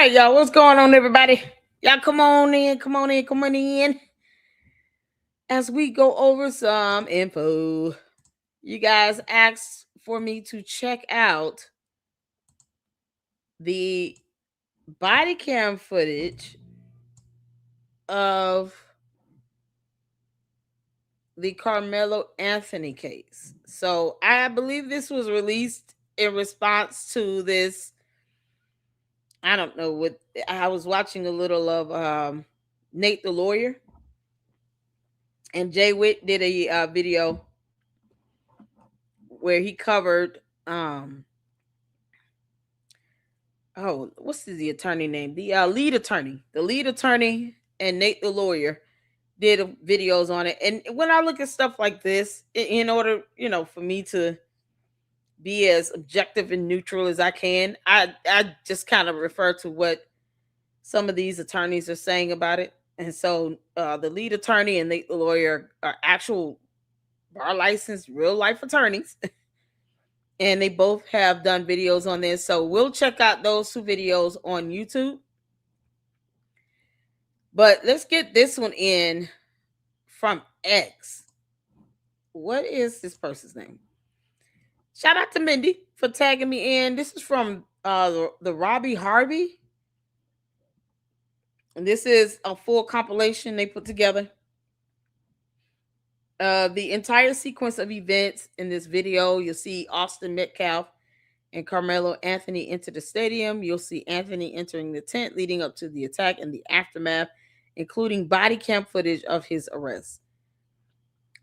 right, y'all. What's going on, everybody? Y'all come on in, come on in, come on in. As we go over some info, you guys asked for me to check out the body cam footage of the Carmelo Anthony case. So I believe this was released in response to this. I don't know what I was watching a little of Nate the lawyer, and Jay Witt did a video where he covered what's the attorney name? The lead attorney. The lead attorney and Nate the lawyer did videos on it. And when I look at stuff like this, in order, for me to be as objective and neutral as I can, I just kind of refer to what some of these attorneys are saying about it. And so the lead attorney and Nate the lawyer are actual bar licensed real life attorneys. And they both have done videos on this. So we'll check out those two videos on YouTube. But let's get this one in from X. What is this person's name? Shout out to Mindy for tagging me in. This is from the Robbie Harvey. And this is a full compilation they put together. The entire sequence of events in this video, you'll see Austin Metcalf and Karmelo Anthony enter the stadium. You'll see Anthony entering the tent leading up to the attack and the aftermath, including body cam footage of his arrest.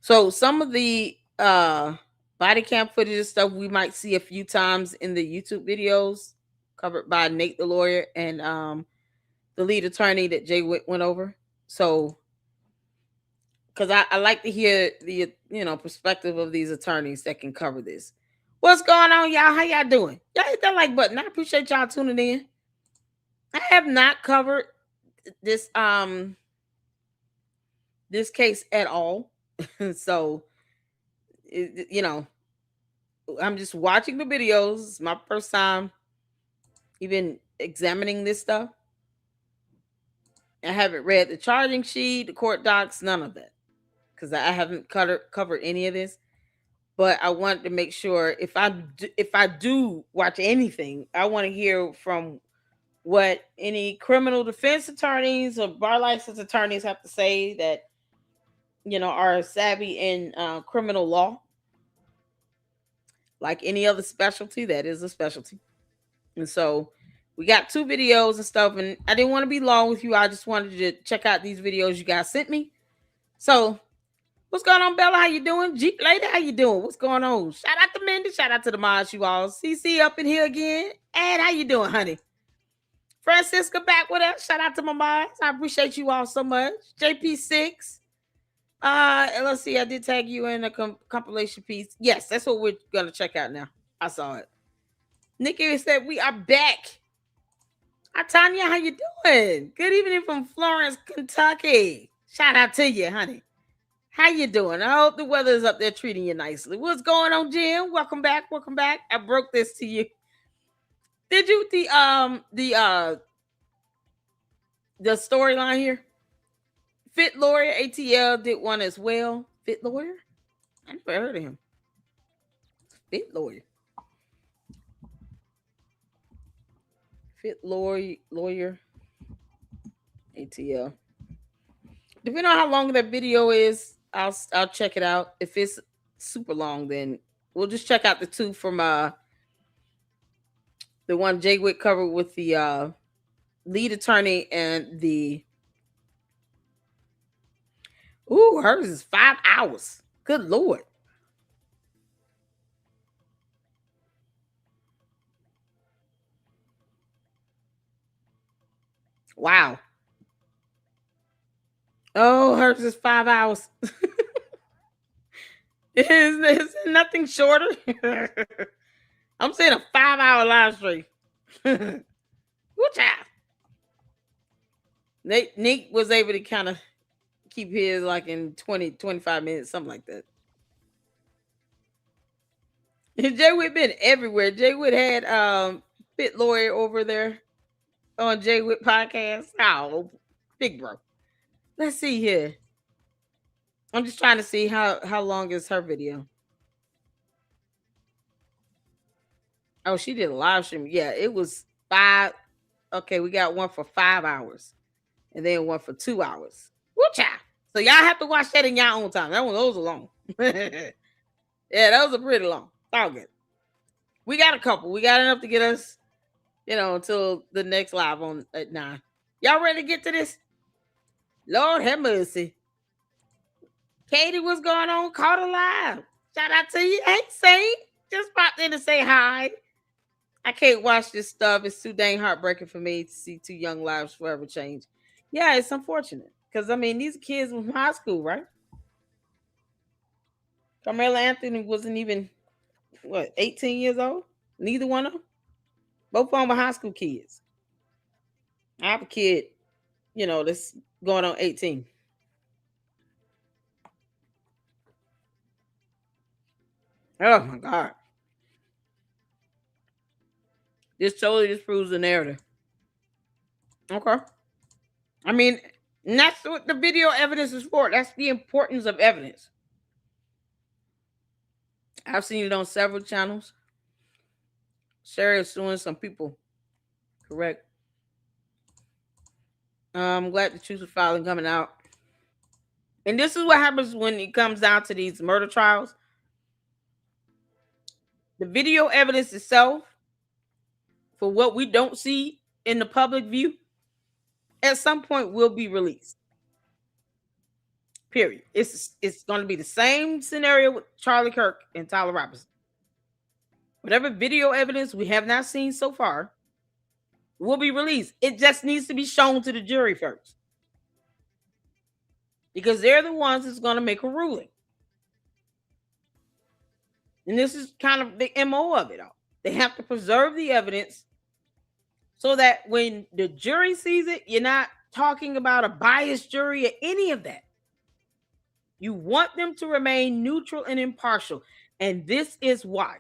So some of the body cam footage and stuff we might see a few times in the YouTube videos covered by Nate the lawyer and the lead attorney that Jay Witt went over. So because I like to hear the perspective of these attorneys that can cover this. What's going on, y'all? How y'all doing? Y'all hit that like button. I appreciate y'all tuning in. I have not covered this this case at all. So I'm just watching the videos. It's my first time even examining this stuff. I haven't read the charging sheet, the court docs, none of that, because I haven't covered any of this. But I wanted to make sure if I do watch anything, I want to hear from what any criminal defense attorneys or bar license attorneys have to say that are savvy in criminal law. Like any other specialty, that is a specialty. And so we got two videos and stuff, and I didn't want to be long with you. I just wanted to check out these videos you guys sent me. So what's going on, Bella? How you doing? Jeep Lady, how you doing? What's going on? Shout out to Mindy. Shout out to the mods, you all. CC up in here again. And how you doing, honey? Francisca back with us. Shout out to my mods. I appreciate you all so much. JP6. And let's see. I did tag you in a compilation piece. Yes, that's what we're gonna check out now. I saw it. Nikki said we are back. Hi, Tanya. How you doing? Good evening from Florence, Kentucky. Shout out to you, honey. How you doing? I hope the weather is up there treating you nicely. What's going on, Jim? Welcome back. Welcome back. I broke this to you. Did you the storyline here? Fit Lawyer ATL did one as well. Fit Lawyer? I never heard of him. Fit Lawyer. Fit Lawyer ATL. Depending on how long that video is, I'll check it out. If it's super long, then we'll just check out the two from the one Jay Witt covered with the lead attorney and the hers is 5 hours. Good Lord. Wow. Oh, hers is 5 hours. Is nothing shorter? I'm saying a 5-hour live stream. Good job. Nick was able to kind of keep his like in 20-25 minutes, something like that. Jay Witt been everywhere. Jay Witt had Fit Lawyer over there on Jay Witt podcast. Oh, big bro. Let's see here. I'm just trying to see how long is her video. Oh, she did a live stream. Yeah, it was 5. Okay, we got one for 5 hours, and then one for 2 hours. Woo-cha! So y'all have to watch that in your own time. That one, those are long. Yeah, those are pretty long. All good. We got a couple. We got enough to get us, until the next live on at 9. Y'all ready to get to this? Lord have mercy. Katie, what's going on? Caught alive. Shout out to you. Hey, Saint. Just popped in to say hi. I can't watch this stuff. It's too dang heartbreaking for me to see two young lives forever change. Yeah, it's unfortunate. Because, I mean, these kids from high school, right? Karmelo Anthony wasn't even, 18 years old? Neither one of them? Both of them were high school kids. I have a kid, that's going on 18. Oh, my God. This totally disproves the narrative. Okay. I mean, and that's what the video evidence is for. That's the importance of evidence. I've seen it on several channels. Sarah is suing some people. Correct. I'm glad the truth is finally coming out. And this is what happens when it comes down to these murder trials. The video evidence itself, for what we don't see in the public view, at some point will be released. Period. It's going to be the same scenario with Charlie Kirk and Tyler Robinson. Whatever video evidence we have not seen so far will be released. It just needs to be shown to the jury first, because they're the ones that's going to make a ruling. And this is kind of the MO of it all. They have to preserve the evidence so that when the jury sees it, you're not talking about a biased jury or any of that. You want them to remain neutral and impartial. And this is why.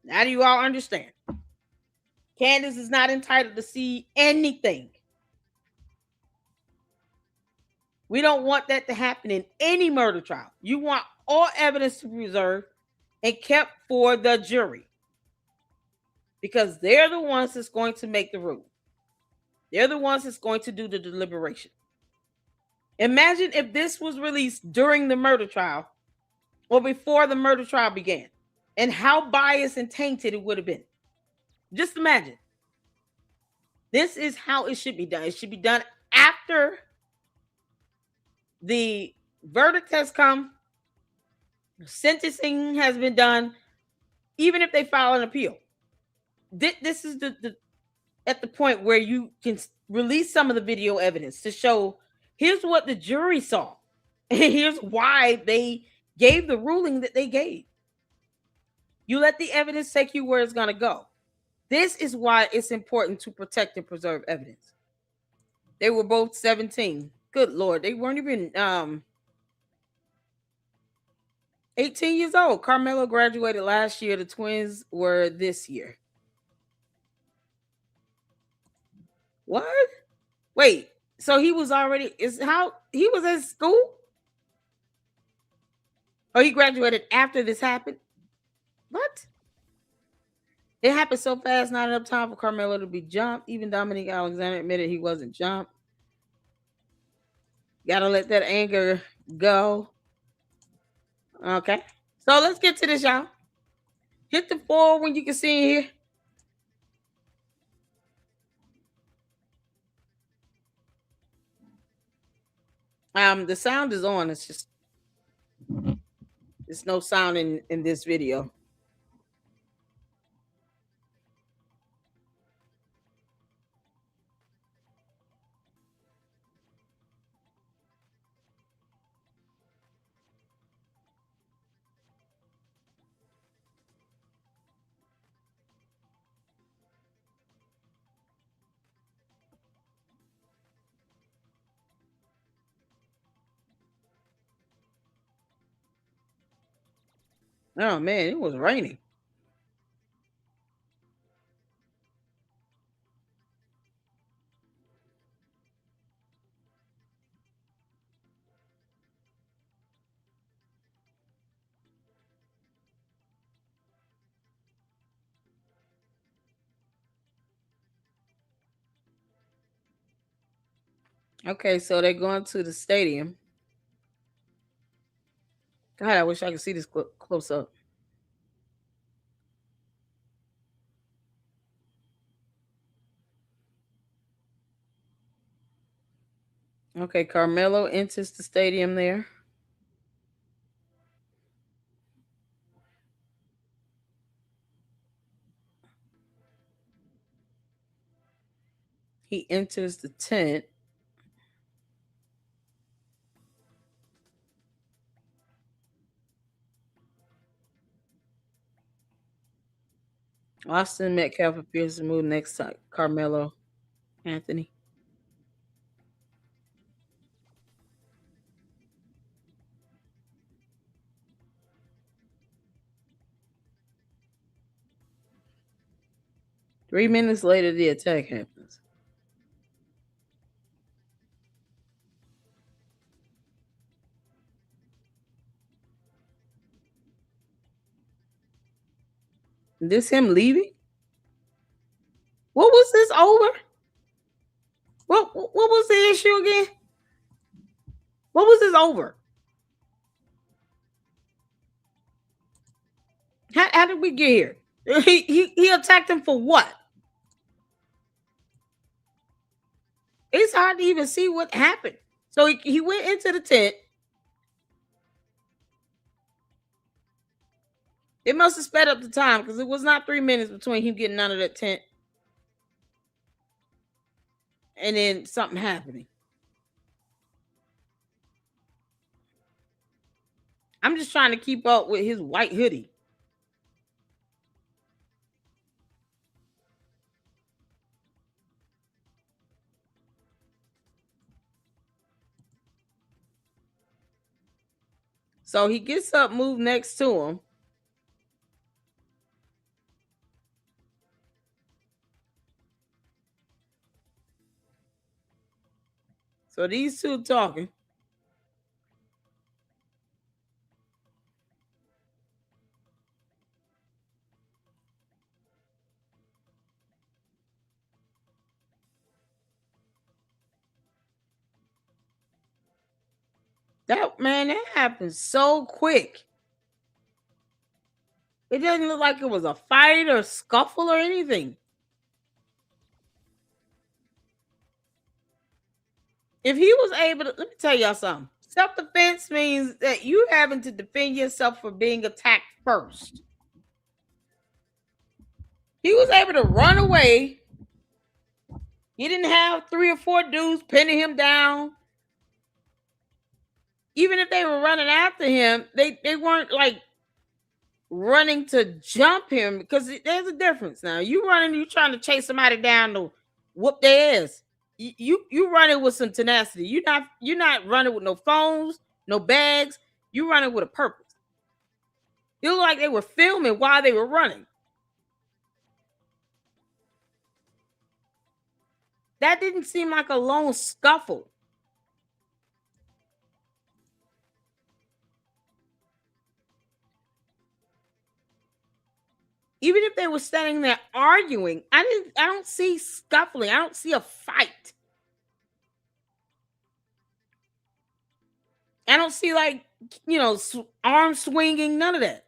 Now do you all understand? Candace is not entitled to see anything. We don't want that to happen in any murder trial. You want all evidence to be preserved and kept for the jury, because they're the ones that's going to make the rule. They're the ones that's going to do the deliberation. Imagine if this was released during the murder trial or before the murder trial began, and how biased and tainted it would have been. Just imagine. This is how it should be done. It should be done after the verdict has come, sentencing has been done, even if they file an appeal. This is the at the point where you can release some of the video evidence to show here's what the jury saw, and here's why they gave the ruling that they gave. You let the evidence take you where it's going to go. This is why it's important to protect and preserve evidence. They were both 17. Good Lord. They weren't even 18 years old. Karmelo graduated last year. The twins were this year. What? Wait. So he was already he was in school? Oh, he graduated after this happened? What? It happened so fast, not enough time for Karmelo to be jumped. Even Dominique Alexander admitted he wasn't jumped. Gotta let that anger go. Okay. So let's get to this, y'all. Hit the 4 when you can see here. The sound is on. It's just there's no sound in this video. Oh man, it was raining. Okay, so they're going to the stadium. God, I wish I could see this close up. Okay, Carmelo enters the stadium there. He enters the tent. Austin Metcalf appears to move next to Carmelo Anthony. 3 minutes later, the attack happens. This him leaving? What was this over? What was the issue again? What was this over? How did we get here? He attacked him for what? It's hard to even see what happened. So he went into the tent. It must have sped up the time because it was not 3 minutes between him getting out of that tent and then something happening. I'm just trying to keep up with his white hoodie. So he gets up, move next to him. So these two talking. That happened so quick. It doesn't look like it was a fight or scuffle or anything. If he was able to, let me tell y'all something. Self-defense means that you having to defend yourself for being attacked first. He was able to run away. He didn't have 3 or 4 dudes pinning him down. Even if they were running after him, they weren't like running to jump him because there's a difference. Now you running, you trying to chase somebody down to whoop their ass. You running with some tenacity. You're not running with no phones, no bags. You running with a purpose. It looked like they were filming while they were running. That didn't seem like a lone scuffle. Even if they were standing there arguing, I don't see scuffling. I don't see a fight. I don't see like, arm swinging, none of that.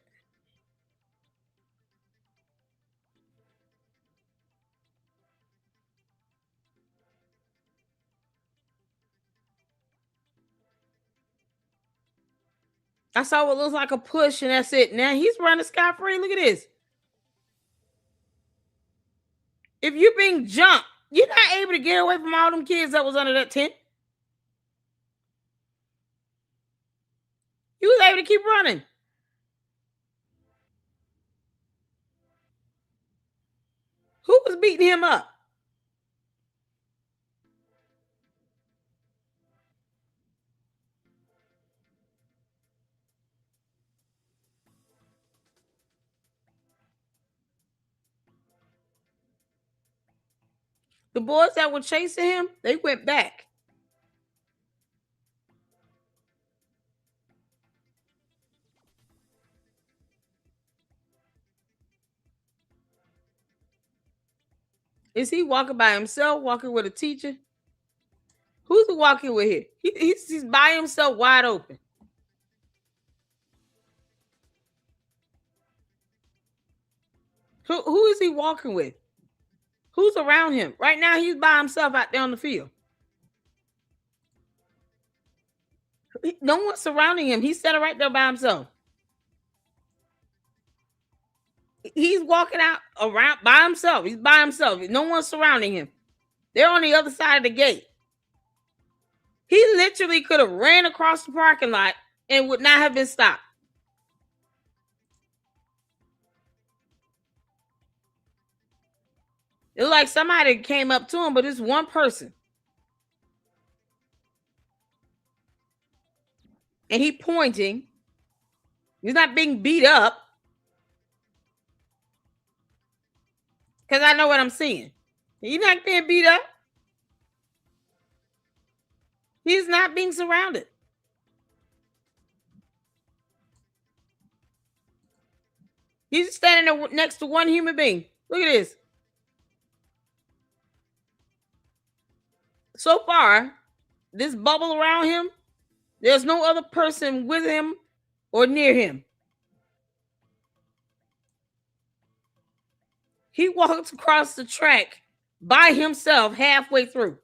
I saw what looks like a push, and that's it. Now he's running scot free. Look at this. If you're being jumped, you're not able to get away from all them kids that was under that tent. He was able to keep running. Who was beating him up? The boys that were chasing him, they went back. Is he walking by himself, walking with a teacher? Who's he walking with here? He's by himself, wide open. Who is he walking with? Who's around him? Right now, he's by himself out there on the field. No one's surrounding him. He's sitting right there by himself. He's walking out around by himself. He's by himself. No one's surrounding him. They're on the other side of the gate. He literally could have ran across the parking lot and would not have been stopped. It's like somebody came up to him, but it's one person. And he pointing. He's not being beat up. Because I know what I'm seeing. He's not being beat up. He's not being surrounded. He's standing there next to one human being. Look at this. So far, this bubble around him, there's no other person with him or near him. He walks across the track by himself halfway through.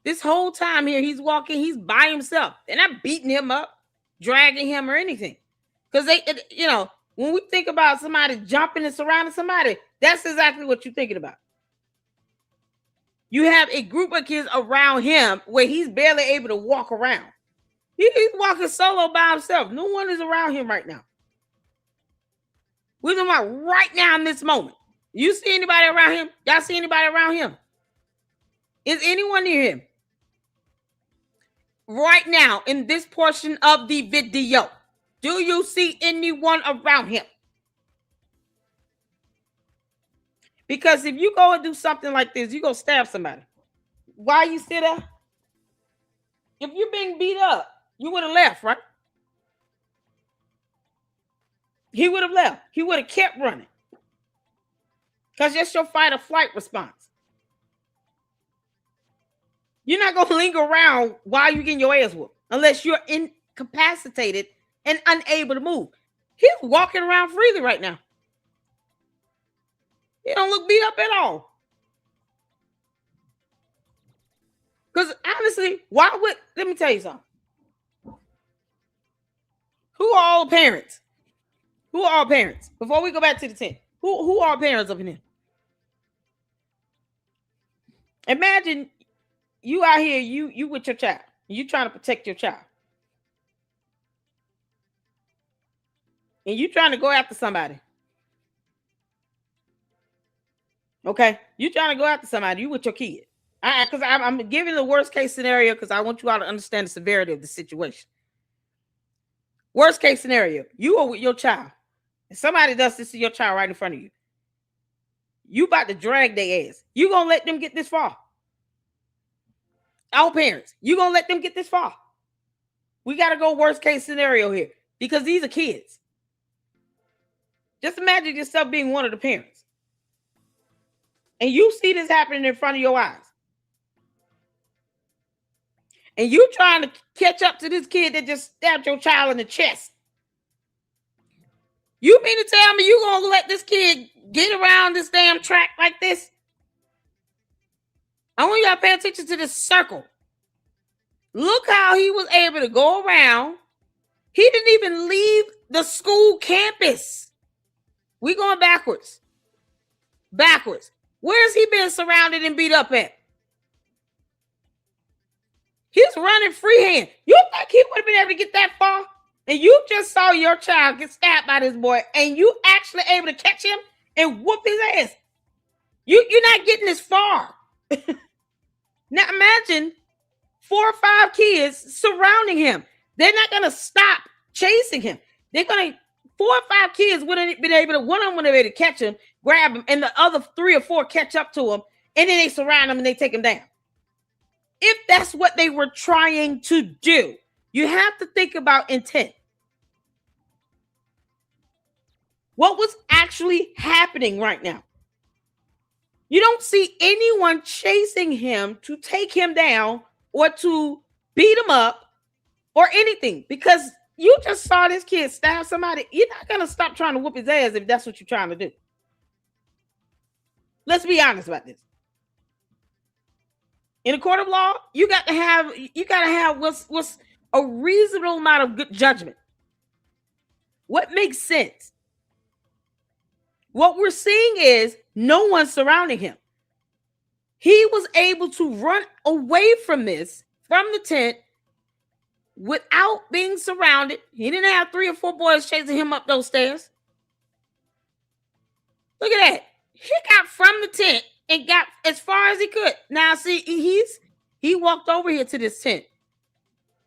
This whole time here, he's walking, he's by himself. They're not beating him up, dragging him or anything. Because when we think about somebody jumping and surrounding somebody, that's exactly what you're thinking about. You have a group of kids around him where he's barely able to walk around. He's walking solo by himself. No one is around him right now. We're talking about right now in this moment. You see anybody around him? Y'all see anybody around him? Is anyone near him? Right now, in this portion of the video, do you see anyone around him? Because if you go and do something like this, you're going to stab somebody. Why you sit there? If you're being beat up, you would have left, right? He would have left. He would have kept running. Because that's your fight or flight response. You're not going to linger around while you're getting your ass whooped unless you're incapacitated and unable to move. He's walking around freely right now. He don't look beat up at all. Because honestly, let me tell you something. Who are all parents? Who are all parents? Before we go back to the tent, who are parents up in here? Imagine you out here, you with your child. You trying to protect your child. And you trying to go after somebody. Okay? You trying to go after somebody. You with your kid. Because I'm giving the worst case scenario because I want you all to understand the severity of the situation. Worst case scenario, you are with your child. And somebody does this to your child right in front of you. You about to drag their ass. You gonna let them get this far? All parents, you gonna let them get this far? We gotta go worst case scenario here because these are kids. Just imagine yourself being one of the parents. And you see this happening in front of your eyes. And you trying to catch up to this kid that just stabbed your child in the chest. You mean to tell me you gonna let this kid get around this damn track like this? I want y'all to pay attention to this circle. Look how he was able to go around. He didn't even leave the school campus. We going backwards. Backwards. Where's he been surrounded and beat up at? He's running freehand. You think he would have been able to get that far? And you just saw your child get stabbed by this boy, and you actually able to catch him and whoop his ass. You're not getting this far. Now imagine 4 or 5 kids surrounding him. They're not gonna stop chasing him. They're gonna 4 or 5 kids wouldn't have been able to. One of them would have been able to catch him, grab him, and the other 3 or 4 catch up to him, and then they surround him and they take him down. If that's what they were trying to do, you have to think about intent. What was actually happening right now? You don't see anyone chasing him to take him down or to beat him up or anything, because you just saw this kid stab somebody. You're not going to stop trying to whoop his ass if that's what you're trying to do. Let's be honest about this. In a court of law, you got to have what's a reasonable amount of good judgment. What makes sense? What we're seeing is no one surrounding him. He was able to run away from the tent, without being surrounded. He didn't have 3 or 4 boys chasing him up those stairs. Look at that. He got from the tent and got as far as he could. Now, see, he walked over here to this tent.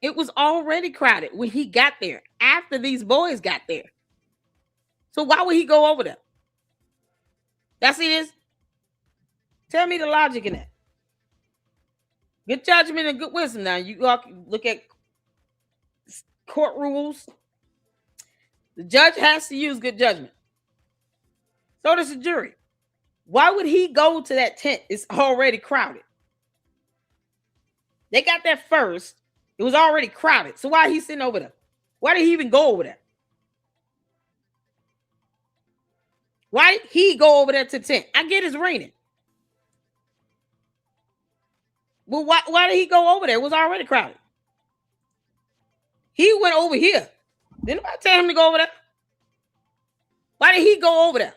It was already crowded when he got there, after these boys got there. So why would he go over there? That's it. Tell me the logic in that. Good judgment and good wisdom. Now, you look at court rules. The judge has to use good judgment. So does the jury. Why would he go to that tent? It's already crowded. They got there first. It was already crowded. So why he sitting over there? Why did he even go over there? Why did he go over there to the tent? I get it's raining. Well, why did he go over there? It was already crowded. He went over here. Didn't nobody tell him to go over there? Why did he go over there?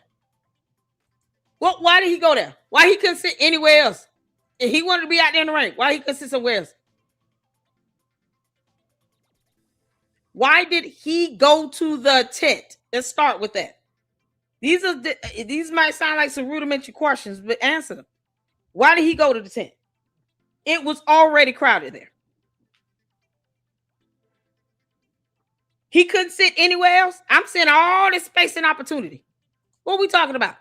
Well, why did he go there? Why he couldn't sit anywhere else? If he wanted to be out there in the rain, why he couldn't sit somewhere else? Why did he go to the tent? Let's start with that. These might sound like some rudimentary questions, but answer them. Why did he go to the tent? It was already crowded there. He couldn't sit anywhere else. I'm seeing all this space and opportunity. What are we talking about?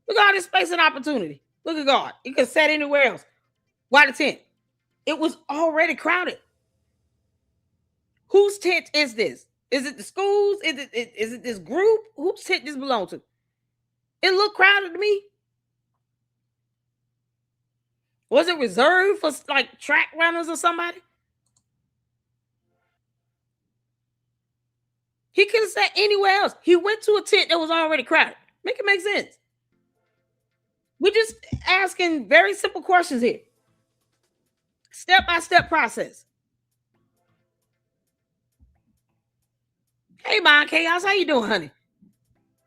Look at all this space and opportunity. Look at God. He could sit anywhere else. Why the tent? It was already crowded. Whose tent is this? Is it the schools? Is it this group? Whose tent this belong to? It looked crowded to me. Was it reserved for like track runners or somebody? He could have sat anywhere else. He went to a tent that was already crowded. Make it make sense. We're just asking very simple questions here. Step-by-step process. Hey, Mom, Chaos, how you doing, honey?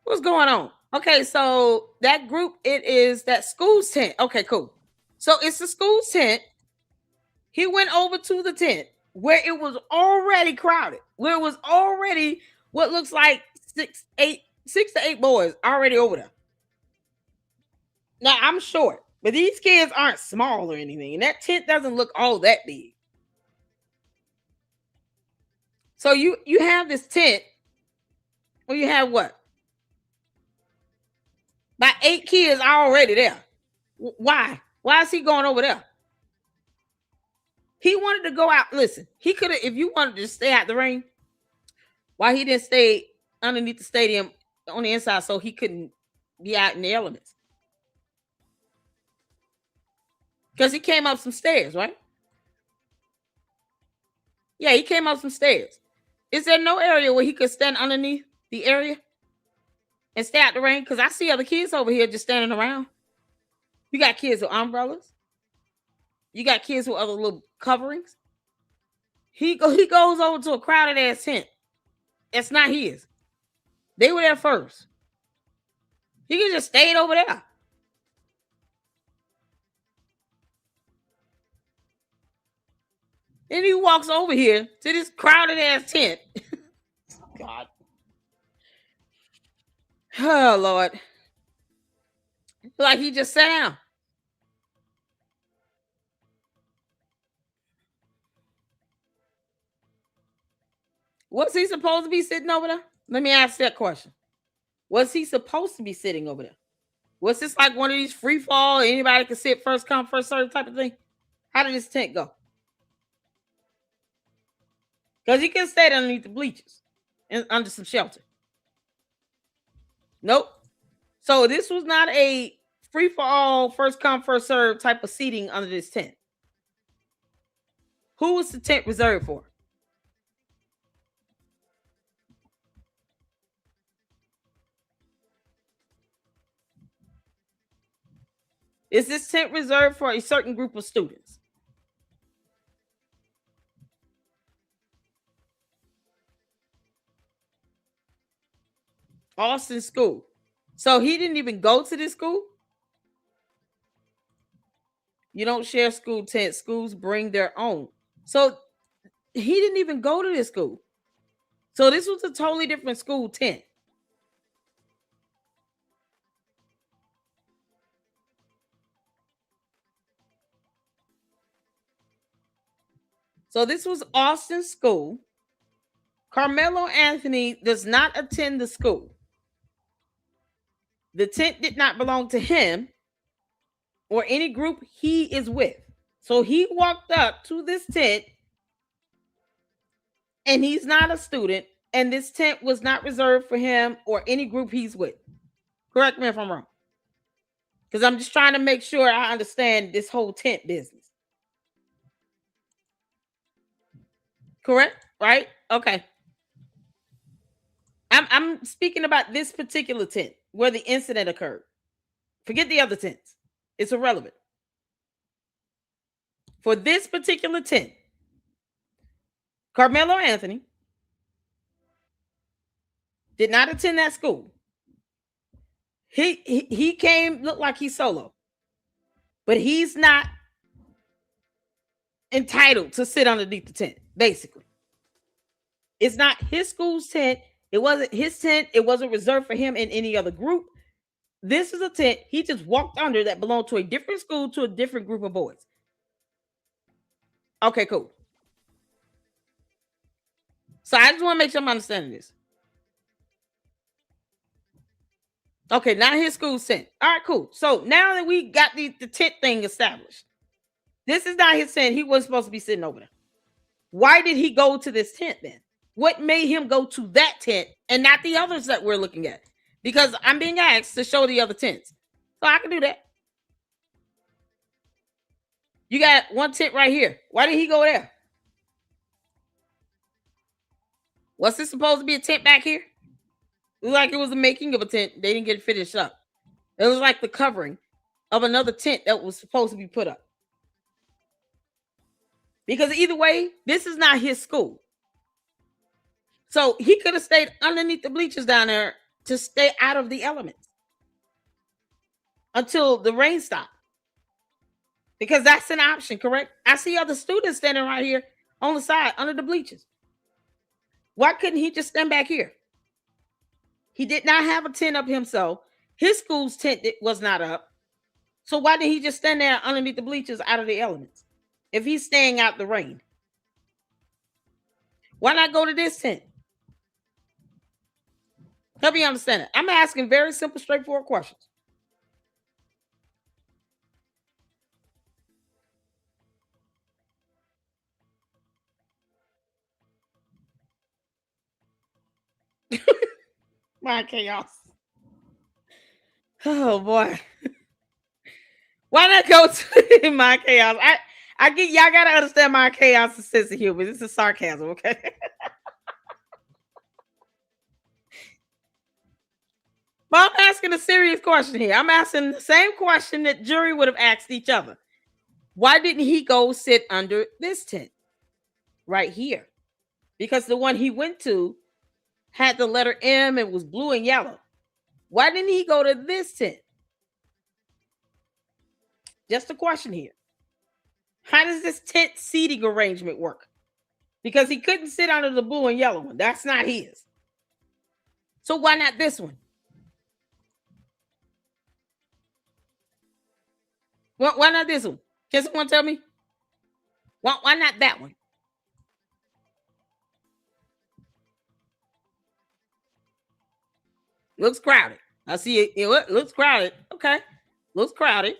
What's going on? Okay, so that group, it is that school's tent. Okay, cool. So it's the school's tent. He went over to the tent where it was already crowded, where it was already what looks like 6 to 8 boys already over there. Now, I'm short, but these kids aren't small or anything, and that tent doesn't look all that big. So you have this tent where you have what? About 8 kids already there. Why? Why is he going over there? He wanted to go out. Listen, he could have, if you wanted to stay out the rain, why he didn't stay underneath the stadium on the inside so he couldn't be out in the elements? Because he came up some stairs, right? Yeah, he came up some stairs. Is there no area where he could stand underneath the area and stay out the rain? Because I see other kids over here just standing around. You got kids with umbrellas. You got kids with other little coverings. He goes over to a crowded ass tent. It's not his. They were there first. He could just stayed over there. Then he walks over here to this crowded ass tent. God. Oh, Lord. Like he just sat down. Was he supposed to be sitting over there? Let me ask that question. Was he supposed to be sitting over there? Was this like one of these free fall, anybody can sit first come, first serve type of thing? How did this tent go? Because he could stay underneath the bleachers and under some shelter. Nope. So this was not a free for all, first come, first serve type of seating under this tent. Who was the tent reserved for? Is this tent reserved for a certain group of students? Austin School. So he didn't even go to this school? You don't share school tents. Schools bring their own. So he didn't even go to this school. So this was a totally different school tent. So this was Austin School. Karmelo Anthony does not attend the school. The tent did not belong to him or any group he is with. So he walked up to this tent and he's not a student, and this tent was not reserved for him or any group he's with. Correct me if I'm wrong. Because I'm just trying to make sure I understand this whole tent business. Correct? Right? Okay. I'm speaking about this particular tent where the incident occurred. Forget the other tents. It's irrelevant. For this particular tent, Karmelo Anthony did not attend that school. He came, looked like he's solo, but he's not entitled to sit underneath the tent, basically. It's not his school's tent. It wasn't his tent. It wasn't reserved for him in any other group. This is a tent he just walked under that belonged to a different school, to a different group of boys. Okay, cool. So I just want to make sure I'm understanding this. Okay, not his school's tent. All right, cool. So now that we got the tent thing established, this is not his tent. He wasn't supposed to be sitting over there. Why did he go to this tent then? What made him go to that tent and not the others that we're looking at? Because I'm being asked to show the other tents. So I can do that. You got one tent right here. Why did he go there? Was this supposed to be a tent back here? It was like it was the making of a tent. They didn't get it finished up. It was like the covering of another tent that was supposed to be put up. Because either way, this is not his school. So he could have stayed underneath the bleachers down there to stay out of the elements until the rain stopped. Because that's an option, correct? I see other students standing right here on the side under the bleachers. Why couldn't he just stand back here? He did not have a tent up himself. His school's tent was not up. So why did he just stand there underneath the bleachers out of the elements if he's staying out the rain? Why not go to this tent? Help me understand it. I'm asking very simple, straightforward questions. My chaos. Oh boy. Why not go to my chaos? I get y'all gotta understand my chaos is sense of humor. This is sarcasm, okay? But I'm asking a serious question here. I'm asking the same question that jury would have asked each other. Why didn't he go sit under this tent right here? Because the one he went to had the letter M and was blue and yellow. Why didn't he go to this tent? Just a question here. How does this tent seating arrangement work? Because he couldn't sit under the blue and yellow one. That's not his. So why not this one? Why not this one? Can someone tell me? Why not that one? Looks crowded. I see it. It looks crowded. Okay. Looks crowded.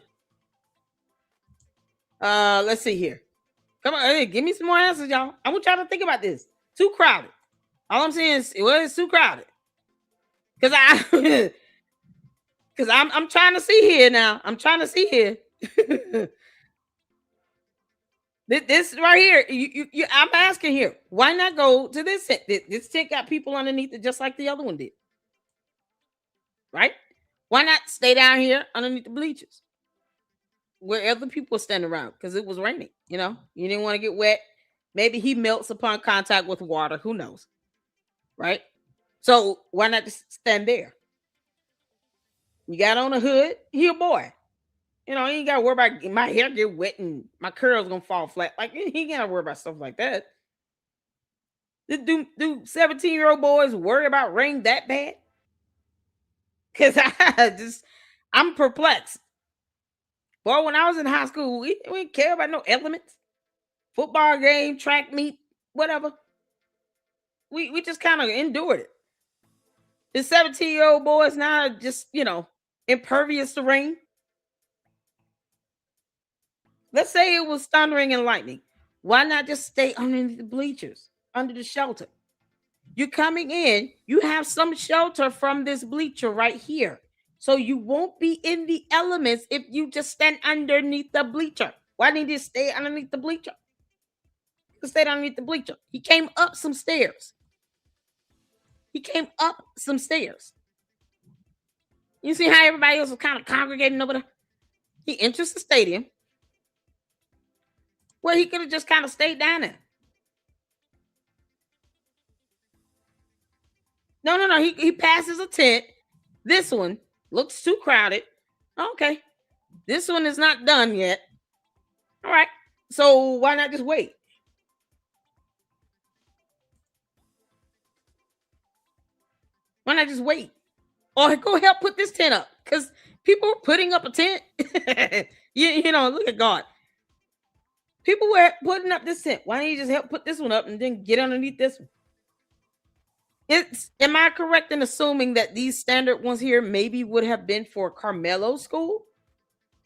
Let's see here. Come on, hey, give me some more answers, y'all. I want y'all to think about this. Too crowded. All I'm saying is, well, it's too crowded. Cause because I'm trying to see here now. I'm trying to see here. This right here, I'm asking here, why not go to this tent? This tent got people underneath it, just like the other one did, right? Why not stay down here underneath the bleachers where other people stand around? Because it was raining, you didn't want to get wet. Maybe he melts upon contact with water. Who knows, right? So why not just stand there? You got on a hood. He a boy. He ain't got to worry about my hair get wet and my curls gonna fall flat. Like he ain't got to worry about stuff like that. Do 17-year-old boys worry about rain that bad? Because I'm perplexed. Well, when I was in high school, we didn't care about no elements. Football game, track meet, whatever. We just kind of endured it. The 17-year-old boys now are just, impervious to rain. Let's say it was thundering and lightning. Why not just stay underneath the bleachers, under the shelter? You're coming in, you have some shelter from this bleacher right here. So you won't be in the elements if you just stand underneath the bleacher. Why didn't you stay underneath the bleacher? You stayed underneath the bleacher. He came up some stairs. You see how everybody else was kind of congregating over there? He enters the stadium where he could have just kind of stayed down there. No. He passes a tent. This one looks too crowded. Okay. This one is not done yet. All right. So why not just wait? Why not just wait? Or go help put this tent up? Because people were putting up a tent. Look at God. People were putting up this tent. Why don't you just help put this one up and then get underneath this one? Am I correct in assuming that these standard ones here maybe would have been for Karmelo school?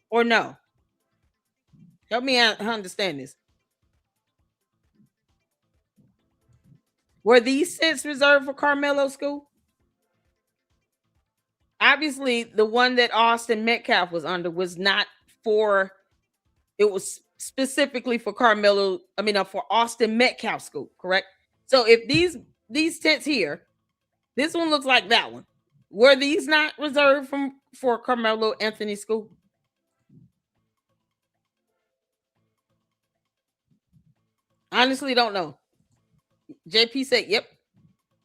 Or no? Help me understand this. Were these tents reserved for Karmelo school? Obviously, the one that Austin Metcalf was under was not for, it was specifically for for Austin Metcalf school, correct? So if these tents here, this one looks like that one. Were these not reserved for Carmelo Anthony school? Honestly, don't know. JP said, yep.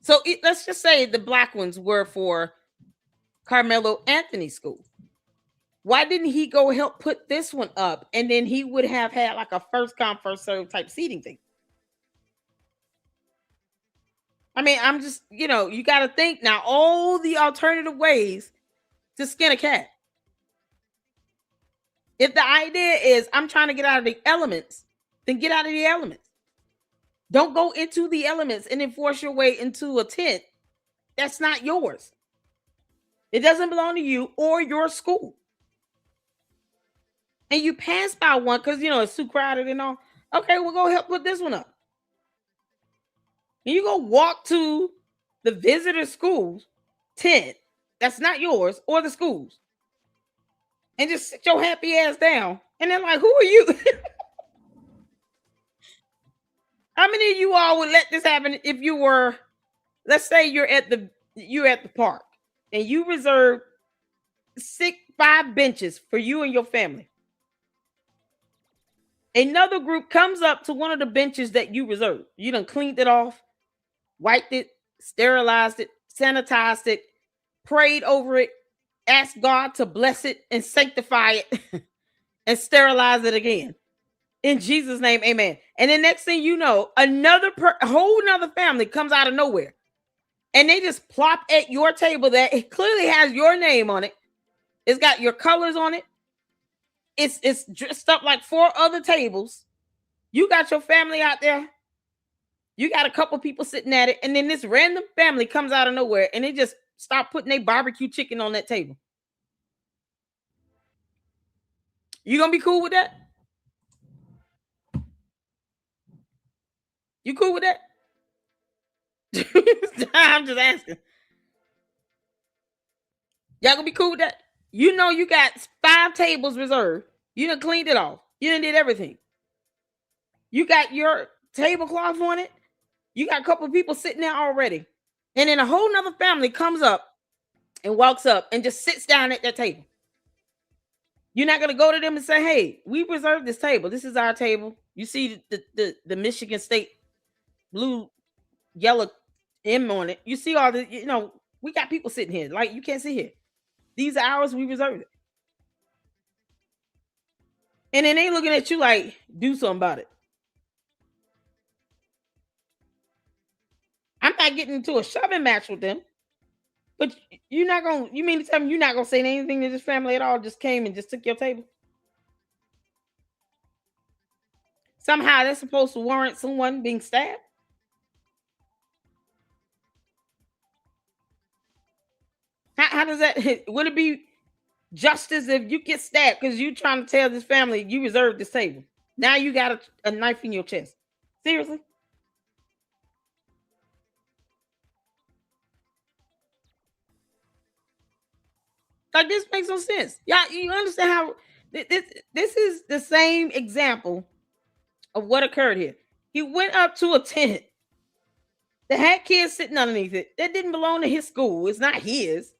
So let's just say the black ones were for Carmelo Anthony school. Why didn't he go help put this one up? And then he would have had like a first come, first serve type seating thing. I mean, I'm just, you got to think now all the alternative ways to skin a cat. If the idea is I'm trying to get out of the elements, then get out of the elements. Don't go into the elements and then force your way into a tent that's not yours. It doesn't belong to you or your school. And you pass by one because, it's too crowded and all. Okay, we'll go help put this one up. And you go walk to the visitor school's tent that's not yours or the school's and just sit your happy ass down. And they're like, who are you? How many of you all would let this happen if you were, let's say you're at the park and you reserve 5 benches for you and your family. Another group comes up to one of the benches that you reserved. You done cleaned it off, wiped it, sterilized it, sanitized it, prayed over it, asked God to bless it and sanctify it and sterilize it again. In Jesus' name, amen. And then next thing you know, whole nother family comes out of nowhere. And they just plop at your table that it clearly has your name on it. It's got your colors on it. It's dressed up like 4 other tables. You got your family out there. You got a couple people sitting at it. And then this random family comes out of nowhere and they just start putting their barbecue chicken on that table. You gonna be cool with that? You cool with that? I'm just asking. Y'all gonna be cool with that? You got 5 tables reserved. You done cleaned it off. You done did everything. You got your tablecloth on it. You got a couple of people sitting there already. And then a whole nother family comes up and walks up and just sits down at that table. You're not gonna go to them and say, "Hey, we reserved this table. This is our table." You see the Michigan State blue yellow M on it. You see all the we got people sitting here. Like you can't sit here. These are ours. We reserved it. And then they looking at you like, do something about it. I'm not getting into a shoving match with them. But you're not gonna. You mean to tell me you're not gonna say anything to this family at all? Just came and just took your table. Somehow that's supposed to warrant someone being stabbed. How does that? Would it be justice if you get stabbed because you trying to tell this family you reserved this table? Now you got a knife in your chest. Seriously? Like this makes no sense. Yeah, you understand how this is the same example of what occurred here. He went up to a tent that had kids sitting underneath it that didn't belong to his school. It's not his.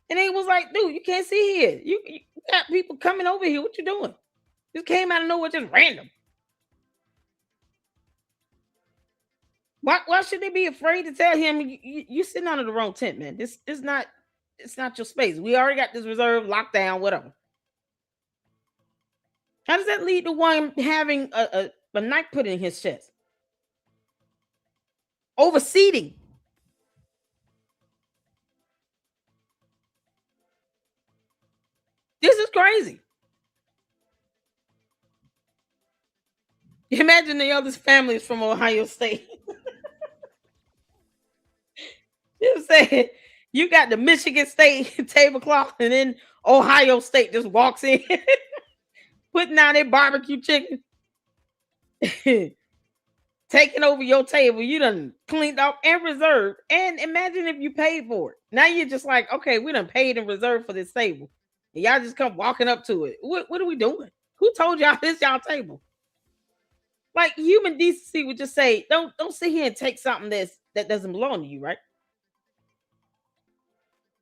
And he was like, dude, you can't see here. You got people coming over here. What you doing? Just came out of nowhere, just random. Why should they be afraid to tell him you sitting under the wrong tent, man? This is not it's not your space. We already got this reserve lockdown, whatever. How does that lead to one having a knife put in his chest? Over seating. This is crazy. Imagine the others families from Ohio State. You say you got the Michigan State tablecloth, and then Ohio State just walks in, putting down their barbecue chicken, taking over your table. You done cleaned up and reserved. And imagine if you paid for it. Now you're just like, okay, we done paid and reserved for this table. And y'all just come walking up to it. What are we doing? Who told y'all this y'all table? Like human decency would just say, don't sit here and take something that doesn't belong to you, right?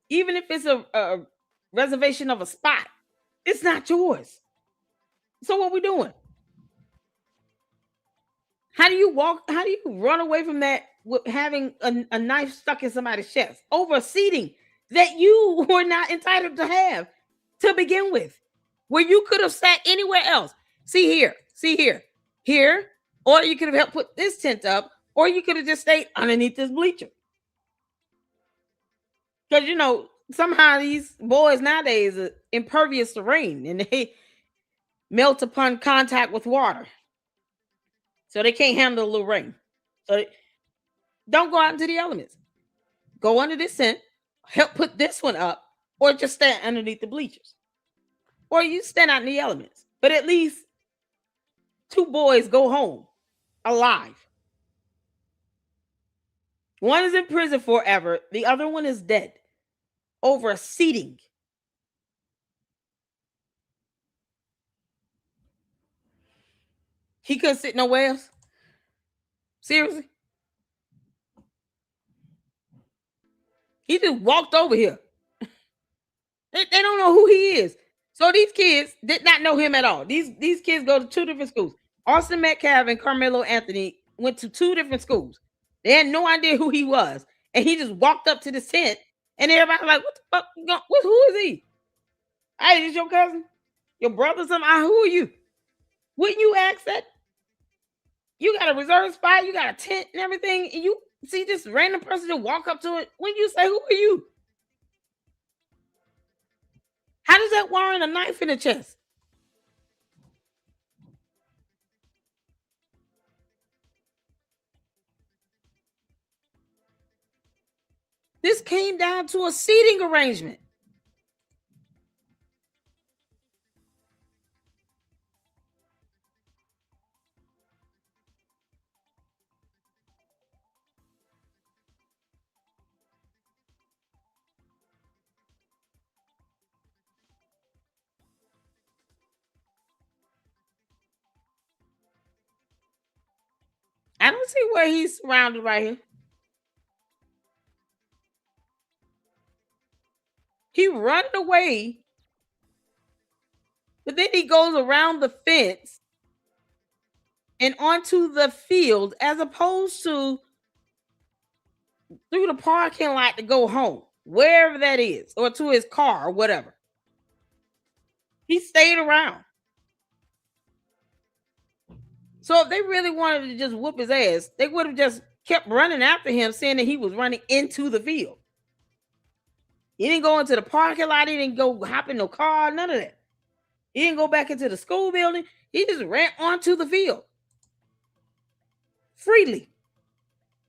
Even if it's a reservation of a spot, it's not yours. So what we doing? How do you walk? How do you run away from that with having a knife stuck in somebody's chest over a seating that you were not entitled to have to begin with, where you could have sat anywhere else? See here, here, or you could have helped put this tent up, or you could have just stayed underneath this bleacher. Because somehow these boys nowadays are impervious to rain and they melt upon contact with water. So they can't handle a little rain. So don't go out into the elements. Go under this tent, help put this one up, or just stand underneath the bleachers. Or you stand out in the elements. But at least two boys go home alive. One is in prison forever, the other one is dead over a seating. He couldn't sit nowhere else. Seriously? He just walked over here. They don't know who he is. So these kids did not know him at all. These kids go to two different schools. Austin Metcalf and Karmelo Anthony went to two different schools. They had no idea who he was. And he just walked up to the tent and everybody like, what the fuck? Who is he? Hey, is your cousin? Your brother? Something? Who are you? Wouldn't you ask that? You got a reserved spot, you got a tent and everything, and you see this random person to walk up to it. When you say, who are you? How does that warrant a knife in the chest? This came down to a seating arrangement. I don't see where he's surrounded right here. He run away, but then he goes around the fence and onto the field as opposed to through the parking lot to go home, wherever that is, or to his car or whatever. He stayed around. So if they really wanted to just whoop his ass, they would have just kept running after him, saying that he was running into the field. He didn't go into the parking lot. He didn't go hop in no car. None of that. He didn't go back into the school building. He just ran onto the field freely.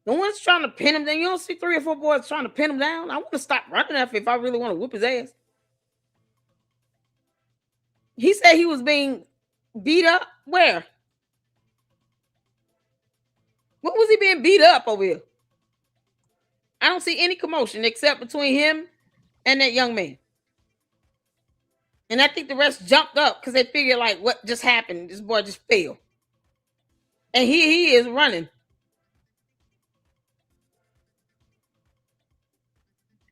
No one's trying to pin him down. You don't see 3 or 4 boys trying to pin him down. I want to stop running after if I really want to whoop his ass. He said he was being beat up. Where? What was he being beat up over here? I don't see any commotion except between him and that young man. And I think the rest jumped up because they figured, like, what just happened? This boy just fell. And he is running.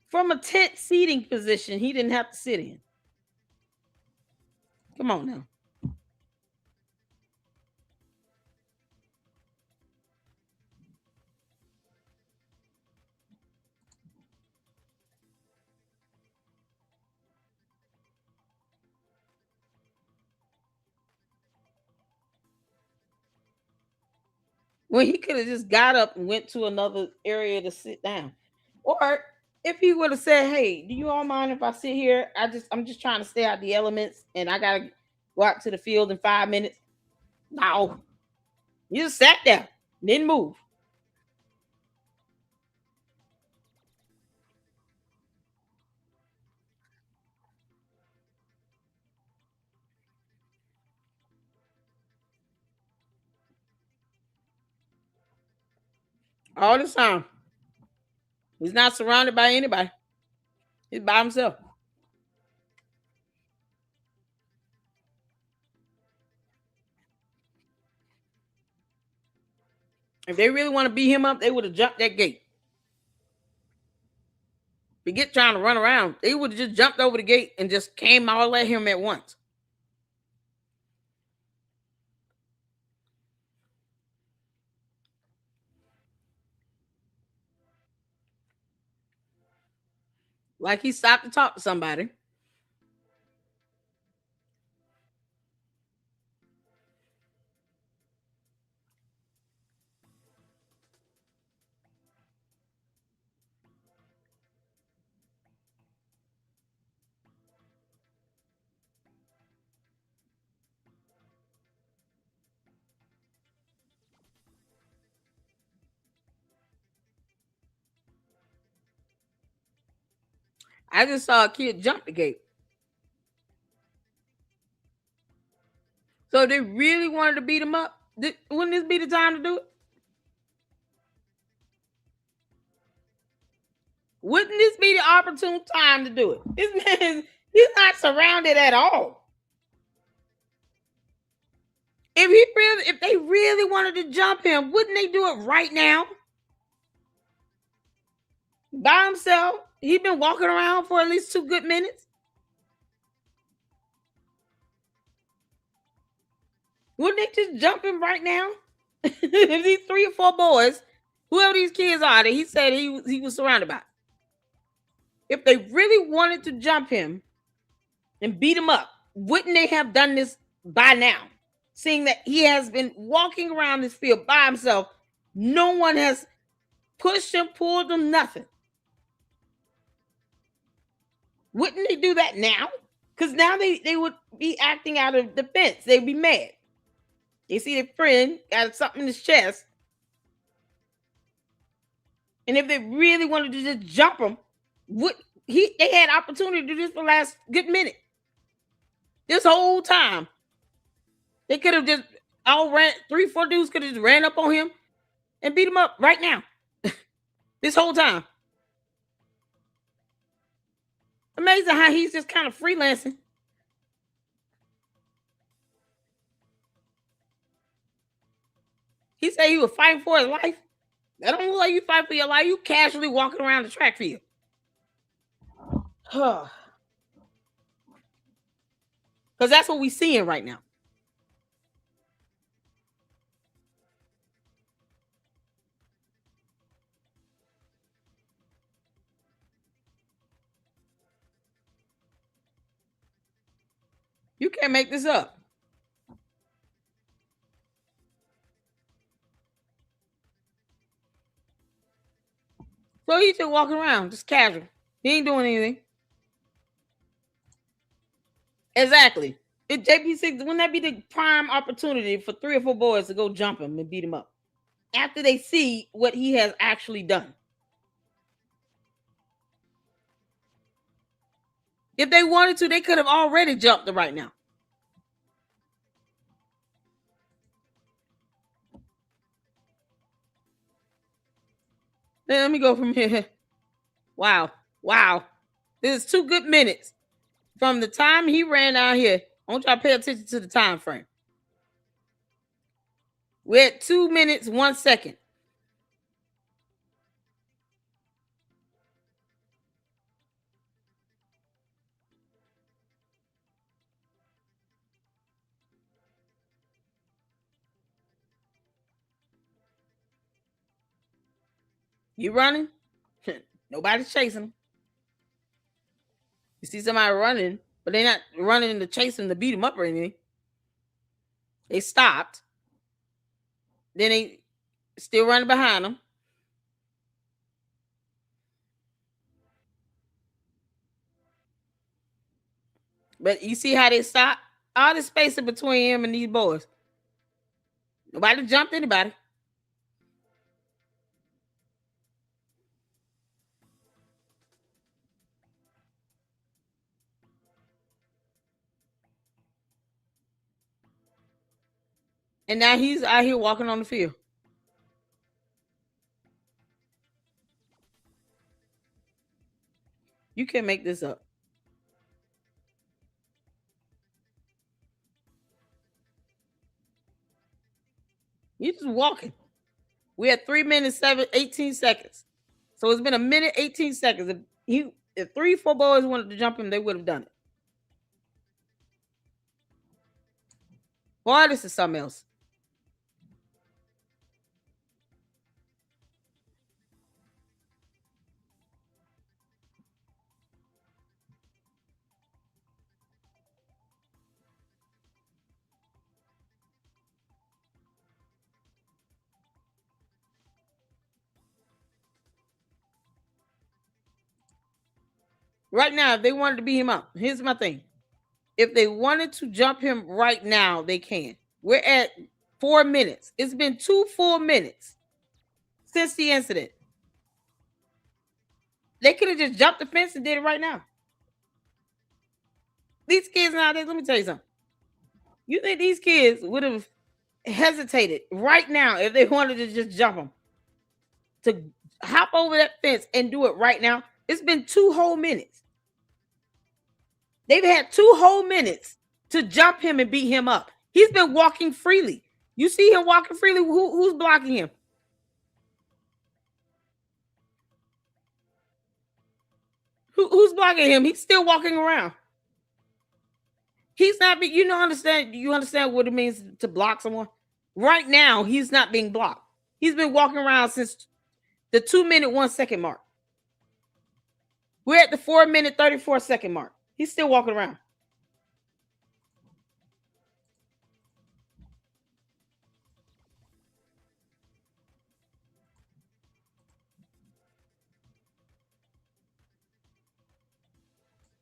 From a tent seating position, he didn't have to sit in. Come on now. Well, he could have just got up and went to another area to sit down. Or if he would have said, "Hey, do you all mind if I sit here? I'm just trying to stay out the elements and I gotta go out to the field in 5 minutes." No. You just sat there, didn't move. All the time. He's not surrounded by anybody. He's by himself. If they really want to beat him up, they would have jumped that gate. Forget trying to run around. They would have just jumped over the gate and just came all at him at once. Like he stopped to talk to somebody. I just saw a kid jump the gate. So if they really wanted to beat him up, wouldn't this be the time to do it? Wouldn't this be the opportune time to do it? This man, he's not surrounded at all. If they really wanted to jump him, wouldn't they do it right now? By himself. He's been walking around for at least 2 good minutes. Wouldn't they just jump him right now? If these 3 or 4 boys, whoever these kids are that he said he was surrounded by, if they really wanted to jump him and beat him up, wouldn't they have done this by now? Seeing that he has been walking around this field by himself, no one has pushed him, pulled him, nothing. Wouldn't they do that now? Because now they would be acting out of defense. They'd be mad. They see their friend got something in his chest. And if they really wanted to just jump him, they had opportunity to do this for the last good minute. This whole time. They could have just all ran, 3, 4 dudes could have just ran up on him and beat him up right now. This whole time. Amazing how he's just kind of freelancing. He said he was fighting for his life. That don't look like you fight for your life. You casually walking around the track field. Because that's what we seeing right now. You can't make this up. So he's just walking around, just casual. He ain't doing anything. Exactly. If JP6, wouldn't that be the prime opportunity for 3 or 4 boys to go jump him and beat him up after they see what he has actually done? If they wanted to, they could have already jumped him right now. Then let me go from here. Wow. Wow. This is 2 good minutes from the time he ran out here. I want y'all to pay attention to the time frame. We're at 2 minutes, 1 second. You running? Nobody's chasing him. You see somebody running, but they're not running to chase him to beat him up or anything. They stopped. Then they still running behind him. But you see how they stopped? All the space in between him and these boys. Nobody jumped anybody. And now he's out here walking on the field. You can't make this up. He's just walking. We had 3 minutes, 18 seconds. So it's been a minute, 18 seconds. If 3, 4 boys wanted to jump him, they would have done it. Boy, this is something else. Right now, if they wanted to beat him up, here's my thing. If they wanted to jump him right now, they can. We're at 4 minutes. It's been 2 full minutes since the incident. They could have just jumped the fence and did it right now. These kids nowadays, let me tell you something. You think these kids would have hesitated right now if they wanted to just jump them? To hop over that fence and do it right now? It's been 2 whole minutes. They've had 2 whole minutes to jump him and beat him up. He's been walking freely. You see him walking freely. Who's blocking him? Who's blocking him? He's still walking around. He's not being, you understand what it means to block someone? Right now, he's not being blocked. He's been walking around since the 2 minute, 1 second mark. We're at the 4 minute, 34 second mark. He's still walking around.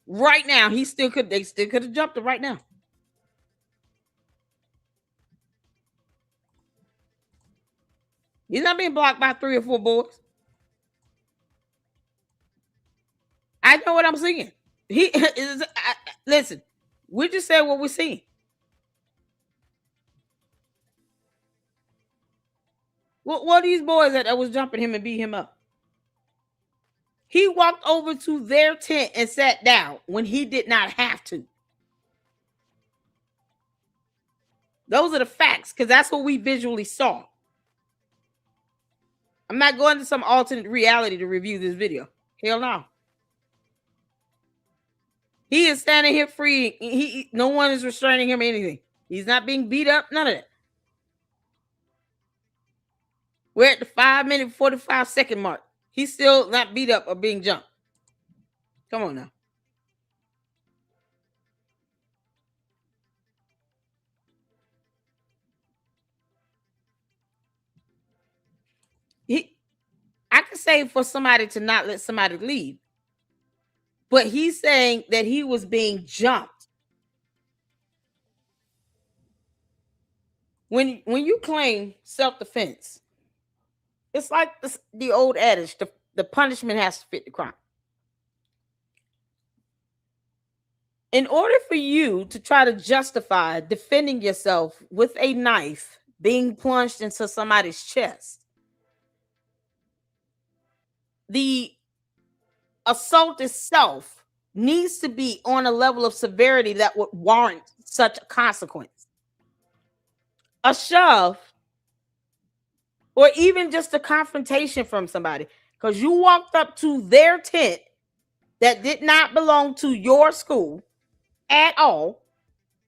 Right now, they still could have jumped him right now. He's not being blocked by 3 or 4 boys. I know what I'm seeing. Listen, we just said what we're seeing. What are these boys that was jumping him and beat him up? He walked over to their tent and sat down when he did not have to. Those are the facts, because that's what we visually saw. I'm not going to some alternate reality to review this video. Hell no. He is standing here free. No one is restraining him or anything. He's not being beat up. None of that. We're at the 5-minute 45-second mark. He's still not beat up or being jumped. Come on now. I could say for somebody to not let somebody leave, but he's saying that he was being jumped. When you claim self-defense, it's like the old adage: the punishment has to fit the crime. In order for you to try to justify defending yourself with a knife being plunged into somebody's chest, the assault itself needs to be on a level of severity that would warrant such a consequence. A shove, or even just a confrontation from somebody, because you walked up to their tent that did not belong to your school at all.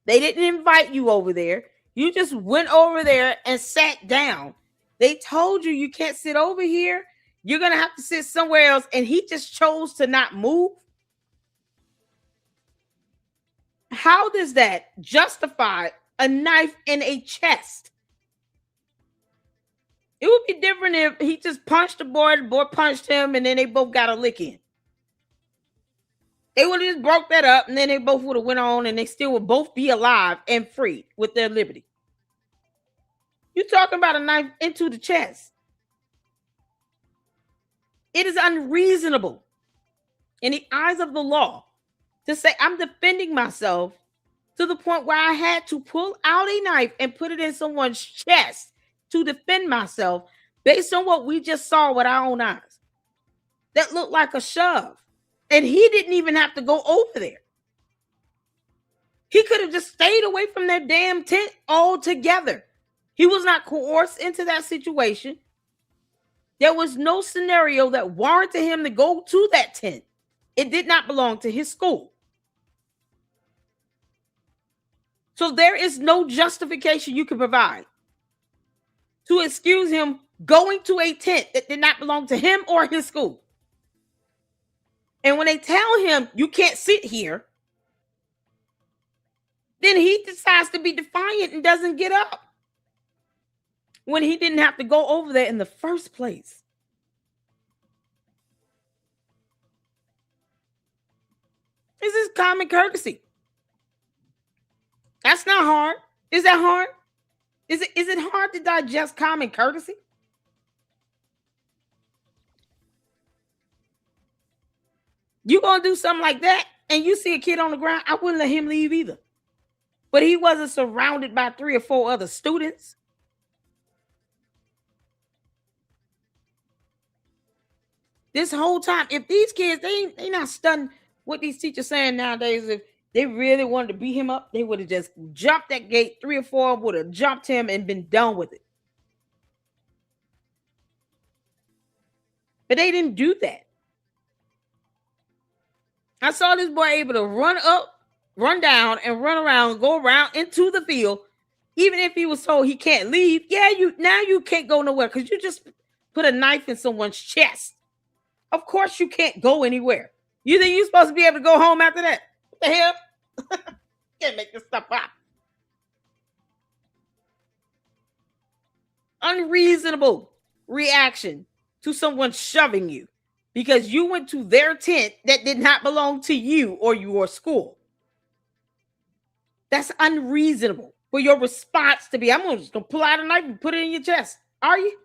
They didn't invite you over there. You just went over there and sat down. They told you you can't sit over here. You're going to have to sit somewhere else. And he just chose to not move. How does that justify a knife in a chest? It would be different if he just punched the boy punched him, and then they both got a lick in. They would have just broke that up, and then they both would have went on, and they still would both be alive and free with their liberty. You're talking about a knife into the chest. It is unreasonable in the eyes of the law to say I'm defending myself to the point where I had to pull out a knife and put it in someone's chest to defend myself based on what we just saw with our own eyes. That looked like a shove. And he didn't even have to go over there. He could have just stayed away from that damn tent altogether. He was not coerced into that situation. There was no scenario that warranted him to go to that tent. It did not belong to his school. So there is no justification you can provide to excuse him going to a tent that did not belong to him or his school. And when they tell him you can't sit here, then he decides to be defiant and doesn't get up when he didn't have to go over there in the first place. This is common courtesy. That's not hard. Is that hard? Is it hard to digest common courtesy? You gonna do something like that and you see a kid on the ground, I wouldn't let him leave either. But he wasn't surrounded by 3 or 4 other students. This whole time, if these kids, they not studying what these teachers saying nowadays. If they really wanted to beat him up, they would have just jumped that gate. 3 or 4 would have jumped him and been done with it. But they didn't do that. I saw this boy able to run up, run down, and run around, go around into the field. Even if he was told he can't leave, you can't go nowhere because you just put a knife in someone's chest. Of course you can't go anywhere. You think you're supposed to be able to go home after that? What the hell? Can't make this stuff up. Unreasonable reaction to someone shoving you because you went to their tent that did not belong to you or your school. That's unreasonable for your response to be, I'm just going to pull out a knife and put it in your chest. Are you?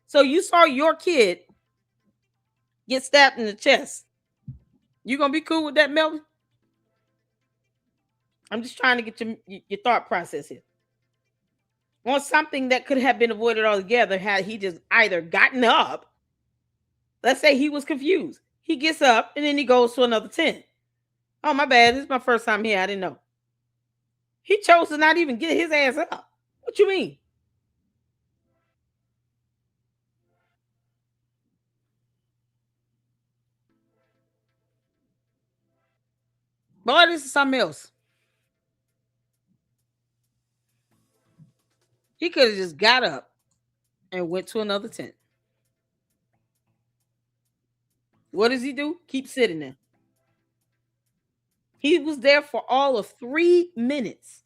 So you saw your kid get stabbed in the chest. You going to be cool with that, Melvin? I'm just trying to get your thought process here. On something that could have been avoided altogether had he just either gotten up. Let's say he was confused. He gets up and then he goes to another tent. Oh, my bad. This is my first time here. I didn't know. He chose to not even get his ass up. What you mean? Boy, this is something else. He could have just got up and went to another tent. What does he do? Keep sitting there. He was there for all of 3 minutes.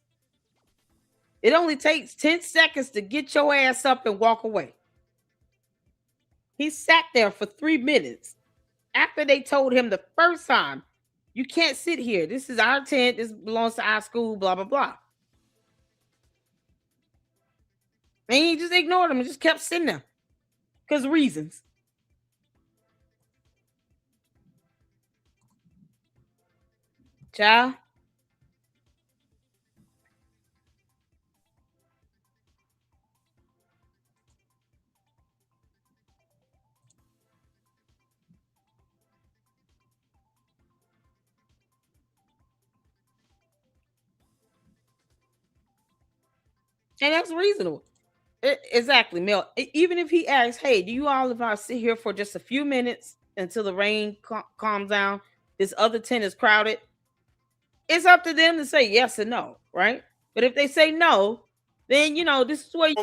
It only takes 10 seconds to get your ass up and walk away. He sat there for 3 minutes after they told him the first time, you can't sit here. This is our tent. This belongs to our school, blah, blah, blah. And he just ignored him and just kept sitting there because of reasons. Child. And that's reasonable. Exactly, Mel. Even if he asks, hey, do you all, if I sit here for just a few minutes until the rain calms down, this other tent is crowded, it's up to them to say yes or no, right? But if they say no, then, this is where you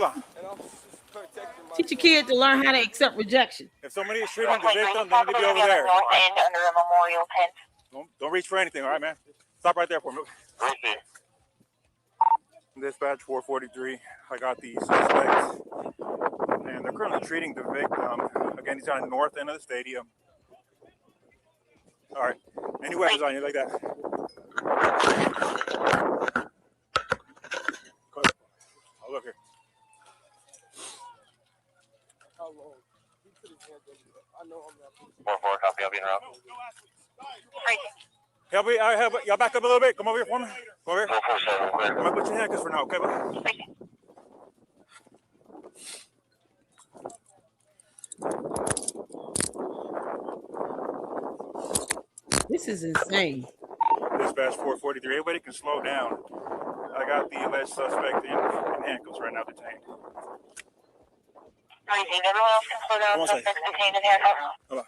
teach a kid to learn how to accept rejection. If somebody is treating the victim, they need to be over there. Don't reach for anything, all right, man? Stop right there for me. Dispatch 443, I got the suspects, and they're currently treating the victim. Again, he's on the north end of the stadium. All right, any weapons on you like that? Oh, look here. How long? I know I'm not. 4-4, copy, I'll be in route. Help, y'all back up a little bit. Come over here for me. Come over here. I'm gonna put your handcuffs for now, okay? This is insane. Dispatch 443. Everybody can slow down. I got the alleged suspect in handcuffs right now, detained. Everyone else can slow down. Suspect detained in handcuffs. Hold on.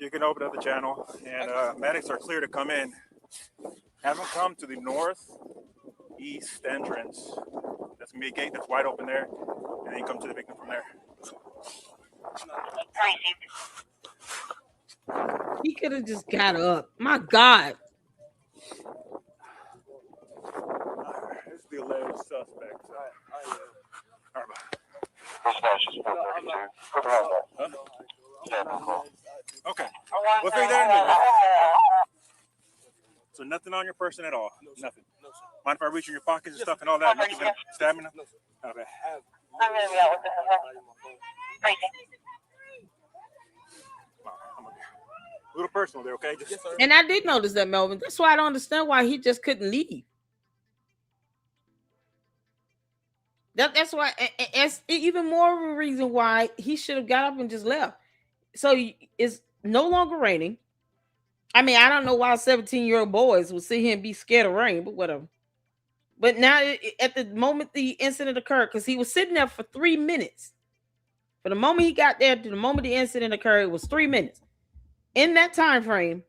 You can open up the channel, and medics are clear to come in. Have them come to the northeast entrance. That's gonna be a gate that's wide open there, and then you come to the victim from there. He could have just got up. My God. This is the alleged suspect. Okay. We'll figure that out. So nothing on your person at all? Nothing? Mind if I reach in your pockets and stuff and all that? Nothing gonna stab me? Okay. I'm going to be out with this. A little personal there, okay? Just, and I did notice that, Melvin. That's why I don't understand why he just couldn't leave. That's why it's even more of a reason why he should have got up and just left. So it's no longer raining. I mean, I don't know why 17-year-old boys would sit here and be scared of rain, but whatever. But now, at the moment the incident occurred, because he was sitting there for 3 minutes. From the moment he got there to the moment the incident occurred, it was 3 minutes. In that time frame,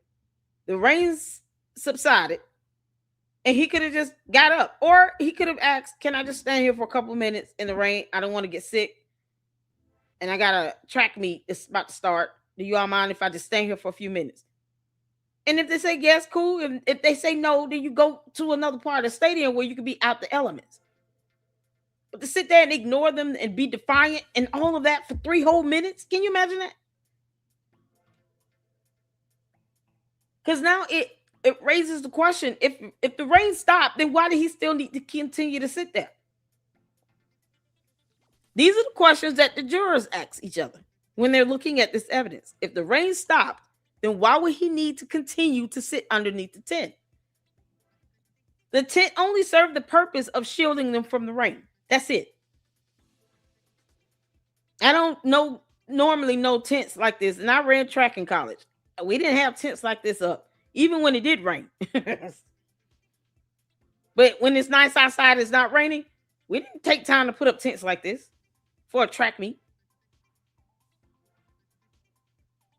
the rains subsided, and he could have just got up. Or he could have asked, can I just stand here for a couple of minutes in the rain? I don't want to get sick. And I got a track meet. It's about to start. Do you all mind if I just stand here for a few minutes? And if they say yes, cool. If they say no, then you go to another part of the stadium where you can be out the elements. But to sit there and ignore them and be defiant and all of that for 3 whole minutes, can you imagine that? Because now it raises the question, if the rain stopped, then why did he still need to continue to sit there? These are the questions that the jurors ask each other when they're looking at this evidence. If the rain stopped, then why would he need to continue to sit underneath the tent? The tent only served the purpose of shielding them from the rain. That's it. I don't normally know tents like this, and I ran track in college. We didn't have tents like this up, even when it did rain. But when it's nice outside, it's not raining, we didn't take time to put up tents like this for a track meet.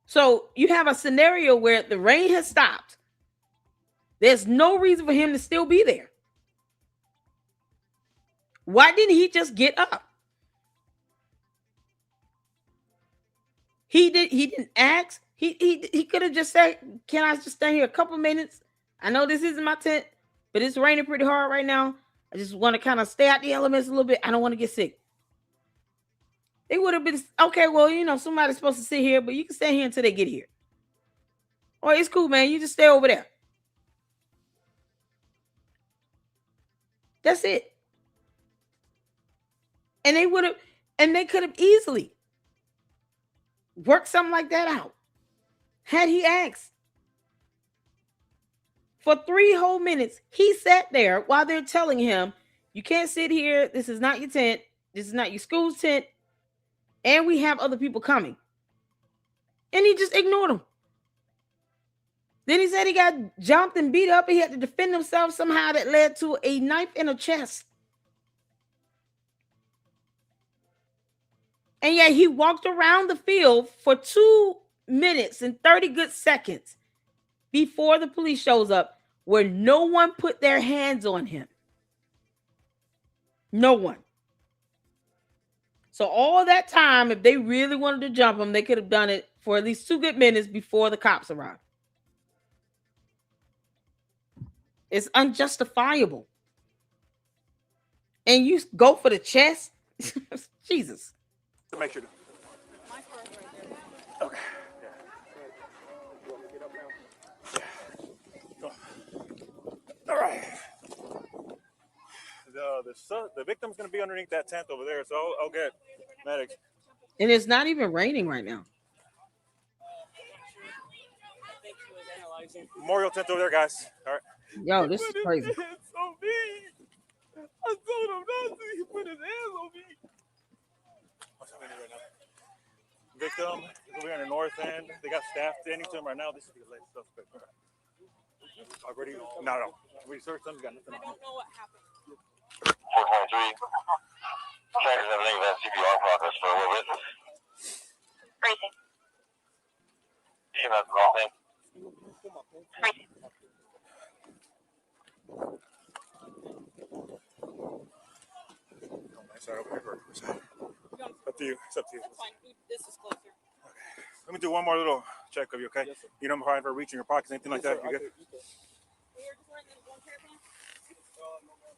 So you have a scenario where the rain has stopped. There's no reason for him to still be there. Why didn't he just get up? He didn't ask. He could have just said, "Can I just stay here a couple minutes? I know this isn't my tent, but it's raining pretty hard right now. I just want to kind of stay out the elements a little bit. I don't want to get sick." They would have been okay. Well, somebody's supposed to sit here, but you can stay here until they get here. Or it's cool, man. You just stay over there. That's it. And they could have easily worked something like that out had he asked. For 3 whole minutes, he sat there while they're telling him, "You can't sit here. This is not your tent. This is not your school's tent. And we have other people coming." And he just ignored them. Then he said he got jumped and beat up. He had to defend himself somehow. That led to a knife in a chest. And yet he walked around the field for 2 minutes and 30 good seconds before the police shows up, where no one put their hands on him. No one. So all that time, if they really wanted to jump him, they could have done it for at least 2 good minutes before the cops arrived. It's unjustifiable. And you go for the chest? Jesus. To make sure. Okay. Yeah. All right. The victim's going to be underneath that tent over there, so I'll get medics. And it's not even raining right now. Memorial tent over there, guys. All right. Yo, this is crazy. It's on me. I told him not to. He put his hands on me. What's happening right now? Victim is over here on the north end. They got staff standing to him right now. This is the latest suspect. Already? No. We searched them. We got nothing on him. I don't know what happened. 423. Checkers, everything about CPR progress for a little bit. Crazy. Yeah, that's the wrong thing. Crazy. Sorry, over here. Up to you. It's up to you. That's fine. This is closer. Okay. Let me do one more little check of you, okay? Yes, sir. You know, I'm trying for reaching your pockets, anything like that. You good?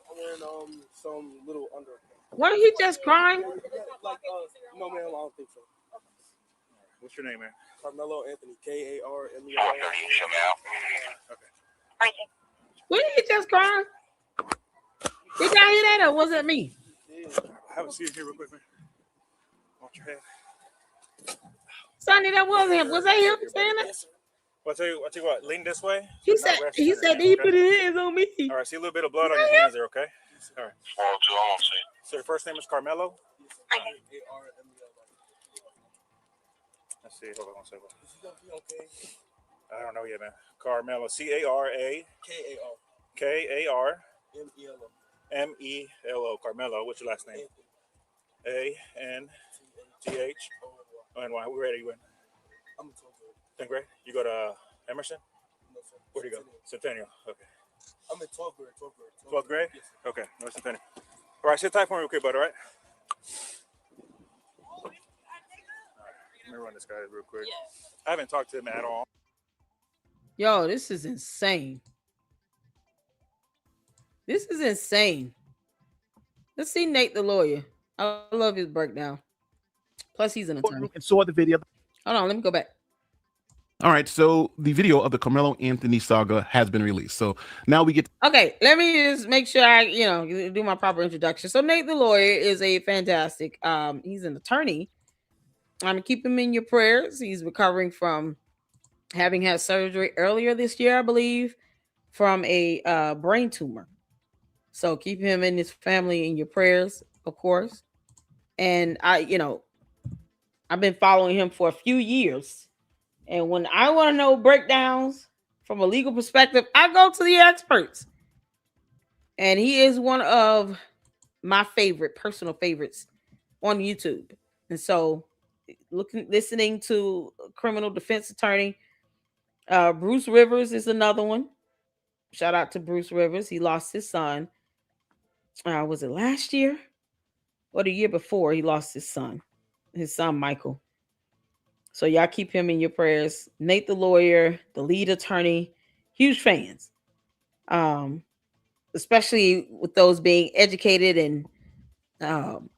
I'm wearing some little under. Wasn't he just crying? Like no ma'am, I don't think so. What's your name, man? Karmelo Anthony, Karmelo. 430, show me out. Okay. Crazy. Wasn't he just crying? Did y'all hear that, or was it me? Have a seat here real quick, man. Watch your head. Sonny, that was him. Was that him saying that? Well, I'll tell you what, lean this way. He Not said rest he your said hands, he okay? put his hands on me. All right, see a little bit of blood on your hands there, okay? All right. 402, I won't see. So your first name is Karmelo? Let's see. Hold on one second. Is he gonna be okay? I don't know yet, man. Karmelo. C-A-R-A. K-A-O. K-A-R. M-E-L-O. M-E-L-O. Carmelo. What's your last name? A-N-T-H. O-N-Y. Where are you in? I'm in 12th grade. 10th grade? You go to Emerson? No, sir. Where do you go? Centennial. Okay. I'm in 12th grade. 12th grade? Yes, sir. Okay. No, Centennial. All right. Sit tight for me real quick, bud. All right? Let me run this guy real quick. I haven't talked to him at all. Yo, this is insane. This is insane. Let's see Nate the lawyer. I love his breakdown. Plus, he's an attorney. And saw the video. Hold on, let me go back. All right, so the video of the Karmelo Anthony saga has been released. So now we get. Okay, let me just make sure I, do my proper introduction. So Nate the lawyer is a fantastic. He's an attorney. Keep him in your prayers. He's recovering from having had surgery earlier this year, I believe, from a brain tumor. So keep him and his family in your prayers, of course. And I've been following him for a few years. And when I want to know breakdowns from a legal perspective, I go to the experts. And he is one of my personal favorites on YouTube. And so listening to criminal defense attorney Bruce Rivers is another one. Shout out to Bruce Rivers. He lost his son. Was it last year or the year before? He lost his son Michael. So y'all keep him in your prayers. Nate the lawyer, the lead attorney, huge fans. Especially with those being educated and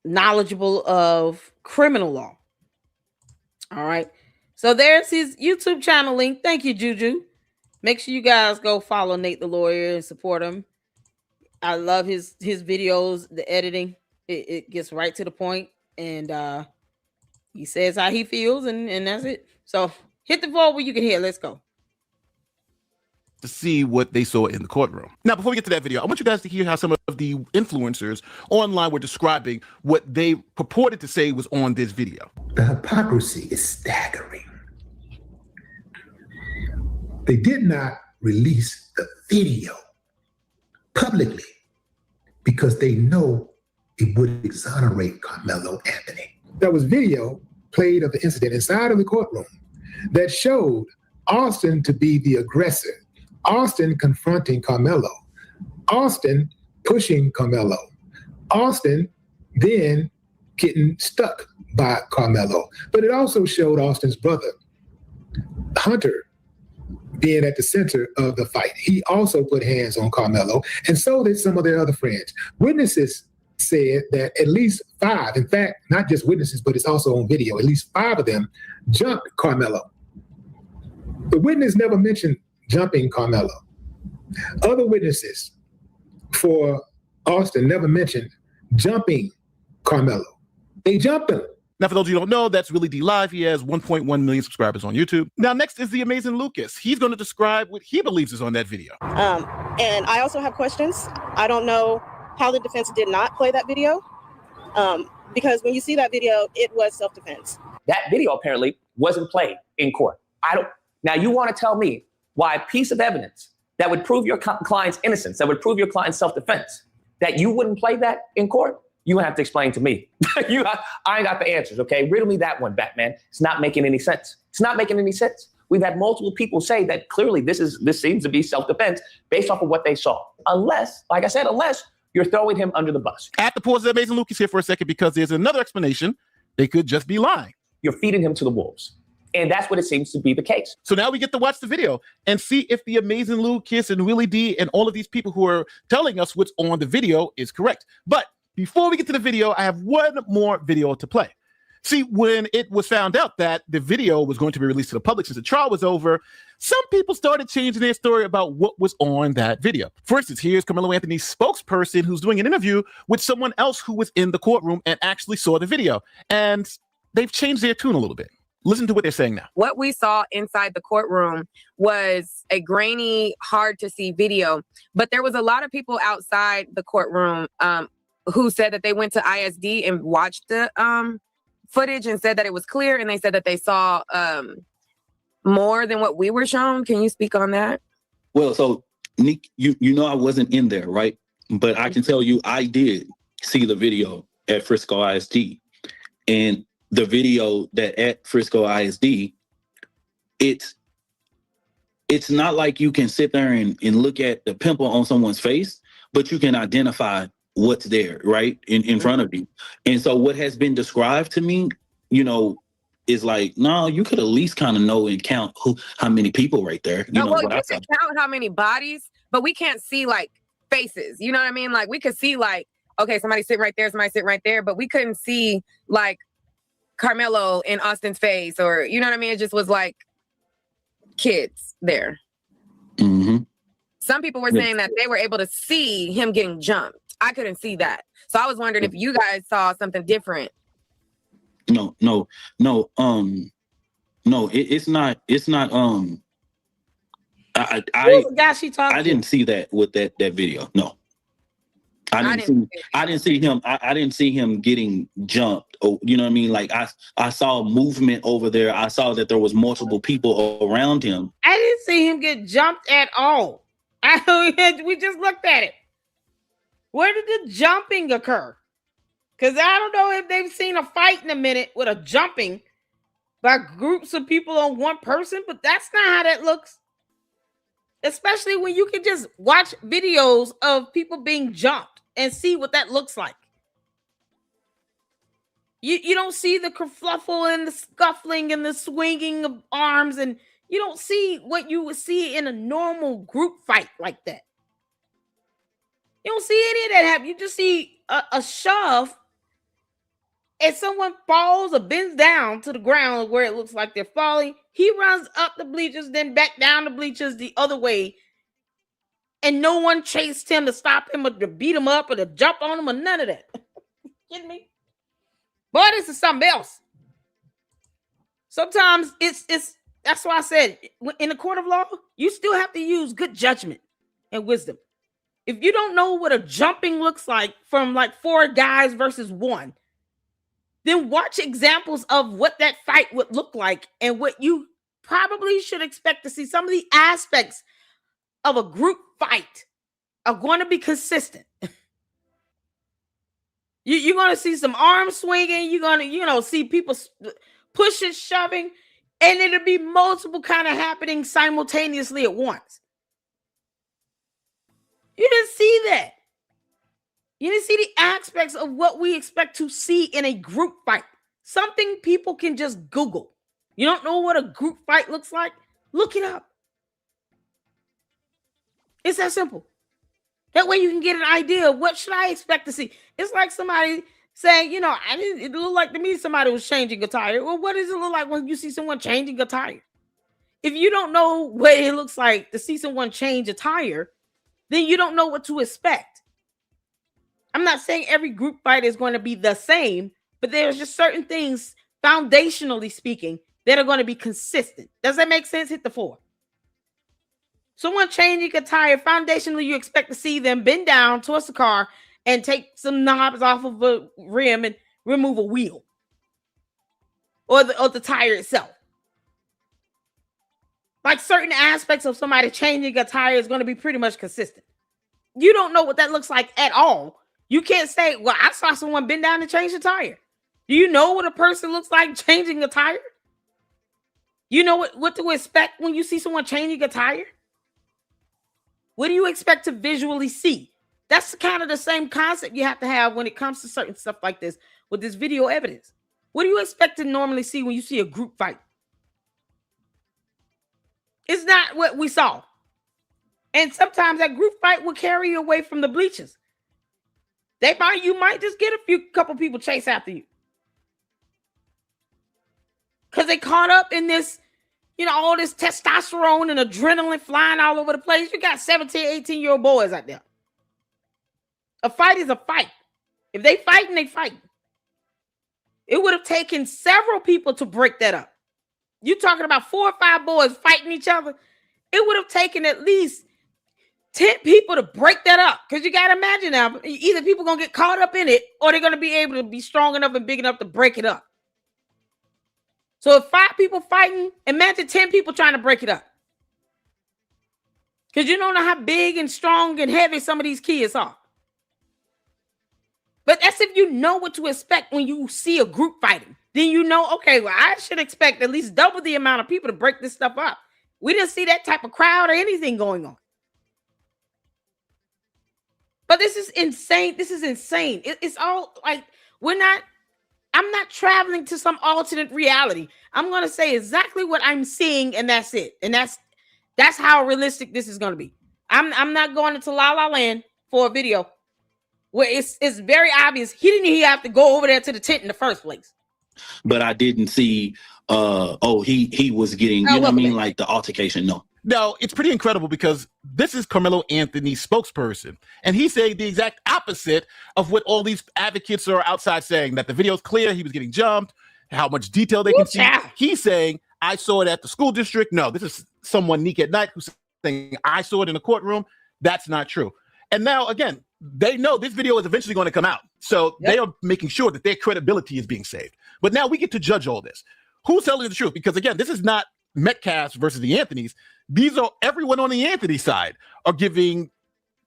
knowledgeable of criminal law. All right. So there's his YouTube channel link. Thank you, Juju. Make sure you guys go follow Nate the lawyer and support him. I love his videos, the editing. It gets right to the point, and he says how he feels, and that's it. So hit the vote where you can hear. Let's go. To see what they saw in the courtroom. Now, before we get to that video, I want you guys to hear how some of the influencers online were describing what they purported to say was on this video. The hypocrisy is staggering. They did not release the video publicly because they know it would exonerate Karmelo Anthony. There was video played of the incident inside of the courtroom that showed Austin to be the aggressor, Austin confronting Karmelo, Austin pushing Karmelo, Austin then getting stuck by Karmelo. But it also showed Austin's brother, Hunter, being at the center of the fight. He also put hands on Karmelo, and so did some of their other friends. Witnesses said that at least 5, in fact, not just witnesses, but it's also on video, at least 5 of them jumped Karmelo. The witness never mentioned jumping Karmelo. Other witnesses for Austin never mentioned jumping Karmelo. They jumped him. Now, for those of you who don't know, that's Willie D Live. He has 1.1 million subscribers on YouTube. Now, next is the amazing Lucas. He's going to describe what he believes is on that video. And I also have questions. I don't know how the defense did not play that video, because when you see that video, it was self-defense. That video apparently wasn't played in court. Now, you want to tell me why a piece of evidence that would prove your client's innocence, that would prove your client's self-defense, that you wouldn't play that in court? You have to explain to me. I ain't got the answers, okay? Riddle me that one, Batman. It's not making any sense. It's not making any sense. We've had multiple people say that clearly this seems to be self-defense based off of what they saw. Unless, like I said, unless you're throwing him under the bus. I have to pause the amazing Lucas here for a second because there's another explanation. They could just be lying. You're feeding him to the wolves. And that's what it seems to be the case. So now we get to watch the video and see if the amazing Lucas and Willie D and all of these people who are telling us what's on the video is correct. But before we get to the video, I have one more video to play. See, when it was found out that the video was going to be released to the public since the trial was over, some people started changing their story about what was on that video. For instance, here's Karmelo Anthony's spokesperson who's doing an interview with someone else who was in the courtroom and actually saw the video. And they've changed their tune a little bit. Listen to what they're saying now. What we saw inside the courtroom was a grainy, hard to see video, but there was a lot of people outside the courtroom who said that they went to ISD and watched the footage and said that it was clear, and they said that they saw more than what we were shown. Can you speak on that? Well, so Nick, you know I wasn't in there, right? But I can tell you I did see the video at Frisco ISD. And the video that at Frisco ISD, it's not like you can sit there and look at the pimple on someone's face, but you can identify what's there, right, in front of you. And so what has been described to me, you know, is like, no, you could at least kind of know and count how many people right there. You know, well, you can count how many bodies, but we can't see like faces. You know what I mean? Like we could see like, okay, somebody sitting right there, somebody sitting right there, but we couldn't see like Karmelo in Austin's face, or you know what I mean? It just was like kids there. Mm-hmm. Some people were saying that they were able to see him getting jumped. I couldn't see that. So I was wondering if you guys saw something different. No. It's not. I didn't see that with that video. No. I didn't see him. I didn't see him getting jumped. Oh, you know what I mean? Like I saw movement over there. I saw that there was multiple people around him. I didn't see him get jumped at all. We just looked at it. Where did the jumping occur? Because I don't know if they've seen a fight in a minute with a jumping, by groups of people on one person, but that's not how that looks. Especially when you can just watch videos of people being jumped and see what that looks like. You don't see the kerfluffle and the scuffling and the swinging of arms, and you don't see what you would see in a normal group fight like that. You don't see any of that happen. You just see a shove, and someone falls or bends down to the ground where it looks like they're falling. He runs up the bleachers, then back down the bleachers the other way, and no one chased him to stop him or to beat him up or to jump on him or none of that. Kidding me? Boy, this is something else. Sometimes it's that's why I said in the court of law, you still have to use good judgment and wisdom. If you don't know what a jumping looks like from like 4 guys versus 1, then watch examples of what that fight would look like and what you probably should expect to see. Some of the aspects of a group fight are going to be consistent. You're going to see some arm swinging. You're going to, see people pushing, shoving, and it'll be multiple kind of happening simultaneously at once. You didn't see that. You didn't see the aspects of what we expect to see in a group fight. Something people can just Google. You don't know what a group fight looks like? Look it up. It's that simple. That way you can get an idea of what should I expect to see. It's like somebody saying, it looked like to me somebody was changing a tire. Well, what does it look like when you see someone changing a tire? If you don't know what it looks like to see someone change a tire, then you don't know what to expect. I'm not saying every group fight is going to be the same, but there's just certain things, foundationally speaking, that are going to be consistent. Does that make sense? Hit the 4. Someone changing a tire, foundationally, you expect to see them bend down towards the car and take some knobs off of a rim and remove a wheel or the tire itself. Like certain aspects of somebody changing a tire is going to be pretty much consistent. You don't know what that looks like at all. You can't say, well, I saw someone bend down and change a tire. Do you know what a person looks like changing a tire? You know what to expect when you see someone changing a tire? What do you expect to visually see? That's kind of the same concept you have to have when it comes to certain stuff like this with this video evidence. What do you expect to normally see when you see a group fight? It's not what we saw. And sometimes that group fight will carry you away from the bleachers. You might just get a couple people chase after you. Because they caught up in this, all this testosterone and adrenaline flying all over the place. You got 17, 18-year-old boys out there. A fight is a fight. If they fighting, they fighting. It would have taken several people to break that up. You're talking about 4 or 5 boys fighting each other. It would have taken at least 10 people to break that up. Because you got to imagine now, either people going to get caught up in it or they're going to be able to be strong enough and big enough to break it up. So if 5 people fighting, imagine 10 people trying to break it up. Because you don't know how big and strong and heavy some of these kids are. But that's if you know what to expect when you see a group fighting. Then you know, okay, well, I should expect at least double the amount of people to break this stuff up. We didn't see that type of crowd or anything going on. But this is insane. This is insane. It's all like, I'm not traveling to some alternate reality. I'm going to say exactly what I'm seeing, and that's it. And that's how realistic this is going to be. I'm not going into La La Land for a video where it's very obvious he didn't even have to go over there to the tent in the first place. But I didn't see, he was getting, you know what I mean? Like the altercation. No, it's pretty incredible because this is Carmelo Anthony's spokesperson. And he's saying the exact opposite of what all these advocates are outside saying, that the video's clear, he was getting jumped, how much detail they can see. He's saying, I saw it at the school district. No, this is someone Nick at night who's saying, I saw it in the courtroom. That's not true. And now, again, they know this video is eventually going to come out. So they are making sure that their credibility is being saved. But now we get to judge all this. Who's telling the truth? Because, again, this is not Metcalf versus the Anthonys. These are everyone on the Anthony side are giving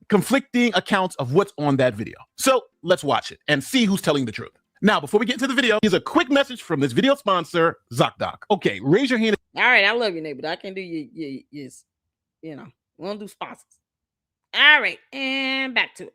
conflicting accounts of what's on that video. So let's watch it and see who's telling the truth. Now, before we get into the video, here's a quick message from this video sponsor, ZocDoc. Okay, raise your hand. All right, I love you, neighbor. I can do you, we don't do sponsors. All right, and back to it.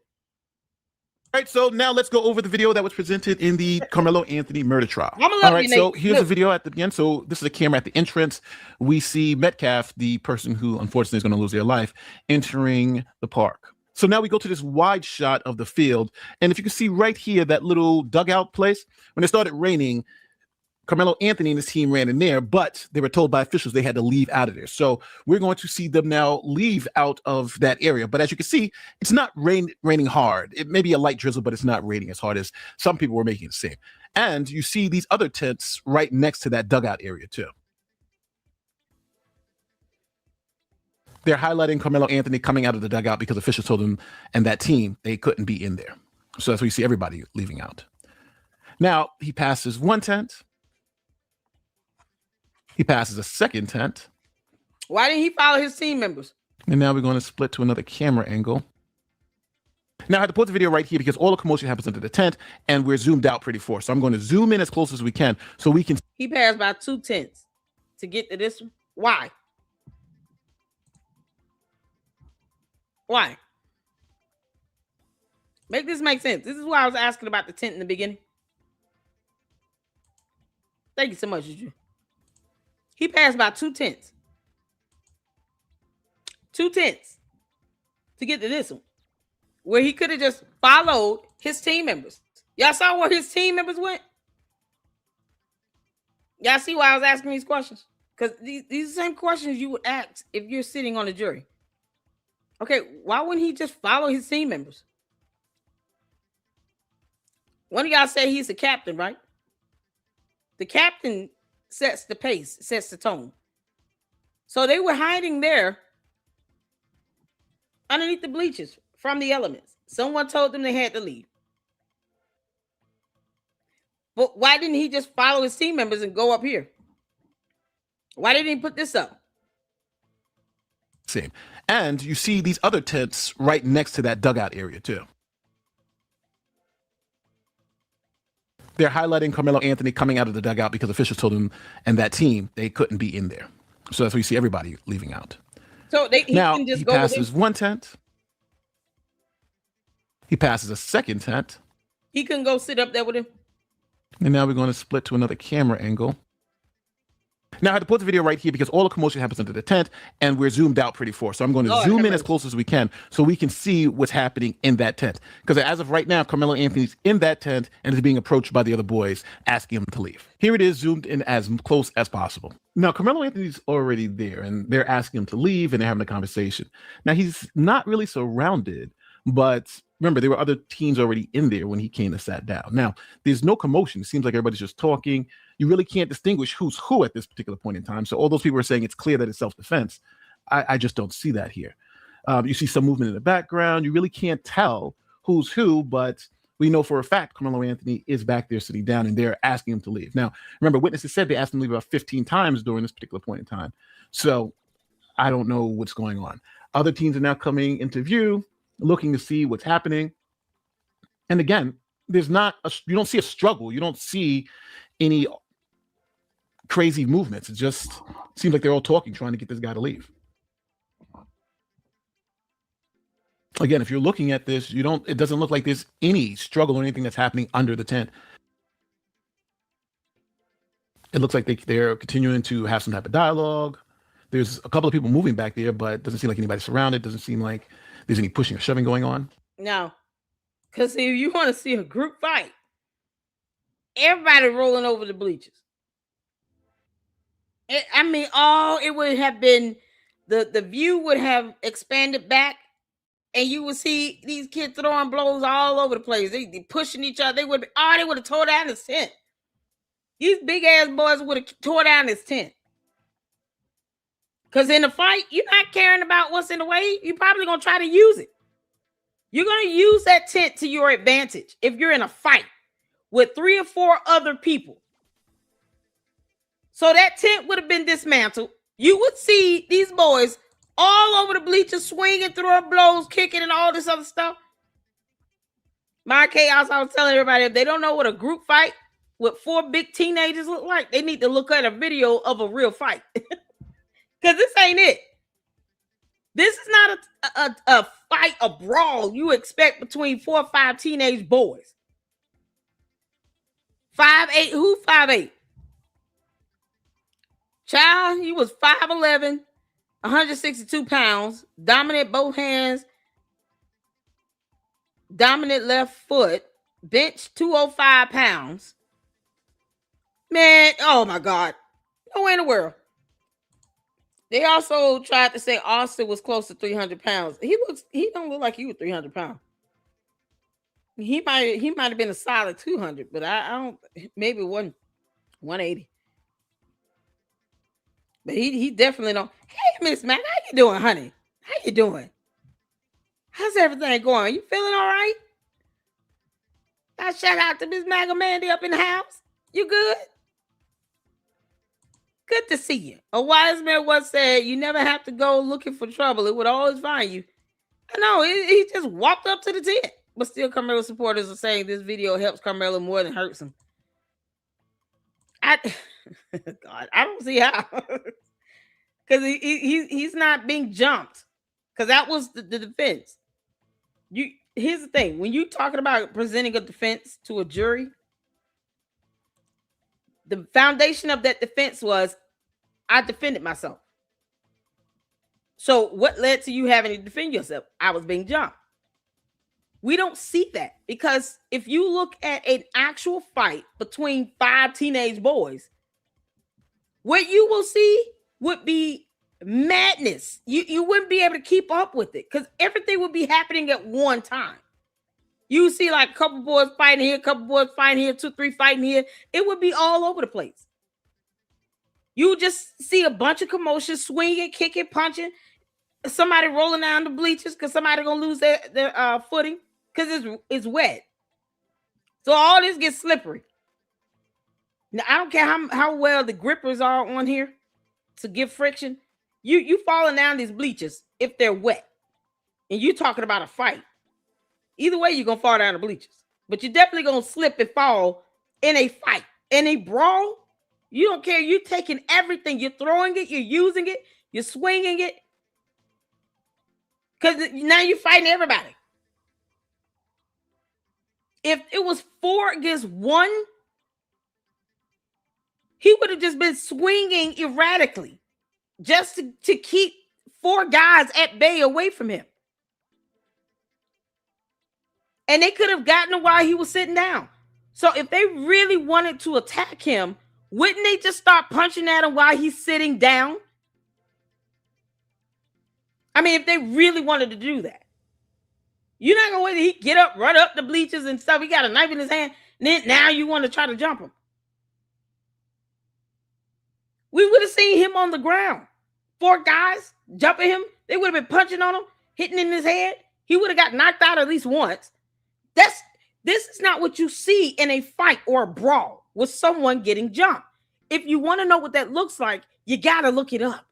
All right, so now let's go over the video that was presented in the Karmelo Anthony murder trial. I'm gonna love All right, you, so Nate. here's Look. the video at the end. So this is a camera at the entrance. We see Metcalf, the person who unfortunately is going to lose their life, entering the park. So now we go to this wide shot of the field. And if you can see right here, that little dugout place, when it started raining, Karmelo Anthony and his team ran in there, but they were told by officials they had to leave out of there. So we're going to see them now leave out of that area. But as you can see, it's not raining hard. It may be a light drizzle, but it's not raining as hard as some people were making it seem. And you see these other tents right next to that dugout area too. They're highlighting Karmelo Anthony coming out of the dugout because officials told him and that team they couldn't be in there. So that's where you see everybody leaving out. Now he passes one tent. He passes a second tent. Why didn't he follow his team members? And now we're going to split to another camera angle. Now I had to put the video right here because all the commotion happens under the tent and we're zoomed out pretty far. So I'm going to zoom in as close as we can so we can. He passed by 2 tents to get to this one. Why? Why? Make this make sense. This is why I was asking about the tent in the beginning. Thank you so much, Juju. He passed by 2 tents. 2 tents to get to this one, where he could have just followed his team members. Y'all saw where his team members went? Y'all see why I was asking these questions? Because these are the same questions you would ask if you're sitting on a jury. Okay, why wouldn't he just follow his team members? One of y'all say he's the captain, right? The captain sets the pace, sets the tone. So they were hiding there underneath the bleachers from the elements. Someone told them they had to leave. But why didn't he just follow his team members and go up here? Why didn't he put this up? Same. And you see these other tents right next to that dugout area too. They're highlighting Karmelo Anthony coming out of the dugout because officials told him and that team they couldn't be in there. So that's where you see everybody leaving out. So he now can just he go passes one tent. He passes a second tent. He couldn't go sit up there with him. And now we're going to split to another camera angle. Now I had to put the video right here because all the commotion happens under the tent and we're zoomed out pretty far. So I'm going to zoom in as close as we can so we can see what's happening in that tent. Because as of right now, Karmelo Anthony's in that tent and is being approached by the other boys asking him to leave. Here it is zoomed in as close as possible. Now Karmelo Anthony's already there and they're asking him to leave and they're having a conversation. Now he's not really surrounded, but remember, there were other teams already in there when he came and sat down. Now, there's no commotion. It seems like everybody's just talking. You really can't distinguish who's who at this particular point in time. So all those people are saying it's clear that it's self-defense. I just don't see that here. You see some movement in the background. You really can't tell who's who, but we know for a fact Karmelo Anthony is back there sitting down and they're asking him to leave. Now, remember, witnesses said they asked him to leave about 15 times during this particular point in time. So I don't know what's going on. Other teams are now coming into view, looking to see what's happening. And again, you don't see a struggle. You don't see any crazy movements. It just seems like they're all talking, trying to get this guy to leave. Again, if you're looking at this, it doesn't look like there's any struggle or anything that's happening under the tent. It looks like they're continuing to have some type of dialogue. There's a couple of people moving back there, but it doesn't seem like anybody's surrounded. It doesn't seem like there's any pushing or shoving going on. No. Because if you want to see a group fight, everybody rolling over the bleachers. It would have been, the view would have expanded back and you would see these kids throwing blows all over the place. They pushing each other. They would have tore down his tent. These big ass boys would have tore down his tent. Because in a fight, you're not caring about what's in the way. You're probably going to try to use it. You're going to use that tent to your advantage if you're in a fight with 3 or 4 other people. So that tent would have been dismantled. You would see these boys all over the bleachers, swinging, throwing blows, kicking, and all this other stuff. My chaos, I was telling everybody, if they don't know what a group fight with 4 big teenagers look like, they need to look at a video of a real fight. Because this ain't it. This is not a fight, a brawl you expect between 4 or 5 teenage boys. 5'8", who 5'8"? Child, he was 5'11", 162 pounds, dominant both hands, dominant left foot, bench 205 pounds. Man, oh my God. No way in the world. They also tried to say Austin was close to 300 pounds. He don't look like he was 300 pounds. He might have been a solid 200, but I don't, maybe 180. But he definitely don't. Hey, Miss Mac, how you doing, honey? How you doing? How's everything going? You feeling all right? I shout out to Miss Mac Mandy up in the house. You good? Good to see you. A wise man once said, you never have to go looking for trouble. It would always find you. I know, he just walked up to the tent. But still, Karmelo supporters are saying this video helps Karmelo more than hurts him. God, I don't see how. Because he's not being jumped. Because that was the defense. Here's the thing. When you're talking about presenting a defense to a jury, the foundation of that defense was, I defended myself. So what led to you having to defend yourself? I was being jumped. We don't see that, because if you look at an actual fight between 5 teenage boys, what you will see would be madness. You wouldn't be able to keep up with it, because everything would be happening at one time. You see like a couple boys fighting here, a couple boys fighting here, 2, 3 fighting here. It would be all over the place. You just see a bunch of commotion, swinging, kicking, punching, somebody rolling down the bleachers because somebody gonna lose their footing because it's wet. So all this gets slippery. Now I don't care how well the grippers are on here to give friction. You falling down these bleachers if they're wet, and you talking about a fight. Either way, you're gonna fall down the bleachers, but you're definitely gonna slip and fall in a fight. In a brawl, you don't care. You're taking everything. You're throwing it. You're using it. You're swinging it. Because now you're fighting everybody. If it was 4 against 1, he would have just been swinging erratically just to keep 4 guys at bay away from him. And they could have gotten him while he was sitting down. So if they really wanted to attack him, wouldn't they just start punching at him while he's sitting down? I mean, if they really wanted to do that. You're not going to wait till he get up, run up the bleachers and stuff. He got a knife in his hand. And then now you want to try to jump him. We would have seen him on the ground. 4 guys jumping him. They would have been punching on him, hitting in his head. He would have got knocked out at least once. This is not what you see in a fight or a brawl with someone getting jumped. If you want to know what that looks like, you got to look it up.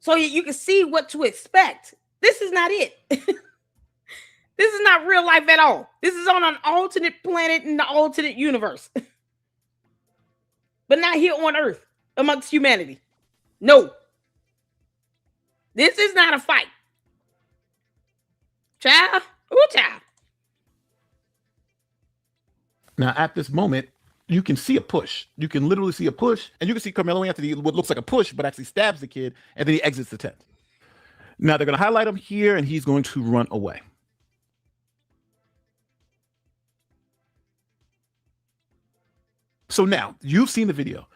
So you can see what to expect. This is not it. This is not real life at all. This is on an alternate planet in the alternate universe. But not here on Earth amongst humanity. No. This is not a fight. Child? Ooh, child. Now, at this moment, you can see a push. You can literally see a push, and you can see Karmelo Anthony, what looks like a push, but actually stabs the kid, and then he exits the tent. Now, they're going to highlight him here, and he's going to run away. So now, you've seen the video.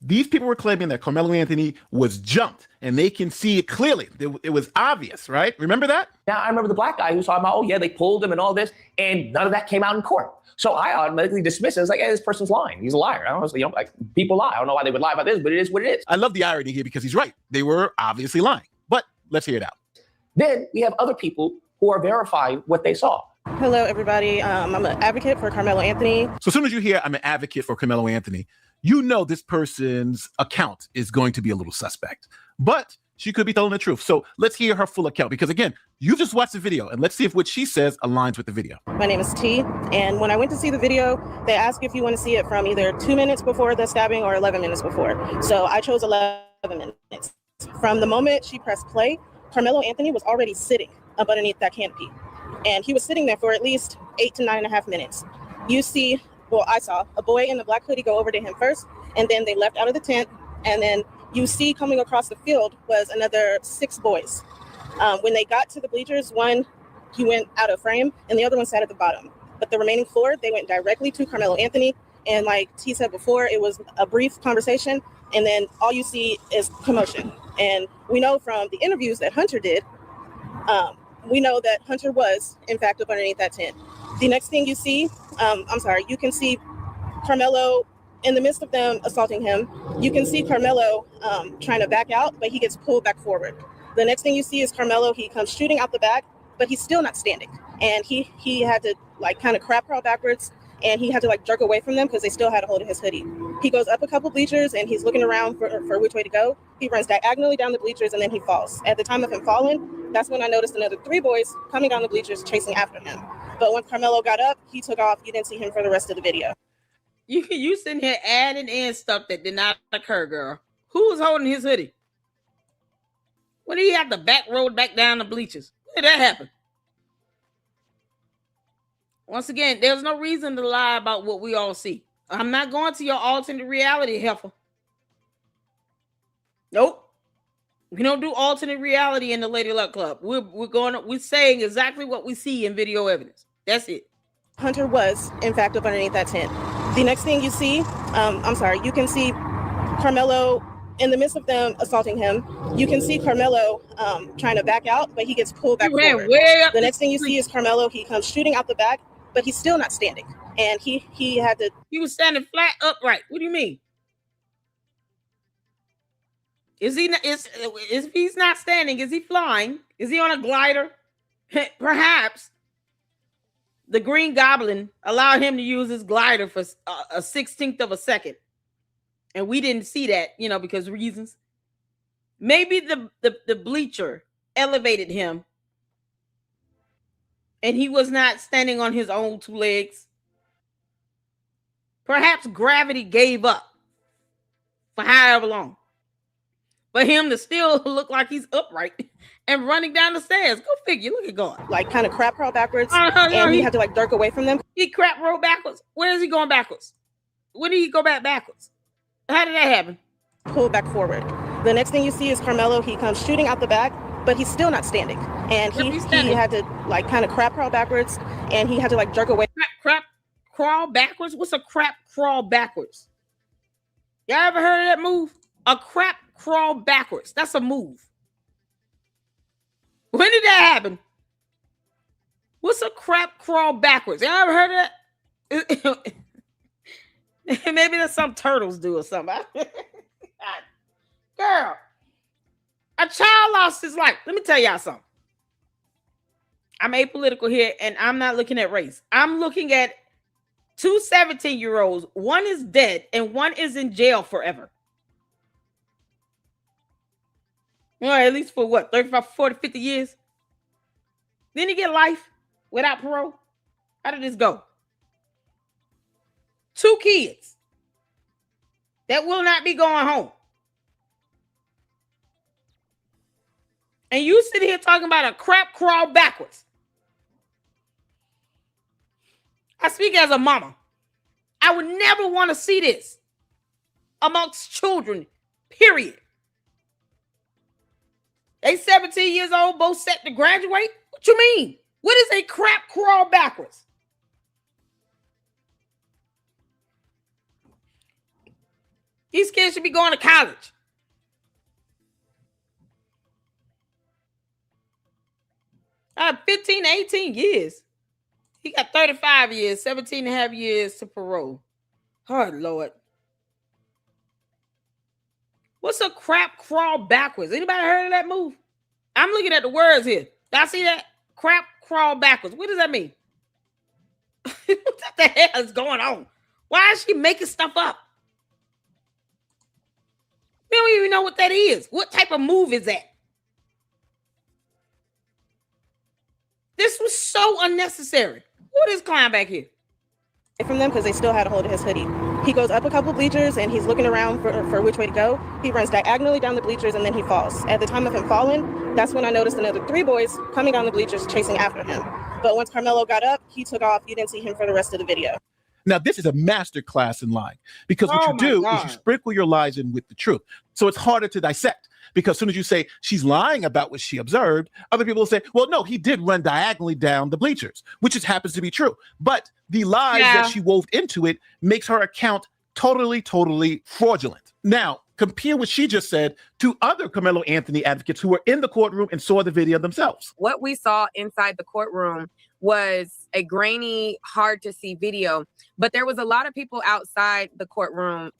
These people were claiming that Karmelo Anthony was jumped, and they can see it clearly. It was obvious, right? Remember that? Now, I remember the black guy who was talking about, oh, yeah, they pulled him and all this, and none of that came out in court. So I automatically dismiss it. It's like, hey, this person's lying. He's a liar. I don't know, like, people lie. I don't know why they would lie about this, but it is what it is. I love the irony here because he's right. They were obviously lying. But let's hear it out. Then we have other people who are verifying what they saw. Hello, everybody. I'm an advocate for Karmelo Anthony. So as soon as you hear I'm an advocate for Karmelo Anthony, you know this person's account is going to be a little suspect. But she could be telling the truth. So let's hear her full account, because again, you just watched the video, and let's see if what she says aligns with the video. My name is T, and when I went to see the video, they asked if you want to see it from either 2 minutes before the stabbing or 11 minutes before. So I chose 11 minutes. From the moment she pressed play, Karmelo Anthony was already sitting up underneath that canopy, and he was sitting there for at least 8 to 9.5 minutes. You see, well, I saw a boy in a black hoodie go over to him first, and then they left out of the tent, and then you see coming across the field was another 6 boys. When they got to the bleachers, one, he went out of frame, and the other one sat at the bottom. But the remaining 4, they went directly to Karmelo Anthony, and like T said before, it was a brief conversation, and then all you see is commotion. And we know from the interviews that Hunter did, we know that Hunter was, in fact, up underneath that tent. The next thing you see, you can see Karmelo in the midst of them assaulting him. You can see Karmelo trying to back out, but he gets pulled back forward. The next thing you see is Karmelo, he comes shooting out the back, but he's still not standing. And he had to like kind of crab crawl backwards, and he had to like jerk away from them because they still had a hold of his hoodie. He goes up a couple bleachers and he's looking around for which way to go. He runs diagonally down the bleachers and then he falls. At the time of him falling, that's when I noticed another 3 boys coming down the bleachers chasing after him. But when Karmelo got up, he took off. You didn't see him for the rest of the video. You sitting here adding in stuff that did not occur, girl. Who was holding his hoodie? When he had the back road back down the bleachers? When did that happen? Once again, there's no reason to lie about what we all see. I'm not going to your alternate reality, heifer. Nope. We don't do alternate reality in the Lady Luck Club. We're saying exactly what we see in video evidence. That's it. Hunter was, in fact, up underneath that tent. The next thing you see, you can see Karmelo in the midst of them assaulting him. You can see Karmelo trying to back out, but he gets pulled back forward. The next thing you see is Karmelo, he comes shooting out the back, but he's still not standing. And he was standing flat upright. What do you mean? Is he not, if he's not standing, is he flying? Is he on a glider? Perhaps the Green Goblin allowed him to use his glider for a 16th of a second. And we didn't see that, because reasons. Maybe the bleacher elevated him and he was not standing on his own 2 legs. Perhaps gravity gave up for however long. For him to still look like he's upright and running down the stairs. Go figure. Look at God. Like kind of crap crawl backwards. And he had to like jerk away from them. He crap roll backwards. Where is he going backwards? When did he go backwards? How did that happen? Pull back forward. The next thing you see is Karmelo. He comes shooting out the back, but he's still not standing. And he had to like kind of crap crawl backwards, and he had to like jerk away. Crap crawl backwards? What's a crap crawl backwards? Y'all ever heard of that move? A crap crawl backwards. That's a move. When did that happen? What's a crap crawl backwards? Y'all ever heard of that? Maybe that's some turtles do or something. Girl, a child lost his life. Let me tell y'all something. I'm apolitical here, and I'm not looking at race. I'm looking at 2 17-year-olds. One is dead, and one is in jail forever. At least for what, 35, 40, 50 years? Then he get life without parole? How did this go? 2 kids that will not be going home. And you sit here talking about a crap crawl backwards. I speak as a mama. I would never want to see this amongst children, period. They 17 years old, both set to graduate. What you mean? What is a crap crawl backwards? These kids should be going to college. I have 15 to 18 years. He got 35 years, 17 and a half years to parole. Oh, Lord. What's a crap crawl backwards? Anybody heard of that move? I'm looking at the words here. Y'all see that? Crap crawl backwards. What does that mean? What the hell is going on? Why is she making stuff up? We don't even know what that is. What type of move is that? This was so unnecessary. Who is clown back here? From them because they still had a hold of his hoodie. He goes up a couple bleachers and he's looking around for which way to go. He runs diagonally down the bleachers and then he falls. At the time of him falling, that's when I noticed another 3 boys coming down the bleachers chasing after him. But once Karmelo got up, he took off. You didn't see him for the rest of the video. Now, this is a master class in lying, because what you do is you sprinkle your lies in with the truth. So it's harder to dissect, because as soon as you say she's lying about what she observed, other people will say, well, no, he did run diagonally down the bleachers, which just happens to be true. But the lies that she wove into it makes her account totally fraudulent. Now, compare what she just said to other Karmelo Anthony advocates who were in the courtroom and saw the video themselves. What we saw inside the courtroom was a grainy, hard to see video, but there was a lot of people outside the courtroom.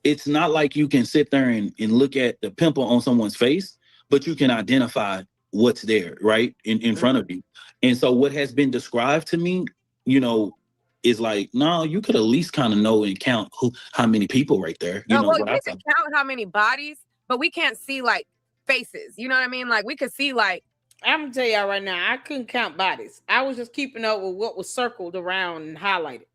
It's not like you can sit there and look at the pimple on someone's face, but you can identify what's there, right, in front of you. And so what has been described to me, is like, no, you could at least kind of know and count how many people right there. You can count how many bodies, but we can't see like faces. You know what I mean? Like we could see like. I'm gonna tell y'all right now, I couldn't count bodies. I was just keeping up with what was circled around and highlighted.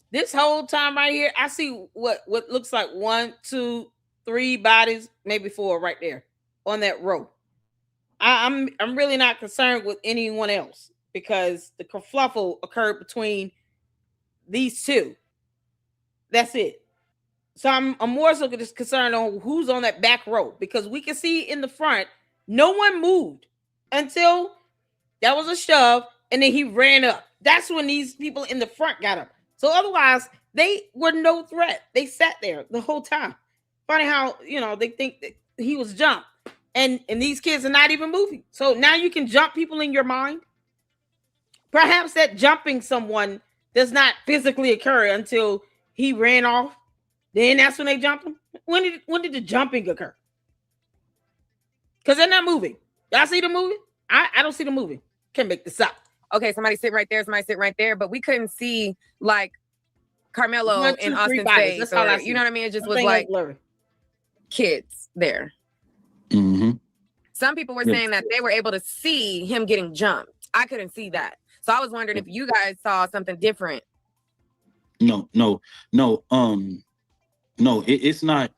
This whole time right here, I see what looks like 1, 2, 3 bodies, maybe 4 right there on that row. I'm really not concerned with anyone else because the kerfluffle occurred between these 2. That's it. So I'm more so just concerned on who's on that back row, because we can see in the front, no one moved until that was a shove, and then he ran up. That's when these people in the front got up. So otherwise, they were no threat. They sat there the whole time. Funny how, they think that he was jumped, and these kids are not even moving. So now you can jump people in your mind. Perhaps that jumping someone does not physically occur until he ran off. Then that's when they jumped him. When did the jumping occur? Because they're not moving. Y'all see them moving? I don't see them moving. Can't make this up. Okay, somebody sitting right there, somebody sitting right there, but we couldn't see like Karmelo 1, 2, in 3 Austin's bodies. face. That's all I see. You know what I mean? It just Everything was like blurry. Kids there. Mm-hmm. Some people were saying that they were able to see him getting jumped. I couldn't see that. So I was wondering if you guys saw something different. No. It's not.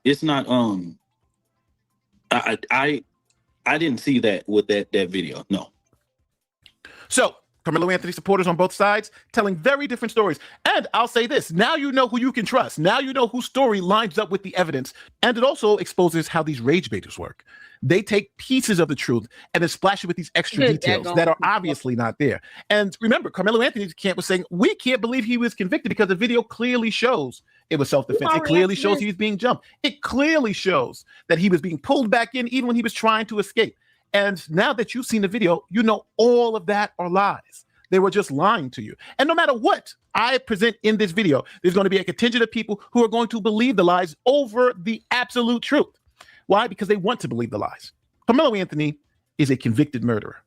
I didn't see that with that video. No. So Karmelo Anthony supporters on both sides telling very different stories. And I'll say this, now you know who you can trust. Now you know whose story lines up with the evidence. And it also exposes how these rage baiters work. They take pieces of the truth and then splash it with these extra details that are obviously not there. And remember, Karmelo Anthony's camp was saying, we can't believe he was convicted because the video clearly shows it was self-defense. It clearly shows he was being jumped. It clearly shows that he was being pulled back in even when he was trying to escape. And now that you've seen the video, you know all of that are lies. They were just lying to you. And no matter what I present in this video, there's going to be a contingent of people who are going to believe the lies over the absolute truth. Why? Because they want to believe the lies. Karmelo Anthony is a convicted murderer.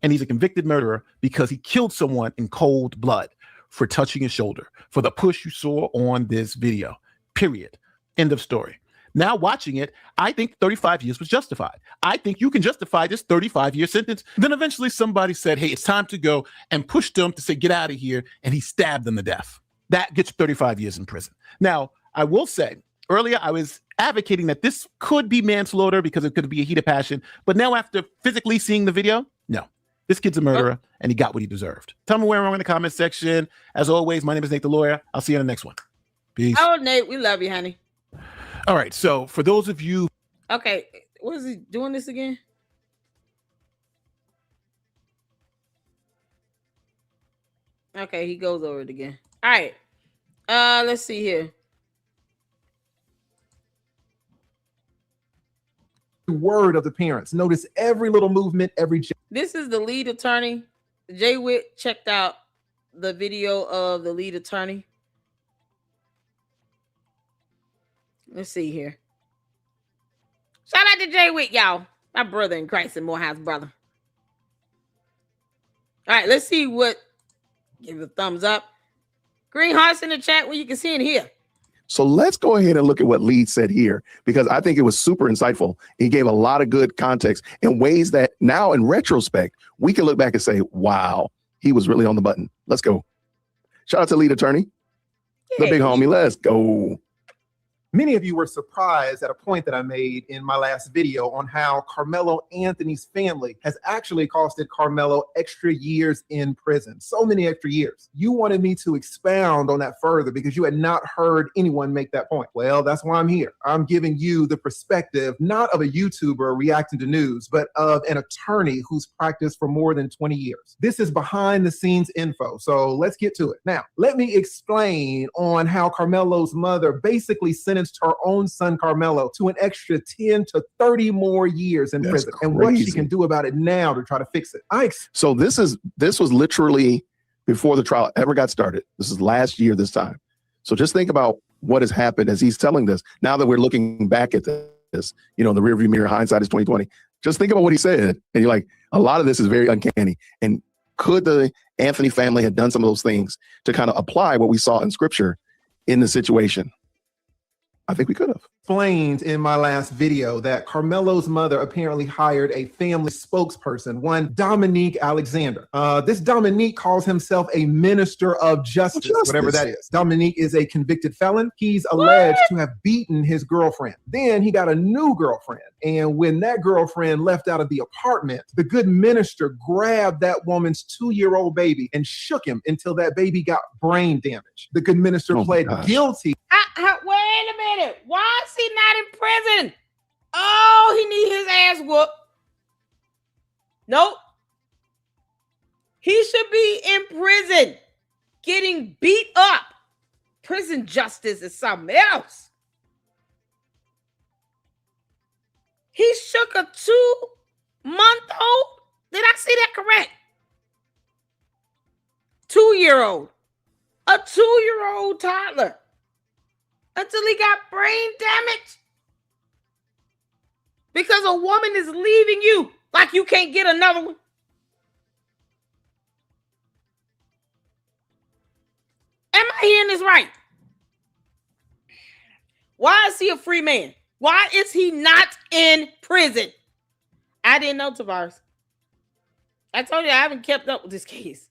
And he's a convicted murderer because he killed someone in cold blood for touching his shoulder, for the push you saw on this video. Period. End of story. Now watching it, I think 35 years was justified. I think you can justify this 35-year sentence. Then eventually somebody said, hey, it's time to go, and pushed him to say, get out of here. And he stabbed them to death. That gets 35 years in prison. Now, I will say, earlier I was advocating that this could be manslaughter because it could be a heat of passion. But now after physically seeing the video, no. This kid's a murderer, and he got what he deserved. Tell me where I'm wrong in the comment section. As always, my name is Nate the Lawyer. I'll see you on the next one. Peace. Oh, Nate, we love you, honey. All right, so for those of you... Okay, what is he doing this again? Okay, he goes over it again. All right. Let's see here. Word of the parents. Notice every little movement, every... This is the lead attorney. Jay Witt checked out the video of the lead attorney. Let's see here. Shout out to Jay Witt, y'all. My brother in Christ and Morehouse brother. All right, let's see what. Give a thumbs up. Green hearts in the chat where you can see it here. So let's go ahead and look at what Lee said here, because I think it was super insightful. He gave a lot of good context in ways that now in retrospect, we can look back and say, wow, he was really on the button. Let's go. Shout out to lead attorney, the big homie. Let's go. Many of you were surprised at a point that I made in my last video on how Karmelo Anthony's family has actually costed Karmelo extra years in prison. So many extra years. You wanted me to expound on that further because you had not heard anyone make that point. Well, that's why I'm here. I'm giving you the perspective, not of a YouTuber reacting to news, but of an attorney who's practiced for more than 20 years. This is behind the scenes info. So let's get to it. Now, let me explain on how Karmelo's mother basically sentenced her own son Karmelo to an extra 10 to 30 more years in prison, and what she can do about it now to try to fix it. So this was literally before the trial ever got started. This is last year this time. So just think about what has happened as he's telling this. Now that we're looking back at this, you know, the rearview mirror, hindsight is 2020. Just think about what he said, and you're like, a lot of this is very uncanny. And could the Anthony family have done some of those things to kind of apply what we saw in scripture in the situation? I think we could have. Explained in my last video that Karmelo's mother apparently hired a family spokesperson, one Dominique Alexander. This Dominique calls himself a minister of justice, whatever that is. Dominique is a convicted felon. He's alleged to have beaten his girlfriend. Then he got a new girlfriend. And when that girlfriend left out of the apartment, the good minister grabbed that woman's 2-year-old baby and shook him until that baby got brain damage. The good minister pled guilty. Wait a minute. Why is he not in prison? Oh, he need his ass whooped. Nope. He should be in prison, getting beat up. Prison justice is something else. He shook a 2-month-old. Did I see that correct? 2-year-old. A 2-year-old toddler. Until he got brain damage. Because a woman is leaving you like you can't get another one. Am I hearing this right? Why is he a free man? Why is he not in prison? I didn't know, Tavares. I told you I haven't kept up with this case.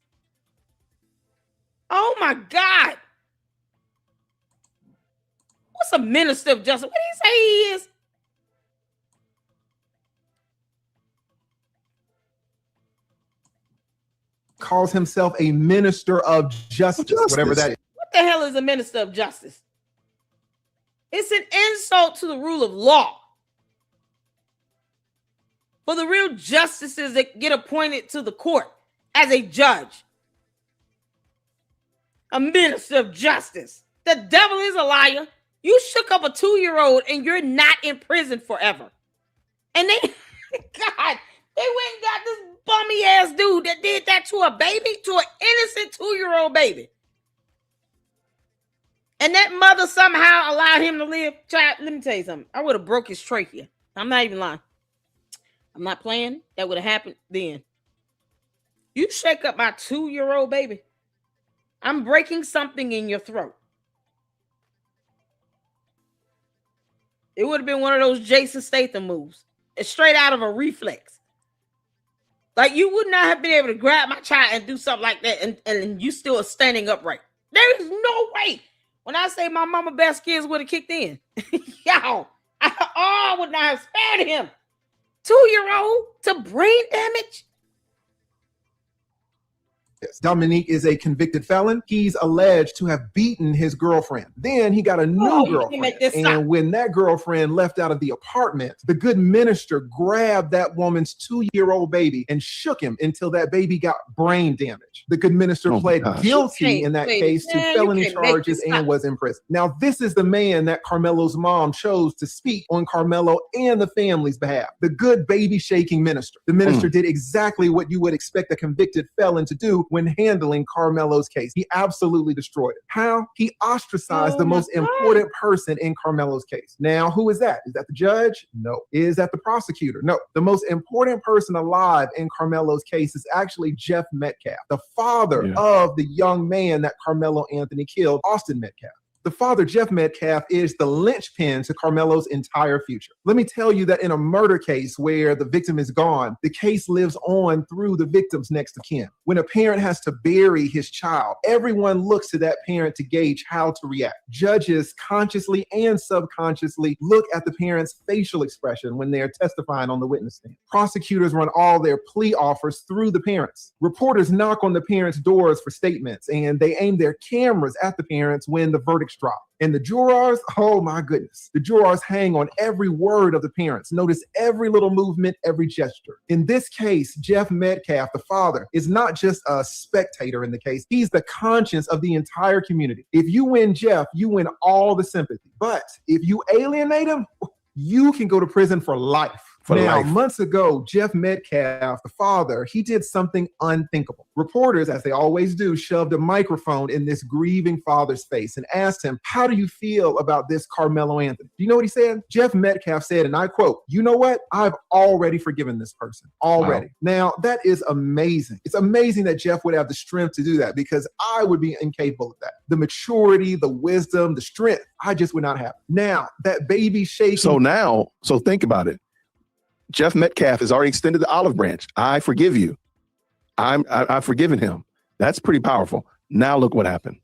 Oh my God. What's a minister of justice? What did he say he is? Calls himself a minister of justice, whatever that is. What the hell is a minister of justice? It's an insult to the rule of law. For the real justices that get appointed to the court as a judge. A minister of justice. The devil is a liar. You shook up a 2-year-old and you're not in prison forever. And they, God, they went and got this bummy ass dude that did that to a baby, to an innocent 2-year-old baby. And that mother somehow allowed him to live. Child, let me tell you something. I would have broke his trachea. I'm not even lying. I'm not playing. That would have happened then. You shake up my 2-year-old baby. I'm breaking something in your throat. It would have been one of those Jason Statham moves. It's straight out of a reflex. Like, you would not have been able to grab my child and do something like that and you still are standing upright. There is no way. When I say my mama best kids would have kicked in. Y'all, I would not have spared him. 2-year-old to brain damage. Dominique is a convicted felon. He's alleged to have beaten his girlfriend. Then he got a new girlfriend. And when that girlfriend left out of the apartment, the good minister grabbed that woman's 2-year-old baby and shook him until that baby got brain damage. The good minister pled guilty in that case to felony charges and was in prison. Now, this is the man that Karmelo's mom chose to speak on Karmelo and the family's behalf. The good baby shaking minister. The minister did exactly what you would expect a convicted felon to do when handling Karmelo's case. He absolutely destroyed it. How? He ostracized the most important person in Karmelo's case. Now, who is that? Is that the judge? No. Is that the prosecutor? No. The most important person alive in Karmelo's case is actually Jeff Metcalf, the father of the young man that Karmelo Anthony killed, Austin Metcalf. The father, Jeff Metcalf, is the linchpin to Karmelo's entire future. Let me tell you that in a murder case where the victim is gone, the case lives on through the victim's next of kin. When a parent has to bury his child, everyone looks to that parent to gauge how to react. Judges consciously and subconsciously look at the parent's facial expression when they're testifying on the witness stand. Prosecutors run all their plea offers through the parents. Reporters knock on the parents' doors for statements, and they aim their cameras at the parents when the verdicts drop. And the jurors, oh my goodness, the jurors hang on every word of the parents. Notice every little movement, every gesture. In this case, Jeff Metcalf, the father, is not just a spectator in the case. He's the conscience of the entire community. If you win Jeff, you win all the sympathy. But if you alienate him, you can go to prison for life. Months ago, Jeff Metcalf, the father, he did something unthinkable. Reporters, as they always do, shoved a microphone in this grieving father's face and asked him, how do you feel about this Karmelo Anthony? Do you know what he said? Jeff Metcalf said, and I quote, you know what? I've already forgiven this person. Already. Wow. Now, that is amazing. It's amazing that Jeff would have the strength to do that, because I would be incapable of that. The maturity, the wisdom, the strength, I just would not have. Now, that baby shaking. So think about it. Jeff Metcalf has already extended the olive branch. I forgive you. I've forgiven him. That's pretty powerful. Now look what happened.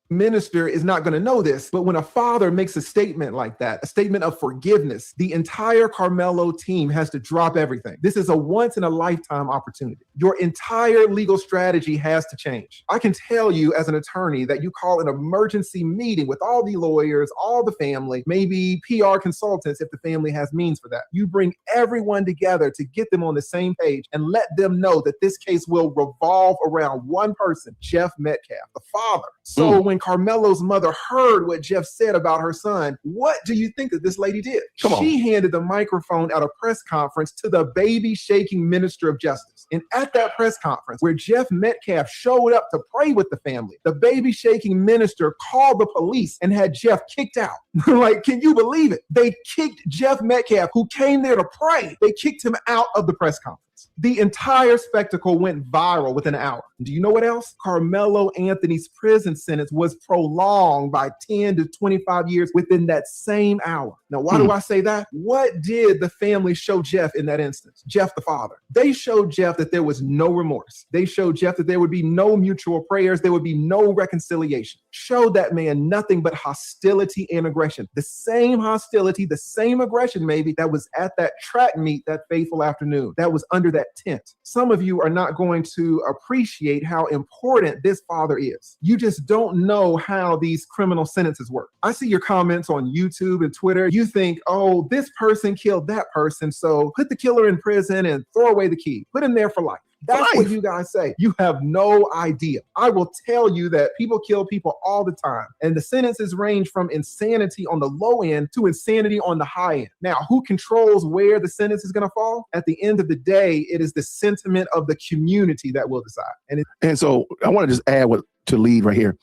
Minister is not going to know this, but when a father makes a statement like that, a statement of forgiveness, the entire Karmelo team has to drop everything. This is a once in a lifetime opportunity. Your entire legal strategy has to change. I can tell you as an attorney that you call an emergency meeting with all the lawyers, all the family, maybe PR consultants if the family has means for that. You bring everyone together to get them on the same page and let them know that this case will revolve around one person, Jeff Metcalf, the father. So when Karmelo's mother heard what Jeff said about her son, what do you think that this lady did? She handed the microphone at a press conference to the baby shaking minister of justice. And at that press conference where Jeff Metcalf showed up to pray with the family, the baby shaking minister called the police and had Jeff kicked out. Like, can you believe it? They kicked Jeff Metcalf, who came there to pray. They kicked him out of the press conference. The entire spectacle went viral within an hour. Do you know what else? Karmelo Anthony's prison sentence was prolonged by 10 to 25 years within that same hour. Now, why do I say that? What did the family show Jeff in that instance? Jeff, the father. They showed Jeff that there was no remorse. They showed Jeff that there would be no mutual prayers. There would be no reconciliation. Showed that man nothing but hostility and aggression. The same hostility, the same aggression maybe that was at that track meet that fateful afternoon, that was under that tent. Some of you are not going to appreciate how important this father is. You just don't know how these criminal sentences work. I see your comments on YouTube and Twitter. You think, oh, this person killed that person, so put the killer in prison and throw away the key. Put him there for life. That's what you guys say. You have no idea. I will tell you that people kill people all the time. And the sentences range from insanity on the low end to insanity on the high end. Now, who controls where the sentence is going to fall? At the end of the day, it is the sentiment of the community that will decide. And so I want to just add what to lead right here.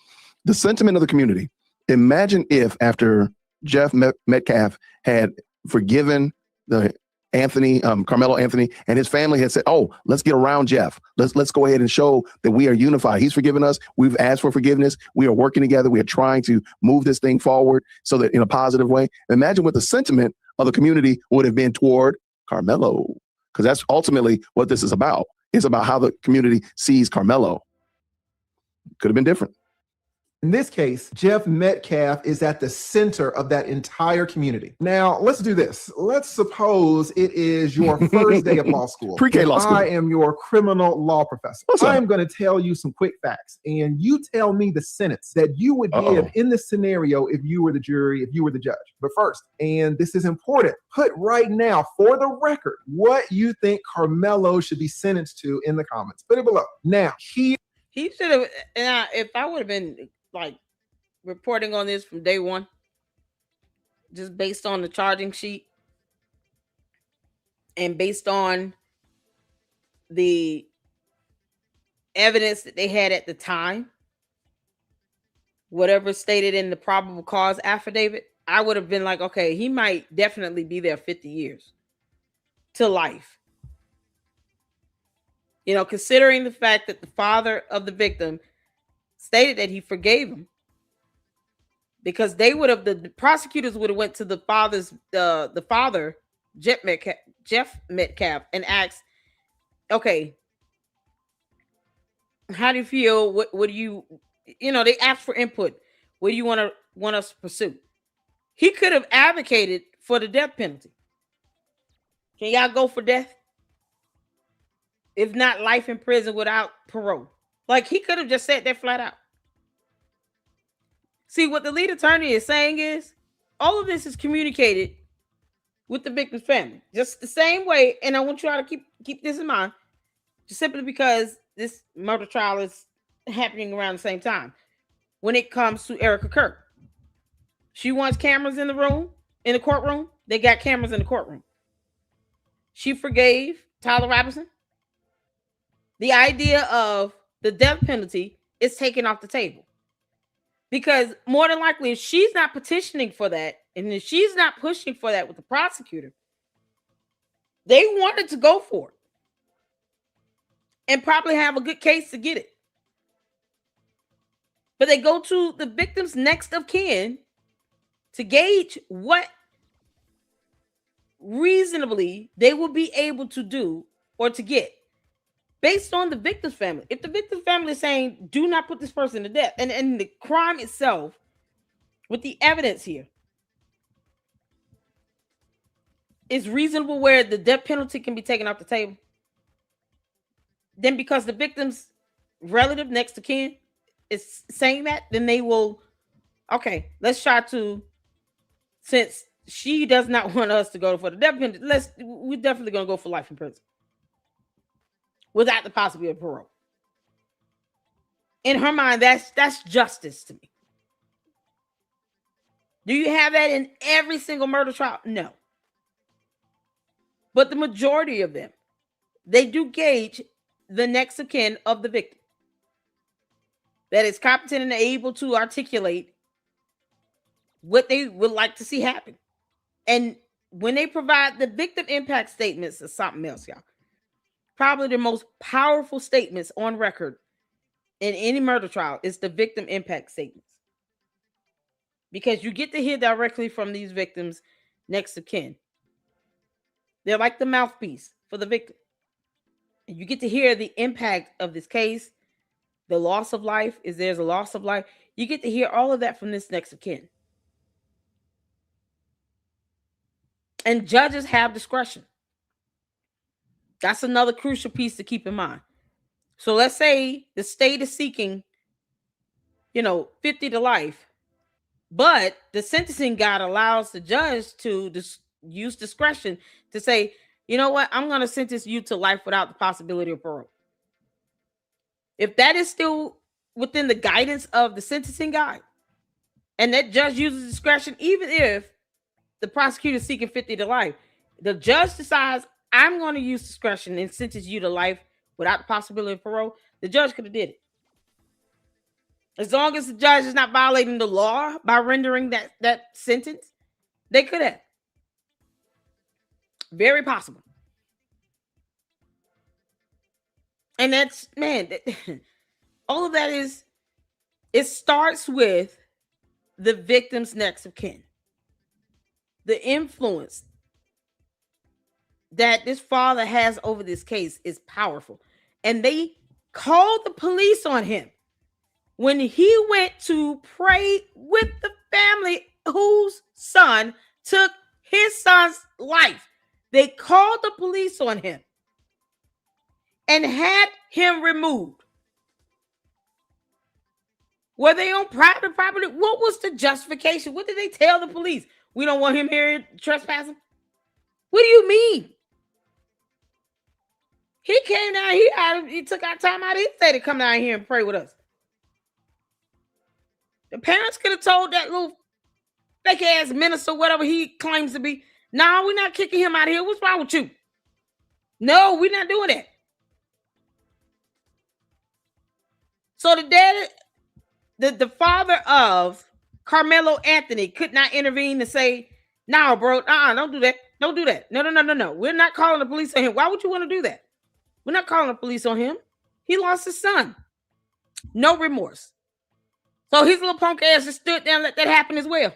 The sentiment of the community. Imagine if after Jeff Metcalf had forgiven the Karmelo Anthony, and his family had said, oh, let's get around Jeff. Let's go ahead and show that we are unified. He's forgiven us. We've asked for forgiveness. We are working together. We are trying to move this thing forward so that in a positive way. Imagine what the sentiment of the community would have been toward Karmelo, because that's ultimately what this is about. It's about how the community sees Karmelo. Could have been different. In this case, Jeff Metcalf is at the center of that entire community. Now, let's do this. Let's suppose it is your first day of law school. Pre-K law school. I am your criminal law professor. I'm going to tell you some quick facts, and you tell me the sentence that you would give in this scenario if you were the jury, if you were the judge. But first, and this is important, put right now for the record what you think Karmelo should be sentenced to in the comments. Put it below. Now, he should have, and if I would have been like reporting on this from day one, just based on the charging sheet and based on the evidence that they had at the time, whatever stated in the probable cause affidavit, I would have been like, okay, he might definitely be there 50 years to life. You know, considering the fact that the father of the victim stated that he forgave him. because they would have, the prosecutors would have went to the father, Jeff Metcalf, and asked, okay, how do you feel? What do you, they asked for input. What do you want us to pursue? He could have advocated for the death penalty. Can y'all go for death? If not, life in prison without parole. Like, he could have just said that flat out. See, what the lead attorney is saying is, all of this is communicated with the victim's family. Just the same way, and I want you all to keep this in mind, just simply because this murder trial is happening around the same time. When it comes to Erica Kirk, she wants cameras in the courtroom. They got cameras in the courtroom. She forgave Tyler Robinson. The idea of the death penalty is taken off the table. Because more than likely, if she's not petitioning for that, and if she's not pushing for that with the prosecutor, they wanted to go for it and probably have a good case to get it. But they go to the victim's next of kin to gauge what reasonably they will be able to do or to get based on the victim's family. If the victim's family is saying, do not put this person to death, and the crime itself, with the evidence here, is reasonable where the death penalty can be taken off the table, then because the victim's relative next to kin is saying that, then they will, okay, let's try to, since she does not want us to go for the death penalty, we're definitely going to go for life in prison without the possibility of parole. In her mind, that's justice to me. Do you have that in every single murder trial? No. But the majority of them, they do gauge the next of kin of the victim that is competent and able to articulate what they would like to see happen. And when they provide the victim impact statements, is something else, y'all. Probably the most powerful statements on record in any murder trial is the victim impact statements. Because you get to hear directly from these victims next of kin. They're like the mouthpiece for the victim. And you get to hear the impact of this case, the loss of life. Is there's a loss of life? You get to hear all of that from this next of kin. And judges have discretion. That's another crucial piece to keep in mind. So let's say the state is seeking, 50 to life, but the sentencing guide allows the judge to use discretion to say, you know what, I'm going to sentence you to life without the possibility of parole. If that is still within the guidance of the sentencing guide, and that judge uses discretion, even if the prosecutor is seeking 50 to life, the judge decides, I'm going to use discretion and sentence you to life without the possibility of parole, the judge could have did it. As long as the judge is not violating the law by rendering that sentence, they could have. Very possible. And that's, man, all of that is, it starts with the victim's next of kin. The influence that this father has over this case is powerful. And they called the police on him when he went to pray with the family whose son took his son's life. They called the police on him and had him removed. Were they on private property? What was the justification? What did they tell the police? We don't want him here trespassing? What do you mean? He came down here, he took our time out of his day to come down here and pray with us. The parents could have told that little fake ass minister, whatever he claims to be, no, we're not kicking him out of here. What's wrong with you? No, we're not doing that. So the daddy, the father of Karmelo Anthony could not intervene to say, no, bro, don't do that. Don't do that. No. We're not calling the police on him. Why would you want to do that? We're not calling the police on him. He lost his son. No remorse. So his little punk ass just stood there and let that happen as well.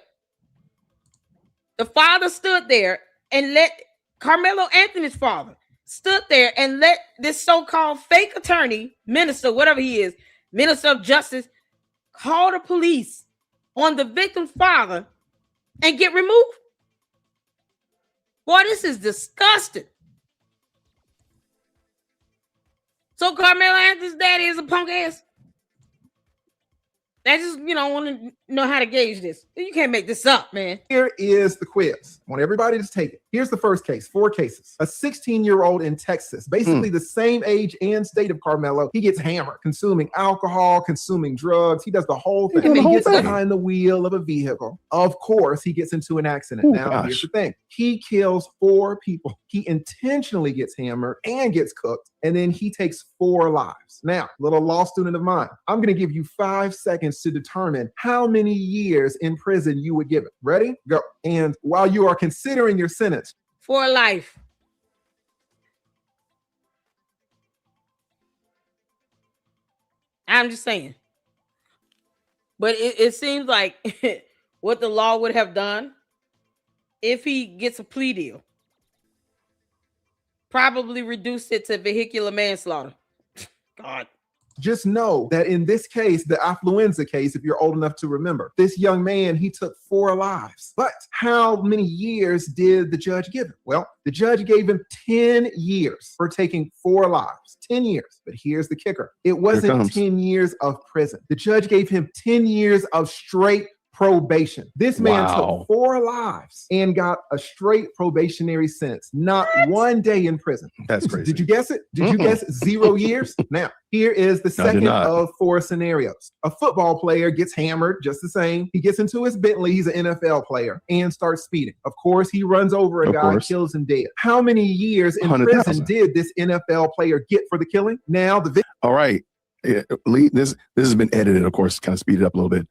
The father stood there and let Karmelo Anthony's father stood there and let this so-called fake attorney, minister, whatever he is, minister of justice, call the police on the victim's father and get removed. Boy, this is disgusting. So Karmelo Anthony's daddy is a punk ass. I just, want to know how to gauge this. You can't make this up, man. Here is the quiz. I want everybody to take it. Here's the first case, 4 cases. A 16-year-old in Texas, basically the same age and state of Karmelo. He gets hammered, consuming alcohol, consuming drugs. He does the whole thing. He gets behind the wheel of a vehicle. Of course, he gets into an accident. Here's the thing. He kills 4 people. He intentionally gets hammered and gets cooked, and then he takes 4 lives. Now, little law student of mine, I'm going to give you 5 seconds to determine how many years in prison you would give it. Ready? Go. And while you are considering your sentence, for life. I'm just saying. But it seems like what the law would have done if he gets a plea deal, probably reduced it to vehicular manslaughter. God. Just know that in this case, the affluenza case, if you're old enough to remember, this young man, he took 4 lives. But how many years did the judge give him? Well, the judge gave him 10 years for taking 4 lives. 10 years. But here's the kicker. It wasn't 10 years of prison. The judge gave him 10 years of straight probation. This man took 4 lives and got a straight probationary sentence. Not 1 day in prison. That's crazy. Did you guess it? Did you guess 0 years? Now, here is the second of 4 scenarios. A football player gets hammered just the same. He gets into his Bentley. He's an NFL player and starts speeding. Of course, he runs over a guy, kills him dead. How many years in prison did this NFL player get for the killing? Now, all right. Lee, this has been edited, of course, kind of speed it up a little bit.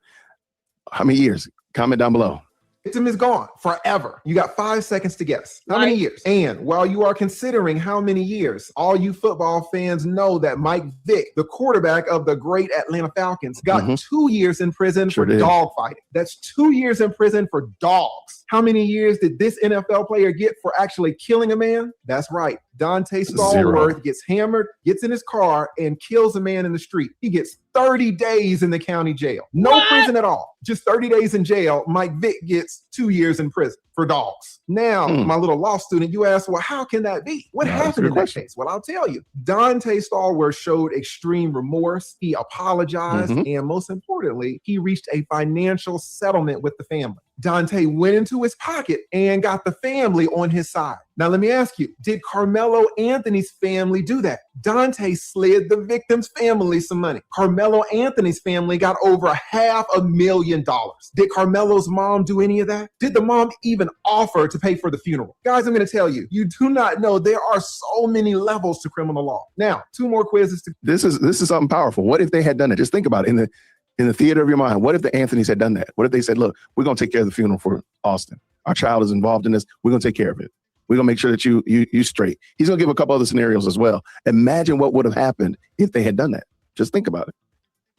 How many years? Comment down below. Victim is gone forever. You got 5 seconds to guess. How many years? And while you are considering how many years, all you football fans know that Mike Vick, the quarterback of the great Atlanta Falcons, got 2 years in prison for dog fighting. That's 2 years in prison for dogs. How many years did this NFL player get for actually killing a man? That's right. Dante Stallworth gets hammered, gets in his car, and kills a man in the street. He gets 30 days in the county jail. No prison at all. Just 30 days in jail. Mike Vick gets 2 years in prison for dogs. Now, my little law student, you ask, well, how can that be? What happened in that case? Well, I'll tell you. Dante Stallworth showed extreme remorse. He apologized. And most importantly, he reached a financial settlement with the family. Dante went into his pocket and got the family on his side. Now, let me ask you, did Karmelo Anthony's family do that? Dante slid the victim's family some money. Karmelo Anthony's family got over $500,000. Did Carmelo's mom do any of that? Did the mom even offer to pay for the funeral? Guys, I'm going to tell you, you do not know there are so many levels to criminal law. Now, 2 more quizzes. This is something powerful. What if they had done it? Just think about it in the theater of your mind. What if the Anthonys had done that? What if they said, look, we're going to take care of the funeral for Austin. Our child is involved in this. We're going to take care of it. We're going to make sure that you straight. He's going to give a couple other scenarios as well. Imagine what would have happened if they had done that. Just think about it.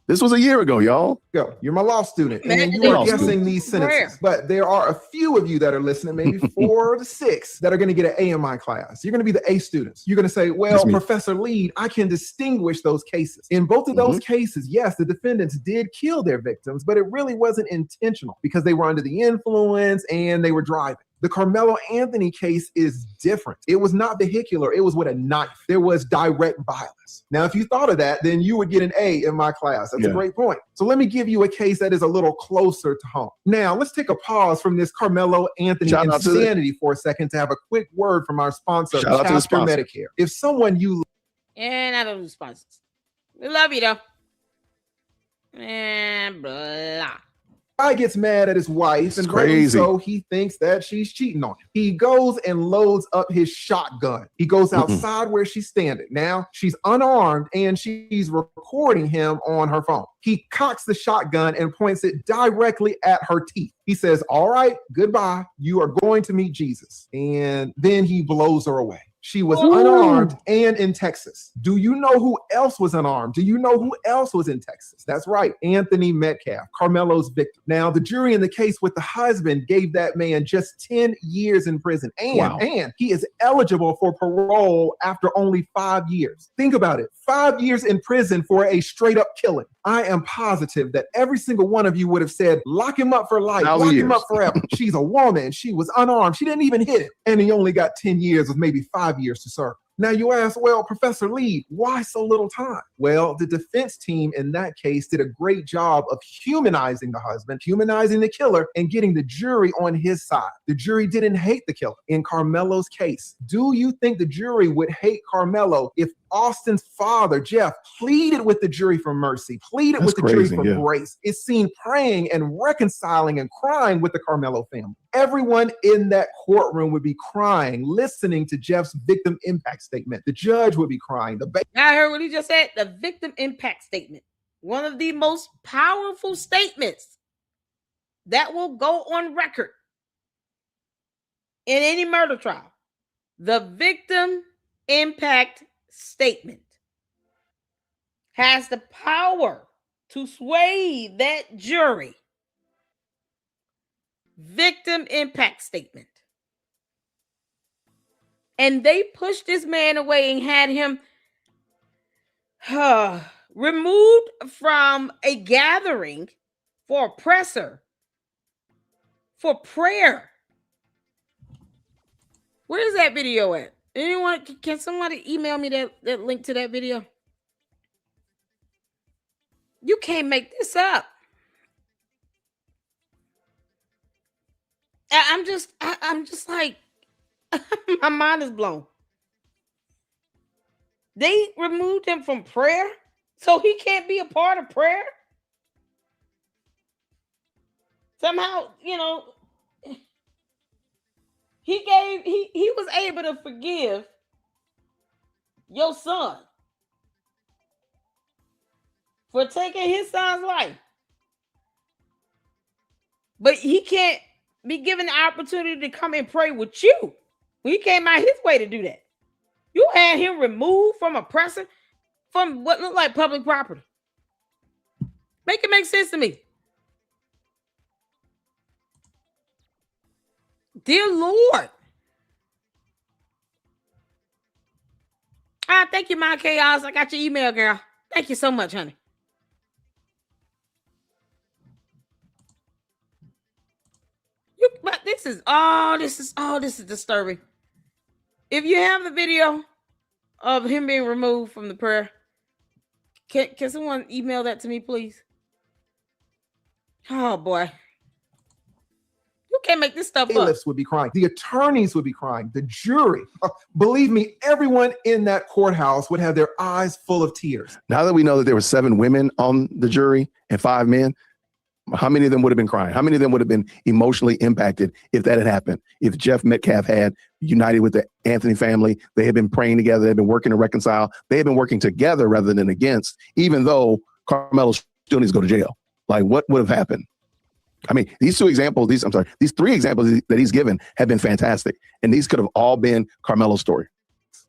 This was a year ago, y'all. Go. You're my law student, and you are guessing these sentences. But there are a few of you that are listening, maybe 4 to 6, that are going to get an A in my class. You're going to be the A students. You're going to say, well, Professor Lead, I can distinguish those cases. In both of those cases, yes, the defendants did kill their victims, but it really wasn't intentional because they were under the influence and they were driving. The Karmelo Anthony case is different. It was not vehicular. It was with a knife. There was direct violence. Now, if you thought of that, then you would get an A in my class. That's a great point. So let me give you a case that is a little closer to home. Now, let's take a pause from this Karmelo Anthony insanity for a second to have a quick word from our sponsor, Chapter Medicare. If someone you... And I don't do sponsors. We love you, though. And blah. Guy gets mad at his wife, and rightly so, he thinks that she's cheating on him. He goes and loads up his shotgun. He goes outside where she's standing. Now, she's unarmed, and she's recording him on her phone. He cocks the shotgun and points it directly at her teeth. He says, all right, goodbye. You are going to meet Jesus. And then he blows her away. She was unarmed and in Texas. Do you know who else was unarmed? Do you know who else was in Texas? That's right, Anthony Metcalf, Karmelo's victim. Now, the jury in the case with the husband gave that man just 10 years in prison. And he is eligible for parole after only 5 years. Think about it, 5 years in prison for a straight up killing. I am positive that every single one of you would have said, lock him up for life, lock him up forever. She's a woman, she was unarmed, she didn't even hit him. And he only got 10 years with maybe 5 years to serve. Now you ask, well, Professor Lee, why so little time? Well, the defense team in that case did a great job of humanizing the husband, humanizing the killer, and getting the jury on his side. The jury didn't hate the killer. In Karmelo's case, do you think the jury would hate Karmelo if Austin's father, Jeff, pleaded with the jury for mercy, pleaded with the jury for grace, is seen praying and reconciling and crying with the Karmelo family? Everyone in that courtroom would be crying, listening to Jeff's victim impact statement. The judge would be crying. I heard what he just said, the victim impact statement. One of the most powerful statements that will go on record in any murder trial. The victim impact statement has the power to sway that jury. Victim impact statement. And they pushed this man away and had him removed from a gathering for a presser for prayer. Where is that video at? Anyone, can somebody email me that link to that video? You can't make this up. I'm just like, my mind is blown. They removed him from prayer, so he can't be a part of prayer. Somehow, he was able to forgive your son for taking his son's life. But he can't be given the opportunity to come and pray with you. He came out his way to do that. You had him removed from a presser from what looked like public property. Make it make sense to me. Dear Lord. Thank you, my chaos. I got your email, girl. Thank you so much, honey. But this is disturbing. If you have the video of him being removed from the prayer, can someone email that to me, please? Oh boy. You can't make this stuff up. Bailiffs would be crying. The attorneys would be crying. The jury. Believe me, everyone in that courthouse would have their eyes full of tears. Now that we know that there were 7 women on the jury and 5 men, how many of them would have been crying? How many of them would have been emotionally impacted if that had happened? If Jeff Metcalf had united with the Anthony family, they had been praying together, they'd been working to reconcile, they had been working together rather than against, even though Karmelo still needs to go to jail. Like, what would have happened? I mean, these 3 examples that he's given have been fantastic. And these could have all been Karmelo's story.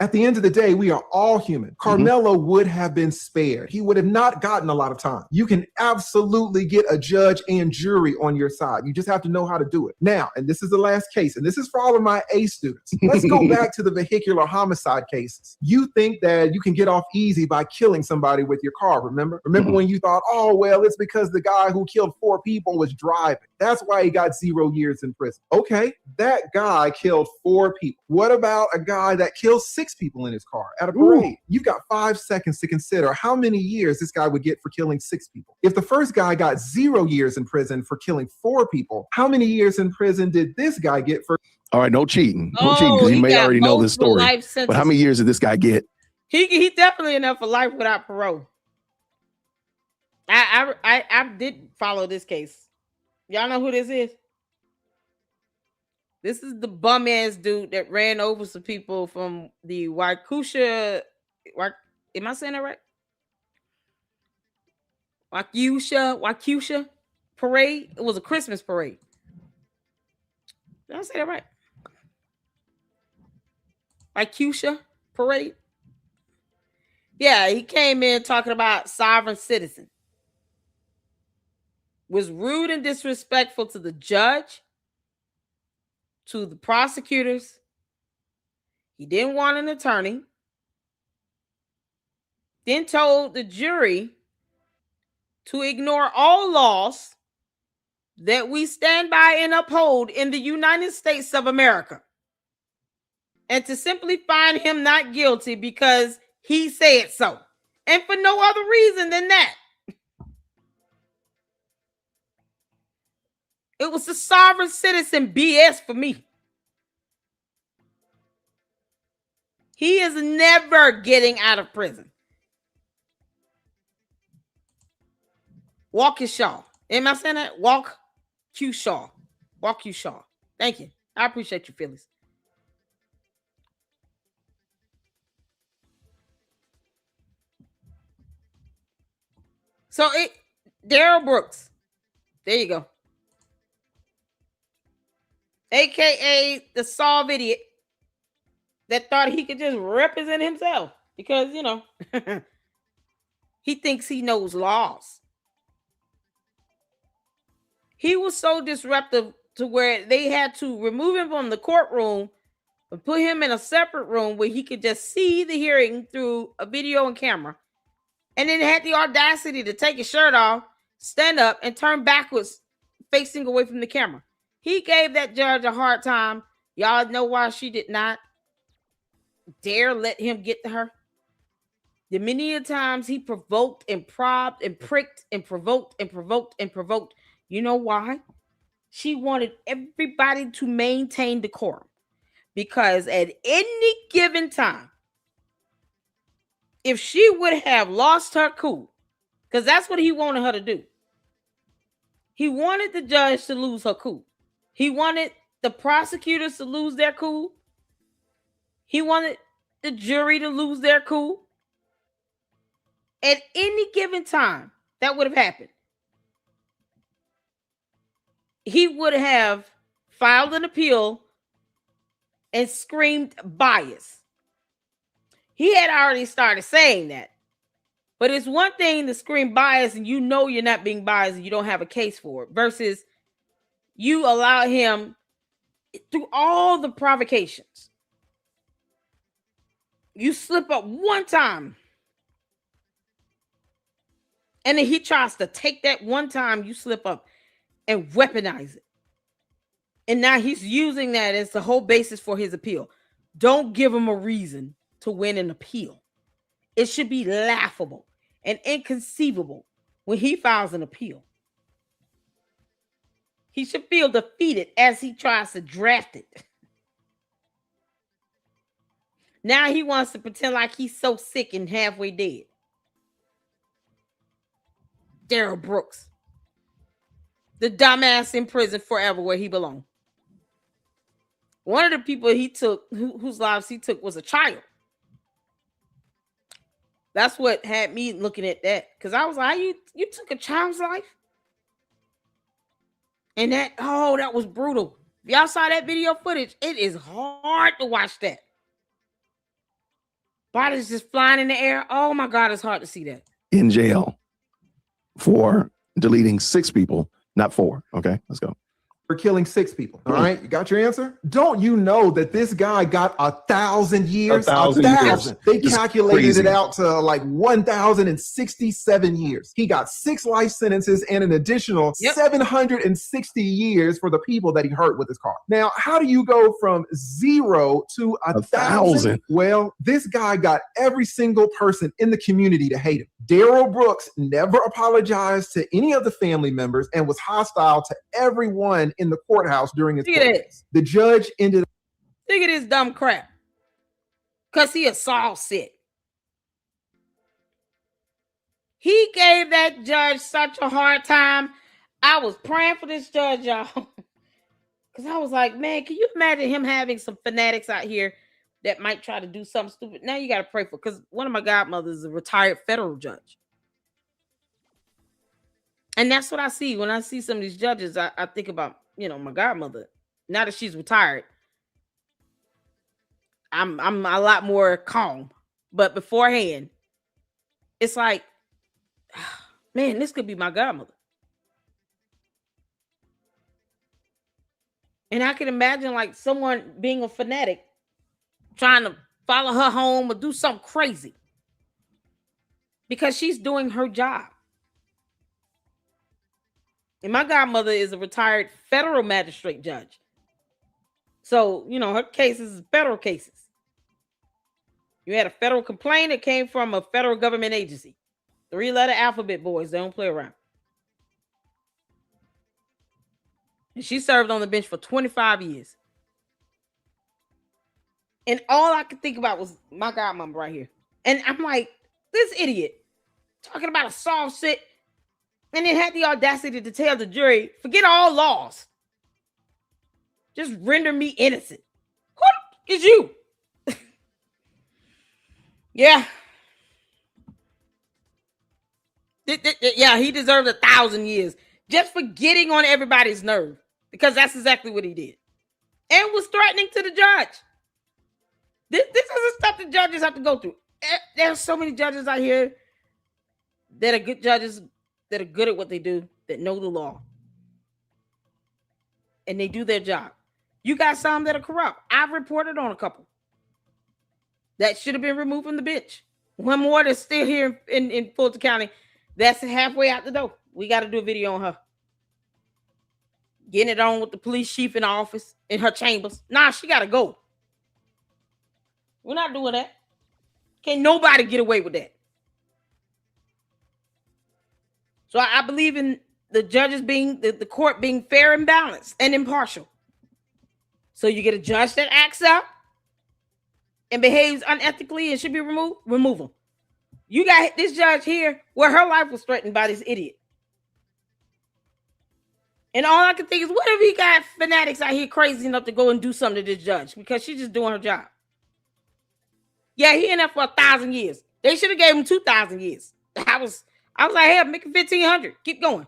At the end of the day, we are all human. Karmelo would have been spared. He would have not gotten a lot of time. You can absolutely get a judge and jury on your side. You just have to know how to do it. Now, and this is the last case, and this is for all of my A students. Let's go back to the vehicular homicide cases. You think that you can get off easy by killing somebody with your car, remember? Remember when you thought, oh, well, it's because the guy who killed 4 people was driving. That's why he got 0 years in prison. Okay, that guy killed 4 people. What about a guy that killed 6 people in his car at a parade? You've got 5 seconds to consider how many years this guy would get for killing 6 people. If the first guy got 0 years in prison for killing 4 people, how many years in prison did this guy get for? All right, no cheating. No cheating, because you may already know this story. But how many years did this guy get? He definitely enough for life without parole. I did follow this case. Y'all know who this is? This is the bum ass dude that ran over some people from the Waukesha. Am I saying that right? Waukesha parade. It was a Christmas parade. Did I say that right? Ikusha parade. Yeah, he came in talking about sovereign citizen. Was rude and disrespectful to the judge, to the prosecutors. He didn't want an attorney. Then told the jury to ignore all laws that we stand by and uphold in the United States of America, and to simply find him not guilty because he said so, and for no other reason than that. It was the sovereign citizen BS for me. He is never getting out of prison. Walk your Shaw. Am I saying that? Walk Q Shaw. Walk you Shaw. Thank you. I appreciate you, Phyllis. So Daryl Brooks. There you go. AKA the Solve idiot that thought he could just represent himself because, you know, he thinks he knows laws. He was so disruptive to where they had to remove him from the courtroom and put him in a separate room where he could just see the hearing through a video and camera. And then had the audacity to take his shirt off, stand up, and turn backwards, facing away from the camera. He gave that judge a hard time. Y'all know why she did not dare let him get to her? The many a times he provoked and probed and pricked and provoked and provoked and provoked. You know why? She wanted everybody to maintain decorum. Because at any given time, if she would have lost her cool, because that's what he wanted her to do. He wanted the judge to lose her cool. He wanted the prosecutors to lose their cool. He wanted the jury to lose their cool. At any given time, that would have happened. He would have filed an appeal and screamed bias. He had already started saying that. But it's one thing to scream bias and you know you're not being biased and you don't have a case for it, versus you allow him through all the provocations. You slip up one time and then he tries to take that one time you slip up and weaponize it. And now he's using that as the whole basis for his appeal. Don't give him a reason to win an appeal. It should be laughable and inconceivable when he files an appeal. He should feel defeated as he tries to draft it. Now he wants to pretend like he's so sick and halfway dead. Daryl Brooks. The dumbass in prison forever where he belonged. One of the people he took, whose lives he took, was a child. That's what had me looking at that. Because I was like, you took a child's life? And that was brutal. If y'all saw that video footage, it is hard to watch that. Bodies just flying in the air. Oh my God, it's hard to see that. In jail for deleting 6 people, not 4. Okay, let's go. For killing 6 people. All right, you got your answer? Don't you know that this guy got 1,000 years? 1,000 years. They It's calculated crazy. it out to like 1,067 years. He got 6 life sentences and an additional 760 years for the people that he hurt with his car. Now, how do you go from 0 to 1,000? Well, this guy got every single person in the community to hate him. Daryl Brooks never apologized to any of the family members and was hostile to everyone in the courthouse during his court case. The judge ended up. Look at this dumb crap. Because he a Saul sick. He gave that judge such a hard time. I was praying for this judge, y'all. Because I was like, man, can you imagine him having some fanatics out here that might try to do something stupid? Now you got to pray for, because one of my godmothers is a retired federal judge. And that's what I see. When I see some of these judges, I think about, my godmother. Now that she's retired, I'm a lot more calm. But beforehand, it's like, man, this could be my godmother. And I can imagine like someone being a fanatic, trying to follow her home or do something crazy because she's doing her job. And my godmother is a retired federal magistrate judge. So, you know, her cases are federal cases. You had a federal complaint that came from a federal government agency. 3-letter alphabet boys, they don't play around. And she served on the bench for 25 years. And all I could think about was my godmom right here. And I'm like, this idiot talking about a soft sit, and then had the audacity to tell the jury, forget all laws. Just render me innocent. Who is you? Yeah. Yeah, he deserves 1,000 years just for getting on everybody's nerve, because that's exactly what he did. And was threatening to the judge. This is the stuff the judges have to go through. There's so many judges out here that are good judges, that are good at what they do, that know the law. And they do their job. You got some that are corrupt. I've reported on a couple that should have been removed from the bench. One more that's still here in Fulton County that's halfway out the door. We got to do a video on her. Getting it on with the police chief in the office, in her chambers. Nah, she got to go. We're not doing that. Can't nobody get away with that. So I believe in the judges being, the court being fair and balanced and impartial. So you get a judge that acts up and behaves unethically and should be removed, remove him. You got this judge here where her life was threatened by this idiot. And all I can think is, what if he got fanatics out here crazy enough to go and do something to this judge because she's just doing her job? Yeah, he in there for 1,000 years. They should have gave him 2,000 years. I was like, hey, I'm making 1,500. Keep going.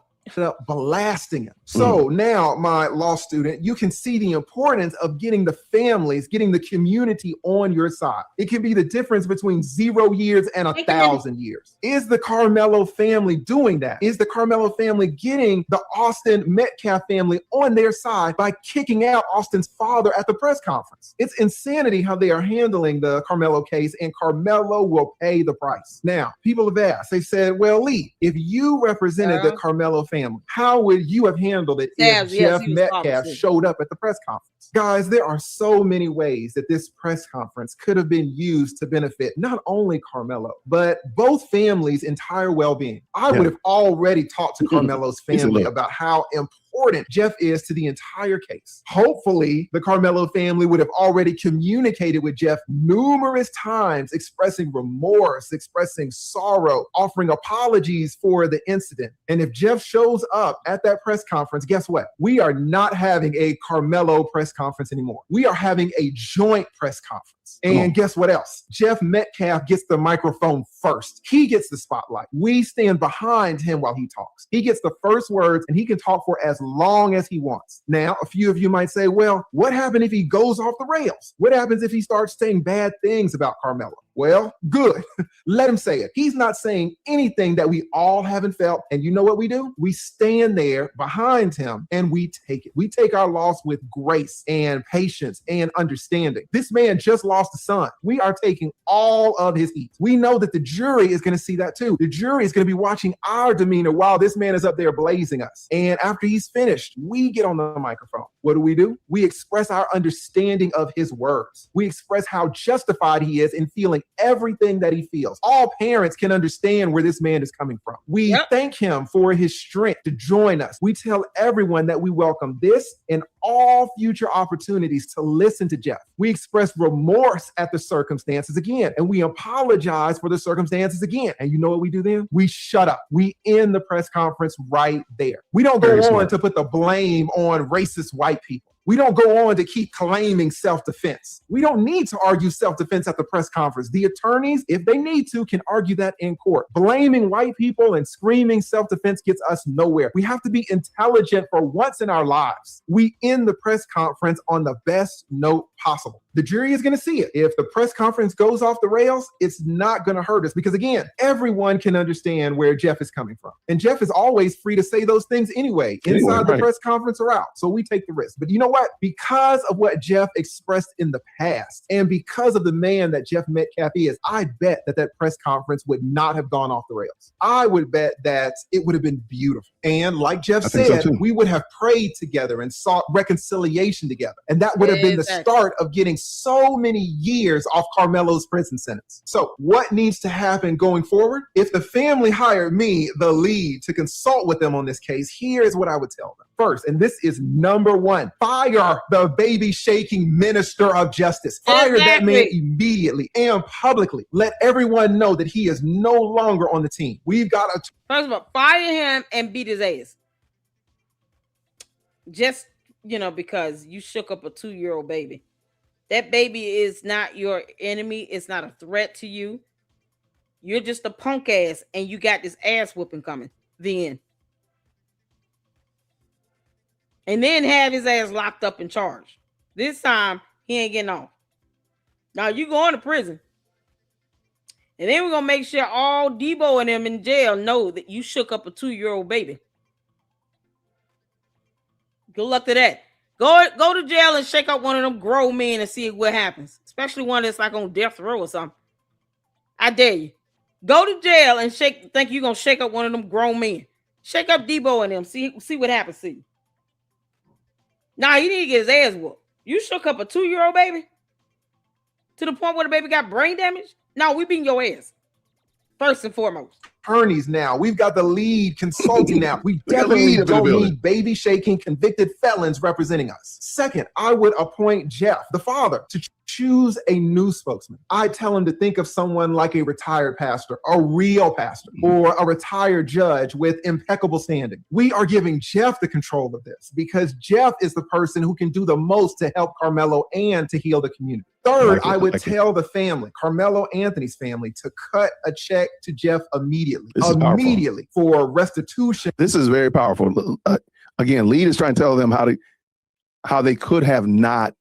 Blasting him. So now, my law student, you can see the importance of getting the families, getting the community on your side. It can be the difference between 0 years and 1,000 years. Is the Karmelo family doing that? Is the Karmelo family getting the Austin Metcalf family on their side by kicking out Austin's father at the press conference? It's insanity how they are handling the Karmelo case, and Karmelo will pay the price. Now, people have asked, they said, well, Lee, if you represented the Karmelo family, how would you have handled it if Jeff Metcalf showed up at the press conference? Guys, there are so many ways that this press conference could have been used to benefit not only Karmelo, but both families' entire well-being. I would have already talked to Karmelo's family about how important Jeff is to the entire case. Hopefully, the Karmelo family would have already communicated with Jeff numerous times, expressing remorse, expressing sorrow, offering apologies for the incident. And if Jeff shows up at that press conference, guess what? We are not having a Karmelo press conference anymore. We are having a joint press conference. And guess what else? Jeff Metcalf gets the microphone first. He gets the spotlight. We stand behind him while he talks. He gets the first words, and he can talk for as long as he wants. Now, a few of you might say, well, what happens if he goes off the rails? What happens if he starts saying bad things about Karmelo? Well, good. Let him say it. He's not saying anything that we all haven't felt. And you know what we do? We stand there behind him and we take it. We take our loss with grace and patience and understanding. This man just lost a son. We are taking all of his heat. We know that the jury is going to see that too. The jury is going to be watching our demeanor while this man is up there blazing us. And after he's finished, we get on the microphone. What do? We express our understanding of his words. We express how justified he is in feeling everything that he feels. All parents can understand where this man is coming from. We thank him for his strength to join us. We tell everyone that we welcome this and all future opportunities to listen to Jeff. We express remorse at the circumstances again, and we apologize for the circumstances again. And you know what we do then? We shut up. We end the press conference right there. We don't go on to put the blame on racist white people. We don't go on to keep claiming self-defense. We don't need to argue self-defense at the press conference. The attorneys, if they need to, can argue that in court. Blaming white people and screaming self-defense gets us nowhere. We have to be intelligent for once in our lives. We end the press conference on the best note possible. The jury is going to see it. If the press conference goes off the rails, it's not going to hurt us because, again, everyone can understand where Jeff is coming from. And Jeff is always free to say those things anyway, inside the press conference or out. So we take the risk. But you know what? Because of what Jeff expressed in the past and because of the man that Jeff Metcalf is, I bet that press conference would not have gone off the rails. I would bet that it would have been beautiful. And like Jeff said, we would have prayed together and sought reconciliation together. And that would have been the start of getting so many years off Karmelo's prison sentence. So what needs to happen going forward? If the family hired me, the lead, to consult with them on this case, here's what I would tell them. First, and this is number one, fire the baby shaking minister of justice. Fire that man immediately and publicly. Let everyone know that he is no longer on the team. We've got to... First of all, fire him and beat his ass. Just, because you shook up a 2-year-old baby. That baby is not your enemy. It's not a threat to you. You're just a punk ass and you got this ass whooping coming. The end. And then have his ass locked up and charged. This time, he ain't getting off. Now, you going to prison. And then we're going to make sure all Debo and them in jail know that you shook up a 2-year-old baby. Good luck to that. Go to jail and shake up one of them grown men and see what happens. Especially one that's like on death row or something. I dare you. Go to jail and think you're going to shake up one of them grown men. Shake up Debo and them. See what happens to you. Nah, he need to get his ass whooped. You shook up a 2-year-old baby to the point where the baby got brain damage? No, we beating your ass. First and foremost. Attorneys now. We've got the lead consulting now. We definitely don't need baby shaking convicted felons representing us. Second, I would appoint Jeff, the father, to choose a new spokesman. I tell him to think of someone like a retired pastor, a real pastor, or a retired judge with impeccable standing. We are giving Jeff the control of this because Jeff is the person who can do the most to help Karmelo and to heal the community. Third, I would tell the family, Karmelo Anthony's family, to cut a check to Jeff immediately for restitution. This is very powerful. Again, Lead is trying to tell them how they could have not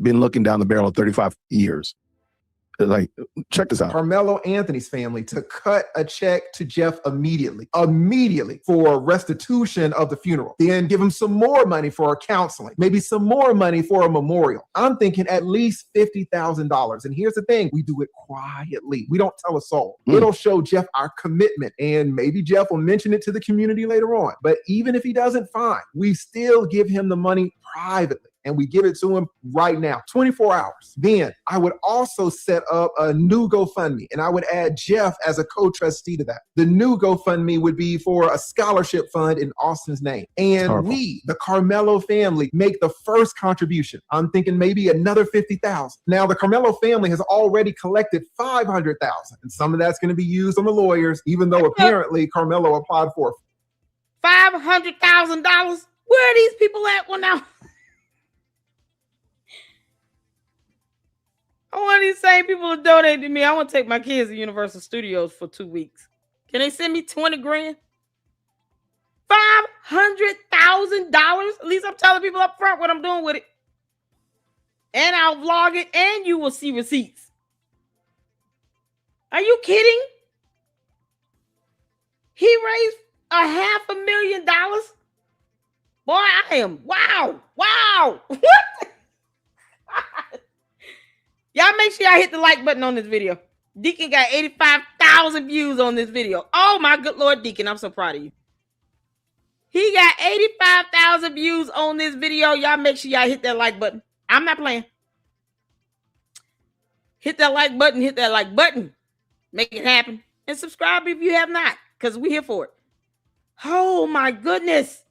been looking down the barrel of 35 years. Like, check this out. Karmelo Anthony's family to cut a check to Jeff immediately for restitution of the funeral. Then give him some more money for counseling, maybe some more money for a memorial. I'm thinking at least $50,000. And here's the thing, we do it quietly. We don't tell a soul. It'll show Jeff our commitment, and maybe Jeff will mention it to the community later on. But even if he doesn't, fine. We still give him the money privately. And we give it to him right now, 24 hours. Then I would also set up a new GoFundMe, and I would add Jeff as a co-trustee to that. The new GoFundMe would be for a scholarship fund in Austin's name. And we, the Karmelo family, make the first contribution. I'm thinking maybe another $50,000. Now, the Karmelo family has already collected $500,000, and some of that's going to be used on the lawyers, even though apparently Karmelo applied for $500,000. Where are these people at now? I want these same people to donate to me. I want to take my kids to Universal Studios for 2 weeks. Can they send me 20 grand? $500,000? At least I'm telling people up front what I'm doing with it. And I'll vlog it and you will see receipts. Are you kidding? He raised $500,000? Boy, I am. Wow. What? Y'all make sure y'all hit the like button on this video. Deacon got 85,000 views on this video. Oh, my good Lord, Deacon. I'm so proud of you. He got 85,000 views on this video. Y'all make sure y'all hit that like button. I'm not playing. Hit that like button. Hit that like button. Make it happen. And subscribe if you have not, because we're here for it. Oh, my goodness.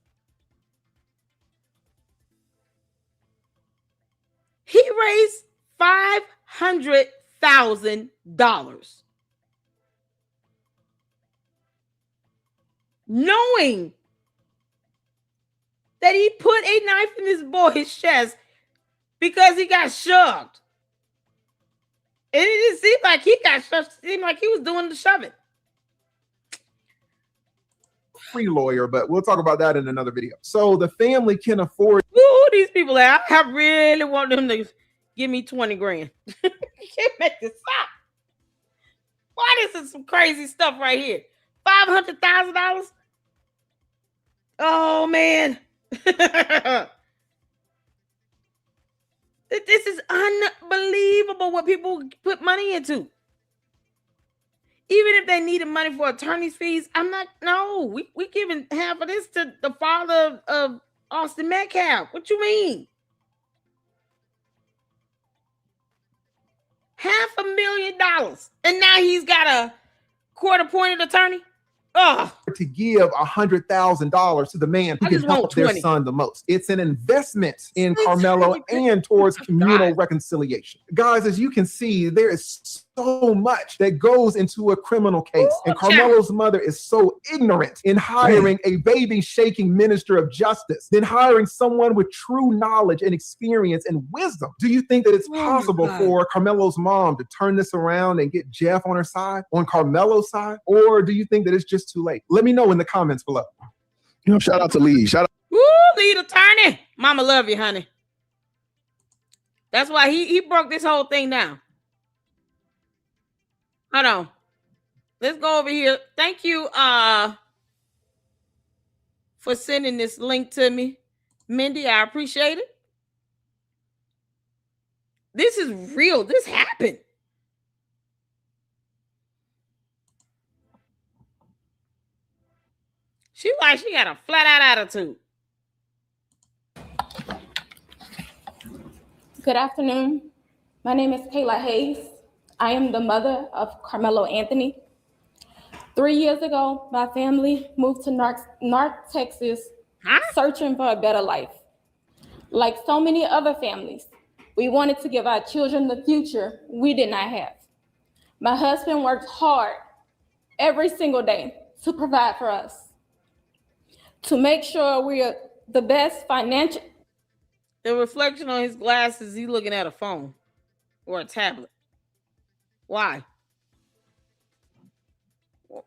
He raised $500,000. Knowing that he put a knife in this boy's chest because he got shoved. And it didn't seem like he got shoved. It seemed like he was doing the shoving. Free lawyer, but we'll talk about that in another video. So the family can afford. Who these people at? I really want them to Give me 20 grand. You can't make this up. Why this is some crazy stuff right here? $500,000? Oh man. This is unbelievable what people put money into. Even if they needed money for attorney's fees, we giving half of this to the father of Austin Metcalf. What you mean? $500,000. And now he's got a court-appointed attorney? To give $100,000 to the man who can help their son the most. It's an investment in Karmelo and towards communal reconciliation. Guys, as you can see, there is so much that goes into a criminal case. And Karmelo's mother is so ignorant in hiring a baby shaking minister of justice than hiring someone with true knowledge and experience and wisdom. Do you think that it's possible for Karmelo's mom to turn this around and get Jeff on her side, on Karmelo's side? Or do you think that it's just too late? Let me know in the comments below. Shout out to Lee. Shout out. Woo, lead attorney. Mama love you, honey. That's why he broke this whole thing down. Hold on. Let's go over here. Thank you for sending this link to me. Mindy, I appreciate it. This is real. This happened. She got a flat out attitude. Good afternoon. My name is Kayla Hayes. I am the mother of Karmelo Anthony. 3 years ago, my family moved to North Texas, searching for a better life. Like so many other families, we wanted to give our children the future we did not have. My husband worked hard every single day to provide for us, to make sure we are the best financial. The reflection on his glasses, he's looking at a phone or a tablet. Why?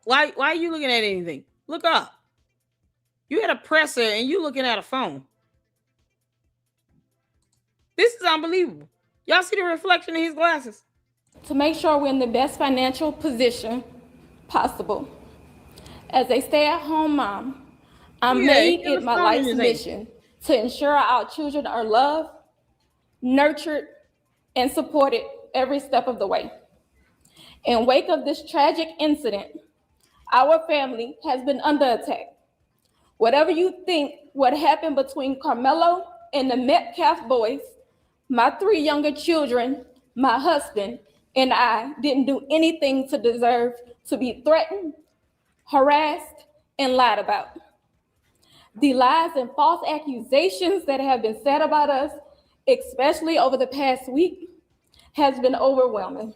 Why are you looking at anything? Look up. You had a presser and you looking at a phone. This is unbelievable. Y'all see the reflection in his glasses? To make sure we're in the best financial position possible. As a stay-at-home mom, I made it my life's mission to ensure our children are loved, nurtured, and supported every step of the way. In wake of this tragic incident, our family has been under attack. Whatever you think what happened between Karmelo and the Metcalf boys, my 3 younger children, my husband, and I didn't do anything to deserve to be threatened, harassed, and lied about. The lies and false accusations that have been said about us, especially over the past week, has been overwhelming.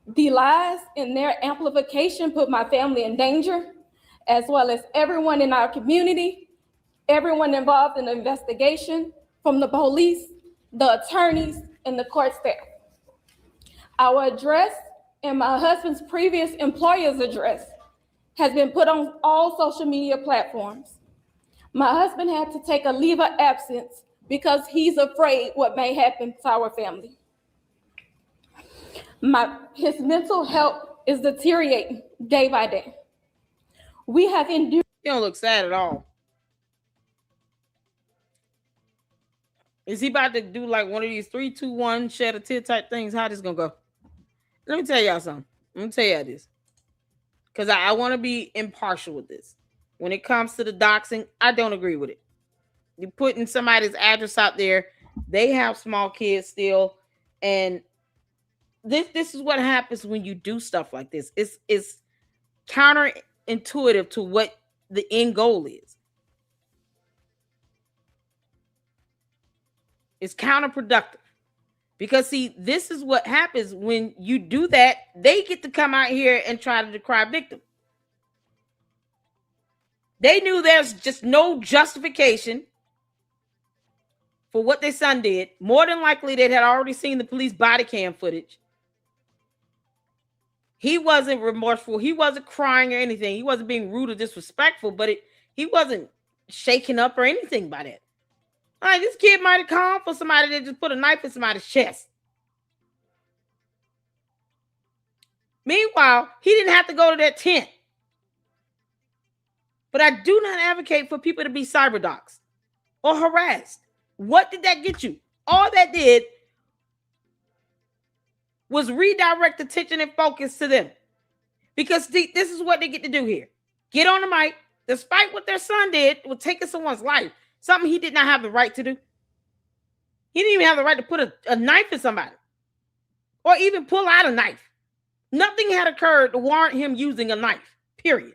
The lies and their amplification put my family in danger, as well as everyone in our community, everyone involved in the investigation, from the police, the attorneys, and the court staff. Our address and my husband's previous employer's address has been put on all social media platforms. My husband had to take a leave of absence because he's afraid what may happen to our family. His mental health is deteriorating day by day. We have endured. You don't look sad at all. Is he about to do like one of these 3, 2, 1 shed a tear type things? How this gonna go? Let me tell y'all something. Let me tell y'all this. Because I want to be impartial with this. When it comes to the doxing, I don't agree with it. You're putting somebody's address out there. They have small kids still. And this is what happens when you do stuff like this. It's counterintuitive to what the end goal is. It's counterproductive. Because, see, this is what happens when you do that. They get to come out here and try to decry victim. They knew there's just no justification for what their son did. More than likely, they had already seen the police body cam footage. He wasn't remorseful. He wasn't crying or anything. He wasn't being rude or disrespectful, but he wasn't shaken up or anything by that. All right, this kid might have come for somebody that just put a knife in somebody's chest. Meanwhile, he didn't have to go to that tent. But I do not advocate for people to be cyberdoxxed or harassed. What did that get you? All that did was redirect attention and focus to them. Because this is what they get to do here. Get on the mic, despite what their son did with taking someone's life, something he did not have the right to do. He didn't even have the right to put a knife in somebody or even pull out a knife. Nothing had occurred to warrant him using a knife, period.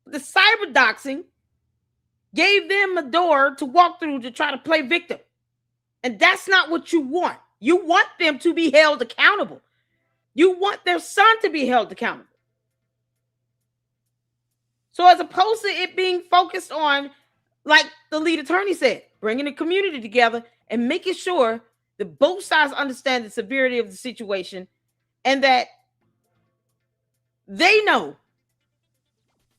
The cyberdoxing gave them a door to walk through to try to play victim. And that's not what you want. You want them to be held accountable. You want their son to be held accountable. So as opposed to it being focused on, like the lead attorney said, bringing the community together and making sure that both sides understand the severity of the situation and that they know,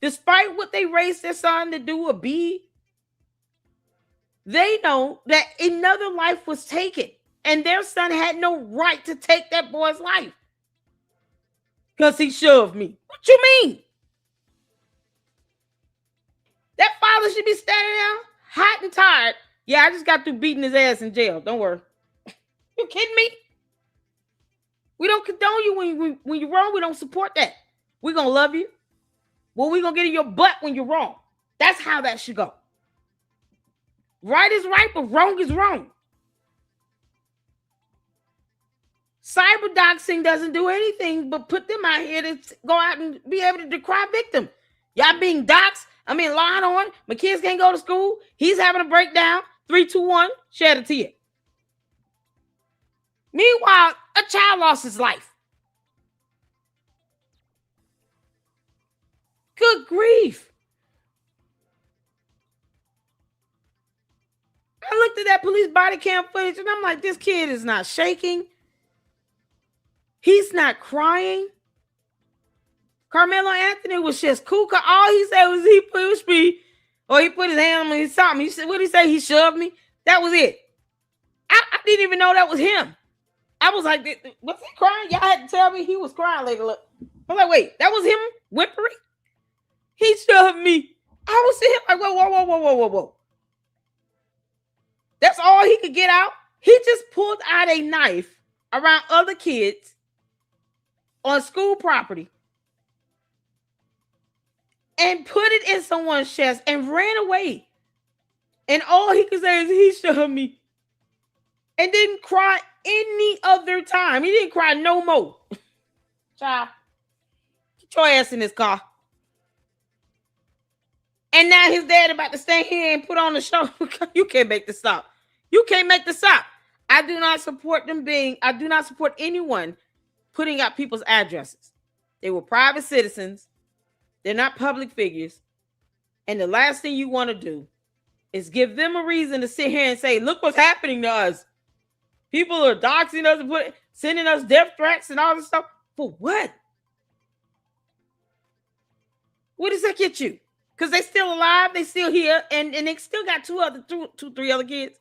despite what they raised their son to do or be, they know that another life was taken and their son had no right to take that boy's life because he shoved me. What you mean? That father should be standing there hot and tired. Yeah, I just got through beating his ass in jail. Don't worry. You kidding me? We don't condone you when you're wrong. We don't support that. We're going to love you. Well, we're going to get in your butt when you're wrong. That's how that should go. Right is right, but wrong is wrong. Cyberdoxing doesn't do anything but put them out here to go out and be able to decry victim. Y'all being doxxed. I mean, lying on. My kids can't go to school. He's having a breakdown. 3, 2, 1. Shed a tear. Meanwhile, a child lost his life. Good grief. I looked at that police body cam footage and I'm like, this kid is not shaking. He's not crying. Karmelo Anthony was just cool. All he said was he pushed me or he put his hand on me. He saw me. He said, what did he say? He shoved me. That was it. I didn't even know that was him. I was like, was he crying? Y'all had to tell me he was crying later. Look. I was like, wait, that was him whimpering? He shoved me. I was sitting like, whoa. That's all he could get out. He just pulled out a knife around other kids on school property and put it in someone's chest and ran away. And all he could say is he shoved me. And didn't cry any other time. He didn't cry no more. Child, get your ass in this car. And now his dad about to stand here and put on the show. You can't make this stop. You can't make this stop. I do not support anyone putting out people's addresses. They were private citizens. They're not public figures. And the last thing you want to do is give them a reason to sit here and say, look what's happening to us. People are doxing us and sending us death threats and all this stuff. For what? What does that get you? Because they still alive, they still here, and they still got 3 other kids.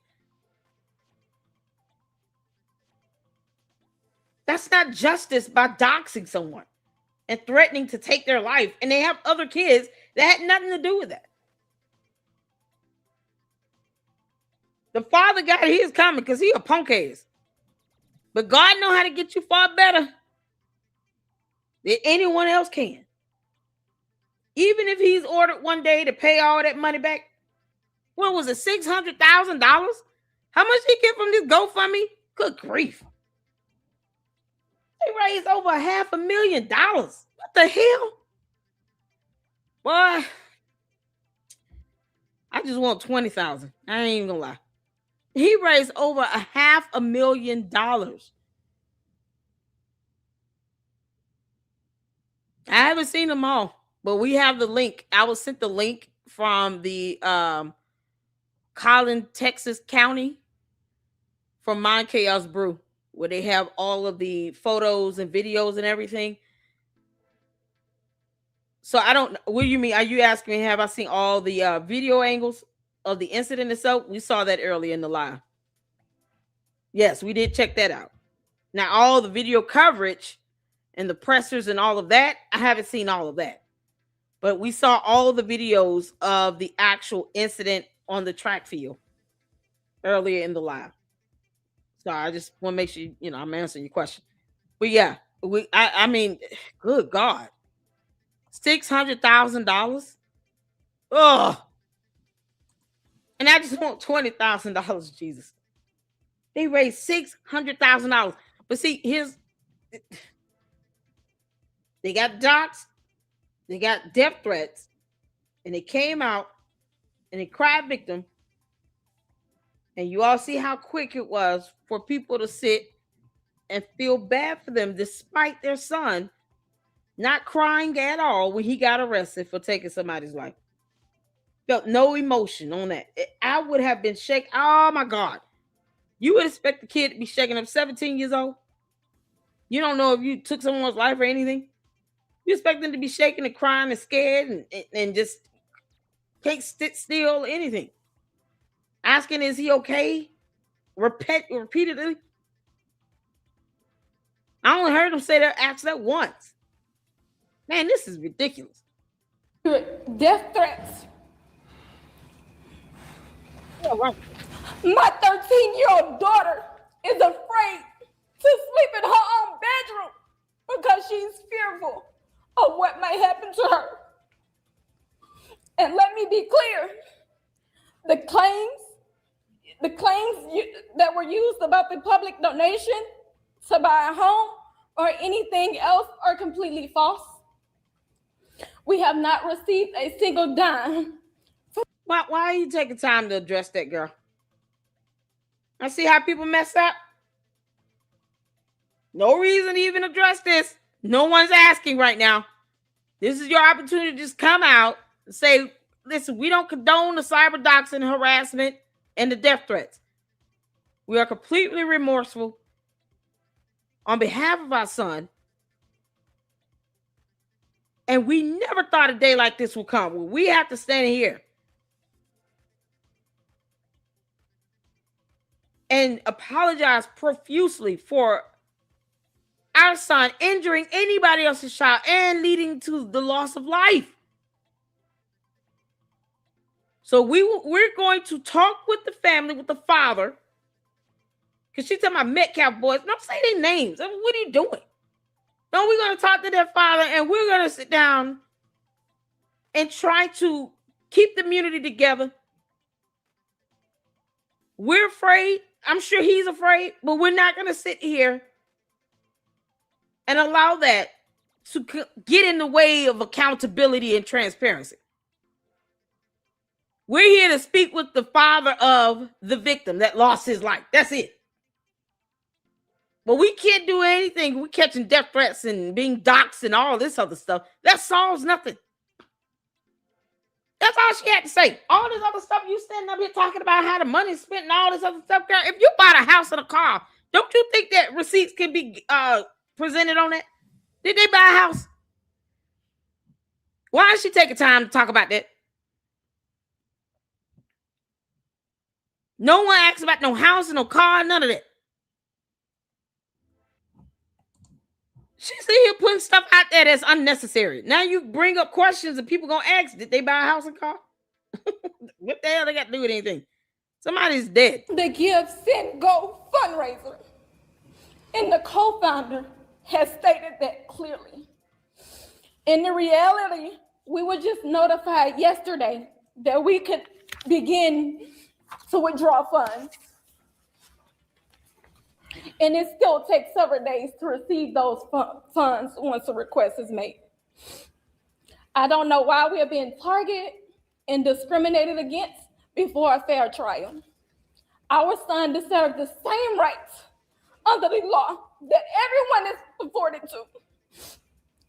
That's not justice by doxing someone and threatening to take their life. And they have other kids that had nothing to do with that. The father got his coming because he a punk ass. But God know how to get you far better than anyone else can. Even if he's ordered one day to pay all that money back. What was it, $600,000? How much he get from this GoFundMe? Good grief. They raised over $500,000. What the hell? Boy, I just want 20,000. I ain't even gonna lie. He raised over $500,000. I haven't seen them all, but we have the link. I was sent the link from the Collin, Texas County from Mind Chaos Brew, where they have all of the photos and videos and everything. So I don't. What do you mean? Are you asking me? Have I seen all the video angles? of the incident itself, we saw that earlier in the live. Yes, we did check that out. Now, all the video coverage and the pressers and all of that, I haven't seen all of that. But we saw all the videos of the actual incident on the track field earlier in the live. So I just want to make sure, I'm answering your question. But yeah, I mean, good God. $600,000? Ugh. And I just want $20,000, Jesus. They raised $600,000. But see, they got docs, they got death threats, and they came out and they cried victim. And you all see how quick it was for people to sit and feel bad for them, despite their son not crying at all when he got arrested for taking somebody's life. Felt no emotion on that. I would have been shaken. Oh my God. You would expect the kid to be shaking up 17 years old. You don't know if you took someone's life or anything. You expect them to be shaking and crying and scared and just can't sit still, anything. Asking, is he okay? Repeatedly. I only heard him say that, ask that once. Man, this is ridiculous. Death threats. Yeah, right. My 13-year-old daughter is afraid to sleep in her own bedroom because she's fearful of what might happen to her. And let me be clear, the claims that were used about the public donation to buy a home or anything else are completely false. We have not received a single dime. Why are you taking time to address that, girl? I see how people mess up. No reason to even address this. No one's asking right now. This is your opportunity to just come out and say, listen, we don't condone the cyber doxing, harassment, and the death threats. We are completely remorseful on behalf of our son. And we never thought a day like this would come. Well, we have to stand here and apologize profusely for our son injuring anybody else's child and leading to the loss of life. So we're going to talk with the family, with the father, because she's talking about Metcalf boys. Don't say their names. I mean, what are you doing? No, we're going to talk to their father and we're going to sit down and try to keep the community together. We're afraid. I'm sure he's afraid, but we're not going to sit here and allow that to get in the way of accountability and transparency. We're here to speak with the father of the victim that lost his life. That's it. But we can't do anything. We're catching death threats and being doxxed and all this other stuff. That solves nothing. That's all she had to say. All this other stuff you standing up here talking about how the money's spent and all this other stuff, girl. If you bought a house and a car, don't you think that receipts can be presented on that? Did they buy a house? Why is she taking time to talk about that? No one asks about no house, no car, none of that. She's here putting stuff out there that's unnecessary. Now you bring up questions and people gonna ask, did they buy a house and car? What the hell they got to do with anything? Somebody's dead. The Give, Send, Go fundraiser. And the co-founder has stated that clearly. In the reality, we were just notified yesterday that we could begin to withdraw funds. And it still takes several days to receive those funds once a request is made. I don't know why we are being targeted and discriminated against before a fair trial. Our son deserves the same rights under the law that everyone is afforded to.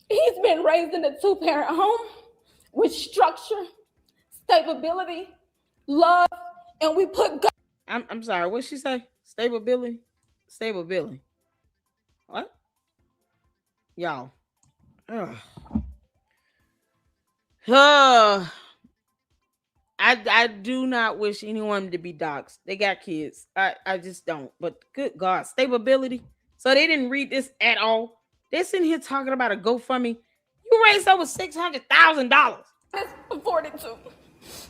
He's been raised in a two-parent home with structure, stability, love, and we put God. I'm sorry, what'd she say? Stability? Stability. What? Y'all. I I do not wish anyone to be doxxed. They got kids. I just don't. But good God, stability. So they didn't read this at all. They're sitting here talking about a GoFundMe. You raised over $600,000. That's 42.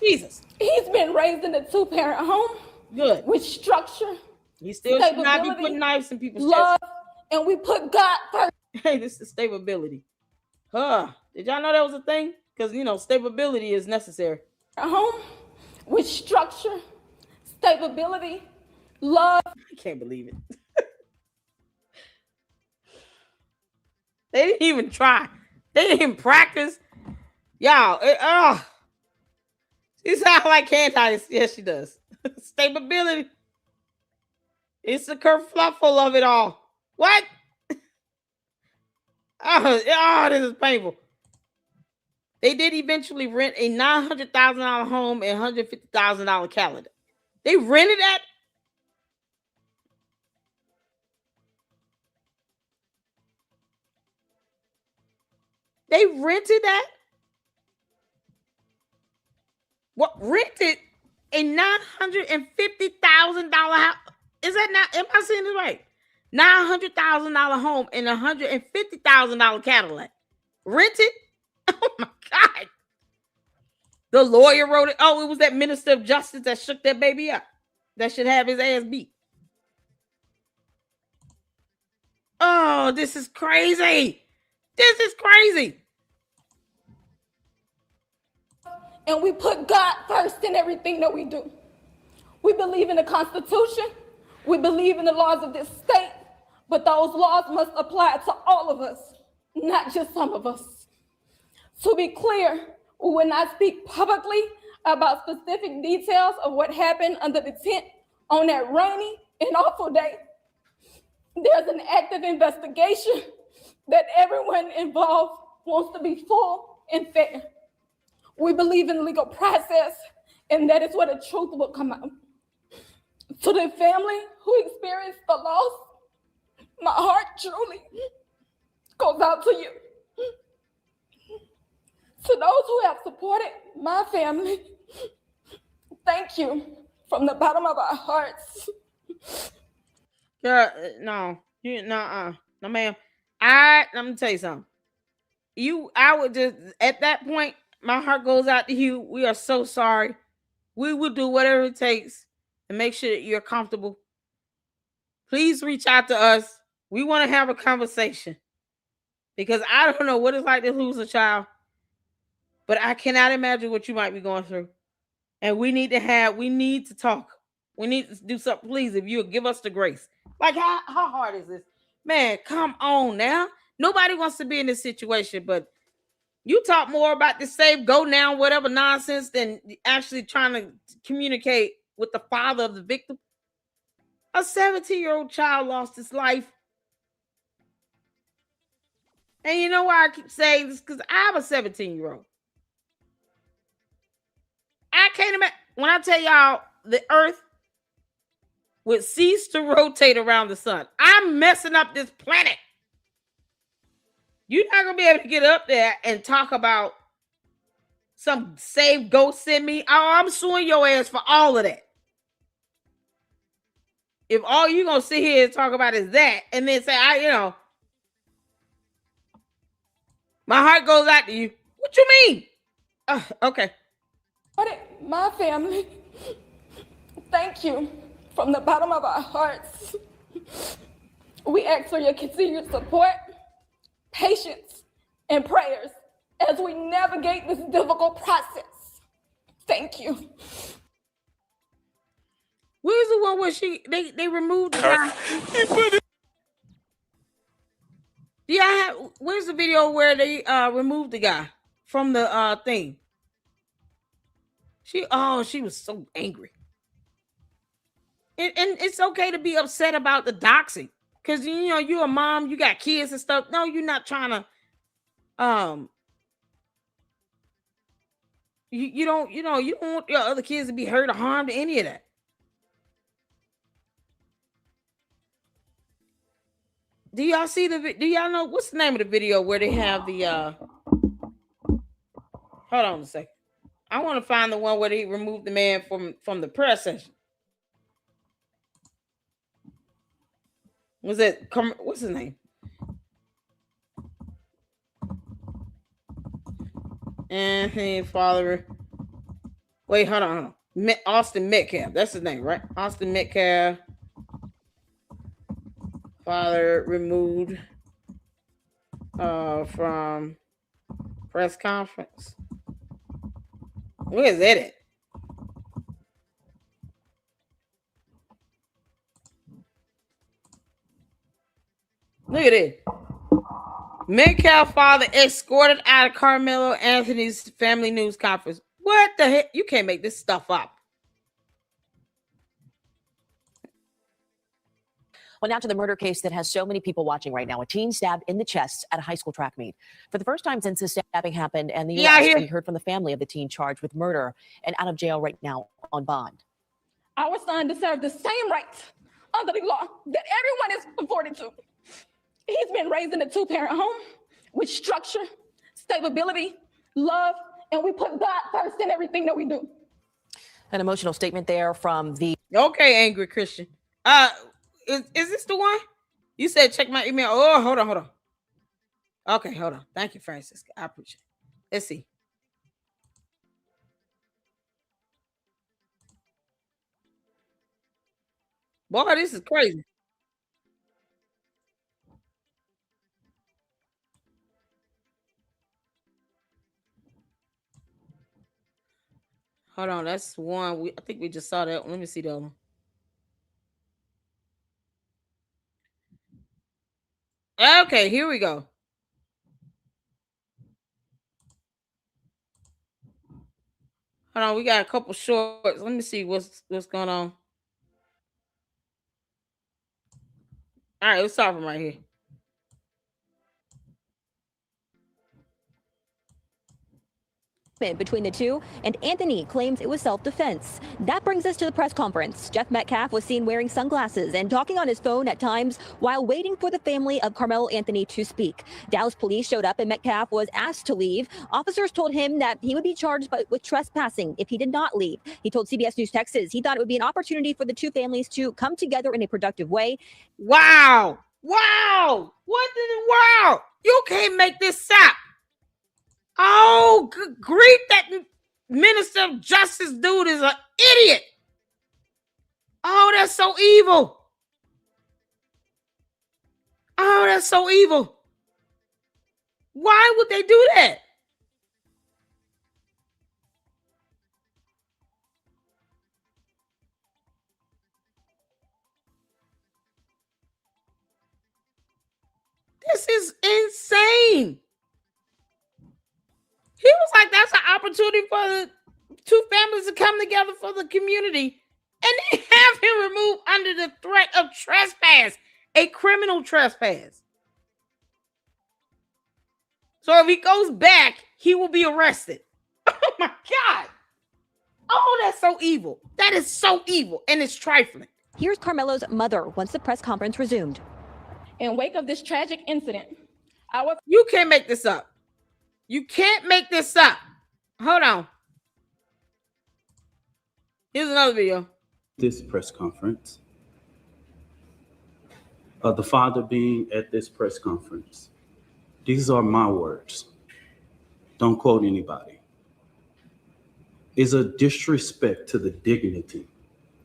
Jesus. He's been raised in a 2-parent home. Good. With structure. He still should not be putting knives in people's love, chests. And we put God first. Hey, this is stability. Did y'all know that was a thing? Because, stability is necessary. A home with structure, stability, love. I can't believe it. They didn't even try. They didn't even practice. Y'all, she sounds like Candice. Yes, she does. Stability. It's the kerfluffle of it all. What? This is painful. They did eventually rent a $900,000 home and $150,000 calendar. They rented that. They rented that. What, rented a $950,000 house? Is that not? Am I saying this right? $900,000 home and $150,000 Cadillac. Rented? Oh my God. The lawyer wrote it. Oh, it was that minister of justice that shook that baby up. That should have his ass beat. Oh, this is crazy. This is crazy. And we put God first in everything that we do. We believe in the Constitution. We believe in the laws of this state. But those laws must apply to all of us, not just some of us. To be clear, we will not speak publicly about specific details of what happened under the tent on that rainy and awful day. There's an active investigation that everyone involved wants to be full and fair. We believe in legal process, and that is where the truth will come out. To the family who experienced the loss, my heart truly goes out to you. To those who have supported my family, thank you from the bottom of our hearts. Girl, no, ma'am. Let me tell you something. I would just, at that point, my heart goes out to you. We are so sorry. We will do whatever it takes to make sure that you're comfortable. Please reach out to us. We want to have a conversation because I don't know what it's like to lose a child, but I cannot imagine what you might be going through. And we need to talk. We need to do something. Please, if you'll give us the grace. Like, how hard is this? Man, come on now. Nobody wants to be in this situation, but you talk more about this save, go now, whatever nonsense than actually trying to communicate with the father of the victim. A 17-year-old child lost his life. And you know why I keep saying this? Because I have a 17-year-old. I can't imagine. When I tell y'all the earth would cease to rotate around the sun, I'm messing up this planet. You're not going to be able to get up there and talk about some save, go send me. Oh, I'm suing your ass for all of that. If all you're going to sit here and talk about is that, and then say, my heart goes out to you. What you mean? Okay. My family, thank you from the bottom of our hearts. We ask for your continued support, patience, and prayers as we navigate this difficult process. Thank you. Where's the one where they removed the guy? Where's the video where they removed the guy from the thing? She was so angry. And it's okay to be upset about the doxing. Because you're a mom, you got kids and stuff. No, you're not trying to you don't want your other kids to be hurt or harmed or any of that. Do y'all know what's the name of the video where they have the hold on a second. I want to find the one where he removed the man from the prayer session. Was it what's his name? Anthony Father. Wait, hold on. Austin Metcalf. That's his name, right? Austin Metcalf. Father removed from press conference. Where is that at? Look at it. Metcalf father escorted out of Karmelo Anthony's family news conference. What the heck? You can't make this stuff up. Well, now to the murder case that has so many people watching right now. A teen stabbed in the chest at a high school track meet. For the first time since the stabbing happened and the U.S., we heard from the family of the teen charged with murder and out of jail right now on bond. Our son deserves the same rights under the law that everyone is afforded to. He's been raised in a two-parent home with structure, stability, love, and we put God first in everything that we do. An emotional statement there from the... Okay, angry Christian. Is this the one? You said check my email. Oh, hold on. Okay, hold on. Thank you, Francisca. I appreciate it. Let's see. Boy, this is crazy. Hold on, that's one. I think we just saw that one. Let me see the other one. Okay, here we go. Hold on, we got a couple shorts. Let me see what's going on. All right, let's start from right here. Between the two, and Anthony claims it was self-defense. That brings us to the press conference. Jeff Metcalf was seen wearing sunglasses and talking on his phone at times while waiting for the family of Karmelo Anthony to speak. Dallas police showed up and Metcalf was asked to leave. Officers told him that he would be charged with trespassing if he did not leave. He told CBS News Texas he thought it would be an opportunity for the two families to come together in a productive way. Wow! Wow! Wow! You can't make this up. Oh, good grief, that Minister of Justice dude is an idiot. Oh, that's so evil. Oh, that's so evil. Why would they do that? This is insane. He was like, that's an opportunity for the two families to come together for the community. And they have him removed under the threat of trespass, a criminal trespass. So if he goes back, he will be arrested. Oh my God. Oh, that's so evil. That is so evil. And it's trifling. Here's Karmelo's mother once the press conference resumed. In wake of this tragic incident, you can't make this up. You can't make this up. Hold on. Here's another video. This press conference. The father being at this press conference. These are my words. Don't quote anybody. Is a disrespect to the dignity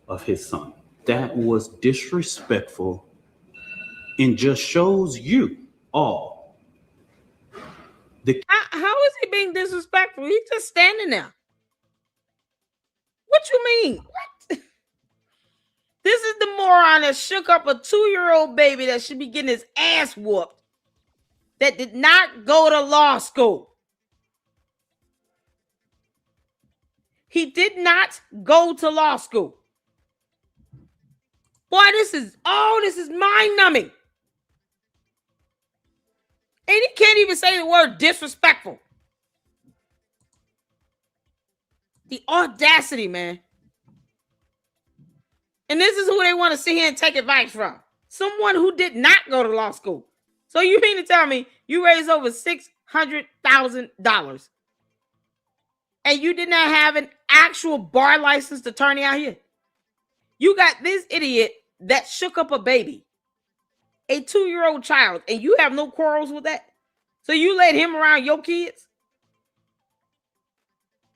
of his son. That was disrespectful and just shows you all. How is he being disrespectful? He's just standing there. What you mean? What? This is the moron that shook up a 2-year-old baby that should be getting his ass whooped, that did not go to law school. He did not go to law school. Boy, this is mind-numbing. And he can't even say the word disrespectful. The audacity, man. And this is who they want to sit here and take advice from. Someone who did not go to law school. So you mean to tell me you raised over $600,000 And you did not have an actual bar licensed attorney out here. You got this idiot that shook up a baby, a 2-year-old child, and you have no quarrels with that. So you let him around your kids?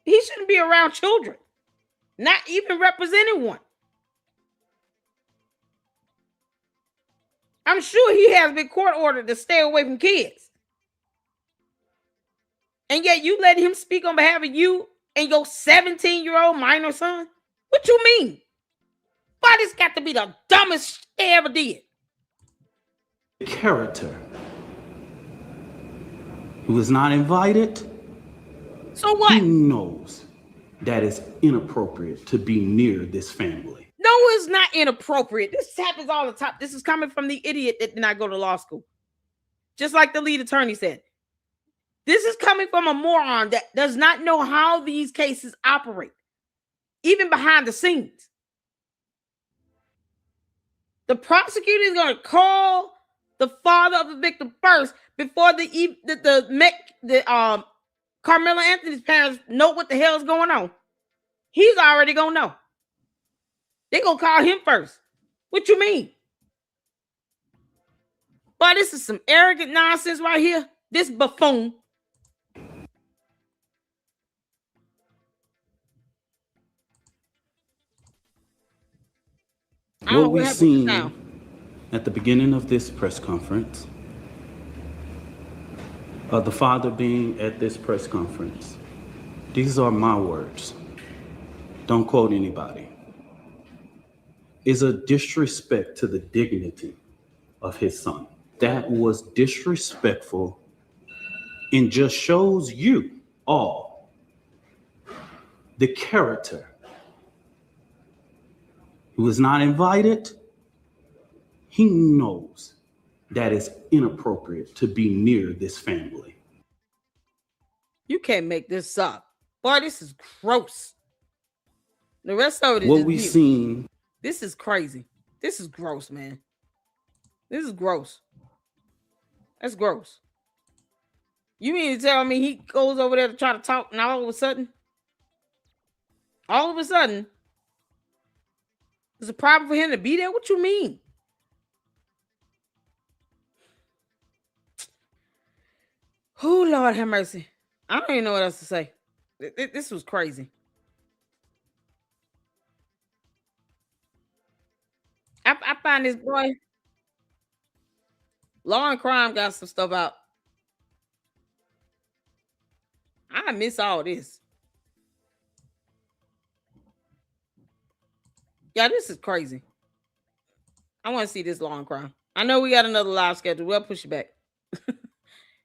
He shouldn't be around children, not even representing one. I'm sure he has been court ordered to stay away from kids. And yet you let him speak on behalf of you and your 17-year-old minor son? What you mean? Why this got to be the dumbest shit they ever did? Character who was not invited. So what? He knows that it's inappropriate to be near this family. No, it's not inappropriate. This happens all the time. This is coming from the idiot that did not go to law school. Just like the lead attorney said. This is coming from a moron that does not know how these cases operate, even behind the scenes. The prosecutor is going to call the father of the victim first before Karmelo Anthony's parents know what the hell is going on. He's already going to know. They're going to call him first. What you mean? Boy, this is some arrogant nonsense right here. This buffoon. What we've seen at the beginning of this press conference, the father being at this press conference, these are my words. Don't quote anybody. Is a disrespect to the dignity of his son. That was disrespectful and just shows you all the character who is not invited. He knows that it's inappropriate to be near this family. You can't make this up. Boy, this is gross. The rest of it is what we've seen. This is crazy. This is gross, man. This is gross. That's gross. You mean to tell me he goes over there to try to talk and all of a sudden, there's a problem for him to be there? What you mean? Oh, Lord have mercy. I don't even know what else to say. This was crazy. I find this boy, Law and Crime got some stuff out. I miss all this. Yeah, this is crazy. I want to see this Law and Crime. I know we got another live schedule. We'll push it back.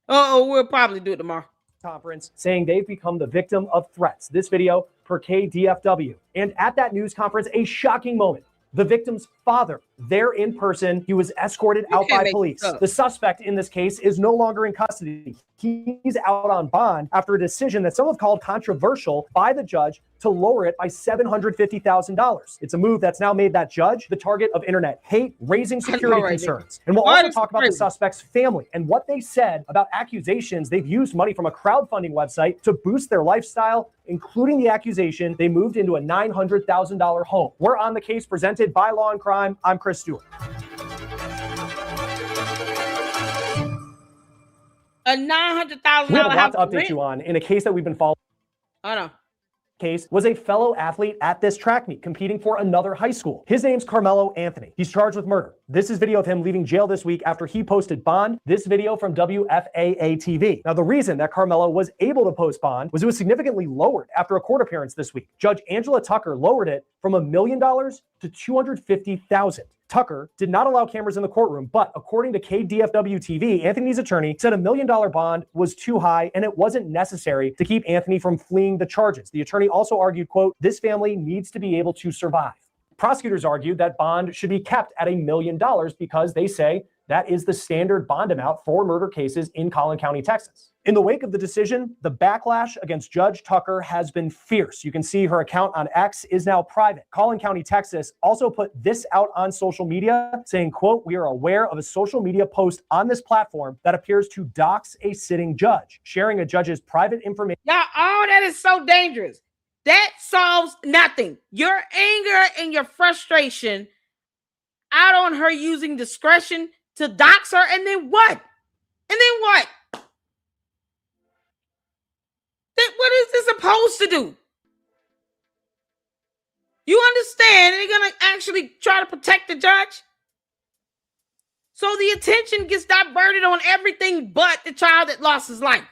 We'll probably do it tomorrow. Conference saying they've become the victim of threats. This video per KDFW. And at that news conference, a shocking moment. The victim's father, there in person, he was escorted out by police. The suspect in this case is no longer in custody. He's out on bond after a decision that some have called controversial by the judge to lower it by $750,000. It's a move that's now made that judge the target of internet hate, raising security concerns. And we'll also talk about the suspect's family and what they said about accusations they've used money from a crowdfunding website to boost their lifestyle, including the accusation they moved into a $900,000 home. We're on the case presented by Law and Crime. I'm Chris Stewart. A $900,000 We have a lot house to update rent? you on in a case that we've been following. I know. Case was a fellow athlete at this track meet competing for another high school. His name's Karmelo Anthony. He's charged with murder. This is video of him leaving jail this week after he posted bond. This video from WFAA TV. Now, the reason that Karmelo was able to post bond was it was significantly lowered after a court appearance this week. Judge Angela Tucker lowered it from $1 million to $250,000. Tucker did not allow cameras in the courtroom, but according to KDFW TV, Anthony's attorney said $1 million bond was too high and it wasn't necessary to keep Anthony from fleeing the charges. The attorney also argued, quote, this family needs to be able to survive. Prosecutors argued that bond should be kept at $1 million because they say That is the standard bond amount for murder cases in Collin County, Texas. In the wake of the decision, the backlash against Judge Tucker has been fierce. You can see her account on X is now private. Collin County, Texas also put this out on social media saying, quote, "We are aware of a social media post on this platform that appears to dox a sitting judge, sharing a judge's private information." Y'all, all that is so dangerous. That solves nothing. Your anger and your frustration out on her using discretion to dox her, and then what? And then what? What is this supposed to do? You understand they're going to actually try to protect the judge? So the attention gets diverted on everything but the child that lost his life.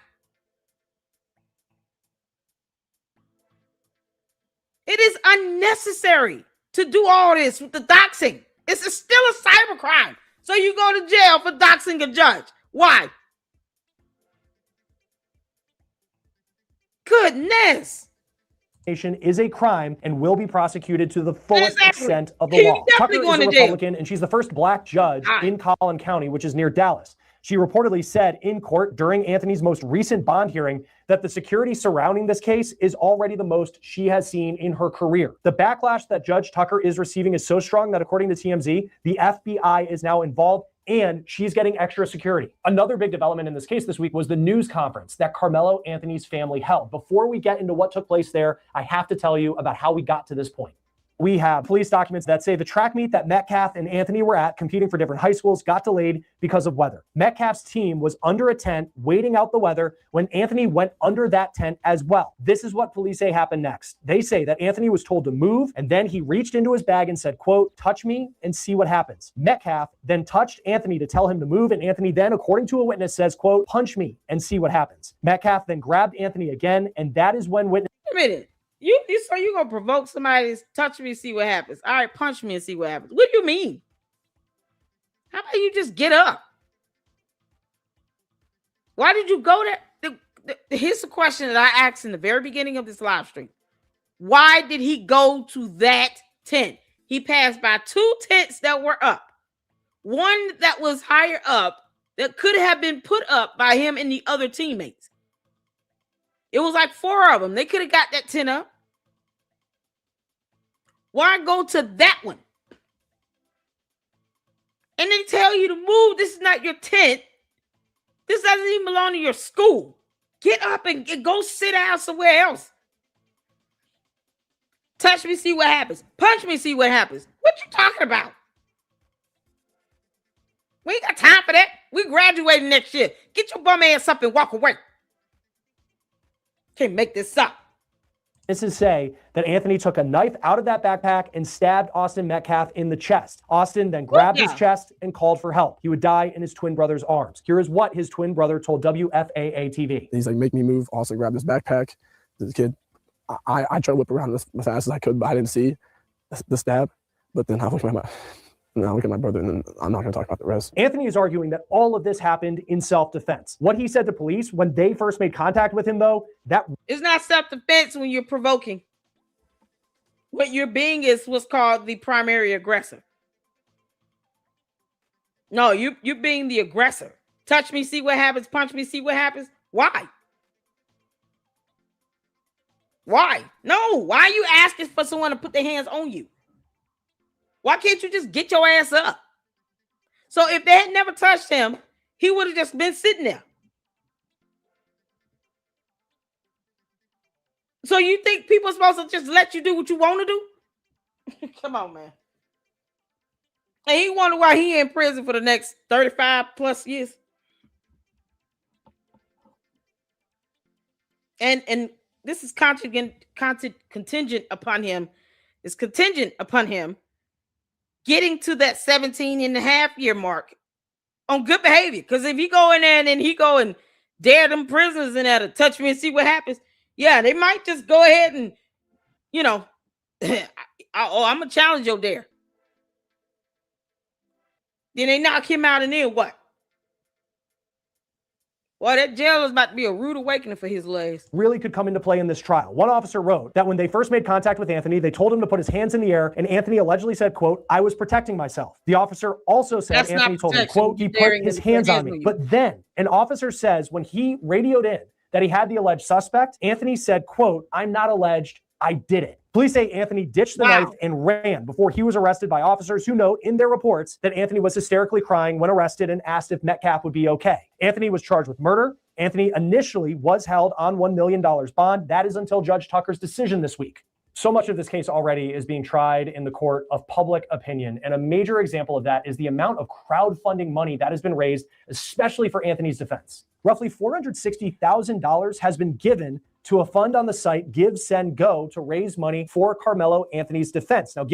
It is unnecessary to do all this with the doxing. It's still a cybercrime. So you go to jail for doxing a judge. Why? Goodness. Is a crime and will be prosecuted to the fullest extent of the law. Tucker is a Republican, and she's the first black judge in Collin County, which is near Dallas. She reportedly said in court during Anthony's most recent bond hearing that the security surrounding this case is already the most she has seen in her career. The backlash that Judge Tucker is receiving is so strong that, according to TMZ, the FBI is now involved and she's getting extra security. Another big development in this case this week was the news conference that Karmelo Anthony's family held. Before we get into what took place there, I have to tell you about how we got to this point. We have police documents that say the track meet that Metcalf and Anthony were at, competing for different high schools, got delayed because of weather. Metcalf's team was under a tent waiting out the weather when Anthony went under that tent as well. This is what police say happened next. They say that Anthony was told to move, and then he reached into his bag and said, quote, "Touch me and see what happens." Metcalf then touched Anthony to tell him to move, and Anthony then, according to a witness, says, quote, "Punch me and see what happens." Metcalf then grabbed Anthony again, and that is when witness... Wait a minute. So you gonna provoke somebody to touch me and see what happens? All right, punch me and see what happens. What do you mean? How about you just get up? Why did you go there? Here's the question that I asked in the very beginning of this live stream. Why did he go to that tent? He passed by two tents that were up. One that was higher up that could have been put up by him and the other teammates. It was like 4 of them. They could have got that tent up. Why go to that one? And they tell you to move. This is not your tent. This doesn't even belong to your school. Get up and go sit down somewhere else. Touch me, see what happens. Punch me, see what happens. What you talking about? We ain't got time for that. We graduating next year. Get your bum ass up and walk away. Can't make this up. Witnesses say that Anthony took a knife out of that backpack and stabbed Austin Metcalf in the chest. Austin then grabbed his chest and called for help. He would die in his twin brother's arms. Here is what his twin brother told WFAA TV. He's like, "Make me move." Austin grabbed his backpack. The kid, I tried to whip around as fast as I could, but I didn't see the stab. But then I look at my brother, and then I'm not going to talk about the rest. Anthony is arguing that all of this happened in self-defense. What he said to police when they first made contact with him, though, that it's not self-defense when you're provoking. What you're being is what's called the primary aggressor. No, you're being the aggressor. Touch me, see what happens. Punch me, see what happens. Why? Why? No, why are you asking for someone to put their hands on you? Why can't you just get your ass up? So if they had never touched him, he would have just been sitting there. So you think people are supposed to just let you do what you want to do? Come on, man. And he wonder why he in prison for the next 35 plus years. And this is contingent upon him. It's contingent upon him getting to that 17.5-year mark on good behavior. Because if he go in there and then he go and dare them prisoners in there to touch me and see what happens, yeah, they might just go ahead and, I'm going to challenge your dare. Then they knock him out and then what? Well, that jail is about to be a rude awakening for his legs. Really could come into play in this trial. One officer wrote that when they first made contact with Anthony, they told him to put his hands in the air, and Anthony allegedly said, quote, "I was protecting myself." The officer also said That's Anthony told him, quote, "He put his hands on me." But then an officer says when he radioed in that he had the alleged suspect, Anthony said, quote, "I'm not alleged, I did it." Police say Anthony ditched the knife and ran before he was arrested by officers who note in their reports that Anthony was hysterically crying when arrested and asked if Metcalf would be okay. Anthony was charged with murder. Anthony initially was held on $1 million bond. That is until Judge Tucker's decision this week. So much of this case already is being tried in the court of public opinion. And a major example of that is the amount of crowdfunding money that has been raised, especially for Anthony's defense. Roughly $460,000 has been given to a fund on the site Give, Send, Go to raise money for Karmelo Anthony's defense. Now,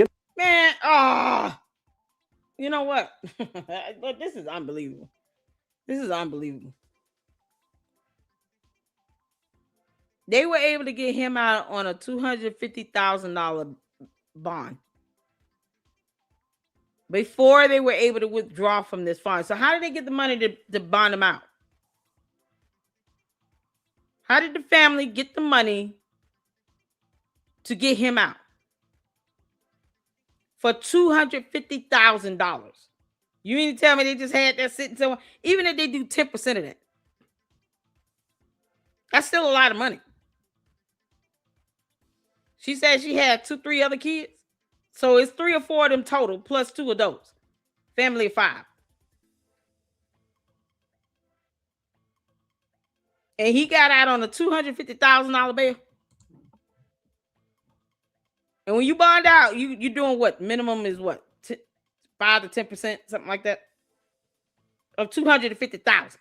you know what? This is unbelievable. This is unbelievable. They were able to get him out on a $250,000 bond before they were able to withdraw from this fund. So how did they get the money to bond him out? How did the family get the money to get him out for $250,000? You mean to tell me they just had that sitting somewhere? Even if they do 10% of that, that's still a lot of money. She said she had 2-3 other kids. So it's 3 or 4 of them total, plus 2 adults. Family of 5. And he got out on a $250,000 bail. And when you bond out, you're doing what? Minimum is what? 5 to 10%, something like that, of $250,000.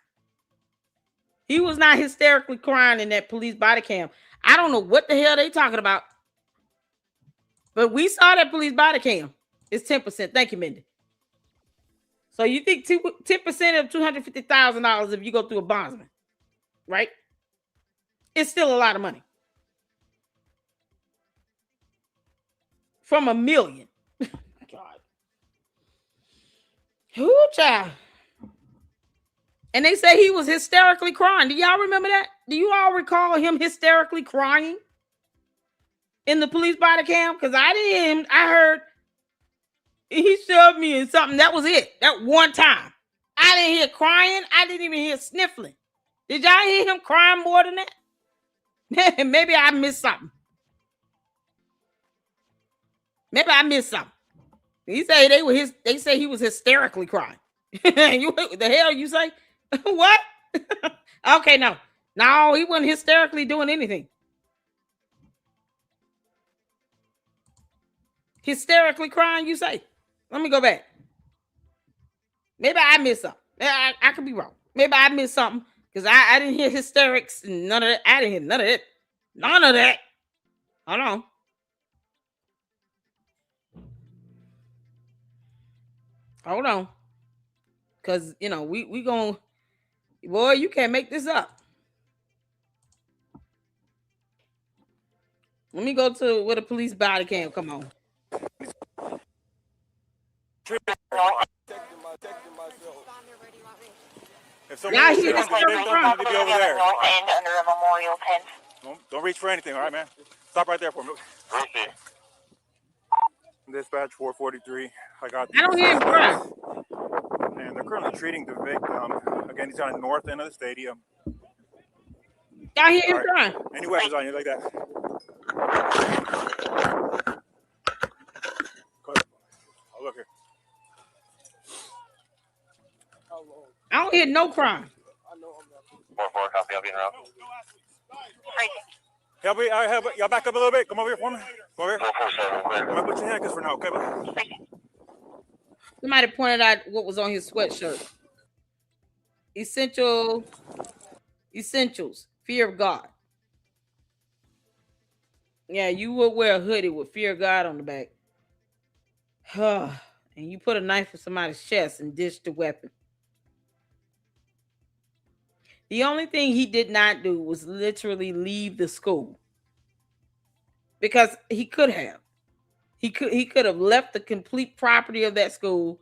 He was not hysterically crying in that police body cam. I don't know what the hell they talking about. But we saw that police body cam. It's 10%. Thank you, Mindy. So you think 10% of $250,000 if you go through a bondsman, right? It's still a lot of money. From $1 million. God. Whoo, child. And they say he was hysterically crying. Do y'all remember that? Do you all recall him hysterically crying in the police body cam? Because I didn't. I heard he shoved me in something. That was it. That one time. I didn't hear crying. I didn't even hear sniffling. Did y'all hear him crying more than that? Maybe I missed something. Maybe I missed something. He say they say he was hysterically crying. The hell you say? What? Okay, no, he wasn't hysterically doing anything. Hysterically crying, you say? Let me go back. Maybe I missed something. I could be wrong. Maybe I missed something because I didn't hear hysterics and none of that. I didn't hear none of it. None of that. Hold on. Hold on. Because, we going to, boy, you can't make this up. Let me go to where the police body cam. Come on. If somebody is the victim, you be over there. Under a memorial pen. Don't reach for anything, all right, man? Stop right there for me. Dispatch 443. I don't hear him crying. And they're currently treating the victim. Again, he's on the north end of the stadium. Y'all hear him crying? Any weapons on you like that? Oh, look here. I don't hear no crying. 4-4, copy, I'll be in route. Help me, y'all back up a little bit. Come over here for me. Come over here. I'm gonna put your handcuffs for now, okay? Somebody pointed out what was on his sweatshirt. Essentials. Fear of God. Yeah, you would wear a hoodie with fear of God on the back. And you put a knife in somebody's chest and dish the weapon. The only thing he did not do was literally leave the school. Because he could have. He could have left the complete property of that school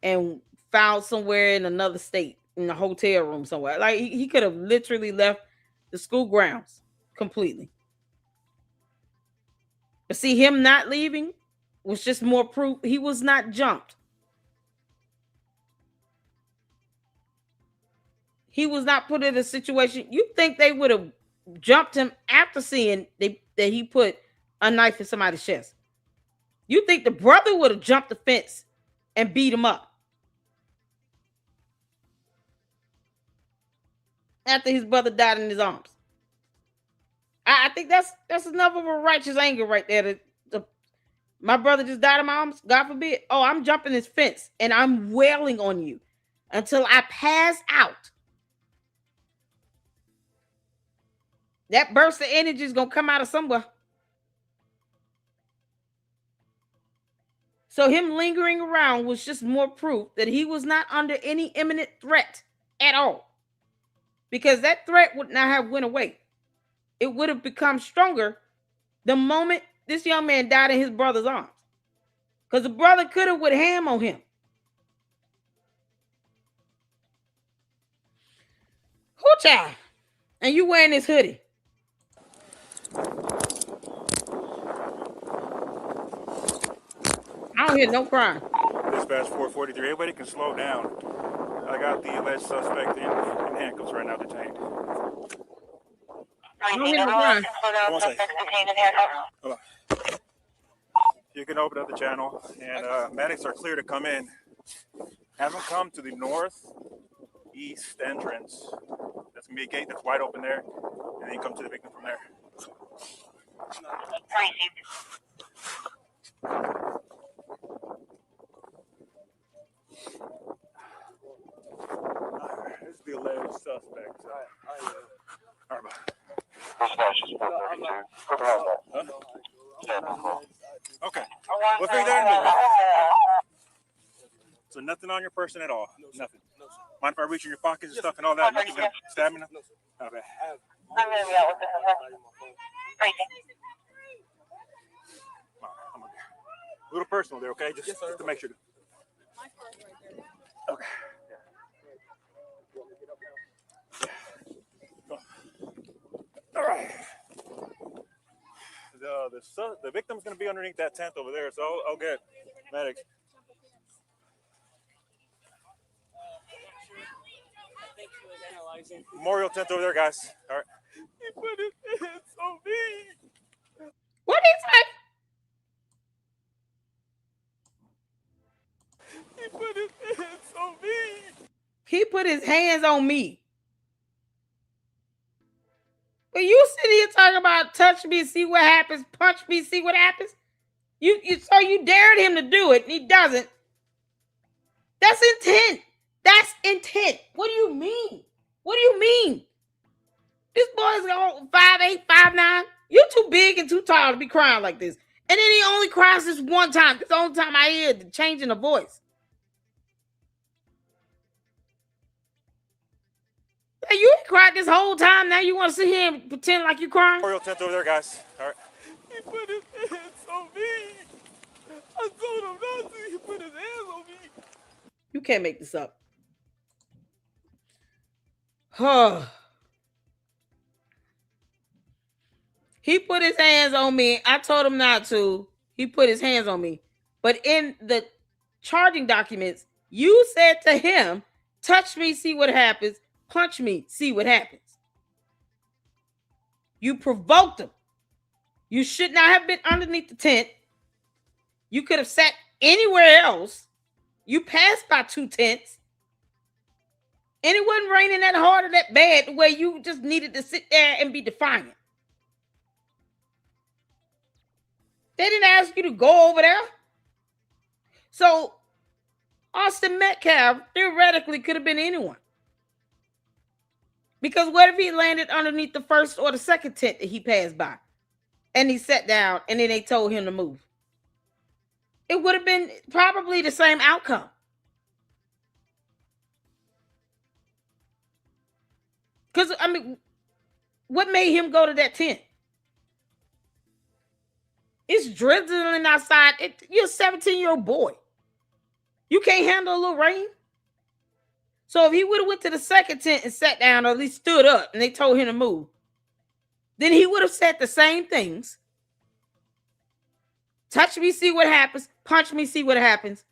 and found somewhere in another state in the hotel room somewhere. Like he could have literally left the school grounds completely. But see, him not leaving was just more proof he was not jumped. He was not put in a situation. You think they would have jumped him after seeing that he put a knife in somebody's chest? You think the brother would have jumped the fence and beat him up after his brother died in his arms? I think that's enough of a righteous anger right there. My brother just died in my arms, God forbid. Oh, I'm jumping this fence and I'm wailing on you until I pass out. That burst of energy is going to come out of somewhere. So him lingering around was just more proof that he was not under any imminent threat at all. Because that threat would not have went away. It would have become stronger the moment this young man died in his brother's arms. Because the brother could have went ham on him. Hoo-cha! And you wearing this hoodie. I don't hear no crying. Dispatch 443. Everybody can slow down. I got the alleged suspect in handcuffs right now detained. I don't hear no crying. Hold on. You can open up the channel, and medics are clear to come in. Have them come to the northeast entrance. That's gonna be a gate that's wide open there, and then you come to the victim from there. This is the alleged suspect. All right. Okay. We'll figure that out. So nothing on your person at all? Nothing? Mind if I reach in your pockets and stuff and all that? Nothing gonna stab me? Okay. I'm gonna be out with this. A little personal there, okay? Just to make sure. Okay. All right. The victim's going to be underneath that tent over there, so I'll get medics. Memorial tent over there, guys. All right. He put his hands on me. What is that? He put his hands on me. He put his hands on me. But you sit here talking about touch me, see what happens, punch me, see what happens. So you dared him to do it, and he doesn't. That's intent. That's intent. What do you mean? What do you mean? This boy's 5'8", 5'9". You're too big and too tall to be crying like this. And then he only cries this one time. It's the only time I hear the change in the voice. Hey, you ain't cried this whole time. Now you want to sit here and pretend like you crying? Memorial tent over there, guys. All right. He put his hands on me. I told him not to. He put his hands on me. You can't make this up. Huh. He put his hands on me. I told him not to. He put his hands on me. But in the charging documents, you said to him, touch me, see what happens. Punch me, see what happens. You provoked him. You should not have been underneath the tent. You could have sat anywhere else. You passed by 2 tents. And it wasn't raining that hard or that bad where you just needed to sit there and be defiant. They didn't ask you to go over there. So Austin Metcalf theoretically could have been anyone. Because what if he landed underneath the first or the second tent that he passed by? And he sat down and then they told him to move. It would have been probably the same outcome. Because, I mean, what made him go to that tent? It's drizzling outside. You're a 17-year-old boy. You can't handle a little rain? So if he would have went to the second tent and sat down, or at least stood up, and they told him to move, then he would have said the same things. Touch me, see what happens. Punch me, see what happens.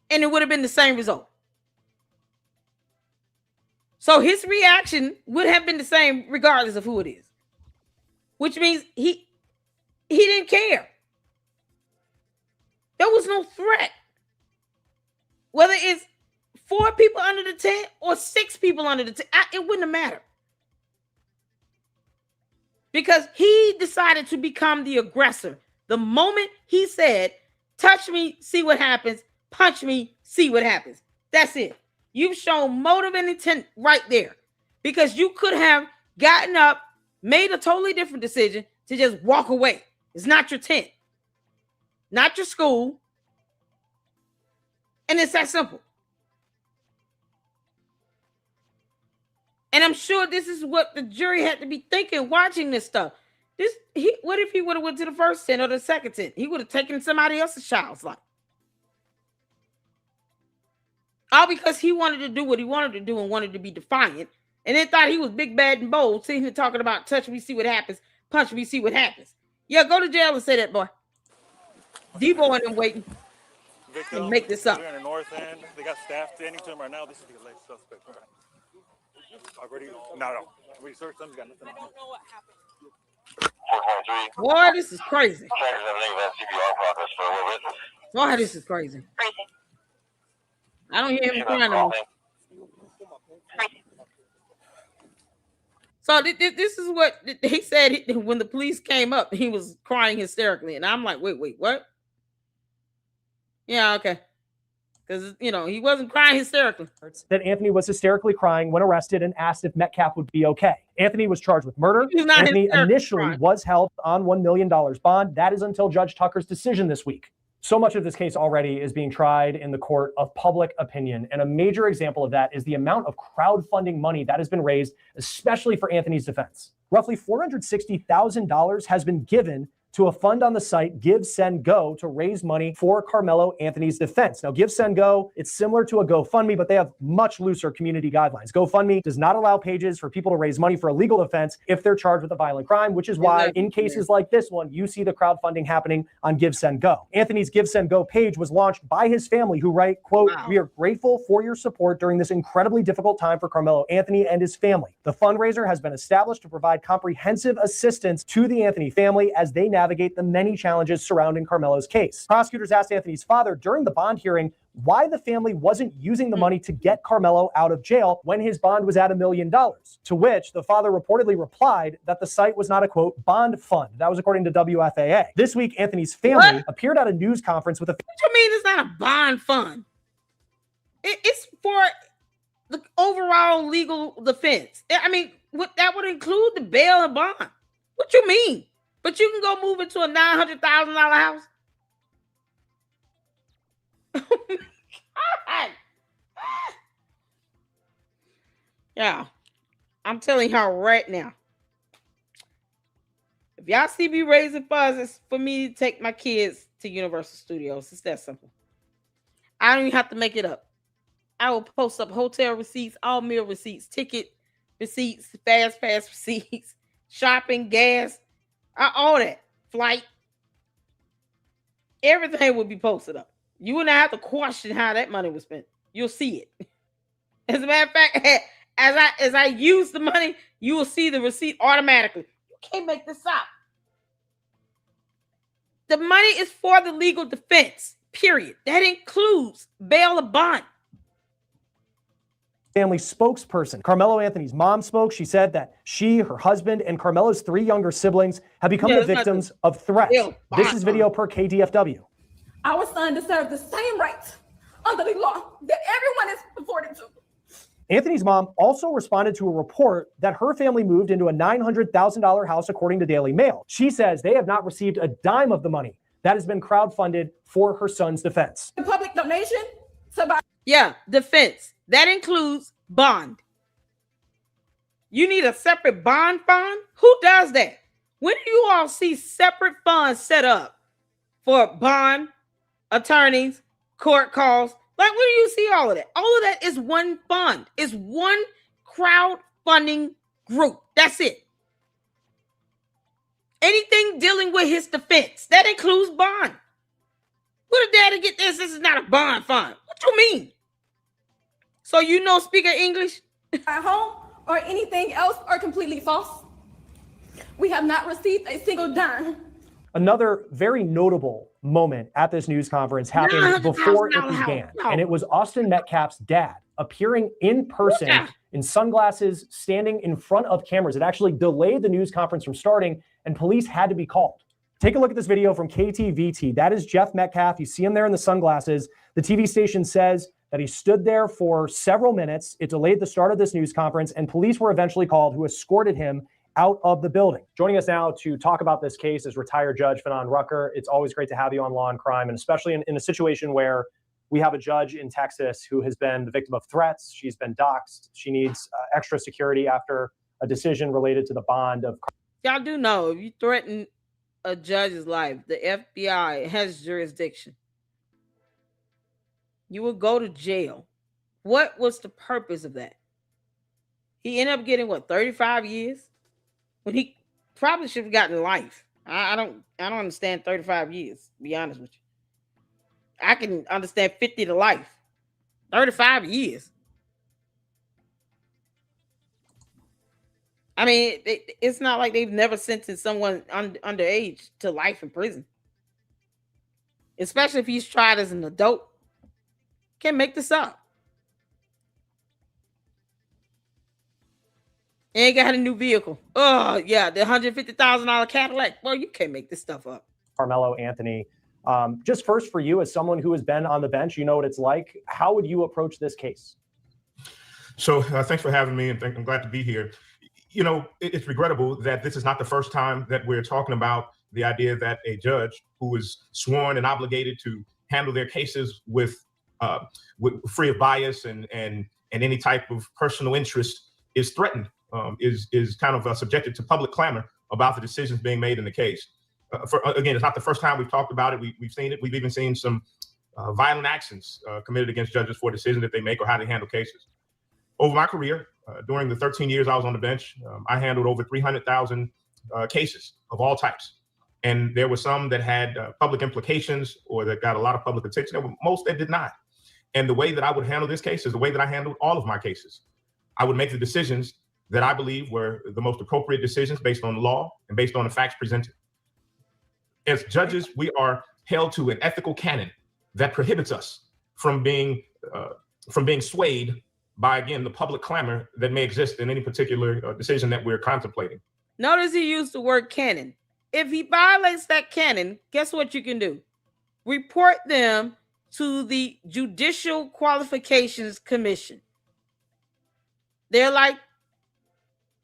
And it would have been the same result. So his reaction would have been the same regardless of who it is. Which means he didn't care. There was no threat. Whether it's 4 people under the tent or 6 people under the tent, it wouldn't have mattered. Because he decided to become the aggressor. The moment he said, touch me, see what happens, punch me, see what happens. That's it. You've shown motive and intent right there. Because you could have gotten up, made a totally different decision to just walk away. It's not your tent. Not your school. And it's that simple. And I'm sure this is what the jury had to be thinking watching this stuff. What if he would have went to the first tent or the second tent? He would have taken somebody else's child's life. All because he wanted to do what he wanted to do and wanted to be defiant. And then thought he was big, bad, and bold, sitting here talking about touch me, see what happens, punch me, see what happens. Yeah, go to jail and say that, boy. Debo and them waiting. Victim, and make this up. We're in the north end. They got staff standing to him right now. This is the alleged suspect. Already? No. We searched them. We got nothing on him. Boy, this is crazy. Checkers everything about CPR progress for a little bit. Boy, this is crazy. I don't hear him crying no more. So this is what he said when the police came up. He was crying hysterically, and I'm like, wait, what? Yeah, okay. Because, he wasn't crying hysterically. That Anthony was hysterically crying when arrested and asked if Metcalf would be okay. Anthony was charged with murder. Anthony initially was held on $1 million bond. That is until Judge Tucker's decision this week. So much of this case already is being tried in the court of public opinion. And a major example of that is the amount of crowdfunding money that has been raised, especially for Anthony's defense. Roughly $460,000 has been given to a fund on the site, Give, Send, Go, to raise money for Karmelo Anthony's defense. Now, Give, Send, Go, it's similar to a GoFundMe, but they have much looser community guidelines. GoFundMe does not allow pages for people to raise money for a legal defense if they're charged with a violent crime, which is why in cases like this one, you see the crowdfunding happening on Give, Send, Go. Anthony's Give, Send, Go page was launched by his family, who write, quote, "We are grateful for your support during this incredibly difficult time for Karmelo Anthony and his family. The fundraiser has been established to provide comprehensive assistance to the Anthony family as they navigate the many challenges surrounding Karmelo's case." Prosecutors asked Anthony's father during the bond hearing why the family wasn't using the money to get Karmelo out of jail when his bond was at $1 million. To which the father reportedly replied that the site was not a, quote, bond fund. That was according to WFAA. This week, Anthony's family appeared at a news conference with a... What do you mean it's not a bond fund? It's for the overall legal defense. I mean, that would include the bail and bond. What you mean? But you can go move into a $900,000 house? Oh my God. Yeah. I'm telling y'all right now. If y'all see me raising funds, it's for me to take my kids to Universal Studios. It's that simple. I don't even have to make it up. I will post up hotel receipts, all meal receipts, ticket receipts, fast pass receipts, shopping, gas, all that, flight, everything will be posted up. You will not have to question how that money was spent. You'll see it. As a matter of fact, as I use the money, you will see the receipt automatically. You can't make this up. The money is for the legal defense, period. That includes bail or bond. Family spokesperson. Karmelo Anthony's mom spoke. She said that she, her husband, and Karmelo's 3 younger siblings have become the victims of threats. This is video per KDFW. Our son deserves the same rights under the law that everyone is afforded to. Anthony's mom also responded to a report that her family moved into a $900,000 house, according to Daily Mail. She says they have not received a dime of the money that has been crowdfunded for her son's defense. The public donation? Yeah, defense. That includes bond. You need a separate bond fund? Who does that? When do you all see separate funds set up for bond, attorneys, court costs? Like, where do you see all of that? All of that is one fund. It's one crowdfunding group. That's it. Anything dealing with his defense, that includes bond. Where did daddy get this? This is not a bond fund. What you mean? So you know speaking English? At home or anything else are completely false. We have not received a single dime. Another very notable moment at this news conference happened before it began, and it was Austin Metcalf's dad appearing in person in sunglasses, standing in front of cameras. It actually delayed the news conference from starting, and police had to be called. Take a look at this video from KTVT. That is Jeff Metcalf. You see him there in the sunglasses. The TV station says that he stood there for several minutes. It delayed the start of this news conference, and police were eventually called, who escorted him out of the building. Joining us now to talk about this case is retired Judge Fanon Rucker. It's always great to have you on Law and Crime, and especially in a situation where we have a judge in Texas who has been the victim of threats. She's been doxxed. She needs extra security after a decision related to the bond of... Y'all do know, if you threaten a judge's life, the FBI has jurisdiction. You will go to jail. What was the purpose of that? He ended up getting, what, 35 years? When he probably should have gotten life. I don't understand 35 years, to be honest with you. I can understand 50 to life. 35 years. I mean, it's not like they've never sentenced someone underage to life in prison. Especially if he's tried as an adult. Can't make this up. And got a new vehicle. Oh, yeah, the $150,000 Cadillac. Well, you can't make this stuff up. Karmelo Anthony. Just first for you, as someone who has been on the bench, you know what it's like. How would you approach this case? So thanks for having me, and I'm glad to be here. You know, it's regrettable that this is not the first time that we're talking about the idea that a judge who is sworn and obligated to handle their cases with free of bias and any type of personal interest is threatened, is kind of subjected to public clamor about the decisions being made in the case. Again, it's not the first time we've talked about it. We've seen it. We've even seen some violent actions committed against judges for decisions that they make or how they handle cases. Over my career, during the 13 years I was on the bench, I handled over 300,000 cases of all types. And there were some that had public implications or that got a lot of public attention. There were most that did not. And the way that I would handle this case is the way that I handled all of my cases. I would make the decisions that I believe were the most appropriate decisions based on the law and based on the facts presented. As judges, we are held to an ethical canon that prohibits us from being swayed by, again, the public clamor that may exist in any particular decision that we're contemplating. Notice he used the word canon. If he violates that canon, guess what you can do? Report them to the Judicial Qualifications Commission. They're like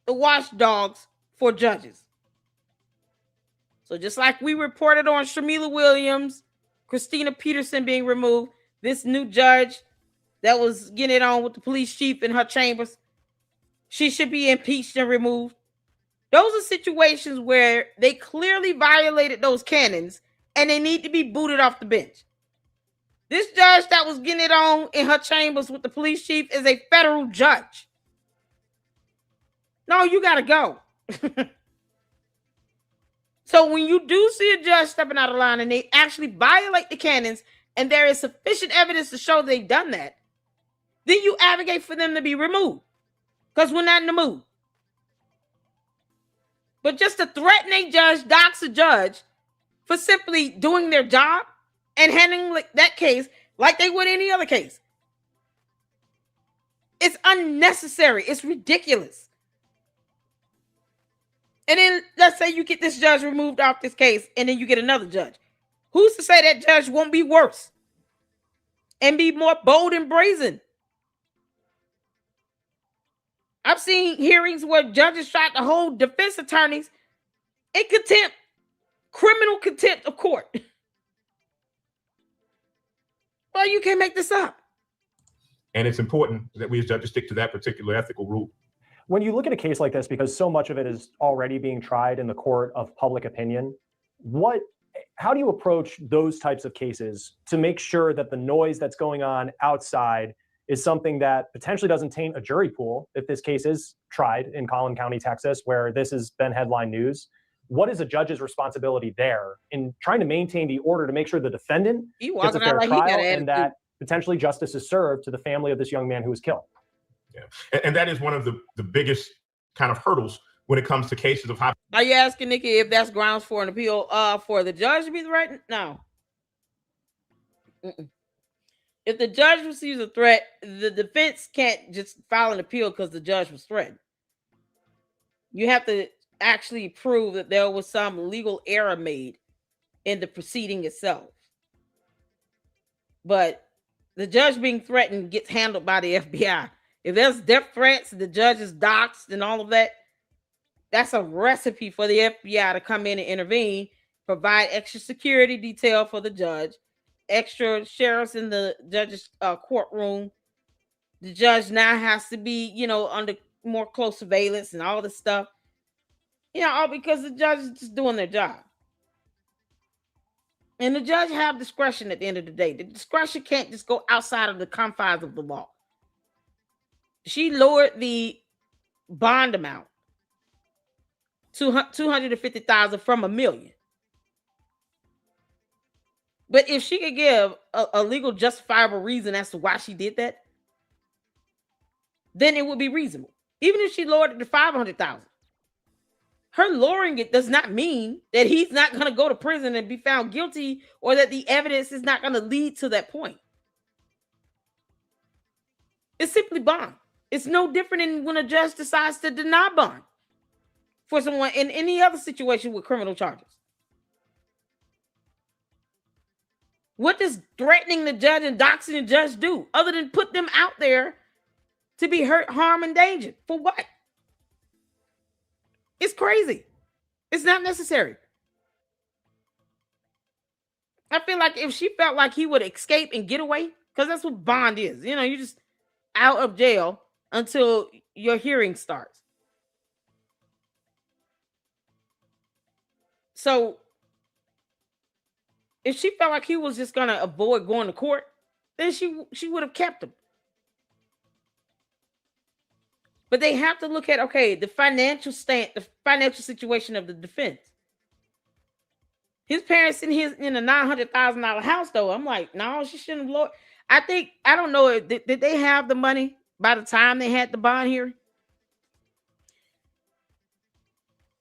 the watchdogs for judges. So just like we reported on Shamila Williams, Christina Peterson being removed, this new judge that was getting it on with the police chief in her chambers, she should be impeached and removed. Those are situations where they clearly violated those canons and they need to be booted off the bench. This judge that was getting it on in her chambers with the police chief is a federal judge. No, you got to go. So when you do see a judge stepping out of line and they actually violate the canons and there is sufficient evidence to show they've done that, then you advocate for them to be removed because we're not in the mood. But just to threaten a judge, dox a judge for simply doing their job and handling that case like they would any other case, it's unnecessary. It's ridiculous. And then let's say you get this judge removed off this case and then you get another judge. Who's to say that judge won't be worse and be more bold and brazen? I've seen hearings where judges tried to hold defense attorneys in contempt, criminal contempt of court. Well, you can't make this up. And it's important that we as judges stick to that particular ethical rule. When you look at a case like this, because so much of it is already being tried in the court of public opinion, what how do you approach those types of cases to make sure that the noise that's going on outside is something that potentially doesn't taint a jury pool if this case is tried in Collin County, Texas, where this has been headline news? What is a judge's responsibility there in trying to maintain the order to make sure the defendant gets a fair trial and that potentially justice is served to the family of this young man who was killed? Yeah, and that is one of the biggest kind of hurdles when it comes to cases of high. Are you asking Nikki if that's grounds for an appeal for the judge to be threatened? No. If the judge receives a threat, the defense can't just file an appeal because the judge was threatened. You have to actually prove that there was some legal error made in the proceeding itself. But the judge being threatened gets handled by the FBI. If there's death threats, the judge is doxxed and all of that, that's a recipe for the FBI to come in and intervene, provide extra security detail for the judge, extra sheriffs in the judge's courtroom. The judge now has to be, under more close surveillance and all this stuff. All because the judge is just doing their job. And the judge have discretion at the end of the day. The discretion can't just go outside of the confines of the law. She lowered the bond amount to $250,000 from $1 million. But if she could give a legal justifiable reason as to why she did that, then it would be reasonable. Even if she lowered it to $500,000. Her lowering it does not mean that he's not going to go to prison and be found guilty or that the evidence is not going to lead to that point. It's simply bond. It's no different than when a judge decides to deny bond for someone in any other situation with criminal charges. What does threatening the judge and doxing the judge do other than put them out there to be hurt, harmed, and endangered? For what? It's crazy. It's not necessary. I feel like if she felt like he would escape and get away, because that's what bond is. You're just out of jail until your hearing starts. So if she felt like he was just going to avoid going to court, then she would have kept him. But they have to look at, the financial situation of the defense. His parents in a $900,000 house, though. I'm like, no, she shouldn't have lowered. I don't know. Did they have the money by the time they had the bond hearing?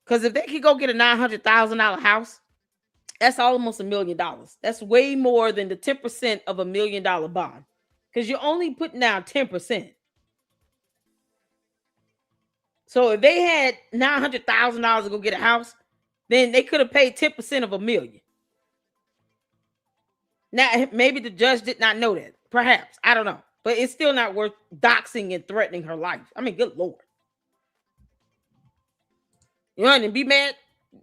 Because if they could go get a $900,000 house, that's almost $1 million. That's way more than the 10% of $1 million bond. Because you're only putting down 10%. So if they had $900,000 to go get a house, then they could have paid 10% of $1 million. Now, maybe the judge did not know that. Perhaps. I don't know. But it's still not worth doxing and threatening her life. I mean, good Lord. You want to be mad?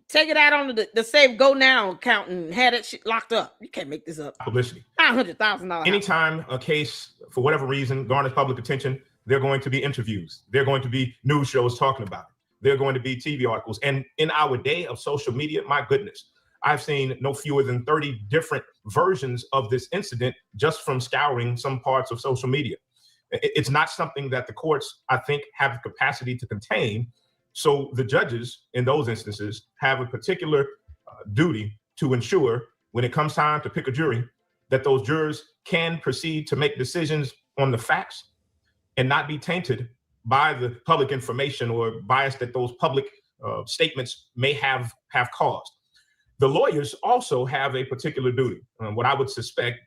Take it out on the Save Go Now account and have that shit locked up. You can't make this up. Publicity. $900,000. Anytime a case, for whatever reason, garners public attention, there are going to be interviews. There are going to be news shows talking about it. There are going to be TV articles. And in our day of social media, my goodness, I've seen no fewer than 30 different versions of this incident just from scouring some parts of social media. It's not something that the courts, I think, have the capacity to contain. So the judges in those instances have a particular duty to ensure when it comes time to pick a jury that those jurors can proceed to make decisions on the facts and not be tainted by the public information or bias that those public statements may have caused. The lawyers also have a particular duty. What I would suspect,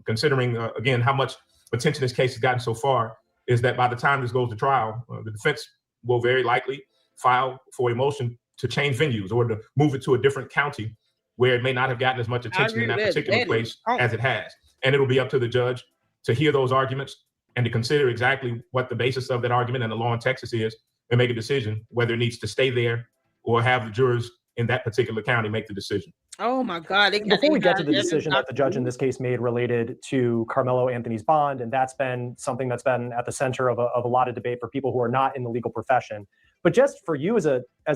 considering, again, how much attention this case has gotten so far, is that by the time this goes to trial, the defense will very likely file for a motion to change venues or to move it to a different county where it may not have gotten as much attention in that particular place as it has. And it'll be up to the judge to hear those arguments and to consider exactly what the basis of that argument and the law in Texas is and make a decision whether it needs to stay there or have the jurors in that particular county make the decision. Oh my God. Before we get to the decision that the judge in this case made related to Karmelo Anthony's bond, and that's been something that's been at the center of a lot of debate for people who are not in the legal profession. But just for you as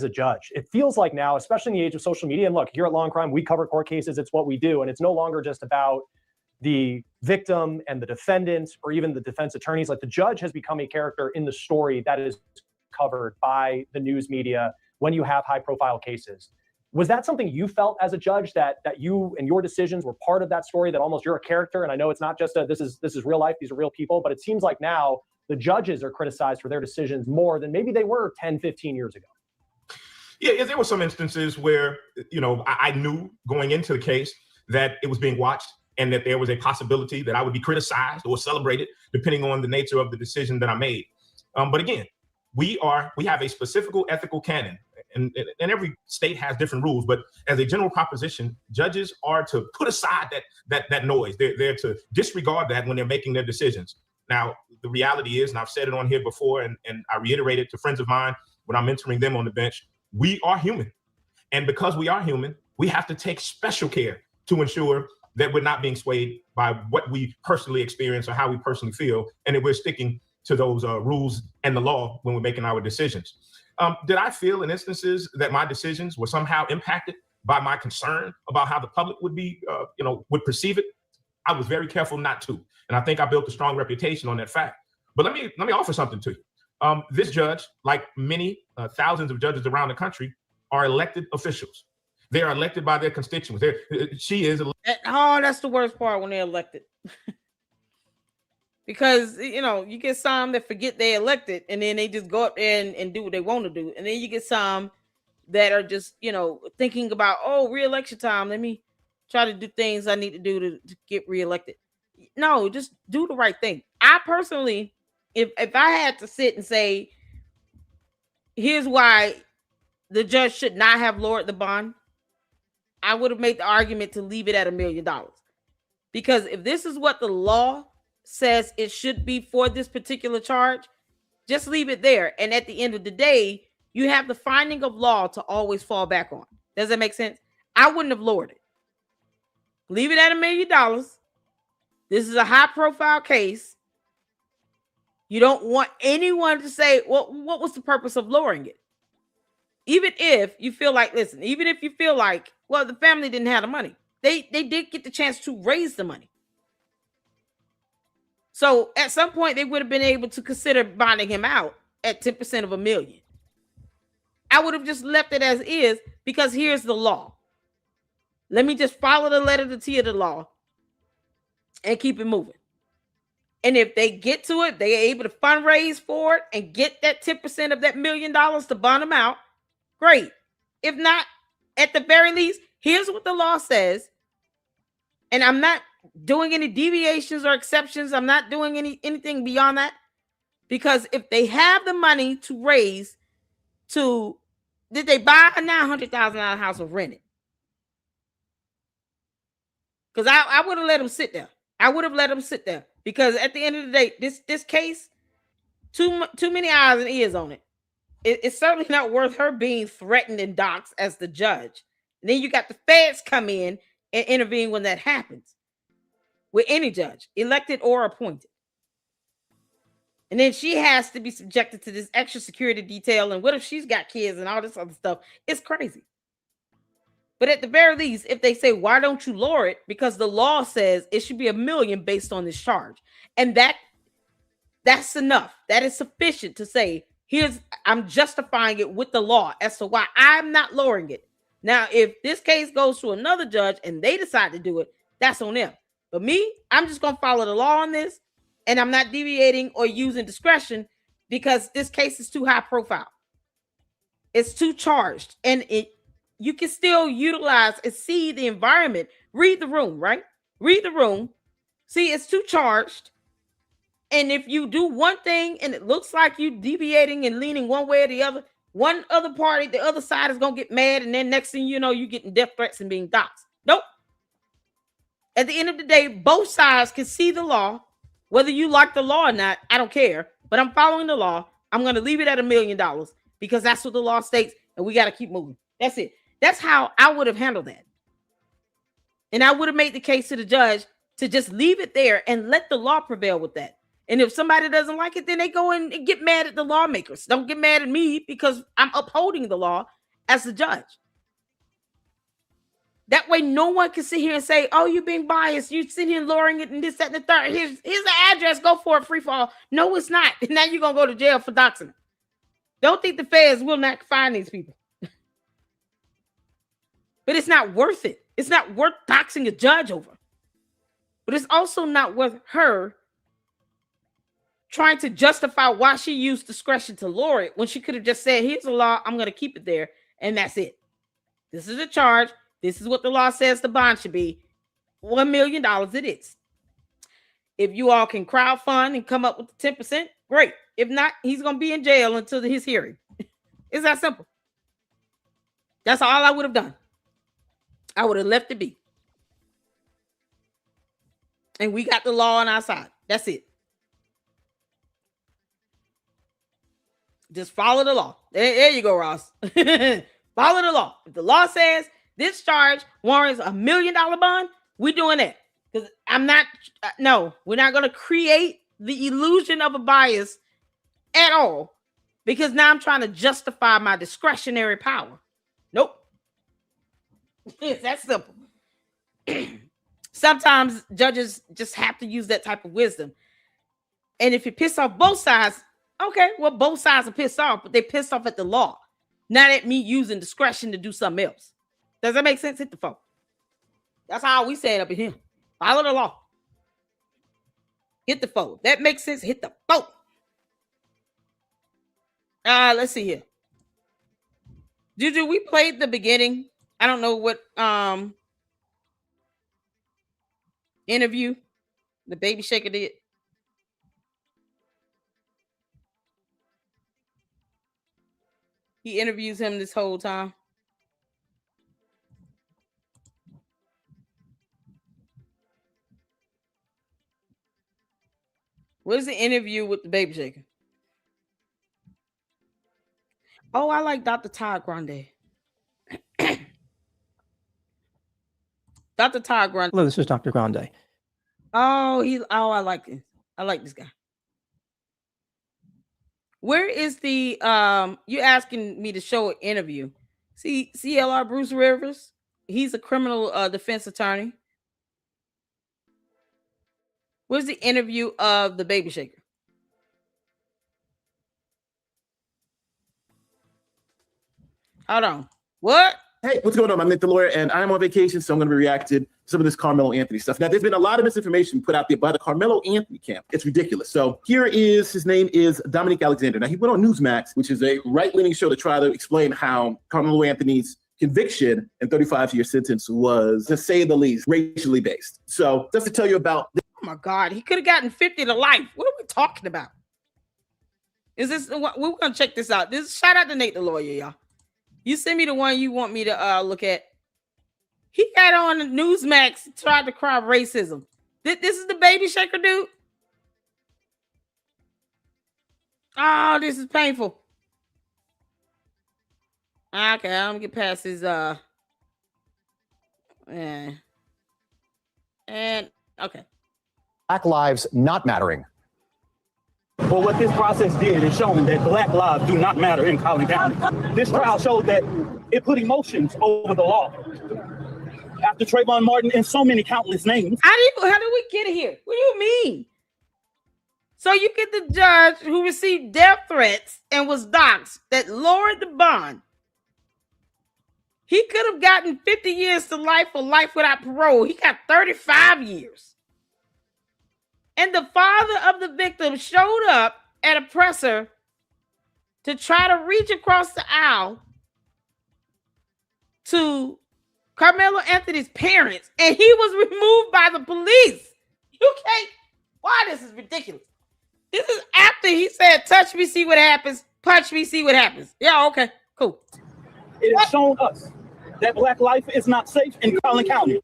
a judge, it feels like now, especially in the age of social media, and look, here at Law and Crime, we cover court cases, it's what we do, and it's no longer just about the victim and the defendant or even the defense attorneys. Like, the judge has become a character in the story that is covered by the news media when you have high profile cases. Was that something you felt as a judge, that you and your decisions were part of that story, that almost you're a character? And I know it's not just this is real life, these are real people, but it seems like now the judges are criticized for their decisions more than maybe they were 10, 15 years ago. Yeah, there were some instances where, I knew going into the case that it was being watched and that there was a possibility that I would be criticized or celebrated depending on the nature of the decision that I made. But again, we have a specific ethical canon. And every state has different rules, but as a general proposition, judges are to put aside that noise. They're to disregard that when they're making their decisions. Now, the reality is, and I've said it on here before, and I reiterate it to friends of mine when I'm mentoring them on the bench, we are human. And because we are human, we have to take special care to ensure that we're not being swayed by what we personally experience or how we personally feel, and that we're sticking to those rules and the law when we're making our decisions. Did I feel in instances that my decisions were somehow impacted by my concern about how the public would be, would perceive it? I was very careful not to, and I think I built a strong reputation on that fact. But let me offer something to you. This judge, like many thousands of judges around the country, are elected officials. They are elected by their constituents. She is. That's the worst part, when they're elected. Because, you get some that forget they're elected and then they just go up there and do what they want to do. And then you get some that are just, thinking about, re-election time. Let me try to do things I need to do to get reelected. No, just do the right thing. I personally, if I had to sit and say, here's why the judge should not have lowered the bond, I would have made the argument to leave it at $1 million. Because if this is what the law says it should be for this particular charge, just leave it there. And at the end of the day, you have the finding of law to always fall back on. Does that make sense? I wouldn't have lowered it. Leave it at $1 million. This is a high profile case. You don't want anyone to say, well, what was the purpose of lowering it? Even if you feel like, well, the family didn't have the money. They did get the chance to raise the money. So at some point, they would have been able to consider bonding him out at 10% of $1 million. I would have just left it as is, because here's the law. Let me just follow the letter to T of the law and keep it moving. And if they get to it, they're able to fundraise for it and get that 10% of that $1 million to bond them out. Great. If not, at the very least, here's what the law says. And I'm not doing any deviations or exceptions. I'm not doing anything beyond that. Because if they have the money to raise did they buy a $900,000 house or rent it? Because I would have let them sit there. I would have let them sit there. Because at the end of the day, this case, too many eyes and ears on it. It's certainly not worth her being threatened and doxxed as the judge. And then you got the feds come in and intervene when that happens. With any judge, elected or appointed. And then she has to be subjected to this extra security detail. And what if she's got kids and all this other stuff? It's crazy. But at the very least, if they say, why don't you lower it? Because the law says it should be $1 million based on this charge. And that's enough. That is sufficient to say, I'm justifying it with the law as to why I'm not lowering it. Now, if this case goes to another judge and they decide to do it, that's on them. But me, I'm just going to follow the law on this, and I'm not deviating or using discretion because this case is too high profile. It's too charged, and you can still utilize and see the environment. Read the room, right? Read the room. See, it's too charged. And if you do one thing and it looks like you deviating and leaning one way or the other, one other party, the other side is going to get mad. And then next thing you know, you're getting death threats and being doxxed. Nope. At the end of the day, both sides can see the law. Whether you like the law or not, I don't care. But I'm following the law. I'm going to leave it at $1 million because that's what the law states. And we got to keep moving. That's it. That's how I would have handled that. And I would have made the case to the judge to just leave it there and let the law prevail with that. And if somebody doesn't like it, then they go and get mad at the lawmakers. Don't get mad at me because I'm upholding the law as the judge. That way, no one can sit here and say, oh, you're being biased. You're sitting here lowering it and this, that, and the third. Here's the address. Go for it, free fall. No, it's not. And now you're going to go to jail for doxing. Don't think the feds will not find these people. But it's not worth it. It's not worth doxing a judge over. But it's also not worth her trying to justify why she used discretion to lower it when she could have just said, here's the law. I'm going to keep it there. And that's it. This is a charge. This is what the law says the bond should be. $1 million it is. If you all can crowdfund and come up with the 10%, great. If not, he's going to be in jail until his hearing. It's that simple. That's all I would have done. I would have left it be. And we got the law on our side. That's it. Just follow the law. There you go, Ross. Follow the law. If the law says this charge warrants $1 million bond, we're doing that. Because I'm not, no, we're not going to create the illusion of a bias at all. Because now I'm trying to justify my discretionary power. Nope. It's that simple. Sometimes judges just have to use that type of wisdom. And if you piss off both sides, okay, well, both sides are pissed off, but they're pissed off at the law, not at me using discretion to do something else. Does that make sense? Hit the phone. That's how we say it up in here. Follow the law. Hit the phone. That makes sense. Hit the phone. Let's see here. Juju, we played the beginning. I don't know what interview the Baby Shaker did. He interviews him this whole time. Where's the interview with the Baby Shaker? Oh, I like Dr. Todd Grande. Dr. Todd Grande. Hello, this is Dr. Grande. Oh, I like this. I like this guy. Where is the you asking me to show an interview? See CLR Bruce Rivers? He's a criminal defense attorney. Where's the interview of the Baby Shaker? Hold on. What? Hey, what's going on? I'm Nick the lawyer, and I'm on vacation, so I'm going to be reacting to some of this Karmelo Anthony stuff. Now, there's been a lot of misinformation put out there by the Karmelo Anthony camp. It's ridiculous. So here is, his name is Dominique Alexander. Now, he went on Newsmax, which is a right-leaning show to try to explain how Karmelo Anthony's conviction and 35-year sentence was, to say the least, racially based. So just to tell you about... Oh, my God. He could have gotten 50 to life. What are we talking about? Is this... We're going to check this out. Shout out to Nate the lawyer, y'all. You send me the one you want me to look at. He got on Newsmax, tried to cry racism. This is the Baby Shaker dude? Oh, this is painful. Okay, I'm gonna get past his and okay. Black lives not mattering. Well, what this process did is showing that black lives do not matter in Collin County. This trial showed that it put emotions over the law. After Trayvon Martin and so many countless names. How did we get here? What do you mean? So you get the judge who received death threats and was doxxed that lowered the bond. He could have gotten 50 years to life or life without parole. He got 35 years. And the father of the victim showed up at a presser to try to reach across the aisle to Karmelo Anthony's parents, and he was removed by the police. You can't. Why? This is ridiculous. This is after he said, touch me, see what happens. Punch me, see what happens. Yeah, okay, cool. It has shown us that black life is not safe in Collin County.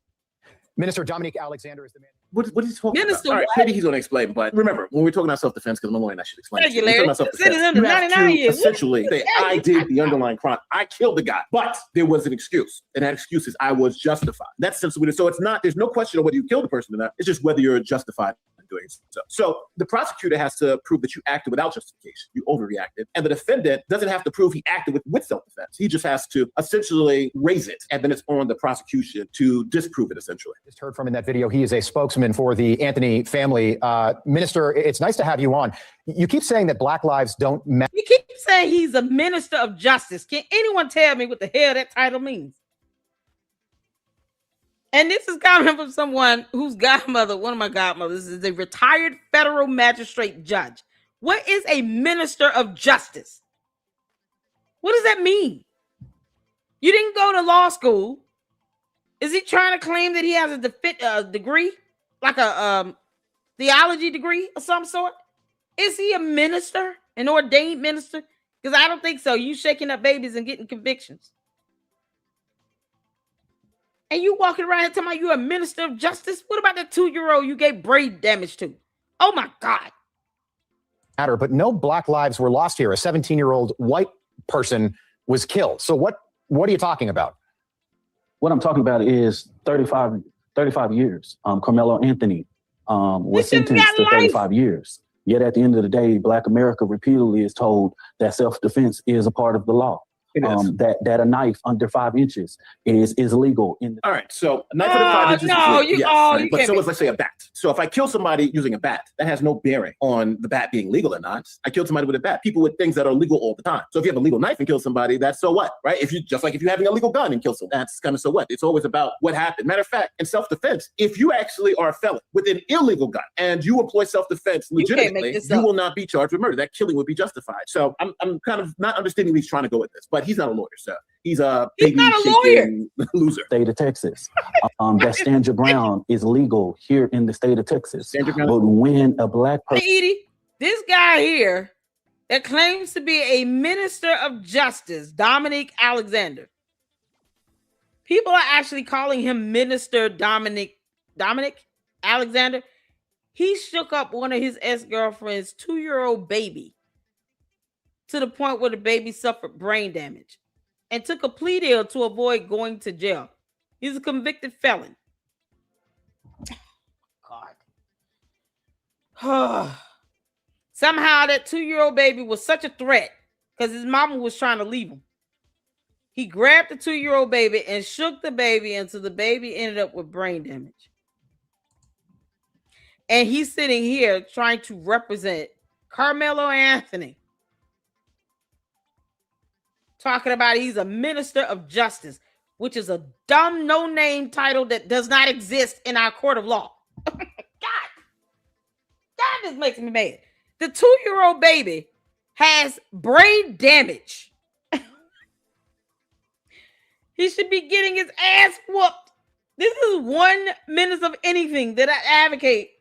Minister Dominique Alexander is the man. What is he talking Minister, about? All right, what? maybe he's going to explain. But remember, when we're talking about self-defense, because I'm a lawyer and I should explain Thank it. you, We're talking Larry. about self-defense. Sitting You under have 99 to years. essentially say, I did the underlying crime. I killed the guy. But there was an excuse. And that excuse is I was justified. That's essentially what it is. So it's not, there's no question of whether you killed the person or not. It's just whether you're justified in doing so. So the prosecutor has to prove that you acted without justification. You overreacted. And the defendant doesn't have to prove he acted with self-defense. He just has to essentially raise it. And then it's on the prosecution to disprove it, essentially. Just heard from in that video, he is a spokesman for the Anthony family. Minister, it's nice to have you on. You keep saying that Black lives don't matter. You keep saying he's a minister of justice. Can anyone tell me what the hell that title means? And this is coming from someone whose godmother, one of my godmothers, is a retired federal magistrate judge. What is a minister of justice? What does that mean? You didn't go to law school. Is he trying to claim that he has a degree, like a theology degree of some sort? Is he a minister, an ordained minister? Because I don't think so. You shaking up babies and getting convictions. And you walking around here talking about you a minister of justice? What about that 2-year-old you gave brain damage to? Oh my God. But no Black lives were lost here. A 17-year-old white person was killed. So what are you talking about? What I'm talking about is 35 years. Karmelo Anthony was sentenced to 35 years. Yet at the end of the day, Black America repeatedly is told that self-defense is a part of the law. That a knife under 5 inches is legal. All right, so a knife under 5 inches is legal. You right? But can't so is, let's say, a bat. So if I kill somebody using a bat, that has no bearing on the bat being legal or not. I killed somebody with a bat. People with things that are legal all the time. So if you have a legal knife and kill somebody, that's so what, right? If you're having a legal gun and kill someone, that's kind of so what. It's always about what happened. Matter of fact, in self-defense, if you actually are a felon with an illegal gun and you employ self-defense legitimately, you will not be charged with murder. That killing would be justified. So I'm kind of not understanding where he's trying to go with this, but he's not a lawyer, so. He's not a lawyer. Loser. State of Texas. That stand your ground is legal here in the state of Texas. But when a Black person, Edie, this guy here that claims to be a minister of justice, Dominic Alexander. People are actually calling him Minister Dominic Alexander. He shook up one of his ex-girlfriend's 2-year-old baby to the point where the baby suffered brain damage and took a plea deal to avoid going to jail. He's a convicted felon. God. Somehow that 2-year-old baby was such a threat because his mama was trying to leave him. He grabbed the 2-year-old baby and shook the baby until the baby ended up with brain damage. And he's sitting here trying to represent Karmelo Anthony, talking about he's a minister of justice, which is a dumb no-name title that does not exist in our court of law. God, that just makes me mad. The 2-year-old baby has brain damage. He should be getting his ass whooped. This is 1 minute of anything that I advocate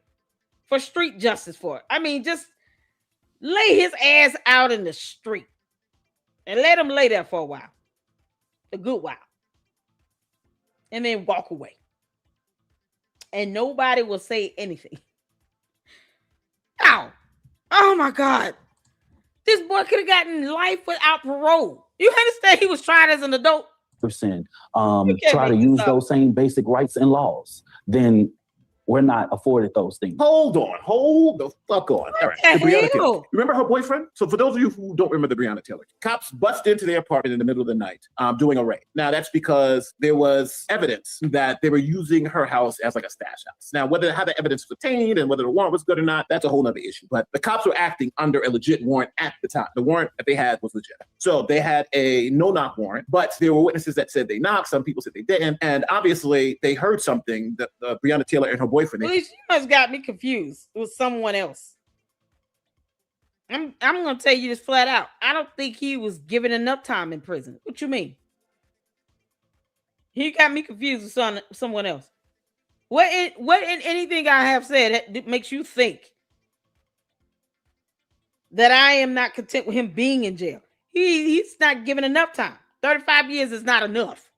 for street justice for. I mean, just lay his ass out in the street and let him lay there for a while, a good while, and then walk away. And nobody will say anything. Ow. Oh my God. This boy could have gotten life without parole. You understand he was tried as an adult? Try to use those same basic rights and laws, then we're not afforded those things. Hold the fuck on. All right. Breonna Taylor. Remember her boyfriend? So for those of you who don't remember the Breonna Taylor, cops bust into their apartment in the middle of the night doing a raid. Now that's because there was evidence that they were using her house as like a stash house. Now how the evidence was obtained and whether the warrant was good or not, that's a whole nother issue. But the cops were acting under a legit warrant at the time. The warrant that they had was legit. So they had a no-knock warrant, but there were witnesses that said they knocked. Some people said they didn't. And obviously they heard something that Breonna Taylor and her boyfriend. Well, you must got me confused with someone else. I'm gonna tell you this flat out. I don't think he was given enough time in prison. What you mean? He got me confused with someone else. What in anything I have said that makes you think that I am not content with him being in jail? He's not given enough time. 35 years is not enough.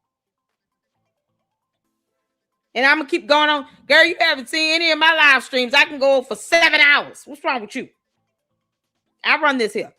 And I'm going to keep going on. Girl, you haven't seen any of my live streams. I can go for 7 hours. What's wrong with you? I run this here.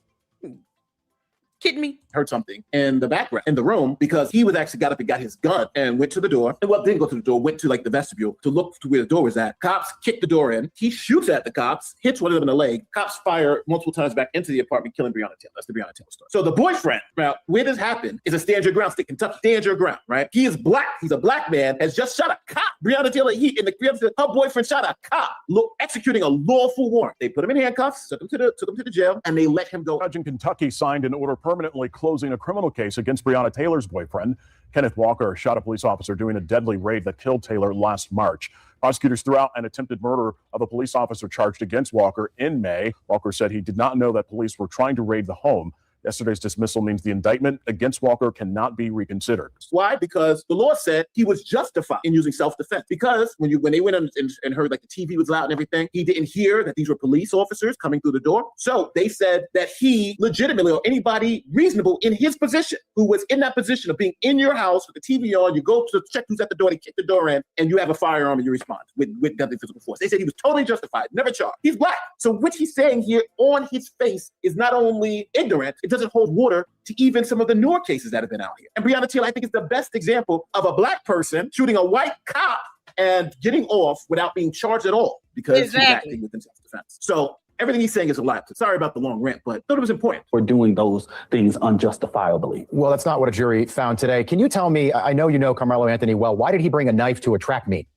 Kidding me? Heard something in the background, in the room, because he was actually got up and got his gun and went to the door. Well, didn't go to the door, went to like the vestibule to look to where the door was at. Cops kicked the door in. He shoots at the cops, hits one of them in the leg. Cops fire multiple times back into the apartment, killing Breonna Taylor. That's the Breonna Taylor story. So the boyfriend, now, where this happened is a stand your ground state, Kentucky, stand your ground, right? He is black. He's a black man, has just shot a cop. Breonna Taylor, her boyfriend shot a cop, executing a lawful warrant. They put him in handcuffs, took him to the jail, and they let him go. Judge in Kentucky signed an order permanently closing a criminal case against Breonna Taylor's boyfriend. Kenneth Walker shot a police officer during a deadly raid that killed Taylor last March. Prosecutors threw out an attempted murder of a police officer charged against Walker in May. Walker said he did not know that police were trying to raid the home. Yesterday's dismissal means the indictment against Walker cannot be reconsidered. Why? Because the law said he was justified in using self-defense. Because when they went on and heard like the TV was loud and everything, he didn't hear that these were police officers coming through the door. So they said that he legitimately, or anybody reasonable in his position, who was in that position of being in your house with the TV on, you go to check who's at the door, they kick the door in, and you have a firearm and you respond with deadly physical force. They said he was totally justified, never charged. He's black. So what he's saying here on his face is not only ignorant, it doesn't hold water to even some of the newer cases that have been out here. And Breonna Taylor, I think, is the best example of a black person shooting a white cop and getting off without being charged at all because he's acting within self-defense. So everything he's saying is a lie. Sorry about the long rant, but I thought it was important. We're doing those things unjustifiably. Well, that's not what a jury found today. Can you tell me, I know you know Karmelo Anthony well, why did he bring a knife to a track meet?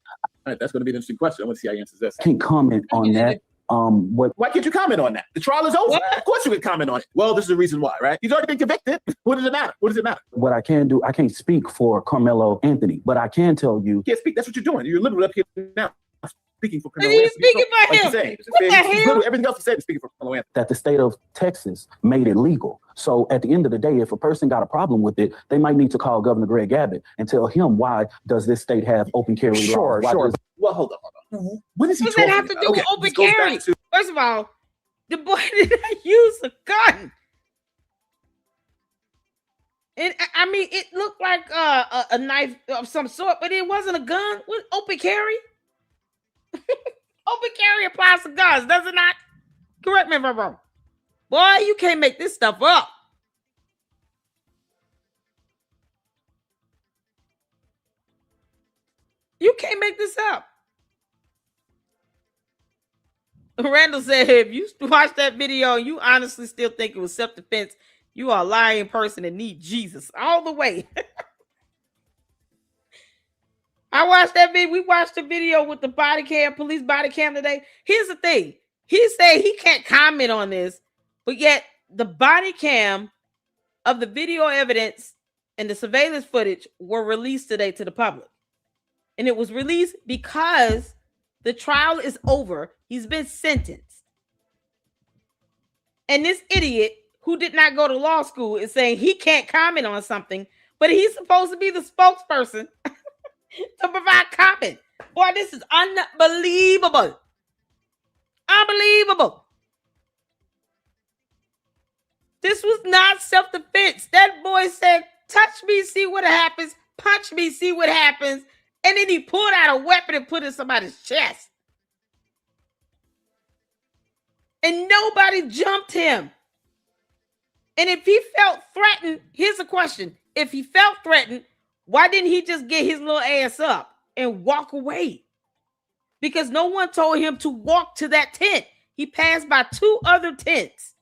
All right, that's going to be an interesting question. I want to see how he answers this. Can't comment on that. Why can't you comment on that? The trial is over. What? Of course you can comment on it. Well, this is the reason why, right? He's already been convicted. What does it matter? What does it matter? What I can do, I can't speak for Karmelo Anthony, but I can tell you. You can't speak. That's what you're doing. You're literally up here now speaking for Karmelo Anthony. He's speaking for him. What the hell? Everything else he said is speaking for Karmelo Anthony. That the state of Texas made it legal. So at the end of the day, if a person got a problem with it, they might need to call Governor Greg Abbott and tell him, why does this state have open carry laws? Sure. Well, hold on. What is he talking about? What does that have to do with open carry? First of all, the boy did not use a gun. And I mean, it looked like a knife of some sort, but it wasn't a gun. What, open carry? Open carry applies to guns, does it not? Correct me if I'm wrong. Boy, you can't make this stuff up. You can't make this up. Randall said, if you watch that video and you honestly still think it was self-defense, you are a lying person and need Jesus all the way. I watched that video. We watched the video with the body cam, police body cam today. Here's the thing. He said he can't comment on this, but yet the body cam of the video evidence and the surveillance footage were released today to the public. And it was released because the trial is over. He's been sentenced. And this idiot who did not go to law school is saying he can't comment on something, but he's supposed to be the spokesperson to provide comment. Boy, this is unbelievable. Unbelievable. This was not self-defense. That boy said, touch me, see what happens. Punch me, see what happens. And then he pulled out a weapon and put it in somebody's chest. And nobody jumped him. And if he felt threatened, here's a question. If he felt threatened, why didn't he just get his little ass up and walk away? Because no one told him to walk to that tent. He passed by 2 other tents,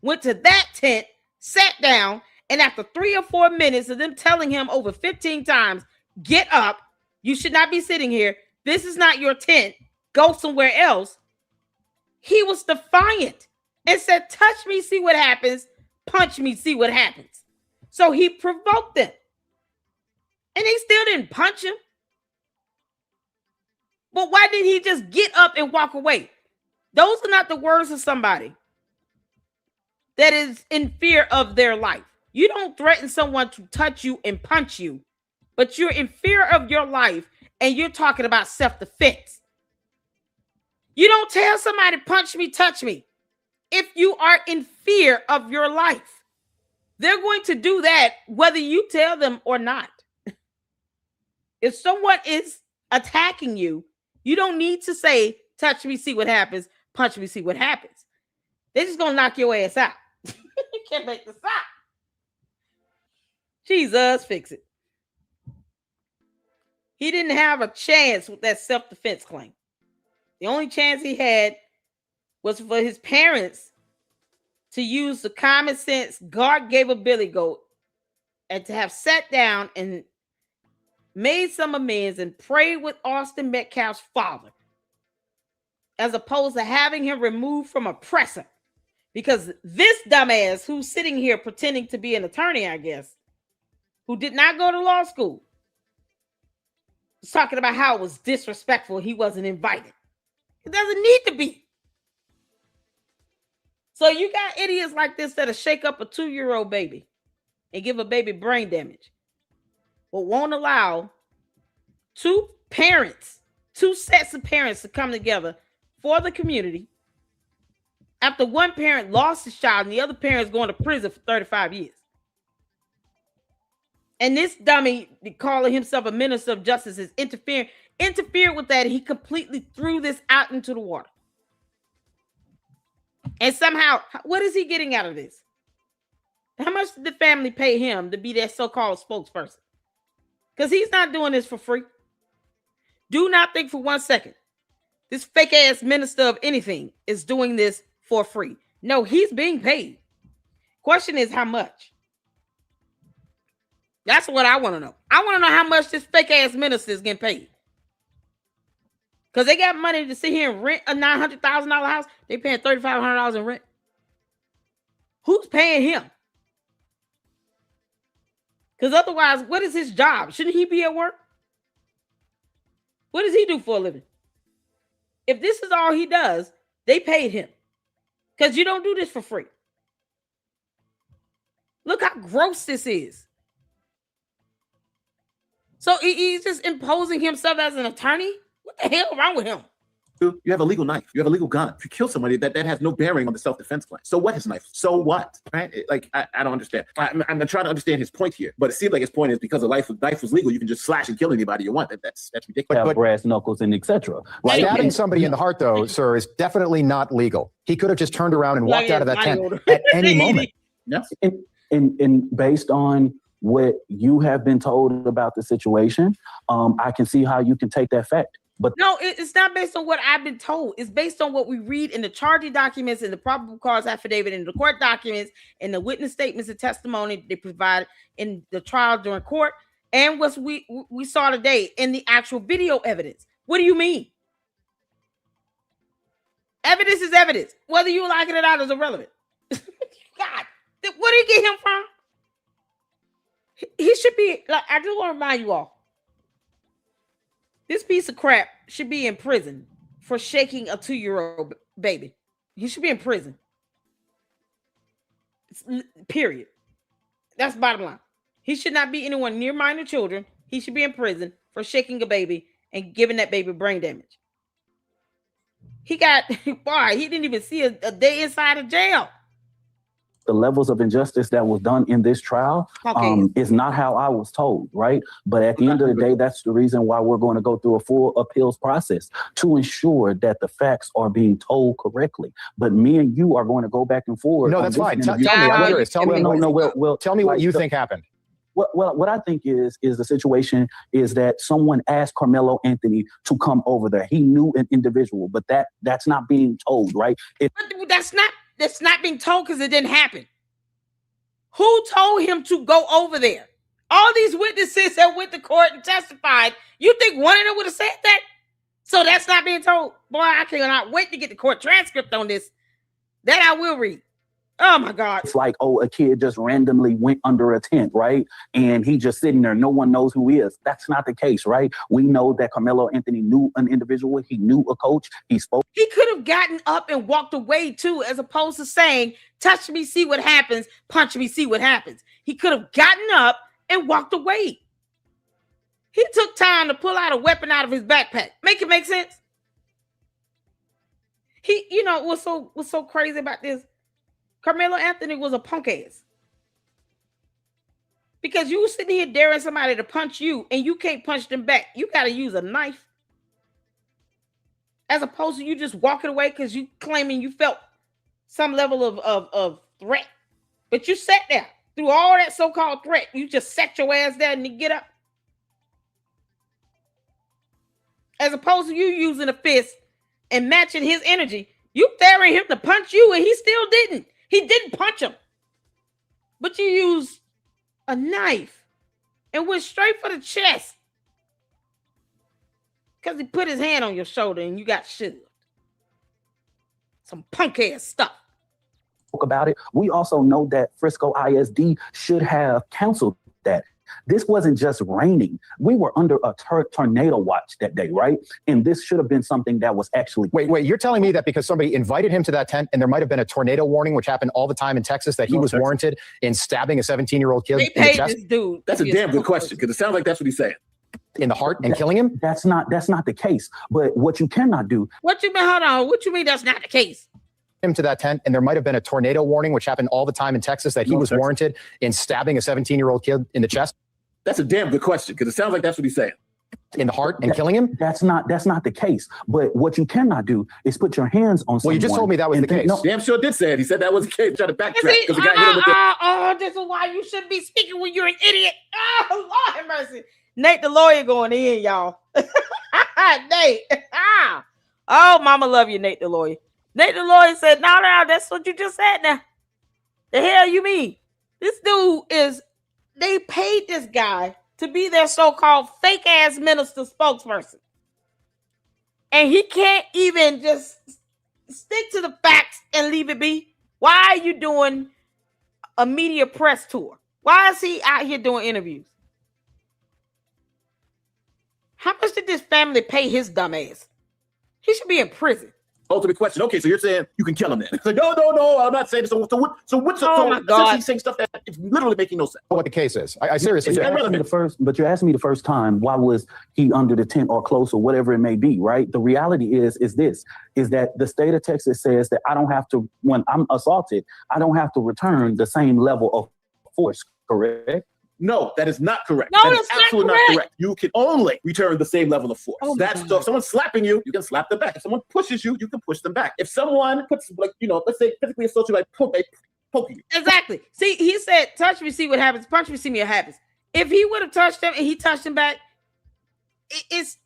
went to that tent, sat down, and after 3 or 4 minutes of them telling him over 15 times, get up, you should not be sitting here. This is not your tent. Go somewhere else. He was defiant and said, touch me, see what happens. Punch me, see what happens. So he provoked them. And they still didn't punch him. But why did he just get up and walk away? Those are not the words of somebody that is in fear of their life. You don't threaten someone to touch you and punch you, but you're in fear of your life and you're talking about self-defense. You don't tell somebody, punch me, touch me. If you are in fear of your life, they're going to do that whether you tell them or not. If someone is attacking you, you don't need to say, touch me, see what happens, punch me, see what happens. They're just going to knock your ass out. You can't make this up. Jesus, fix it. He didn't have a chance with that self-defense claim. The only chance he had was for his parents to use the common sense God gave a billy goat and to have sat down and made some amends and prayed with Austin Metcalf's father, as opposed to having him removed from a presser. Because this dumbass who's sitting here pretending to be an attorney, I guess, who did not go to law school, was talking about how it was disrespectful he wasn't invited. It doesn't need to be. So you got idiots like this that'll shake up a 2-year-old baby and give a baby brain damage, but won't allow two sets of parents to come together for the community after one parent lost his child and the other parent's going to prison for 35 years. And this dummy calling himself a minister of justice is interfered with that. He completely threw this out into the water. And somehow, what is he getting out of this? How much did the family pay him to be their so-called spokesperson? Because he's not doing this for free. Do not think for 1 second this fake-ass minister of anything is doing this for free. No, he's being paid. Question is how much? That's what I want to know. I want to know how much this fake-ass minister is getting paid. Because they got money to sit here and rent a $900,000 house. They paying $3,500 in rent. Who's paying him? Because otherwise, what is his job? Shouldn't he be at work? What does he do for a living? If this is all he does, they paid him. Because you don't do this for free. Look how gross this is. So he's just imposing himself as an attorney? What the hell wrong with him? You have a legal knife. You have a legal gun. If you kill somebody, that has no bearing on the self-defense claim. So what, his knife? So what? Right? I don't understand. I'm trying to understand his point here. But it seems like his point is because a life was legal, you can just slash and kill anybody you want. That's ridiculous. But brass knuckles and etc. Right? Stabbing somebody in the heart, though, sir, is definitely not legal. He could have just turned around and walked out of that tent at any moment. Yes. And based on what you have been told about the situation, I can see how you can take that fact. But no, it's not based on what I've been told. It's based on what we read in the charging documents, in the probable cause affidavit, in the court documents, in the witness statements and testimony they provide in the trial during court, and what we saw today in the actual video evidence. What do you mean? Evidence is evidence. Whether you like it or not is irrelevant. God, where did he get him from? He should be, like, I just want to remind you all, this piece of crap should be in prison for shaking a 2-year-old baby. He should be in prison. Period. That's bottom line. He should not be anyone near minor children. He should be in prison for shaking a baby and giving that baby brain damage. He didn't even see a day inside of jail. the levels of injustice that was done in this trial is not how I was told, right? But at the end of the day, that's the reason why we're going to go through a full appeals process to ensure that the facts are being told correctly. But me and you are going to go back and forth. No, that's fine. Tell me, I'm curious. Tell me, tell me what you think happened. Well, what I think is the situation is that someone asked Karmelo Anthony to come over there. He knew an individual, but that's not being told, right? But that's not being told because it didn't happen. Who told him to go over there? All these witnesses that went to court and testified. You think one of them would have said that? So that's not being told. Boy, I cannot wait to get the court transcript on this. That I will read. Oh my God. It's like, a kid just randomly went under a tent, right? And he just sitting there. No one knows who he is. That's not the case, right? We know that Karmelo Anthony knew an individual. He knew a coach. He spoke. He could have gotten up and walked away too, as opposed to saying, touch me, see what happens. Punch me, see what happens. He could have gotten up and walked away. He took time to pull out a weapon out of his backpack. Make it make sense? What's so crazy about this? Karmelo Anthony was a punk ass. Because you sitting here daring somebody to punch you and you can't punch them back. You got to use a knife. As opposed to you just walking away because you claiming you felt some level of threat. But you sat there through all that so-called threat. You just sat your ass there and you get up. As opposed to you using a fist and matching his energy. You daring him to punch you and he still didn't. He didn't punch him. But you used a knife and went straight for the chest. Because he put his hand on your shoulder and you got shoved. Some punk ass stuff. About it. We also know that Frisco ISD should have counseled that. This wasn't just raining. We were under a tornado watch that day, right? And this should have been something that was actually... Wait, you're telling me that because somebody invited him to that tent and there might have been a tornado warning, which happened all the time in Texas, that he was warranted in stabbing a 17-year-old kid in the chest? This dude. That's a damn good question, because it sounds like that's what he's saying. In the heart and killing him? That's not the case. But what you cannot do... What you mean? Hold on. What you mean that's not the case? Him to that tent and there might have been a tornado warning, which happened all the time in Texas, that he was warranted in stabbing a 17-year-old kid in the chest? That's a damn good question, because it sounds like that's what he's saying. In the heart and killing him? That's not the case. But what you cannot do is put your hands on someone. Well, you just told me that was the case. No. Damn sure did say it. He said that was the case. Try to backtrack because he got hit with Oh, this is why you shouldn't be speaking when you're an idiot. Oh, Lord have mercy. Nate the lawyer going in, y'all. Nate. Oh, mama love you, Nate the lawyer. Nate the lawyer said, no, that's what you just said now. The hell you mean? This dude is, they paid this guy to be their so-called fake-ass minister spokesperson. And he can't even just stick to the facts and leave it be. Why are you doing a media press tour? Why is he out here doing interviews? How much did this family pay his dumb ass? He should be in prison. Ultimate question. Okay, so you're saying you can kill him then? It's like, no, I'm not saying this. So my God. He's saying stuff that it's literally making no sense. What the case is? I seriously But you asked me the first time, why was he under the tent or close or whatever it may be, right? The reality is that the state of Texas says that I don't have to, when I'm assaulted, I don't have to return the same level of force, correct? No, that is not correct. No, that is absolutely not correct. You can only return the same level of force. Oh So if someone's slapping you, you can slap them back. If someone pushes you, you can push them back. If someone puts, let's say physically assault you, like poking you. Exactly. See, he said, touch me, see what happens. Punch me, see what happens. If he would have touched him and he touched him back, it's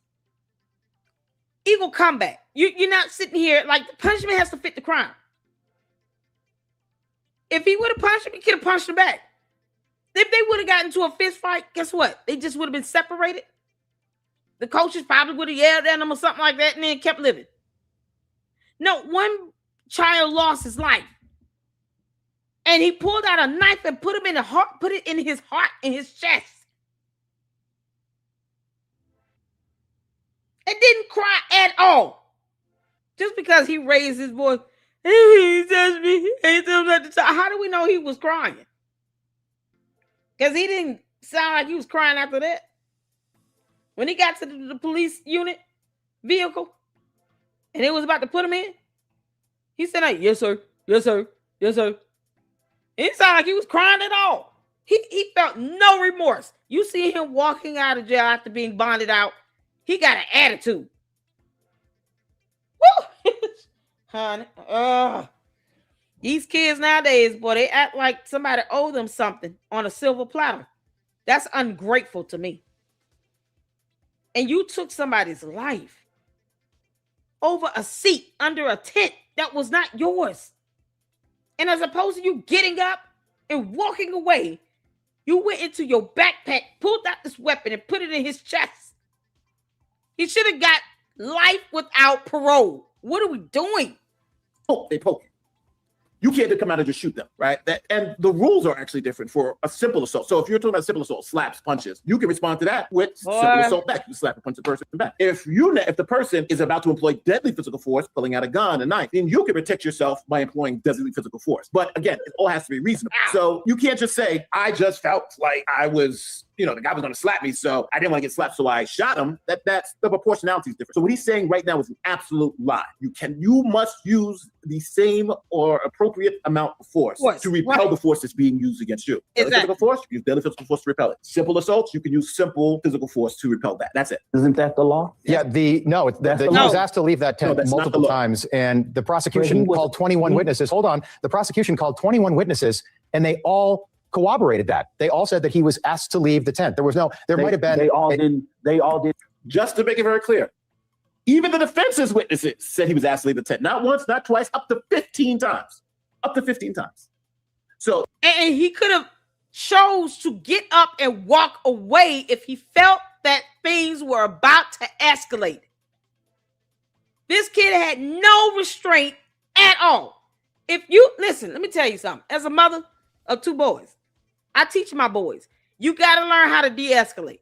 equal combat. You're not sitting here, like, the punishment has to fit the crime. If he would have punched him, he could have punched him back. If they would have gotten into a fist fight, guess what? They just would have been separated. The coaches probably would have yelled at him or something like that and then kept living. No, one child lost his life. And he pulled out a knife and put it in his heart, in his chest. And didn't cry at all. Just because he raised his voice. He touched me. He told me at the time. How do we know he was crying? Because he didn't sound like he was crying after that. When he got to the police unit vehicle and it was about to put him in, he said, hey, yes, sir. Yes, sir. Yes, sir. It didn't sound like he was crying at all. He felt no remorse. You see him walking out of jail after being bonded out. He got an attitude. Woo! Honey. These kids nowadays, boy, they act like somebody owed them something on a silver platter. That's ungrateful to me. And you took somebody's life over a seat under a tent that was not yours. And as opposed to you getting up and walking away, you went into your backpack, pulled out this weapon and put it in his chest. He should have got life without parole. What are we doing? Oh, they poke you. You can't come out and just shoot them, right? And the rules are actually different for a simple assault. So if you're talking about simple assault, slaps, punches, you can respond to that with simple assault back. You slap and punch the person back. If the person is about to employ deadly physical force, pulling out a gun, a knife, then you can protect yourself by employing deadly physical force. But again, it all has to be reasonable. So you can't just say, I just felt like I was, the guy was going to slap me, so I didn't want to get slapped, so I shot him. That's the proportionality is different. So what he's saying right now is an absolute lie. You must use the same or appropriate amount of force to repel the force that's being used against you. Exactly. Physical force, you use deadly physical force to repel it. Simple assaults, you can use simple physical force to repel that. That's it. Isn't that the law? Yeah, he was asked to leave that tent multiple times, and the prosecution called 21 witnesses. Hold on. The prosecution called 21 witnesses, and they all corroborated that. They all said that he was asked to leave the tent. There might have been. They all did. Just to make it very clear, even the defense's witnesses said he was asked to leave the tent. Not once, not twice, up to 15 times. Up to 15 times. So, and he could have chose to get up and walk away if he felt that things were about to escalate. This kid had no restraint at all. If you listen, let me tell you something. As a mother of 2 boys, I teach my boys, you got to learn how to de-escalate.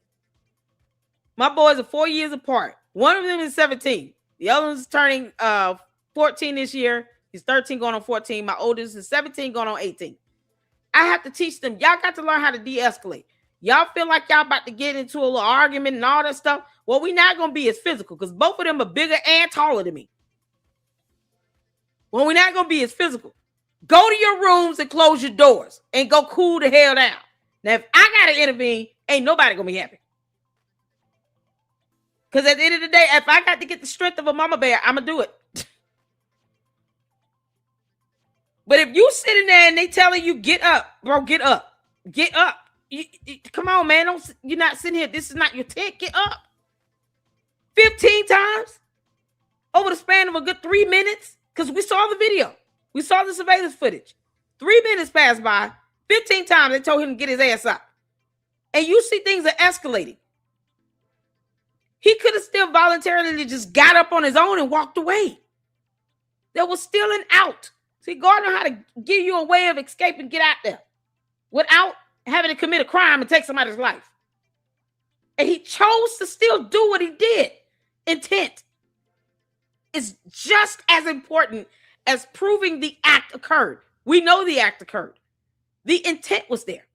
My boys are 4 years apart. One of them is 17. The other one's turning 14 this year. He's 13 going on 14. My oldest is 17 going on 18. I have to teach them, y'all got to learn how to de-escalate. Y'all feel like y'all about to get into a little argument and all that stuff. Well, we're not going to be as physical because both of them are bigger and taller than me. Well, we're not going to be as physical. Go to your rooms and close your doors and go cool the hell down. Now, if I got to intervene, ain't nobody going to be happy. Because at the end of the day, if I got to get the strength of a mama bear, I'm going to do it. But if you sitting there and they telling you, get up, bro, get up. Get up. Come on, man. You're not sitting here. This is not your tent. Get up. 15 times over the span of a good 3 minutes. Because we saw the video. We saw the surveillance footage. 3 minutes passed by. 15 times they told him to get his ass up. And you see things are escalating. He could have still voluntarily just got up on his own and walked away. There was still an out. See, God knows how to give you a way of escape and get out there without having to commit a crime and take somebody's life. And he chose to still do what he did. Intent is just as important as proving the act occurred. We know the act occurred. The intent was there.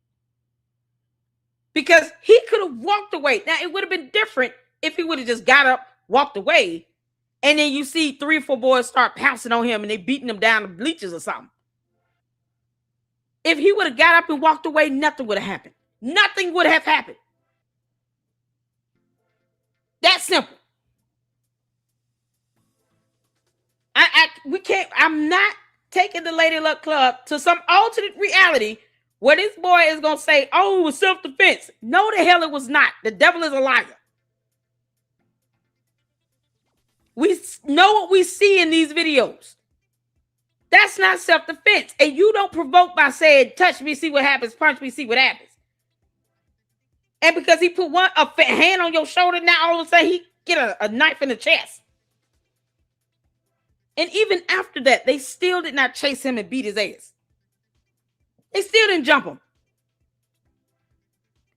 Because he could have walked away. Now, it would have been different if he would have just got up, walked away, and then you see 3 or 4 boys start pouncing on him and they beating him down the bleachers or something. If he would have got up and walked away, nothing would have happened. Nothing would have happened. That's simple. I'm not taking the Lady Luck Club to some alternate reality where this boy is going to say, oh, it was self-defense. No, the hell it was not. The devil is a liar. We know what we see in these videos. That's not self-defense. And you don't provoke by saying, touch me, see what happens. Punch me, see what happens. And because he put a hand on your shoulder, now all of a sudden he get a knife in the chest. And even after that, they still did not chase him and beat his ass. They still didn't jump him.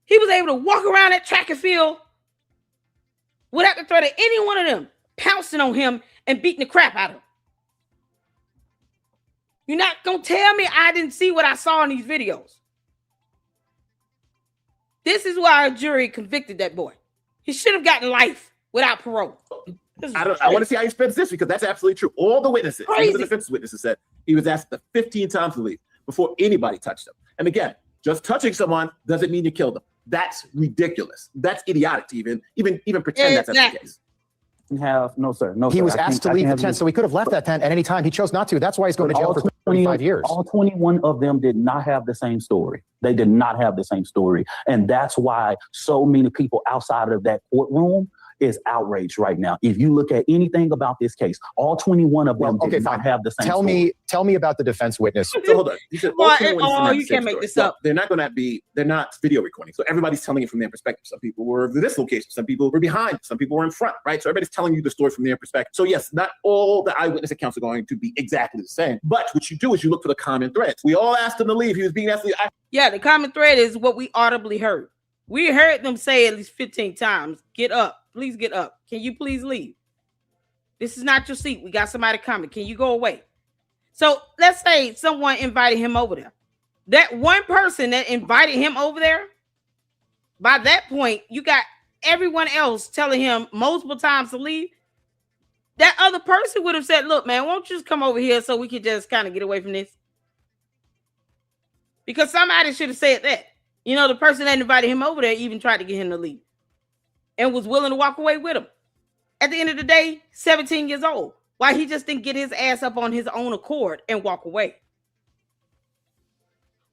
He was able to walk around that track and field without the threat of any one of them pouncing on him and beating the crap out of him. You're not going to tell me I didn't see what I saw in these videos. This is why a jury convicted that boy. He should have gotten life without parole. I want to see how he spends this because that's absolutely true. All the witnesses, even the defense witnesses said he was asked 15 times to leave before anybody touched him. And again, just touching someone doesn't mean you killed them. That's ridiculous. That's idiotic to even pretend that's the case. No, sir. He was asked to leave the tent, so he could have left that tent at any time. He chose not to. That's why he's going to jail for 25 years. All 21 of them did not have the same story. They did not have the same story. And that's why so many people outside of that courtroom is outraged right now. If you look at anything about this case, all 21 of them did not have the same story. Tell me about the defense witness. So hold on. You said you can't make this up. They're not they're not video recording. So everybody's telling it from their perspective. Some people were at this location. Some people were behind. Some people were in front, right? So everybody's telling you the story from their perspective. So yes, not all the eyewitness accounts are going to be exactly the same. But what you do is you look for the common threads. We all asked him to leave. He was being asked to leave. Yeah, the common thread is what we audibly heard. We heard them say at least 15 times, get up. Please get up. Can you please leave? This is not your seat. We got somebody coming. Can you go away? So let's say someone invited him over there. That one person that invited him over there by that point, you got everyone else telling him multiple times to leave. That other person would have said, look, man, won't you just come over here so we can just kind of get away from this? Because somebody should have said that. You know, the person that invited him over there even tried to get him to leave and was willing to walk away with him. At the end of the day, 17 years old. Why he just didn't get his ass up on his own accord and walk away?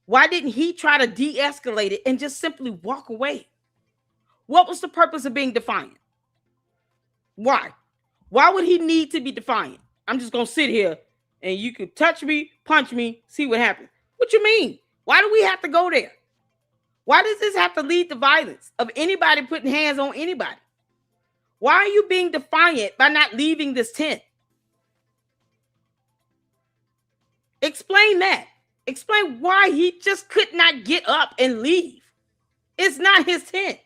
Why didn't he try to de-escalate it and just simply walk away? What was the purpose of being defiant? Why? Why would he need to be defiant? I'm just going to sit here and you could touch me, punch me, see what happens. What you mean? Why do we have to go there? Why does this have to lead to violence of anybody putting hands on anybody? Why are you being defiant by not leaving this tent? Explain that. Explain why he just could not get up and leave. It's not his tent.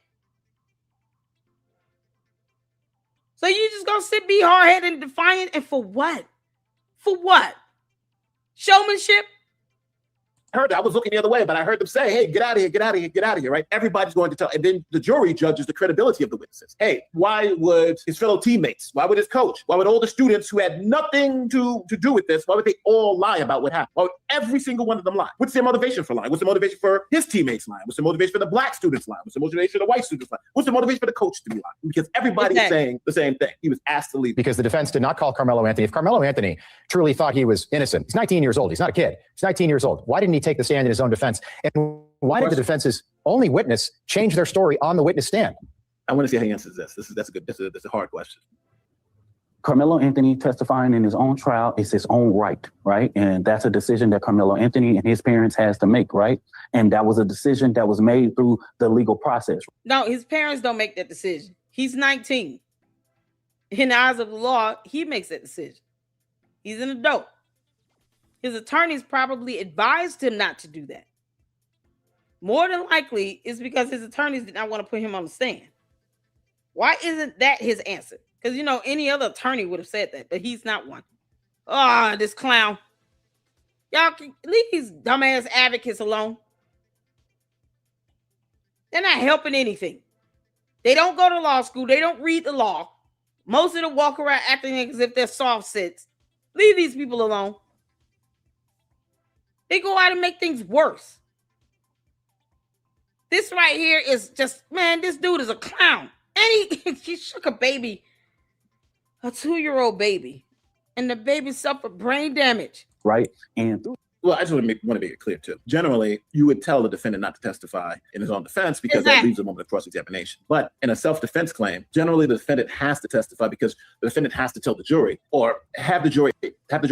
So you just gonna sit, be hard-headed and defiant, and for what? For what? Showmanship? I heard that. I was looking the other way, but I heard them say, hey, get out of here, get out of here, get out of here, right? Everybody's going to tell. And then the jury judges the credibility of the witnesses. Hey, why would his fellow teammates, why would his coach, why would all the students who had nothing to do with this, why would they all lie about what happened? Why would every single one of them lie? What's their motivation for lying? What's the motivation for his teammates lying? What's the motivation for the black students lying? What's the motivation for the white students lying? What's the motivation for the coach to be lying? Because everybody is saying the same thing. He was asked to leave. Because the defense did not call Karmelo Anthony. If Karmelo Anthony truly thought he was innocent, he's 19 years old. He's not a kid. He's 19 years old. Why didn't he take the stand in his own defense? And why did the defense's only witness change their story on the witness stand? I want to see how he answers this. That's a hard question. Karmelo Anthony testifying in his own trial is his own right? And that's a decision that Karmelo Anthony and his parents has to make, right? And that was a decision that was made through the legal process. No, his parents don't make that decision. He's 19. In the eyes of the law, he makes that decision. He's an adult. His attorneys probably advised him not to do that. More than likely, it's because his attorneys did not want to put him on the stand. Why isn't that his answer? Because, you know, any other attorney would have said that, but he's not one. Oh, this clown. Y'all can leave these dumbass advocates alone. They're not helping anything. They don't go to law school. They don't read the law. Most of them walk around acting as if they're soft sits. Leave these people alone. They go out and make things worse. This right here is just, man, this dude is a clown. And he shook a baby, a 2-year-old baby, and the baby suffered brain damage. Right? And well, I just want to make it clear too. Generally, you would tell the defendant not to testify in his own defense because that leaves a moment of cross-examination. But in a self-defense claim, generally the defendant has to testify because the defendant has to tell the jury or have the jury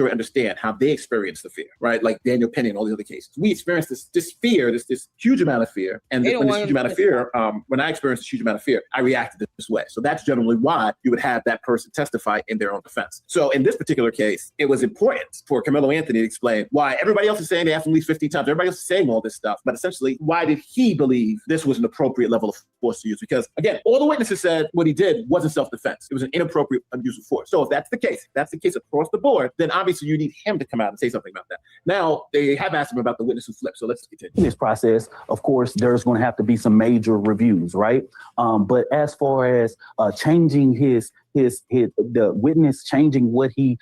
understand how they experience the fear, right? Like Daniel Penny and all the other cases. We experienced this fear, this huge amount of fear. And when this huge amount of fear, when I experienced this huge amount of fear, I reacted this way. So that's generally why you would have that person testify in their own defense. So in this particular case, it was important for Karmelo Anthony to explain why everybody else is saying they asked him at least 15 times. Everybody else is saying all this stuff. But essentially, why did he believe this was an appropriate level of force to use? Because again, all the witnesses said what he did wasn't self-defense. It was an inappropriate use of force. So if that's the case, across the board, then obviously you need him to come out and say something about that. Now, they have asked him about the witness who flipped. So let's continue. In this process, of course, there's going to have to be some major reviews, right? But as far as changing the witness changing what he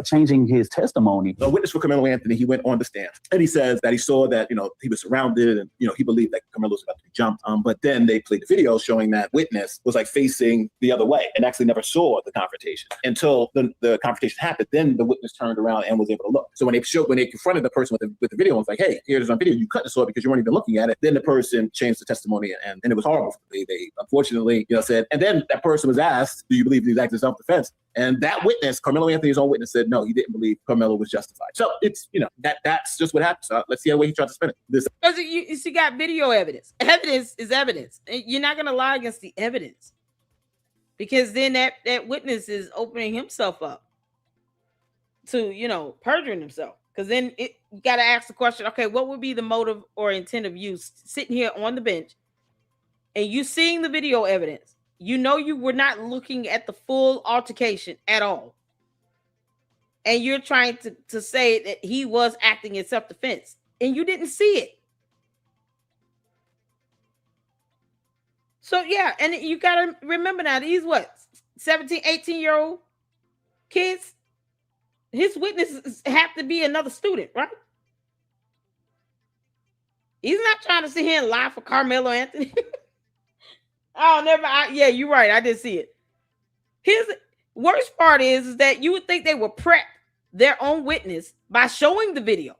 changing his testimony. The witness for Karmelo Anthony, he went on the stand and he says that he saw that, he was surrounded and, he believed that Karmelo was about to be jumped. But then they played the video showing that witness was like facing the other way and actually never saw the confrontation until the confrontation happened. Then the witness turned around and was able to look. So when they confronted the person with the video and was like, hey, here's on video, you couldn't have saw it because you weren't even looking at it. Then the person changed the testimony and it was horrible. They unfortunately, said, and then that person was asked, do you believe these acts of self-defense? And that witness, Karmelo Anthony's own witness, said no, he didn't believe Karmelo was justified. So it's, that's just what happened. So let's see how he tried to spin it. Because you got video evidence. Evidence is evidence. You're not going to lie against the evidence. Because then that witness is opening himself up to, perjuring himself. Because then you got to ask the question, okay, what would be the motive or intent of you sitting here on the bench and you seeing the video evidence? You were not looking at the full altercation at all. And you're trying to say that he was acting in self-defense. And you didn't see it. So yeah, and you gotta remember now, these what 17, 18-year-old kids, his witnesses have to be another student, right? He's not trying to sit here and lie for Karmelo Anthony. Oh, never. Yeah, you're right. I did see it. His worst part is that you would think they would prep their own witness by showing the video.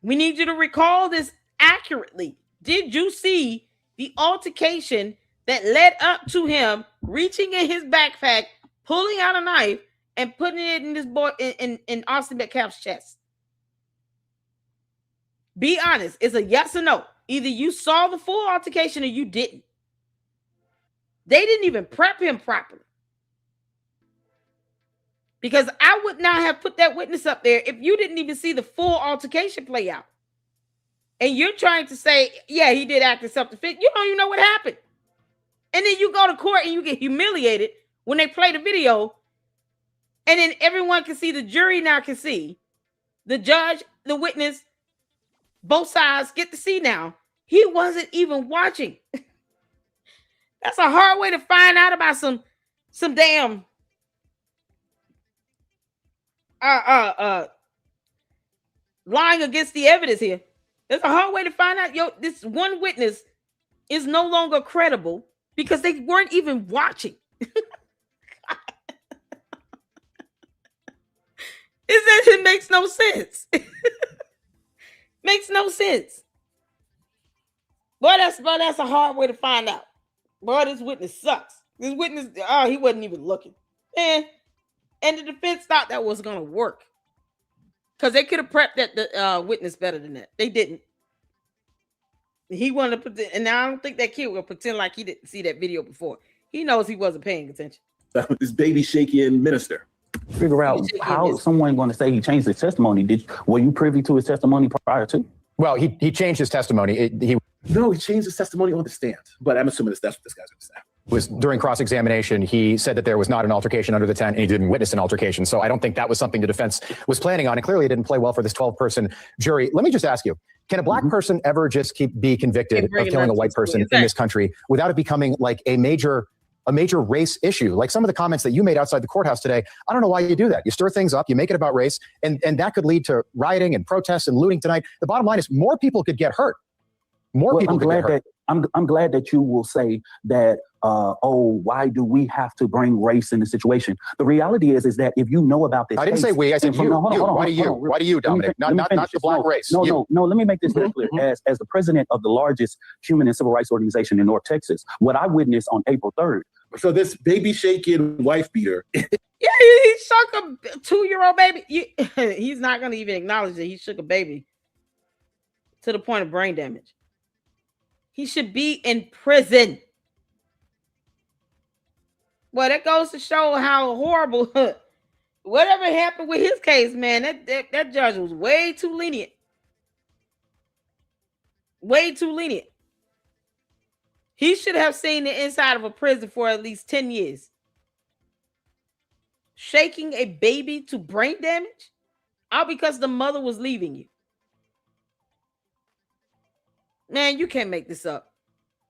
We need you to recall this accurately. Did you see the altercation that led up to him reaching in his backpack, pulling out a knife, and putting it in this boy in Austin Metcalf's chest? Be honest. It's a yes or no. Either you saw the full altercation or you didn't. They didn't even prep him properly. Because I would not have put that witness up there if you didn't even see the full altercation play out. And you're trying to say, yeah, he did act in self-defense. You don't even know what happened. And then you go to court and you get humiliated when they play the video. And then everyone can see, the jury now can see, the judge, the witness, both sides get to see now. He wasn't even watching. That's a hard way to find out about some damn lying against the evidence here. That's a hard way to find out. Yo, this one witness is no longer credible because they weren't even watching. It makes no sense. Makes no sense. Boy, that's a hard way to find out. Boy, this witness sucks. This witness, he wasn't even looking. And the defense thought that was going to work. Because they could have prepped the witness better than that. They didn't. He wanted to put and I don't think that kid will pretend like he didn't see that video before. He knows he wasn't paying attention. This baby shaking minister. Figure out how someone going to say he changed his testimony. Were you privy to his testimony prior to? Well, he changed his testimony. He changed his testimony on the stand. But I'm assuming that's what this guy's going to say. Was during cross-examination, he said that there was not an altercation under the tent, and he didn't witness an altercation. So I don't think that was something the defense was planning on. And clearly it didn't play well for this 12-person jury. Let me just ask you, can a black person ever just be convicted of killing a white person in this country without it becoming like a major race issue? Like some of the comments that you made outside the courthouse today, I don't know why you do that. You stir things up, you make it about race, and that could lead to rioting and protests and looting tonight. The bottom line is more people could get hurt. I'm glad that you will say that, why do we have to bring race in the situation? The reality is that if you know about this I didn't say we, I said you. Why do you, Dominic? Not the black race. No, let me make this very clear. As the president of the largest human and civil rights organization in North Texas, what I witnessed on April 3rd. So this baby shaking wife beater. Yeah, he shook a 2-year-old baby. He's not going to even acknowledge that he shook a baby to the point of brain damage. He should be in prison. Well, that goes to show how horrible whatever happened with his case, man. That judge was way too lenient. Way too lenient. He should have seen the inside of a prison for at least 10 years. Shaking a baby to brain damage? All because the mother was leaving you. Man, you can't make this up.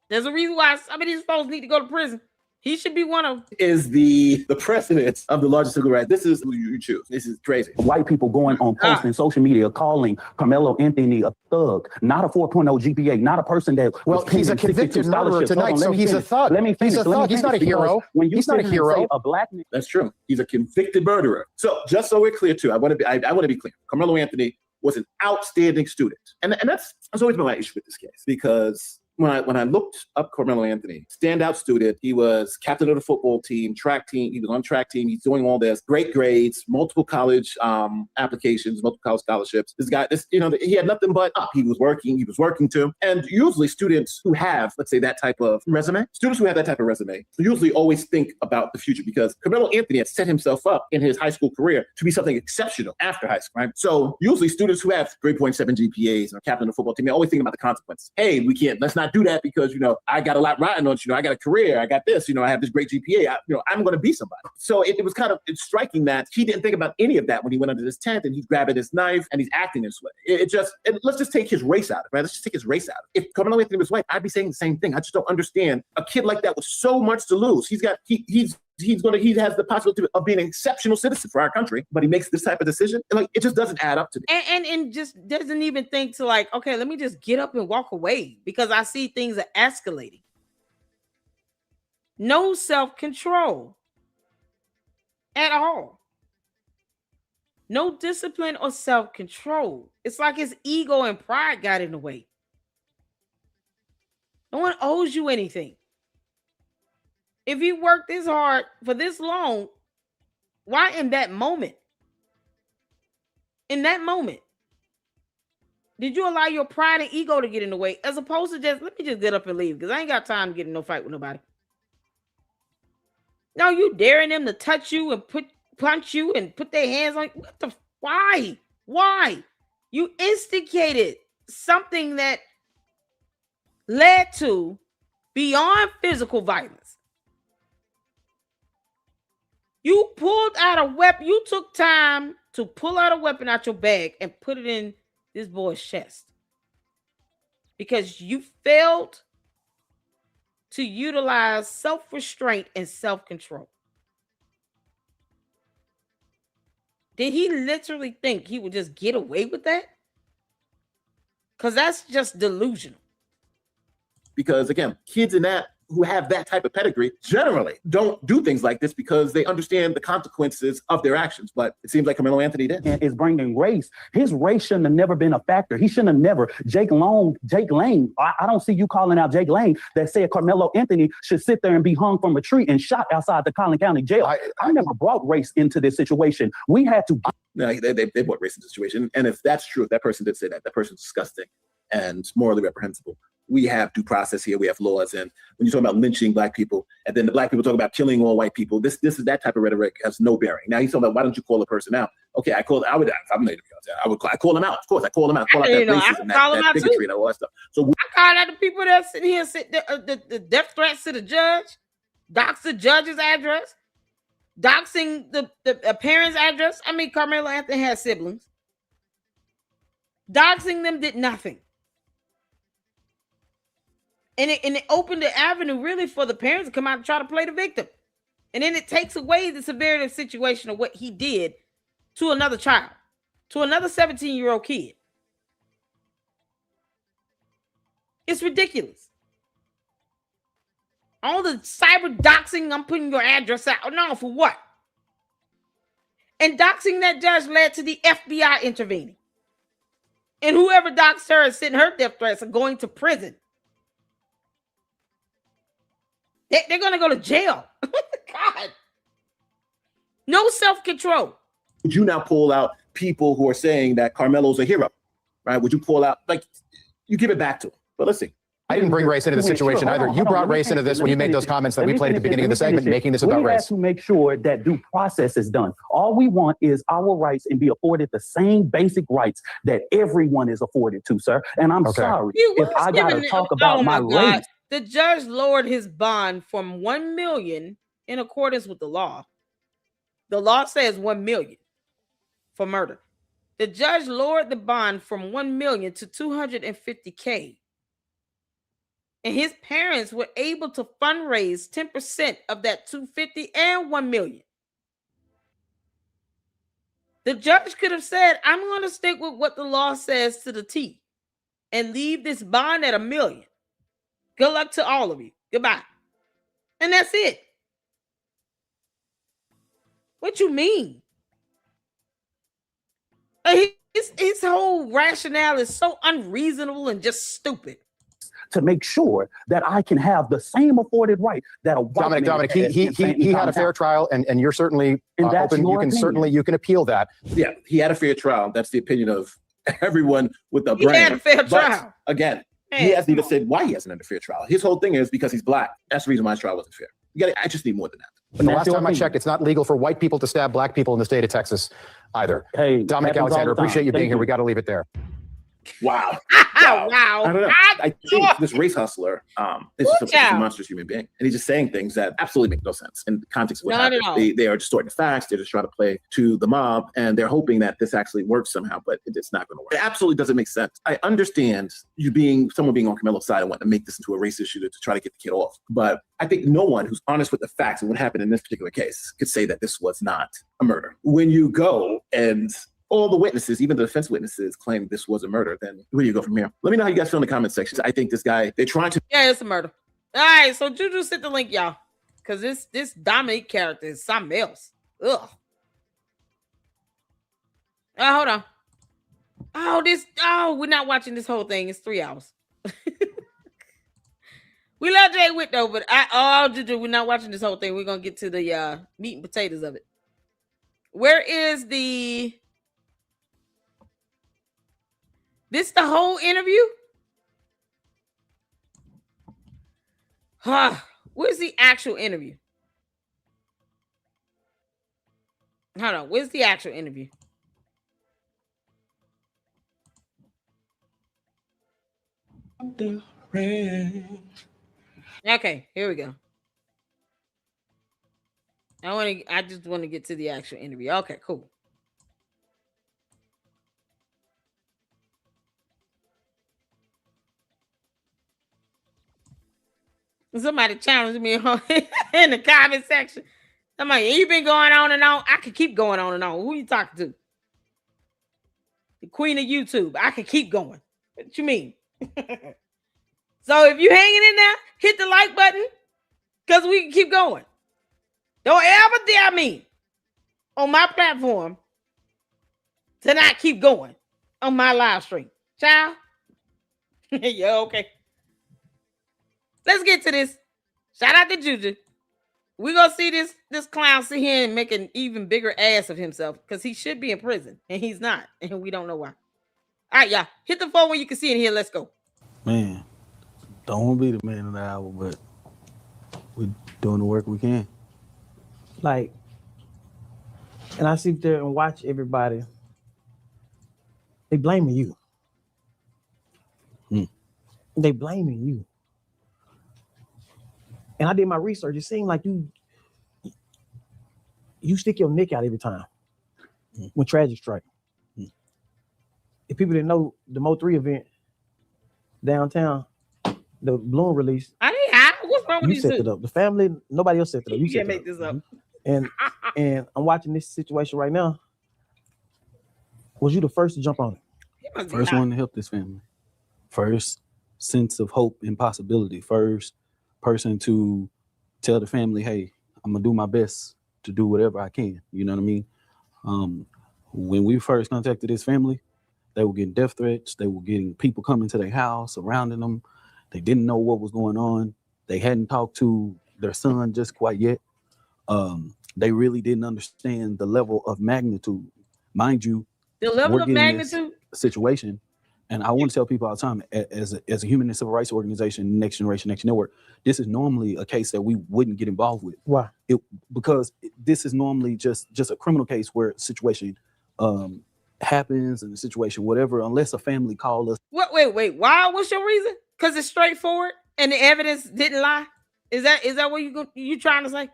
There's a reason why some of these folks need to go to prison. He should be one of them. Is the president of the largest civil rights. This is who you choose. This is crazy. White people going on posts and social media calling Karmelo Anthony a thug, not a 4.0 GPA, not a person that he's a convicted murderer tonight, so he's a thug. Let me finish. He's a thug. He's not a hero. He's not a hero. A black man. That's true. He's a convicted murderer. So just so we're clear too, I want to be clear. Karmelo Anthony was an outstanding student, and that's always been my issue with this case because. When I looked up Karmelo Anthony, standout student, he was captain of the football team, track team. He was on track team. He's doing all this, great grades, multiple college applications, multiple college scholarships. This guy, he had nothing but up. He was working too. And usually students who have, let's say, that type of resume, usually always think about the future because Karmelo Anthony had set himself up in his high school career to be something exceptional after high school, right? So usually students who have 3.7 GPAs or captain of the football team, they always think about the consequences. Hey, let's not not do that because, you know, I got a lot riding on, you know, I got a career, I got this, you know, I have this great GPA, I'm going to be somebody. So it was kind of striking that he didn't think about any of that when he went under this tent and he's grabbing his knife and he's acting this way. Let's just take his race out of it, right? Let's just take his race out of it. If Karmelo Anthony was white, I'd be saying the same thing. I just don't understand a kid like that with so much to lose. He has the possibility of being an exceptional citizen for our country, but he makes this type of decision. And like, it just doesn't add up to me. And just doesn't even think to like, okay, let me just get up and walk away because I see things are escalating. No self-control at all. No discipline or self-control. It's like his ego and pride got in the way. No one owes you anything. If you worked this hard for this long, why in that moment? In that moment, did you allow your pride and ego to get in the way as opposed to just, let me just get up and leave because I ain't got time to get in no fight with nobody. No, you daring them to touch you and punch you and put their hands on you. Why? Why? You instigated something that led to beyond physical violence. You pulled out a weapon. You took time to pull out a weapon out your bag and put it in this boy's chest because you failed to utilize self-restraint and self-control. Did he literally think he would just get away with that? Because that's just delusional. Because again, kids in that who have that type of pedigree generally don't do things like this because they understand the consequences of their actions. But it seems like Karmelo Anthony did. And is bringing race. His race shouldn't have never been a factor. He shouldn't have never. Jake Lane. I don't see you calling out Jake Lane that said Karmelo Anthony should sit there and be hung from a tree and shot outside the Collin County Jail. I never brought race into this situation. We had to. No, they brought race into the situation. And if that's true, if that person did say that, that person's disgusting and morally reprehensible. We have due process here. We have laws. And when you talk about lynching black people, and then the black people talk about killing all white people, this is that type of rhetoric has no bearing. Now he's talking about why don't you call a person out? Okay, I call him out. Of course, I call him out. Call out that racism, that bigotry, and all that stuff. So I call out the people that sit here, the death threats to the judge, dox the judge's address, doxing the parents' address. I mean, Karmelo Anthony has siblings. Doxing them did nothing. And it opened the avenue really for the parents to come out and try to play the victim. And then it takes away the severity of the situation of what he did to another child, to another 17-year-old kid. It's ridiculous. All the cyber doxing, I'm putting your address out. No, for what? And doxing that judge led to the FBI intervening. And whoever doxed her and sent her death threats are going to prison. They're going to go to jail. God. No self-control. Would you now pull out people who are saying that Karmelo's a hero, right? Would you pull out, like, you give it back to him. But let's see. I didn't bring race into the situation either. You brought race into this when you made those comments that we played at the beginning of the segment, making this about race. We have to make sure that due process is done. All we want is our rights and be afforded the same basic rights that everyone is afforded to, sir. And I'm sorry if I got to talk about my race. The judge lowered his bond from $1 million in accordance with the law. The law says $1 million for murder. The judge lowered the bond from $1 million to $250K. And his parents were able to fundraise 10% of that $250 and $1 million. The judge could have said, I'm going to stick with what the law says to the T and leave this bond at $1 million. Good luck to all of you. Goodbye. And that's it. What you mean? His whole rationale is so unreasonable and just stupid. To make sure that I can have the same afforded right that a white Dominic, he had a fair trial, and you're certainly open. You can appeal that. Yeah, he had a fair trial. That's the opinion of everyone with the brain. He had a fair trial. Again, he hasn't even said why he hasn't had a fair trial. His whole thing is because he's black. That's the reason why his trial wasn't fair. I just need more than that. But the last time I checked, it's not legal for white people to stab black people in the state of Texas either. Hey, Dominic Alexander, appreciate you being here. We got to leave it there. Wow. Wow. I don't know. I think this race hustler is just a monstrous human being. And he's just saying things that absolutely make no sense in the context of what Not happened. at all. They are distorting the facts. They're just trying to play to the mob, and they're hoping that this actually works somehow, but it's not going to work. It absolutely doesn't make sense. I understand someone being on Karmelo's side and wanting to make this into a race issue to try to get the kid off. But I think no one who's honest with the facts and what happened in this particular case could say that this was not a murder. When you go and all the witnesses, even the defense witnesses, claim this was a murder, then where do you go from here? Let me know how you guys feel in the comment section. I think this guy, they're trying to... Yeah, it's a murder. All right, so Juju sent the link, y'all. Because this Dominic character is something else. Ugh. Hold on. We're not watching this whole thing. It's 3 hours. We love Jay Witt, though, but Juju, we're not watching this whole thing. We're going to get to the meat and potatoes of it. Where is the... This the whole interview? Where's the actual interview? Hold on. Where's the actual interview? Okay, here we go. I just want to get to the actual interview. Okay, cool. Somebody challenged me in the comment section. I'm like, you've been going on and on. I could keep going on and on. Who you talking to? The queen of YouTube. I could keep going. What you mean? So if you hanging in there, hit the like button because we can keep going. Don't ever dare me on my platform to not keep going on my live stream. Child? Yeah, okay. Let's get to this. Shout out to Juju. We're going to see this clown sit here and make an even bigger ass of himself because he should be in prison and he's not. And we don't know why. All right, y'all. Hit the phone when you can see it here. Let's go. Man, don't want to be the man of the hour, but we're doing the work we can. Like, and I sit there and watch everybody. They blaming you. They blaming you. And I did my research. It seemed like you stick your neck out every time when tragic strike. If people didn't know, the Mo3 event downtown, the balloon release. What's wrong with you these set two? it up. The family, nobody else set it up. You set can't it make this up. And I'm watching this situation right now. Was you the first to jump on it? First one to help this family. First sense of hope and possibility. First person to tell the family, hey, I'm gonna do my best to do whatever I can. You know what I mean? When we first contacted this family, they were getting death threats. They were getting people coming to their house, surrounding them. They didn't know what was going on. They hadn't talked to their son just quite yet. They really didn't understand the level of magnitude. Mind you, the level of magnitude situation. And I want to tell people all the time, as a human and civil rights organization, Next Generation, Next Network, this is normally a case that we wouldn't get involved with. Why? Because this is normally just a criminal case where a situation happens and the situation, whatever, unless a family call us. Wait. Why? What's your reason? Because it's straightforward and the evidence didn't lie. Is that what you trying to say?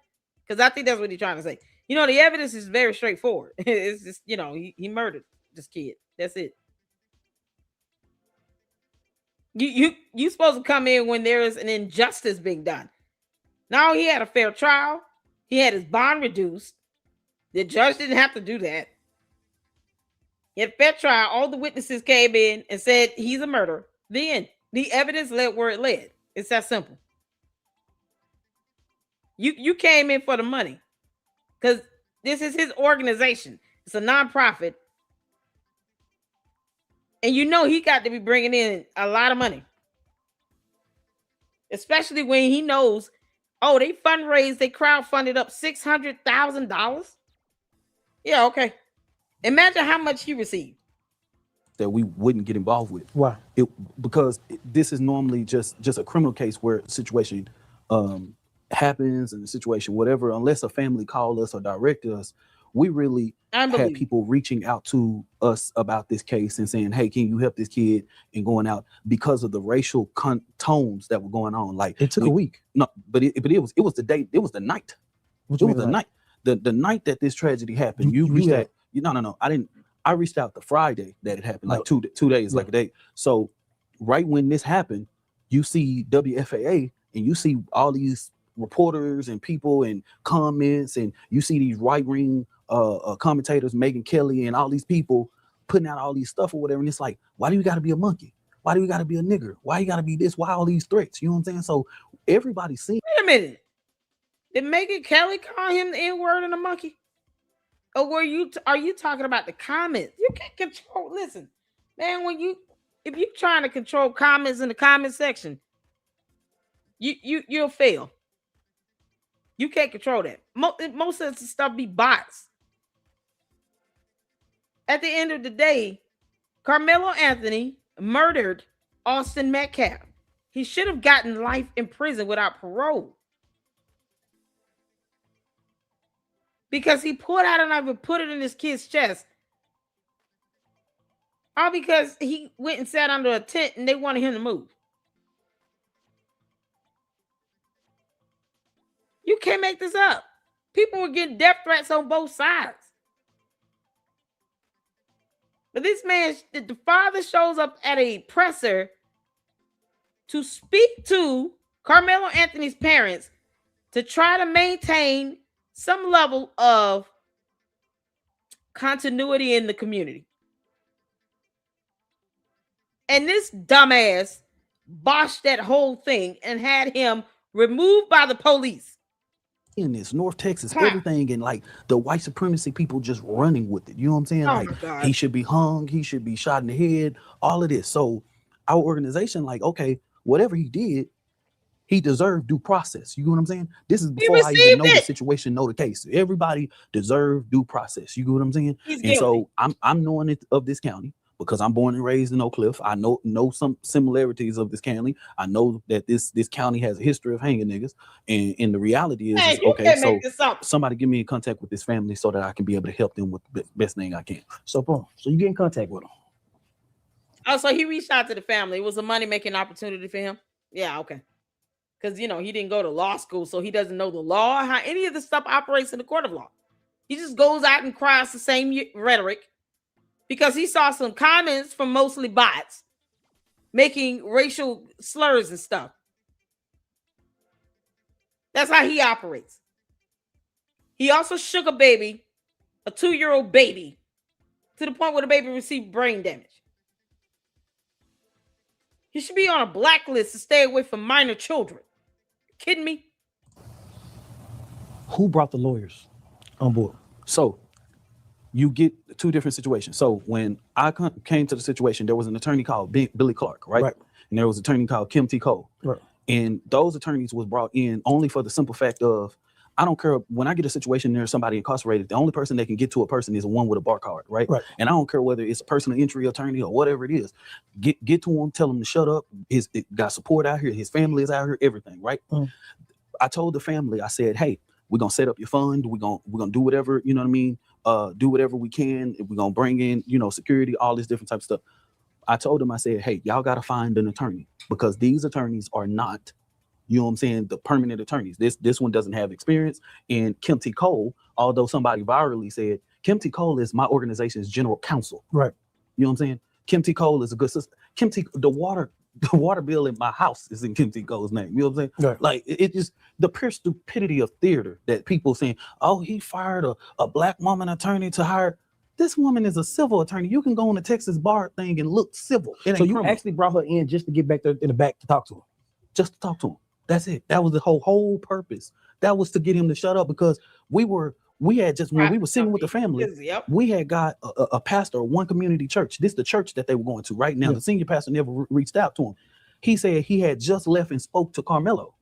Because I think that's what he's trying to say. You know, the evidence is very straightforward. It's just, you know, he murdered this kid. That's it. You supposed to come in when there is an injustice being done. Now he had a fair trial. He had his bond reduced. The judge didn't have to do that. He had a fair trial. All the witnesses came in and said he's a murderer. Then the evidence led where it led. It's that simple. You came in for the money because this is his organization. It's a nonprofit. And you know he got to be bringing in a lot of money. Especially when he knows, they fundraised, they crowdfunded up $600,000. Yeah, okay. Imagine how much he received. That we wouldn't get involved with. Why? Because this is normally just a criminal case where a situation happens and the situation, whatever, unless a family call us or direct us, we really had Unbelievable. people reaching out to us about this case and saying, hey, can you help this kid, and going out because of the racial tones that were going on. Like, it took a week. No, but it was the day, it was the night. What It you was mean, the like? night. The night that this tragedy happened. You reached had out? no. I didn't. I reached out the Friday that it happened, like Oh. 2 days, Yeah. like a day. So right when this happened, you see WFAA and you see all these reporters and people and comments, and you see these right wing commentators, Megyn Kelly and all these people putting out all these stuff or whatever. And it's like, why do you got to be a monkey? Why do you got to be a nigger? Why you got to be this? Why all these threats? You know what I'm saying? So everybody's seeing. Wait a minute. Did Megyn Kelly call him the N-word and a monkey? Or are you talking about the comments? You can't control. Listen, man, if you're trying to control comments in the comment section, you'll fail. You can't control that. Most of the stuff be bots. At the end of the day, Karmelo Anthony murdered Austin Metcalf. He should have gotten life in prison without parole. Because he pulled out a knife and put it in his kid's chest. All because he went and sat under a tent and they wanted him to move. You can't make this up. People were getting death threats on both sides. But this man, the father shows up at a presser to speak to Karmelo Anthony's parents to try to maintain some level of continuity in the community. And this dumbass botched that whole thing and had him removed by the police. In this North Texas, everything, and like the white supremacy people just running with it. You know what I'm saying? Oh like, my God. he should be hung, he should be shot in the head, all of this. So our organization, like, okay, whatever he did, he deserved due process. You know what I'm saying? This is before I even know the situation, know the case. Everybody deserved due process. You know what I'm saying? And so I'm knowing it of this county because I'm born and raised in Oak Cliff. I know some similarities of this county. I know that this county has a history of hanging niggas. And the reality is, okay, so somebody get me in contact with this family so that I can be able to help them with the best thing I can. So boom. So you get in contact with them. Oh, so he reached out to the family. It was a money-making opportunity for him? Yeah, okay. Because, he didn't go to law school, so he doesn't know the law, how any of this stuff operates in the court of law. He just goes out and cries the same rhetoric because he saw some comments from mostly bots making racial slurs and stuff. That's how he operates. He also shook a baby, a 2-year-old baby, to the point where the baby received brain damage. He should be on a blacklist to stay away from minor children. Kidding me? Who brought the lawyers on board? So you get two different situations. So when I came to the situation, there was an attorney called Billy Clark, right? And there was an attorney called Kim T. Cole. Right. And those attorneys was brought in only for the simple fact of, I don't care when I get a situation there's somebody incarcerated, the only person that can get to a person is one with a bar card, right? And I don't care whether it's a personal injury attorney or whatever it is. Get to him, tell him to shut up. It got support out here, his family is out here, everything, right? I told the family, I said, hey, we're gonna set up your fund, we're gonna do whatever, you know what I mean? Do whatever we can. We're gonna bring in, security, all this different type of stuff. I told them, I said, hey, y'all gotta find an attorney because these attorneys are not, you know what I'm saying, the permanent attorneys. This one doesn't have experience. And Kim T. Cole, although somebody virally said, Kim T. Cole is my organization's general counsel. Right. You know what I'm saying? Kim T. Cole is a good sister. The water bill in my house is in Kim T. Cole's name. You know what I'm saying? Right. Like, it just, the pure stupidity of theater that people saying, oh, he fired a black woman attorney to hire. This woman is a civil attorney. You can go on the Texas bar thing and look civil. So you actually brought her in just to get back there in the back to talk to him? Just to talk to him. That's it. That was the whole purpose. That was to get him to shut up because we had just, when we were sitting with the family, we had got a pastor of one community church. This is the church that they were going to right now. The senior pastor never reached out to him. He said he had just left and spoke to Karmelo.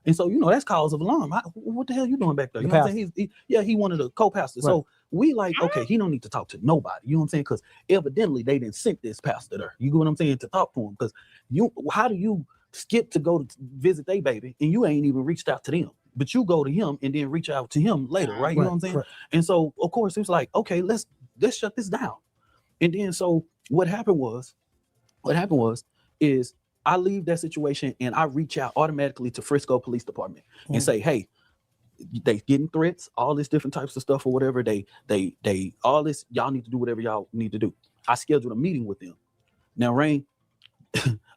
And so, that's cause of alarm. What the hell you doing back there? You know what I'm saying? He wanted a co-pastor. Right. So we like, okay, he don't need to talk to nobody. You know what I'm saying? Because evidently they didn't send this pastor there. You know what I'm saying? To talk to him. Because how do you skip to go to visit their baby and you ain't even reached out to them? but you go to him and then reach out to him later, right? You know what I'm saying? Right. And so, of course, it was like, okay, let's shut this down. And then, so what happened was, is I leave that situation and I reach out automatically to Frisco Police Department and say, hey, they getting threats, all this different types of stuff or whatever. They all this, y'all need to do whatever y'all need to do. I scheduled a meeting with them. Now, Rain,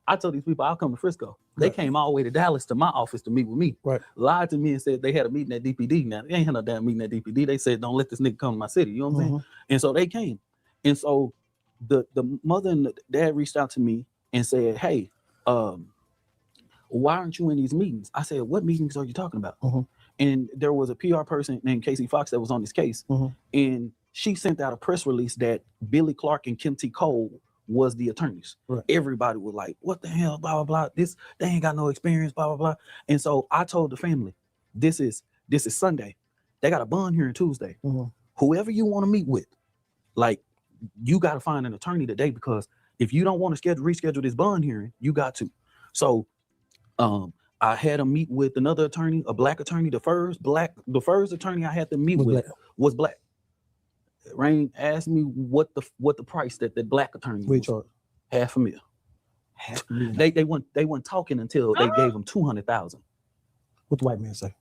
I told these people I'll come to Frisco. They came all the way to Dallas to my office to meet with me. Right. Lied to me and said they had a meeting at DPD. Now, they ain't had no damn meeting at DPD. They said, don't let this nigga come to my city. You know what I'm saying? And so they came. And so the mother and the dad reached out to me and said, hey, why aren't you in these meetings? I said, what meetings are you talking about? And there was a PR person named Casey Fox that was on this case. And she sent out a press release that Billy Clark and Kim T. Cole was the attorneys. Right. Everybody was like, what the hell, blah, blah, blah. They ain't got no experience, blah, blah, blah. And so I told the family, this is Sunday. They got a bond hearing Tuesday. Whoever you want to meet with, like, you got to find an attorney today, because if you don't want to reschedule this bond hearing, you got to. So I had to meet with another attorney, a black attorney. The first attorney I had to meet with was black. Rain asked me what the price that the black attorney was. $500,000. They weren't talking until they gave him 200,000. What the white man say?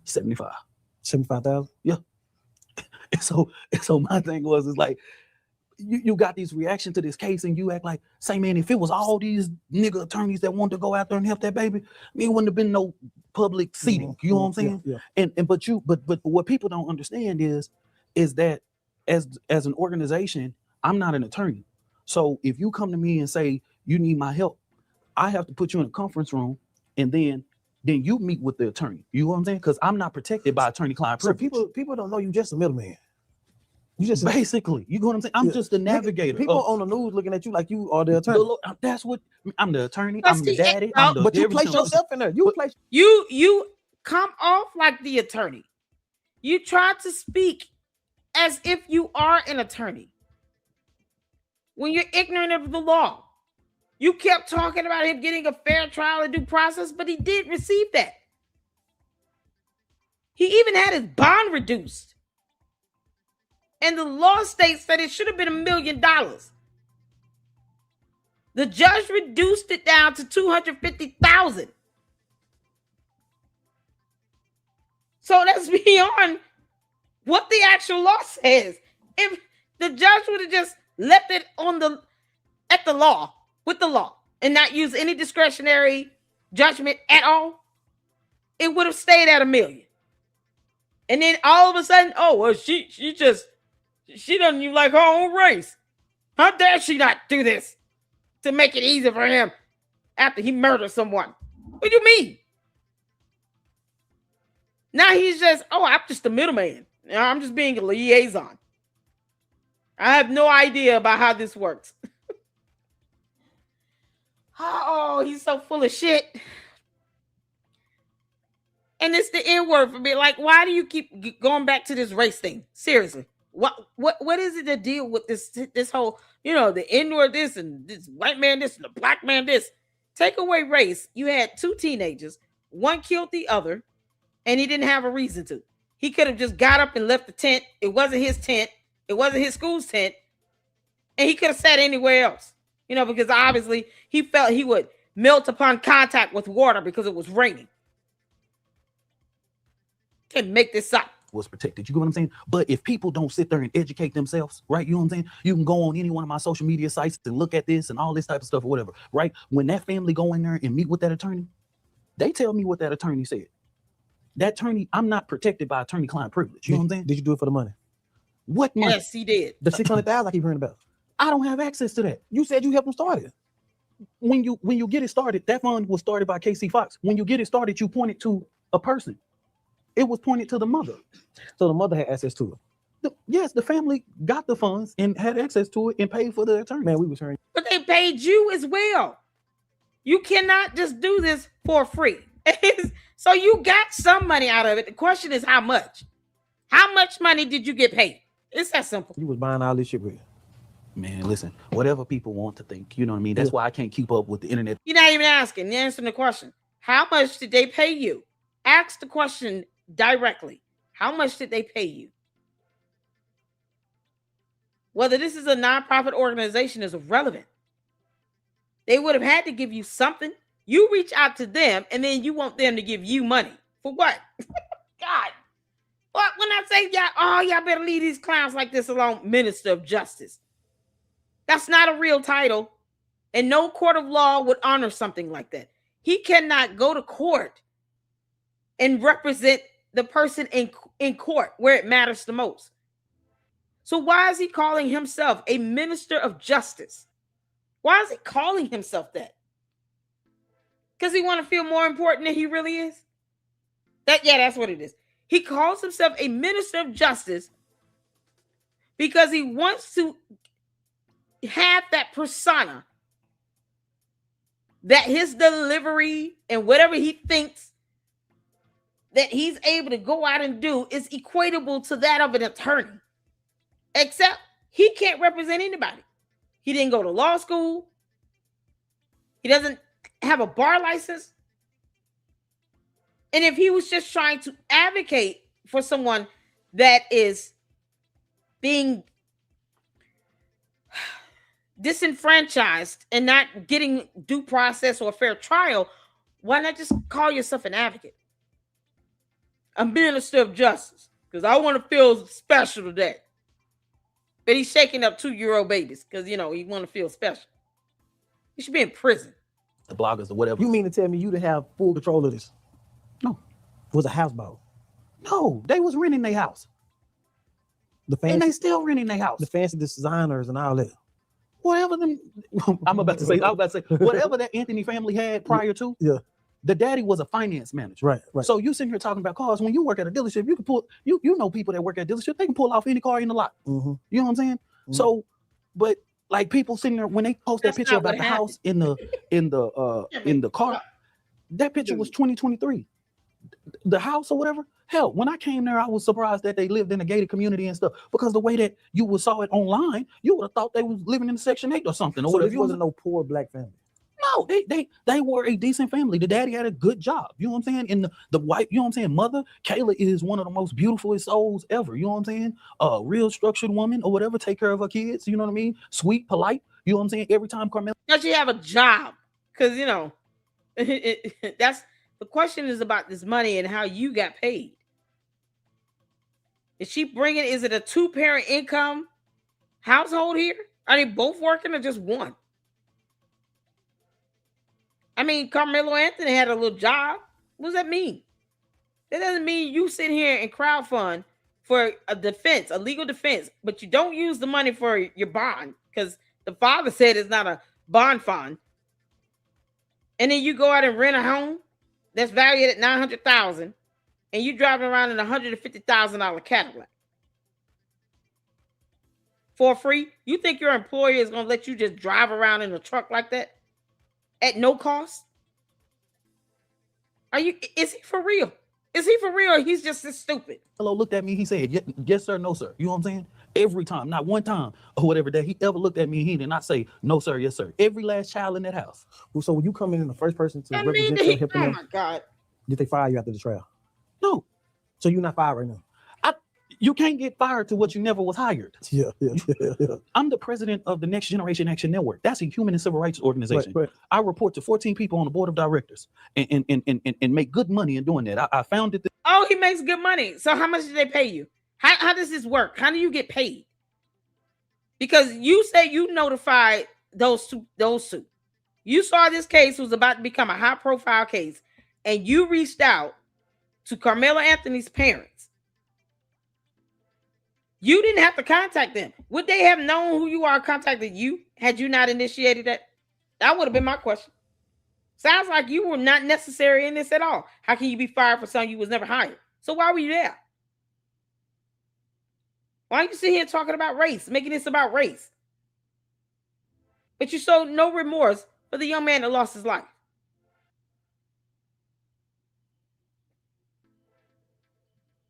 75. 75,000? Yeah. And so my thing was, is like, you got these reaction to this case and you act like, say, man, if it was all these nigga attorneys that wanted to go out there and help that baby, it wouldn't have been no public seating. You know what I'm saying? Yeah. But what people don't understand is that as an organization, I'm not an attorney. So if you come to me and say you need my help, I have to put you in a conference room and then you meet with the attorney. You know what I'm saying? Because I'm not protected by attorney-client privilege. So people don't know you just a middleman. You just basically, you know what I'm saying? I'm just the navigator. People on the news looking at you like you are the attorney. That's what I'm, the attorney. I'm the daddy. But you place yourself in there. You come off like the attorney. You try to speak as if you are an attorney when you're ignorant of the law. You kept talking about him getting a fair trial and due process, but he did receive that. He even had his bond reduced. And the law states that it should have been $1 million. The judge reduced it down to $250,000. So that's beyond what the actual law says. If the judge would have just left it with the law and not use any discretionary judgment at all, it would have stayed at $1 million. And then all of a sudden, oh, well, she doesn't even like her own race. How dare she not do this to make it easy for him after he murdered someone? What do you mean? Now he's just, I'm just the middleman. I'm just being a liaison. I have no idea about how this works. Oh, he's so full of shit. And it's the N word for me. Like, why do you keep going back to this race thing? Seriously. What is it to deal with this whole, the N word this and this white man this and the black man this? Take away race. You had two teenagers. One killed the other, and he didn't have a reason to. He could have just got up and left the tent. It wasn't his tent. It wasn't his school's tent. And he could have sat anywhere else. Because obviously he felt he would melt upon contact with water because it was raining. Can't make this up. Was protected. You get what I'm saying? But if people don't sit there and educate themselves, right? You know what I'm saying? You can go on any one of my social media sites and look at this and all this type of stuff or whatever, right? When that family go in there and meet with that attorney, they tell me what that attorney said. That attorney, I'm not protected by attorney-client privilege. You know what I'm saying? Did you do it for the money? What money? Yes, he did. The 600,000 I keep hearing about. I don't have access to that. You said you helped him start it. When you get it started, that fund was started by KC Fox. When you get it started, you point it to a person. It was pointed to the mother. So the mother had access to it. Yes, the family got the funds and had access to it and paid for the attorney. Man, we was hearing. But they paid you as well. You cannot just do this for free. So you got some money out of it. The question is how much? How much money did you get paid? It's that simple. You was buying all this shit with. Man, listen, whatever people want to think, you know what I mean? That's why I can't keep up with the internet. You're not even asking. You're answering the question. How much did they pay you? Ask the question directly. How much did they pay you? Whether this is a nonprofit organization is irrelevant. They would have had to give you something. You reach out to them, and then you want them to give you money. For what? God. Well, when I say y'all better leave these clowns like this alone, Minister of Justice. That's not a real title, and no court of law would honor something like that. He cannot go to court and represent the person in court where it matters the most. So why is he calling himself a minister of justice? Why is he calling himself that? Because he want to feel more important than he really is? That's what it is. He calls himself a minister of justice because he wants to have that persona that his delivery and whatever he thinks that he's able to go out and do is equatable to that of an attorney. Except he can't represent anybody. He didn't go to law school. He doesn't have a bar license. And if he was just trying to advocate for someone that is being disenfranchised and not getting due process or a fair trial, why not just call yourself an advocate? A minister of justice, because I want to feel special today. But he's shaking up 2-year-old babies because, he want to feel special. He should be in prison. The bloggers or whatever. You mean to tell me you didn't have full control of this? No. It was a houseboat. No, they was renting their house. And they still renting their house. The fancy designers and all that. Whatever them, I was about to say, whatever that Anthony family had prior to, the daddy was a finance manager. Right. So you sitting here talking about cars. When you work at a dealership, you can pull, you know people that work at a dealership, they can pull off any car in the lot. Mm-hmm. You know what I'm saying? Mm-hmm. So, but like people sitting there, when they post that picture about the house in the car, that picture was 2023. The house or whatever. Hell, when I came there, I was surprised that they lived in a gated community and stuff, because the way that you saw it online, you would have thought they was living in Section 8 or something. Or so whatever. This wasn't no poor black family. No, they were a decent family. The daddy had a good job. You know what I'm saying? And the wife, you know what I'm saying? Mother, Kayla, is one of the most beautiful souls ever. You know what I'm saying? A real structured woman or whatever, take care of her kids. You know what I mean? Sweet, polite. You know what I'm saying? Every time Karmelo. Now she have a job, because that's the question is about this money and how you got paid. Is she bringing? Is it a 2-parent income household here? Are they both working or just one? I mean, Karmelo Anthony had a little job. What does that mean? That doesn't mean you sit here and crowdfund for a defense, a legal defense, but you don't use the money for your bond because the father said it's not a bond fund. And then you go out and rent a home that's valued at $900,000, and you driving around in a $150,000 Cadillac for free. You think your employer is going to let you just drive around in a truck like that at no cost? Is he for real? Is he for real, or he's just this stupid? Hello, looked at me. He said, yes, sir, no, sir. You know what I'm saying? Every time, not one time or whatever that he ever looked at me, he did not say, no, sir, yes, sir. Every last child in that house. So when you come in the first person to represent your hip, oh my God, did they fire you after the trial? No. So you're not fired right now? You can't get fired to what you never was hired. Yeah. I'm the president of the Next Generation Action Network. That's a human and civil rights organization. Right. I report to 14 people on the board of directors and make good money in doing that. I founded. Oh, he makes good money. So how much did they pay you? How does this work? How do you get paid? Because you say you notified those two. You saw this case was about to become a high-profile case, and you reached out to Karmelo Anthony's parents. You didn't have to contact them. Would they have known who you are contacted you had you not initiated that? That would have been my question. Sounds like you were not necessary in this at all. How can you be fired for something you was never hired? So why were you there? Why don't you sit here talking about race, making this about race? But you showed no remorse for the young man that lost his life.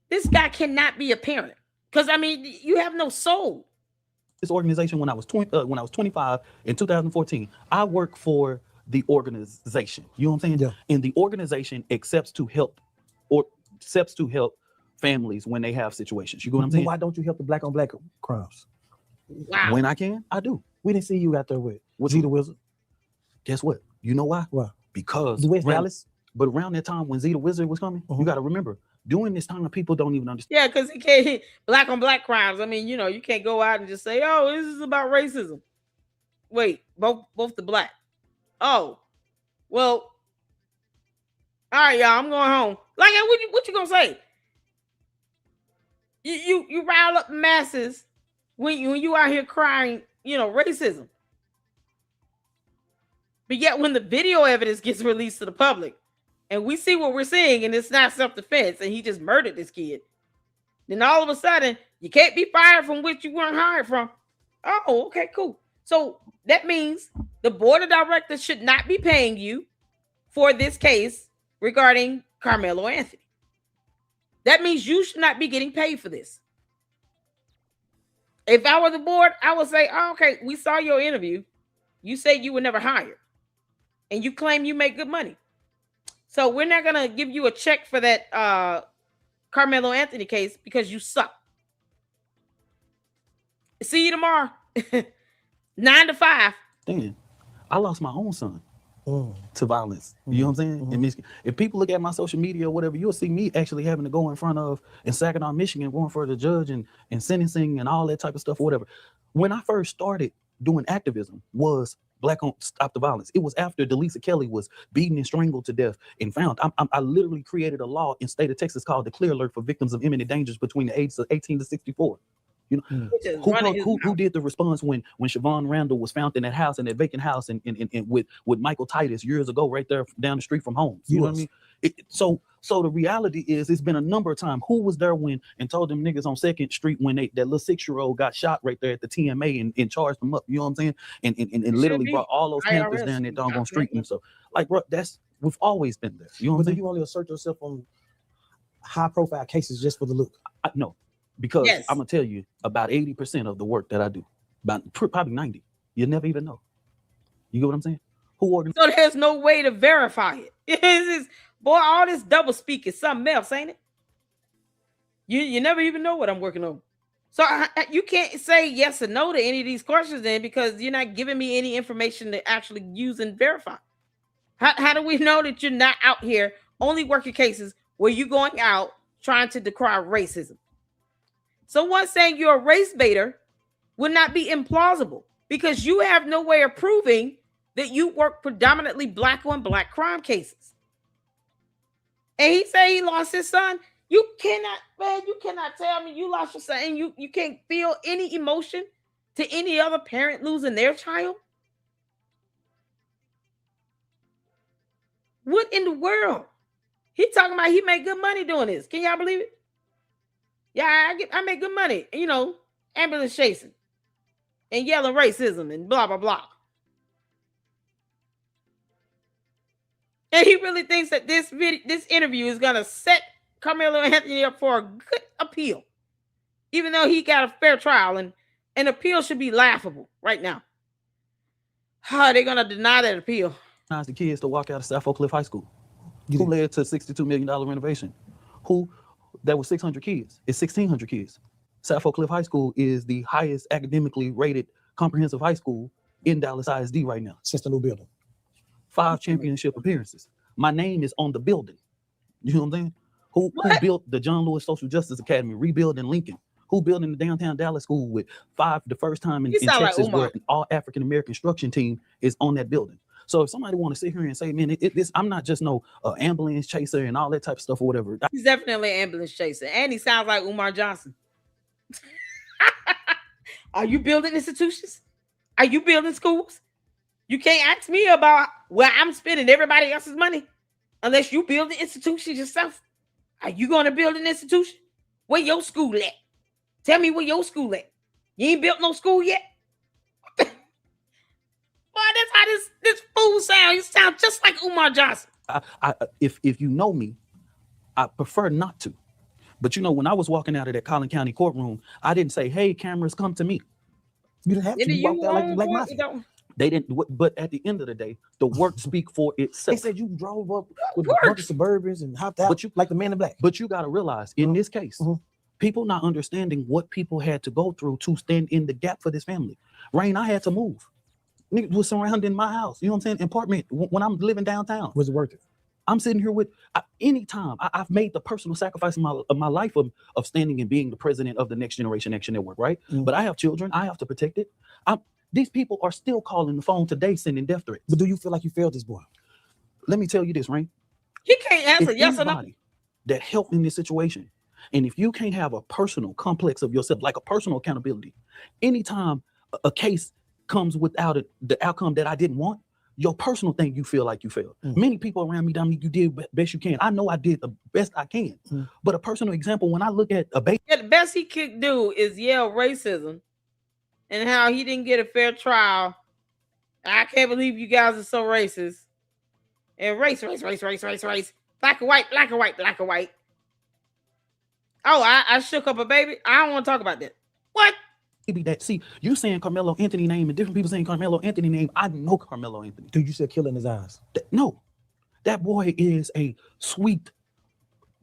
This guy cannot be a parent. Because, I mean, you have no soul. This organization, when I was 25 in 2014, I worked for the organization. You know what I'm saying? Yeah. And the organization accepts to help steps to help families when they have situations. You know what I'm saying? Why don't you help the black on black crimes? Wow. When I can, I do. We didn't see you out there with Z the Wizard. Guess what? You know why? Why? Because The West Dallas. But around that time when Z the Wizard was coming, you got to remember, during this time, people don't even understand. Yeah, because he can't black on black crimes. I mean, you can't go out and just say, "Oh, this is about racism." Wait, both the black. Oh, well, all right, y'all. I'm going home. Like, what you gonna say? You rile up masses when you out here crying, racism. But yet, when the video evidence gets released to the public, and we see what we're seeing, and it's not self-defense, and he just murdered this kid, then all of a sudden, you can't be fired from which you weren't hired from. Oh, okay, cool. So that means the board of directors should not be paying you for this case regarding Karmelo Anthony. That means you should not be getting paid for this. If I were the board, I would say, oh, okay, we saw your interview. You said you were never hired, and you claim you make good money. So we're not going to give you a check for that Karmelo Anthony case because you suck. See you tomorrow. 9 to 5. Damn, I lost my own son to violence. You know what I'm saying? In Michigan. If people look at my social media or whatever, you'll see me actually having to go in front of in Saginaw, Michigan, going for the judge and sentencing and all that type of stuff or whatever. When I first started doing activism was Black on Stop the Violence. It was after Delisa Kelly was beaten and strangled to death and found. I literally created a law in state of Texas called the Clear Alert for victims of imminent dangers between the ages of 18 to 64. You know, who did the response when Siobhan Randall was found in that house, in that vacant house, and with Michael Titus years ago, right there down the street from home. You know what I mean? So the reality is, it's been a number of times. Who was there when and told them niggas on 2nd Street when that little 6-year-old got shot right there at the TMA and charged them up? You know what I'm saying? And literally brought all those Panthers down that doggone street. And so, like, bro, we've always been there. You know what I'm saying? You only assert yourself on high profile cases just for the look. No. Because I'm gonna tell you about 80% of the work that I do, about probably 90, you never even know. You get what I'm saying? So there's no way to verify it. Boy, all this double speak is something else, ain't it? You never even know what I'm working on. So you can't say yes or no to any of these questions then, because you're not giving me any information to actually use and verify. How do we know that you're not out here only working cases where you're going out trying to decry racism? Someone saying you're a race baiter would not be implausible because you have no way of proving that you work predominantly black on black crime cases. And he said he lost his son. You cannot tell me you lost your son and you can't feel any emotion to any other parent losing their child. What in the world? He talking about he made good money doing this. Can y'all believe it? Yeah, I make good money, ambulance chasing and yelling racism and blah, blah, blah. And he really thinks that this interview is going to set Karmelo Anthony up for a good appeal, even though he got a fair trial, and an appeal should be laughable right now. How are they going to deny that appeal? The kids to walk out of South Oak Cliff High School. Who led to $62 million renovation? That was 600 kids. It's 1,600 kids. South Oak Cliff High School is the highest academically rated comprehensive high school in Dallas ISD right now. Since the new building. 5 championship appearances. My name is on the building. You know what I'm saying? Who built the John Lewis Social Justice Academy, rebuilding Lincoln? Who building the downtown Dallas school with 5, the first time in Texas where an all African American construction team is on that building? So if somebody want to sit here and say, man, I'm not just no ambulance chaser and all that type of stuff or whatever. He's definitely an ambulance chaser. And he sounds like Umar Johnson. Are you building institutions? Are you building schools? You can't ask me about where I'm spending everybody else's money unless you build the institutions yourself. Are you going to build an institution? Where your school at? Tell me where your school at. You ain't built no school yet? Boy, that's how this fool sounds. He sounds just like Umar Johnson. If you know me, I prefer not to. But when I was walking out of that Collin County courtroom, I didn't say, "Hey, cameras, come to me." You didn't have to. You walked out like the Black Mafia. They didn't, but at the end of the day, the work speak for itself. They said you drove up with a bunch of Suburbans and hopped out like the Man in Black. But you got to realize, in this case, people not understanding what people had to go through to stand in the gap for this family. Rain, I had to move. Niggas was surrounding my house. You know what I'm saying? Apartment when I'm living downtown. Was it worth it? I'm sitting here with anytime I've made the personal sacrifice in my life of standing and being the president of the Next Generation Action Network, right? But I have children. I have to protect it. These people are still calling the phone today, sending death threats. But do you feel like you failed this boy? Let me tell you this, Rain. He can't answer yes or no. That helped in this situation. And if you can't have a personal complex of yourself, like a personal accountability, anytime a case comes without the outcome that I didn't want, your personal thing, you feel like you failed. Many people around me, Dominique, you did the best you can. I know I did the best I can. But a personal example, when I look at a baby. Yeah, the best he could do is yell racism and how he didn't get a fair trial. I can't believe you guys are so racist. And race. Black and white. Oh, I shook up a baby. I don't want to talk about that. What? That see, you saying Karmelo Anthony name and different people saying Karmelo Anthony name. I know Karmelo Anthony. Dude, you said kill in his eyes. No, that boy is a sweet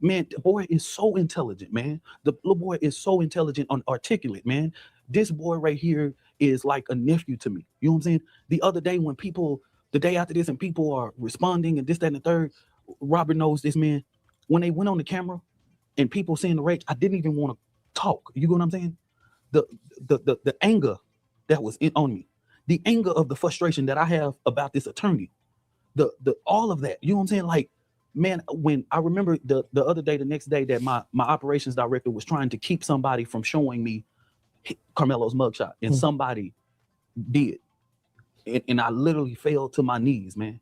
man. The boy is so intelligent, man. The little boy is so intelligent and articulate, man. This boy right here is like a nephew to me. You know what I'm saying? The other day when the day after this, and people are responding and this, that, and the third, Robert knows this, man. When they went on the camera and people seeing the rage, I didn't even want to talk. You know what I'm saying? The anger that was on me, the anger of the frustration that I have about this attorney, the all of that, you know what I'm saying? Like, man, when I remember the other day, the next day that my operations director was trying to keep somebody from showing me Karmelo's mugshot, and somebody did, and I literally fell to my knees, man,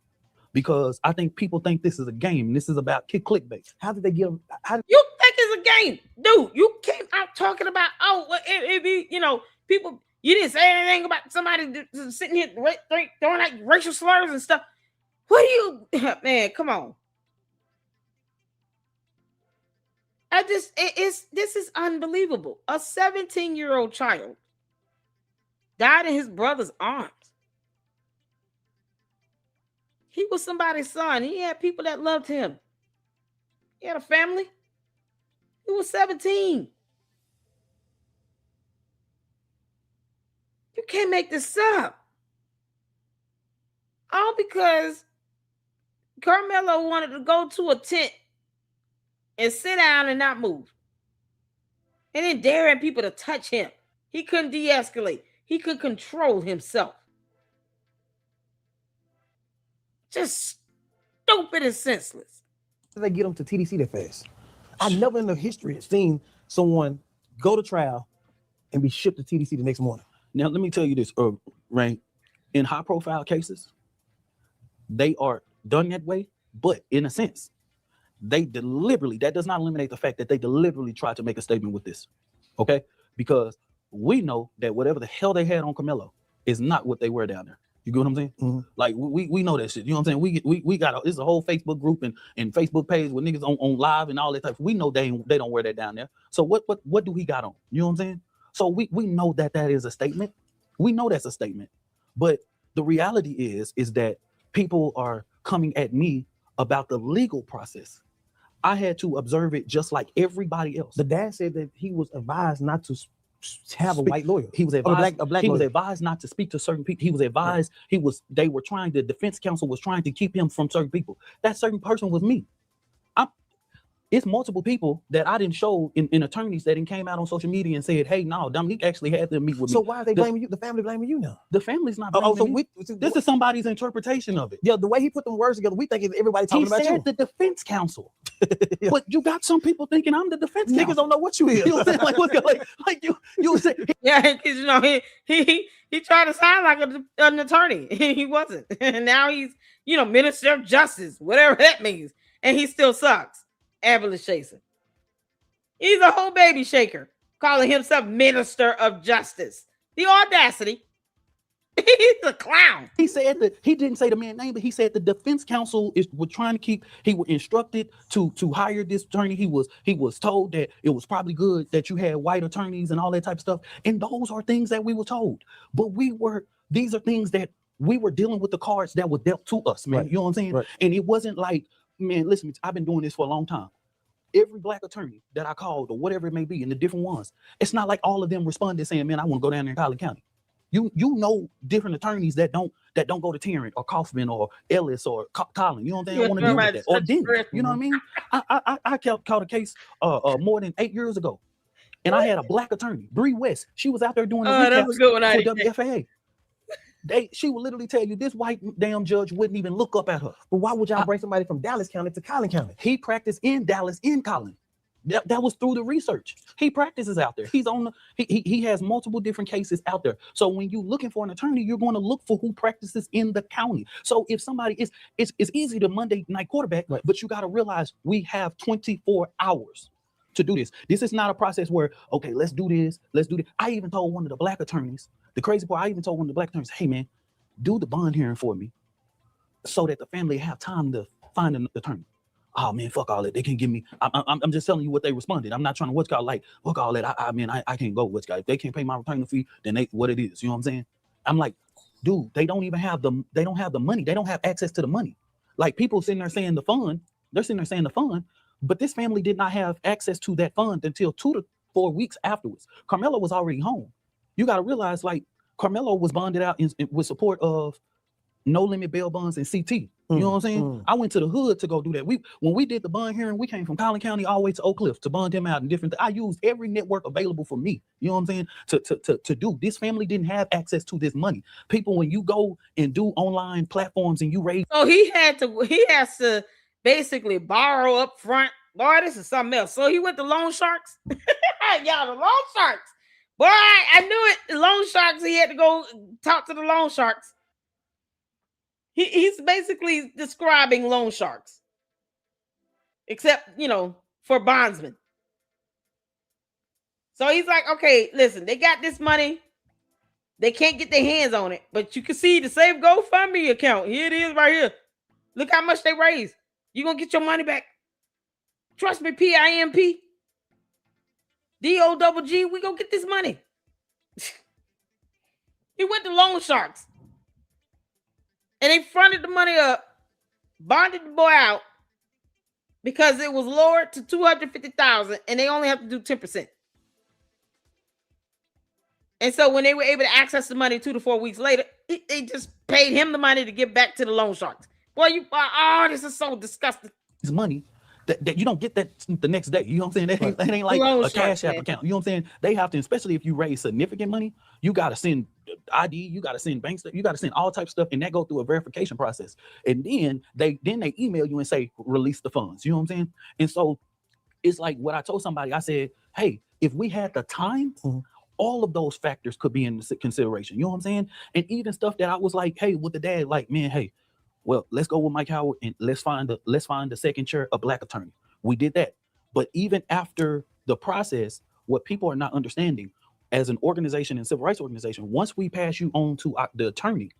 because I think people think this is a game. And this is about clickbait. How did they get him? You think it's a game, dude? You came out talking about it be people. You didn't say anything about somebody sitting here throwing out racial slurs and stuff. What do you, man? Come on. This is unbelievable. A 17-year-old child died in his brother's arms. He was somebody's son. He had people that loved him. He had a family. He was 17. You can't make this up. All because Karmelo wanted to go to a tent and sit down and not move. And then daring people to touch him. He couldn't de-escalate. He could control himself. Just stupid and senseless. How did they get him to TDC that fast? I never in the history have seen someone go to trial and be shipped to TDC the next morning. Now, let me tell you this, Rain. In high-profile cases, they are done that way, but in a sense, they deliberately, that does not eliminate the fact that they deliberately tried to make a statement with this, okay? Because we know that whatever the hell they had on Karmelo is not what they were down there. You get what I'm saying? Like, we know that shit. You know what I'm saying? We got it's a whole Facebook group and Facebook page with niggas on live and all that type. We know they don't wear that down there. So what do we got on? You know what I'm saying? So we know that is a statement. We know that's a statement. But the reality is that people are coming at me about the legal process. I had to observe it just like everybody else. The dad said that he was advised not to have a white lawyer. He was advised, a black he lawyer. was advised not to speak to certain people. He was advised, the defense counsel was trying to keep him from certain people. That certain person was me. It's multiple people that I didn't show in attorneys that came out on social media and said, hey, no, Dominique actually had to meet with me. So why are they blaming you? The family blaming you now? The family's not blaming me. This is somebody's interpretation of it. Yeah, the way he put them words together, we think everybody talking about you. He said the defense counsel. Yeah. But you got some people thinking I'm the defense counsel. Niggas don't know what you is. You know what I'm saying? Like you say. Yeah, because he tried to sound like an attorney. He wasn't. And now he's, Minister of Justice, whatever that means. And he still sucks. Ambulance chaser. He's a whole baby shaker, calling himself Minister of Justice. The audacity. He's a clown. He said that he didn't say the man's name, but he said the defense counsel was trying to keep. He was instructed to hire this attorney. He was told that it was probably good that you had white attorneys and all that type of stuff. And those are things that we were told. But these are things that we were dealing with the cards that were dealt to us, man. Right. You know what I'm saying? Right. And it wasn't like, man, listen, I've been doing this for a long time. Every black attorney that I called or whatever it may be, and the different ones, it's not like all of them responded saying, man, I want to go down there in Collin County. You know different attorneys that don't go to Tarrant or Kaufman or Ellis or Collin. You know what I'm saying? I want to deal with that. Or Dennis. You know what I mean? I caught a case more than 8 years ago. And I had a black attorney, Bree West. She was out there doing the recaps for WFAA. She would literally tell you this white damn judge wouldn't even look up at her. But why would y'all bring somebody from Dallas County to Collin County? He practiced in Dallas, in Collin. That was through the research. He practices out there. He's on he has multiple different cases out there. So when you're looking for an attorney, you're going to look for who practices in the county. So if somebody it's easy to Monday night quarterback, right, but you got to realize we have 24 hours to do this. This is not a process where, okay, let's do this. I even told one of the black attorneys, the crazy part, I even told one of the black attorneys, hey man, do the bond hearing for me so that the family have time to find an attorney. Oh man, fuck all that. They can't give me. I'm just telling you what they responded. I'm not trying to fuck all that. I can't go. If they can't pay my retainer fee, then what it is. You know what I'm saying? I'm like, dude, they don't have the money. They don't have access to the money. Like people sitting there saying the fund, but this family did not have access to that fund until 2 to 4 weeks afterwards. Karmelo was already home. You got to realize, like, Karmelo was bonded out with support of no limit bail bonds and CT. You know what I'm saying? I went to the hood to go do that. When we did the bond hearing, we came from Collin County all the way to Oak Cliff to bond him out and different. I used every network available for me. You know what I'm saying? To do. This family didn't have access to this money. People, when you go and do online platforms and you raise, so he has to basically borrow up front. Boy, this is something else. So he went to loan sharks. Y'all, the loan sharks. Boy, I knew it. The loan sharks. He had to go talk to the loan sharks. He's basically describing loan sharks, except, for bondsmen. So he's like, okay, listen, they got this money. They can't get their hands on it, but you can see the Save GoFundMe account. Here it is right here. Look how much they raised. You're going to get your money back. Trust me, PIMP. DOGG, we going to get this money. He went to loan sharks. And they fronted the money up, bonded the boy out because it was lowered to $250,000 and they only have to do 10%. And so when they were able to access the money 2 to 4 weeks later, they just paid him the money to get back to the loan sharks. Boy, this is so disgusting. This money that you don't get that the next day. You know what I'm saying? That ain't like a Cash App account. You know what I'm saying? They have to, especially if you raise significant money, you got to send ID, you got to send bank stuff, you got to send all types of stuff, and that go through a verification process. And then they email you and say, release the funds. You know what I'm saying? And so it's like what I told somebody, I said, hey, if we had the time, all of those factors could be in consideration. You know what I'm saying? And even stuff that I was like, hey, with the dad, like, man, hey, well, let's go with Mike Howard and let's find the second chair, a black attorney. We did that. But even after the process, what people are not understanding as an organization and civil rights organization, once we pass you on to the attorney,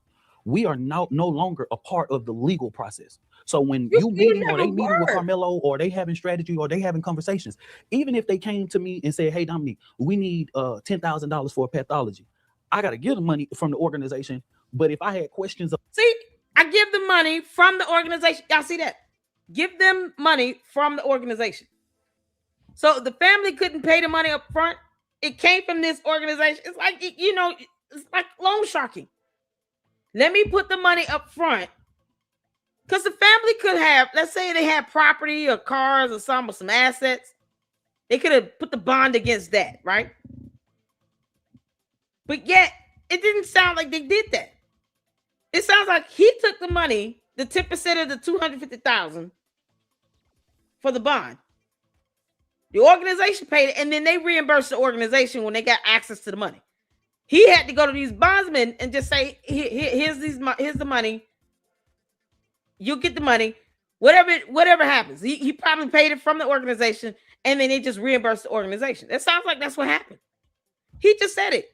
we are now no longer a part of the legal process. So when you meeting or they meeting with Karmelo or they having strategy or they having conversations, even if they came to me and said, hey, Dominique, we need $10,000 for a pathology, I got to give the money from the organization. But if I had questions, I give the money from the organization. Y'all see that? Give them money from the organization. So the family couldn't pay the money up front. It came from this organization. It's like, it's like loan sharking. Let me put the money up front. Because the family could have, let's say they had property or cars or some assets. They could have put the bond against that, right? But yet, it didn't sound like they did that. It sounds like he took the money, the 10% of the $250,000 for the bond. The organization paid it, and then they reimbursed the organization when they got access to the money. He had to go to these bondsmen and just say, here's the money. You get the money. Whatever happens. He probably paid it from the organization, and then they just reimbursed the organization. That sounds like that's what happened. He just said it.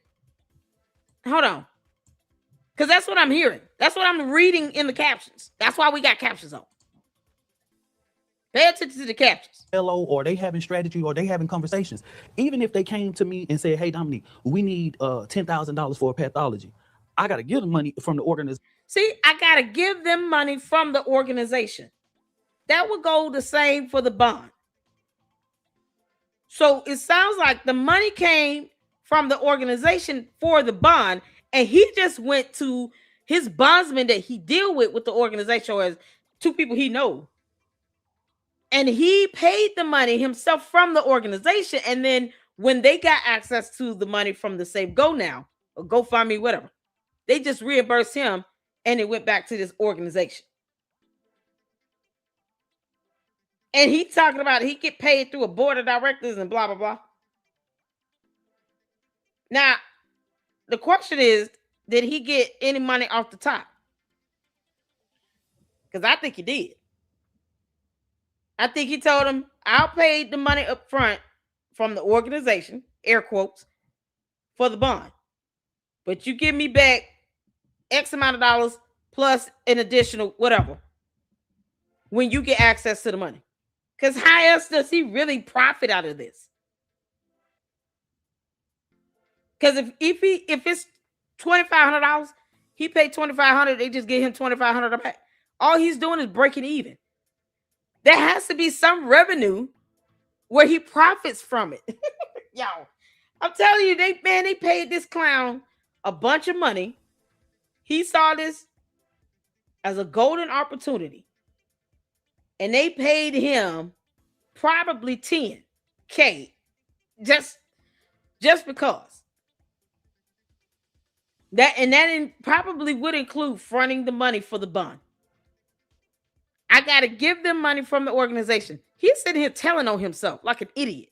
Hold on. Because that's what I'm hearing. That's what I'm reading in the captions. That's why we got captions on. Pay attention to the captions. Or they having strategy or they having conversations. Even if they came to me and said, hey, Dominique, we need $10,000 for a pathology, I got to give them money from the organization. See, I got to give them money from the organization. That would go the same for the bond. So it sounds like the money came from the organization for the bond, and he just went to his bondsman that he deal with the organization, or as two people he knows. And he paid the money himself from the organization. And then when they got access to the money from the Save Go Now or GoFundMe, whatever, they just reimbursed him and it went back to this organization. And he talking about he get paid through a board of directors and blah, blah, blah. Now, the question is, did he get any money off the top? Because I think he did. I think he told him, I'll pay the money up front from the organization, air quotes, for the bond. But you give me back X amount of dollars plus an additional whatever when you get access to the money. Because how else does he really profit out of this? Because if it's $2,500, he paid $2,500, they just get him $2,500 back. All he's doing is breaking even. There has to be some revenue where he profits from it. Yo, I'm telling you, they paid this clown a bunch of money. He saw this as a golden opportunity. And they paid him probably $10K just because. That probably would include fronting the money for the bond. I got to give them money from the organization. He's sitting here telling on himself like an idiot.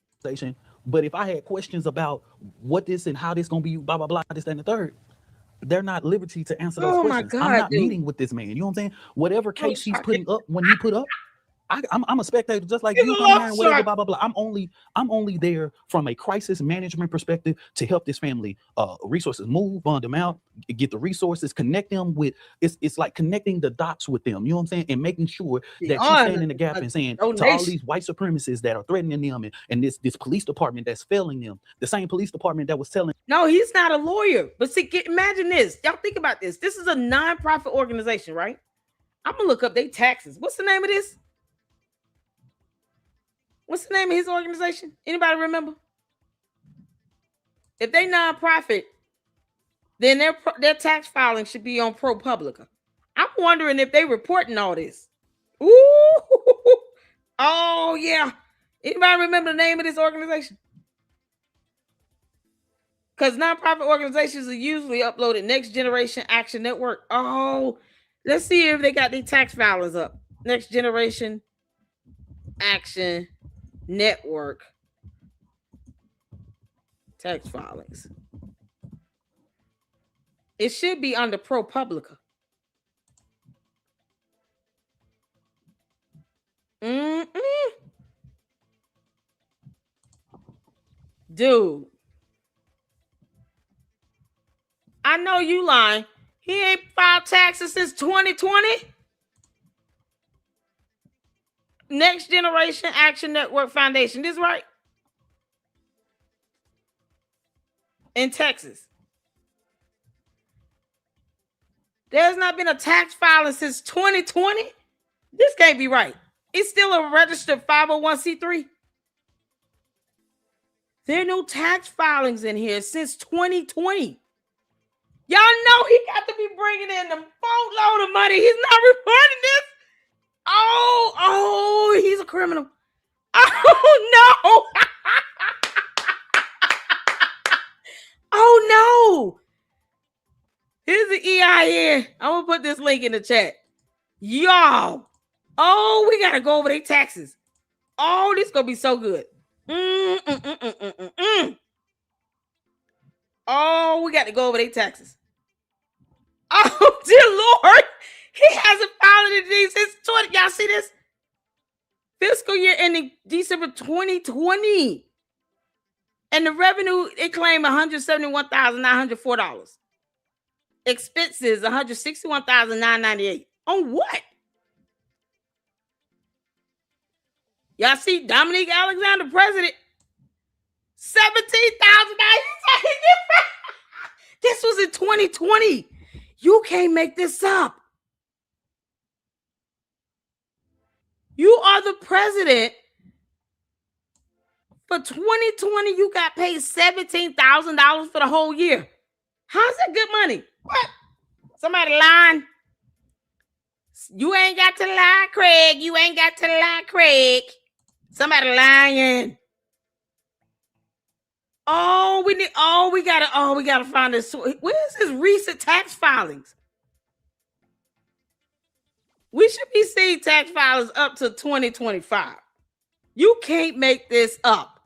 But if I had questions about what this and how this going to be, blah, blah, blah, this, that, and the third, they're not liberty to answer those questions. God, I'm not meeting with this man. You know what I'm saying? Whatever case he's putting up, when he put up, I'm a spectator just like you. Come here and whatever, blah, blah, blah. I'm only there from a crisis management perspective to help this family resources move, bond them out, get the resources, connect them with, it's like connecting the dots with them, you know what I'm saying? And making sure that you stand in the gap and saying to all these white supremacists that are threatening them and this police department that's failing them, the same police department that was telling. No, he's not a lawyer. But see, imagine this. Y'all think about this. This is a non-profit organization, right? I'm going to look up their taxes. What's the name of this? What's the name of his organization? Anybody remember? If they non-profit, then their tax filing should be on ProPublica. I'm wondering if they reporting all this. Ooh, oh yeah. Anybody remember the name of this organization? Because nonprofit organizations are usually uploaded Next Generation Action Network. Oh, let's see if they got their tax filings up. Next Generation Action Network tax filings. It should be under ProPublica. Dude, I know you lying. He ain't filed taxes since 2020. Next Generation Action Network Foundation. This right? In Texas. There's not been a tax filing since 2020. This can't be right. It's still a registered 501c3. There are no tax filings in here since 2020. Y'all know he got to be bringing in a boatload of money. He's not reporting this. Oh, he's a criminal. Oh, no. Oh, no. Here's the EIN. I'm going to put this link in the chat. Y'all. Oh, we got to go over their taxes. Oh, this is going to be so good. Oh, we got to go over their taxes. Oh, dear Lord. He hasn't filed it since 20. Y'all see this? Fiscal year ending December 2020. And the revenue, it claimed $171,904. Expenses, $161,998. On what? Y'all see Dominique Alexander, president, $17,000. This was in 2020. You can't make this up. You are the president. For 2020, you got paid $17,000 for the whole year. How's that good money? What? Somebody lying? You ain't got to lie, Craig. You ain't got to lie, Craig. Somebody lying. We gotta find this. Where's his recent tax filings? We should be seeing tax filings up to 2025. You can't make this up.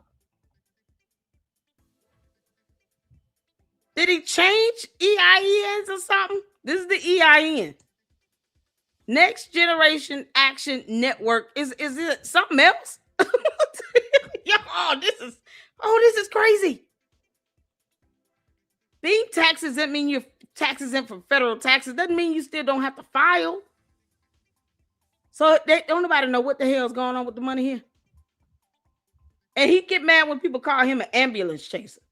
Did he change EINs or something? This is the EIN. Next Generation Action Network. Is it something else? This is crazy. Being tax exempt mean you're tax exempt from federal taxes. Doesn't mean you still don't have to file. So don't nobody know what the hell is going on with the money here. And he get mad when people call him an ambulance chaser.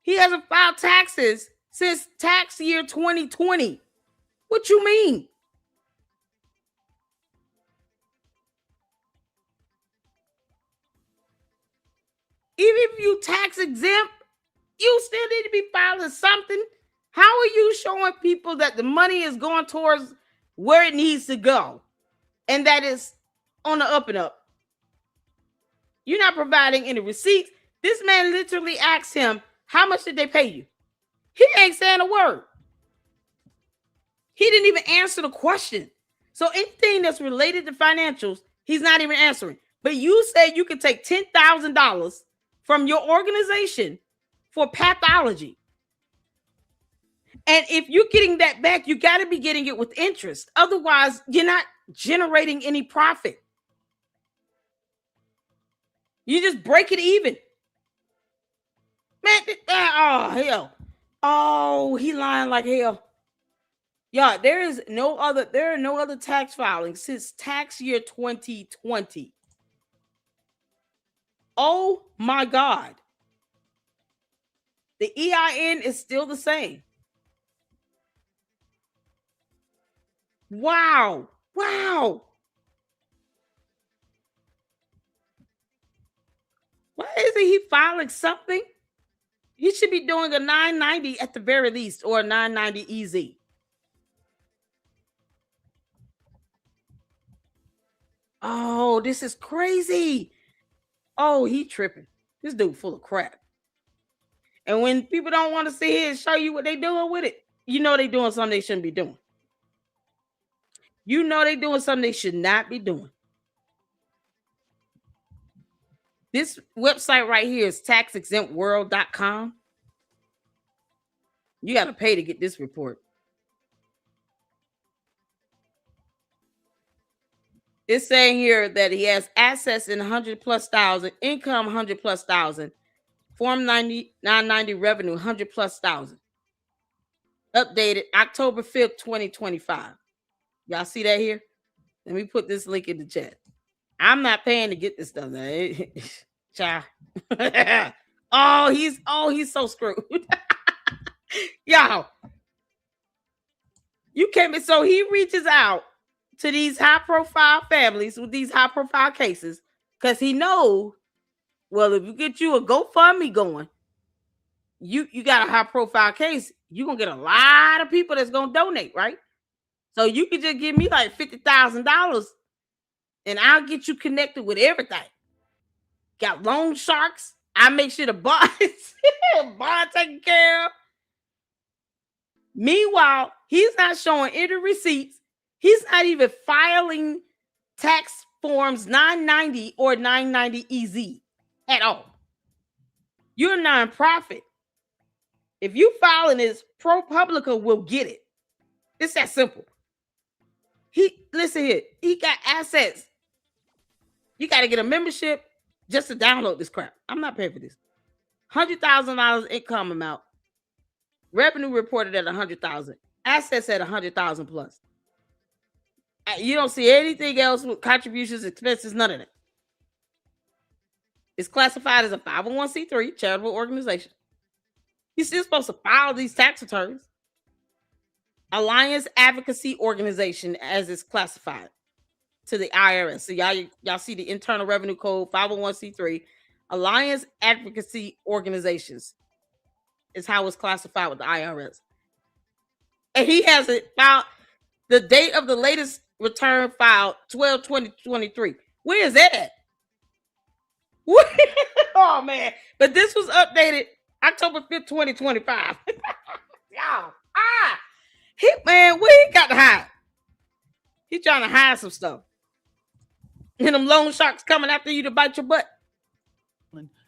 He hasn't filed taxes since tax year 2020. What you mean? Even if you tax exempt, you still need to be filing something. How are you showing people that the money is going towards where it needs to go and that is on the up and up? You're not providing any receipts. This man literally asked him, how much did they pay you? He ain't saying a word. He didn't even answer the question. So anything that's related to financials, he's not even answering. But you said you could take $10,000 from your organization for pathology. And if you're getting that back, you got to be getting it with interest. Otherwise, you're not generating any profit. You just break it even. Man, oh, hell. Oh, he lying like hell. Yeah, there are no other tax filings since tax year 2020. Oh my God. The EIN is still the same. Wow. Wow. Why isn't he filing something? He should be doing a 990 at the very least, or a 990 EZ. Oh, this is crazy. Oh, he tripping. This dude full of crap. And when people don't want to sit here and show you what they doing with it, you know they doing something they shouldn't be doing. You know they doing something they should not be doing. This website right here is taxexemptworld.com. You got to pay to get this report. It's saying here that he has assets in 100,000+, income 100,000+, Form 990 revenue 100,000+. Updated October 5th, 2025. Y'all see that here? Let me put this link in the chat. I'm not paying to get this stuff. Child. he's so screwed. Y'all. You can't be, so he reaches out to these high-profile families with these high-profile cases because he knows, well, if you get you a GoFundMe going, you got a high-profile case, you're going to get a lot of people that's going to donate, right? So you could just give me like $50,000 and I'll get you connected with everything. Got loan sharks. I make sure the bond taken care of. Meanwhile, he's not showing any receipts. He's not even filing tax forms 990 or 990 EZ at all. You're a nonprofit. If you filing this, ProPublica will get it. It's that simple. Listen here, he got assets. You got to get a membership just to download this crap. I'm not paying for this. $100,000 income amount. Revenue reported at 100,000. Assets at 100,000+. You don't see anything else with contributions, expenses, none of that. It's classified as a 501c3 charitable organization. You're still supposed to file these tax returns. Alliance Advocacy Organization, as it's classified to the IRS. So y'all see the Internal Revenue Code 501c3. Alliance Advocacy Organizations is how it's classified with the IRS. And he has it filed. The date of the latest return filed 12/20/23. Where is that at? Oh man! But this was updated October 5th, 2025. Y'all, man, where he got to hide? He trying to hide some stuff. And them loan sharks coming after you to bite your butt.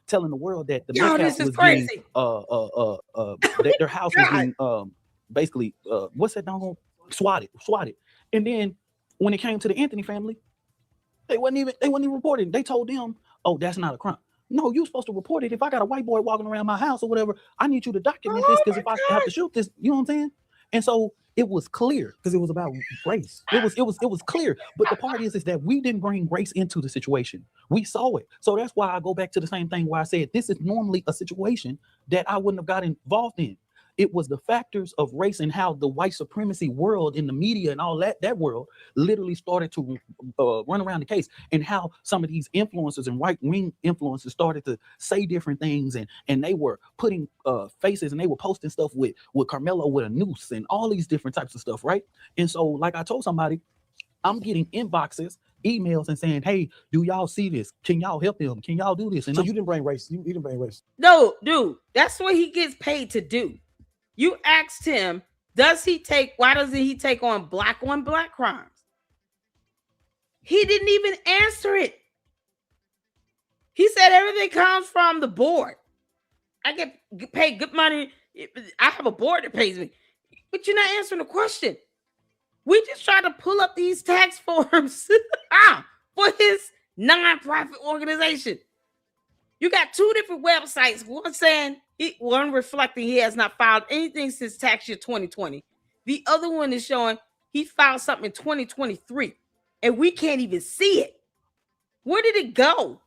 Telling the world that the this is crazy. Their house was being basically what's that doggone swatted. And then when it came to the Anthony family, they wasn't even reporting. They told them, oh, that's not a crime. No, you're supposed to report it. If I got a white boy walking around my house or whatever, I need you to document this, because if I have to shoot this, you know what I'm saying? And so it was clear, because it was about race. It was clear. But the part is that we didn't bring race into the situation. We saw it. So that's why I go back to the same thing where I said this is normally a situation that I wouldn't have got involved in. It was the factors of race and how the white supremacy world in the media and all that world literally started to run around the case, and how some of these influencers and right-wing influencers started to say different things, and they were putting faces, and they were posting stuff with Karmelo with a noose and all these different types of stuff, right? And so, like I told somebody, I'm getting inboxes, emails, and saying, hey, do y'all see this? Can y'all help him? Can y'all do this? And so you didn't bring race. You didn't bring race. No, dude, that's what he gets paid to do. You asked him, why doesn't he take on black crimes? He didn't even answer it. He said everything comes from the board. I get paid good money. I have a board that pays me. But you're not answering the question. We just try to pull up these tax forms for his nonprofit organization. You got two different websites. One saying, one reflecting he has not filed anything since tax year 2020. The other one is showing he filed something in 2023, and we can't even see it. Where did it go?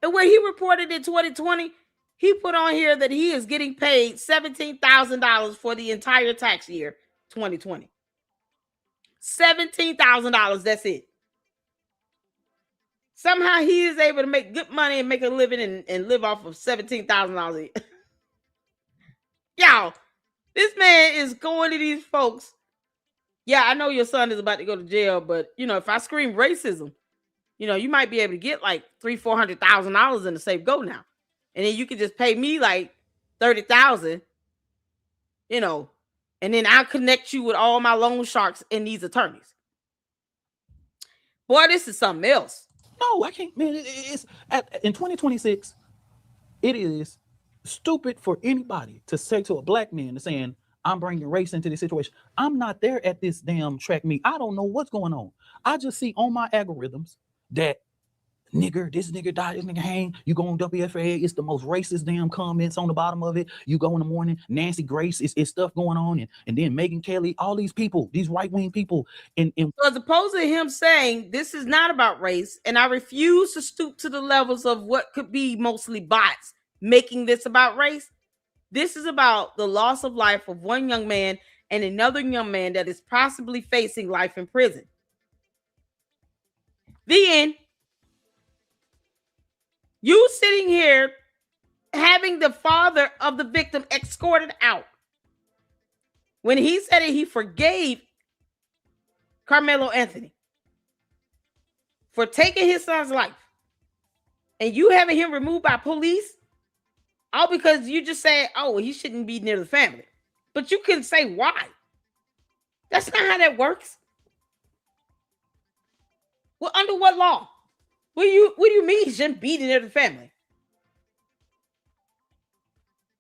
And when he reported in 2020, he put on here that he is getting paid $17,000 for the entire tax year 2020. $17,000, that's it. Somehow he is able to make good money and make a living and live off of $17,000 a year. Y'all, this man is going to these folks. Yeah, I know your son is about to go to jail, but if I scream racism, you might be able to get like $300,000-$400,000 in the safe go now, and then you can just pay me like $30,000, and then I'll connect you with all my loan sharks and these attorneys. Boy, this is something else. No, I can't, man. It's in 2026. It is stupid for anybody to say to a black man saying, I'm bringing race into this situation. I'm not there at this damn track meet. I don't know what's going on. I just see on my algorithms that this nigger died, this nigga hang. You go on WFA, it's the most racist damn comments on the bottom of it. You go in the morning, Nancy Grace, it's stuff going on, and then Megyn Kelly, all these people, these right-wing people. So as opposed to him saying this is not about race, and I refuse to stoop to the levels of what could be mostly bots making this about race, this is about the loss of life of one young man and another young man that is possibly facing life in prison. The end. You sitting here having the father of the victim escorted out when he said that he forgave Karmelo Anthony for taking his son's life, and you having him removed by police, all because you just said, oh, he shouldn't be near the family. But you couldn't say why. That's not how that works. Well, under what law? What do you mean he shouldn't be near the family?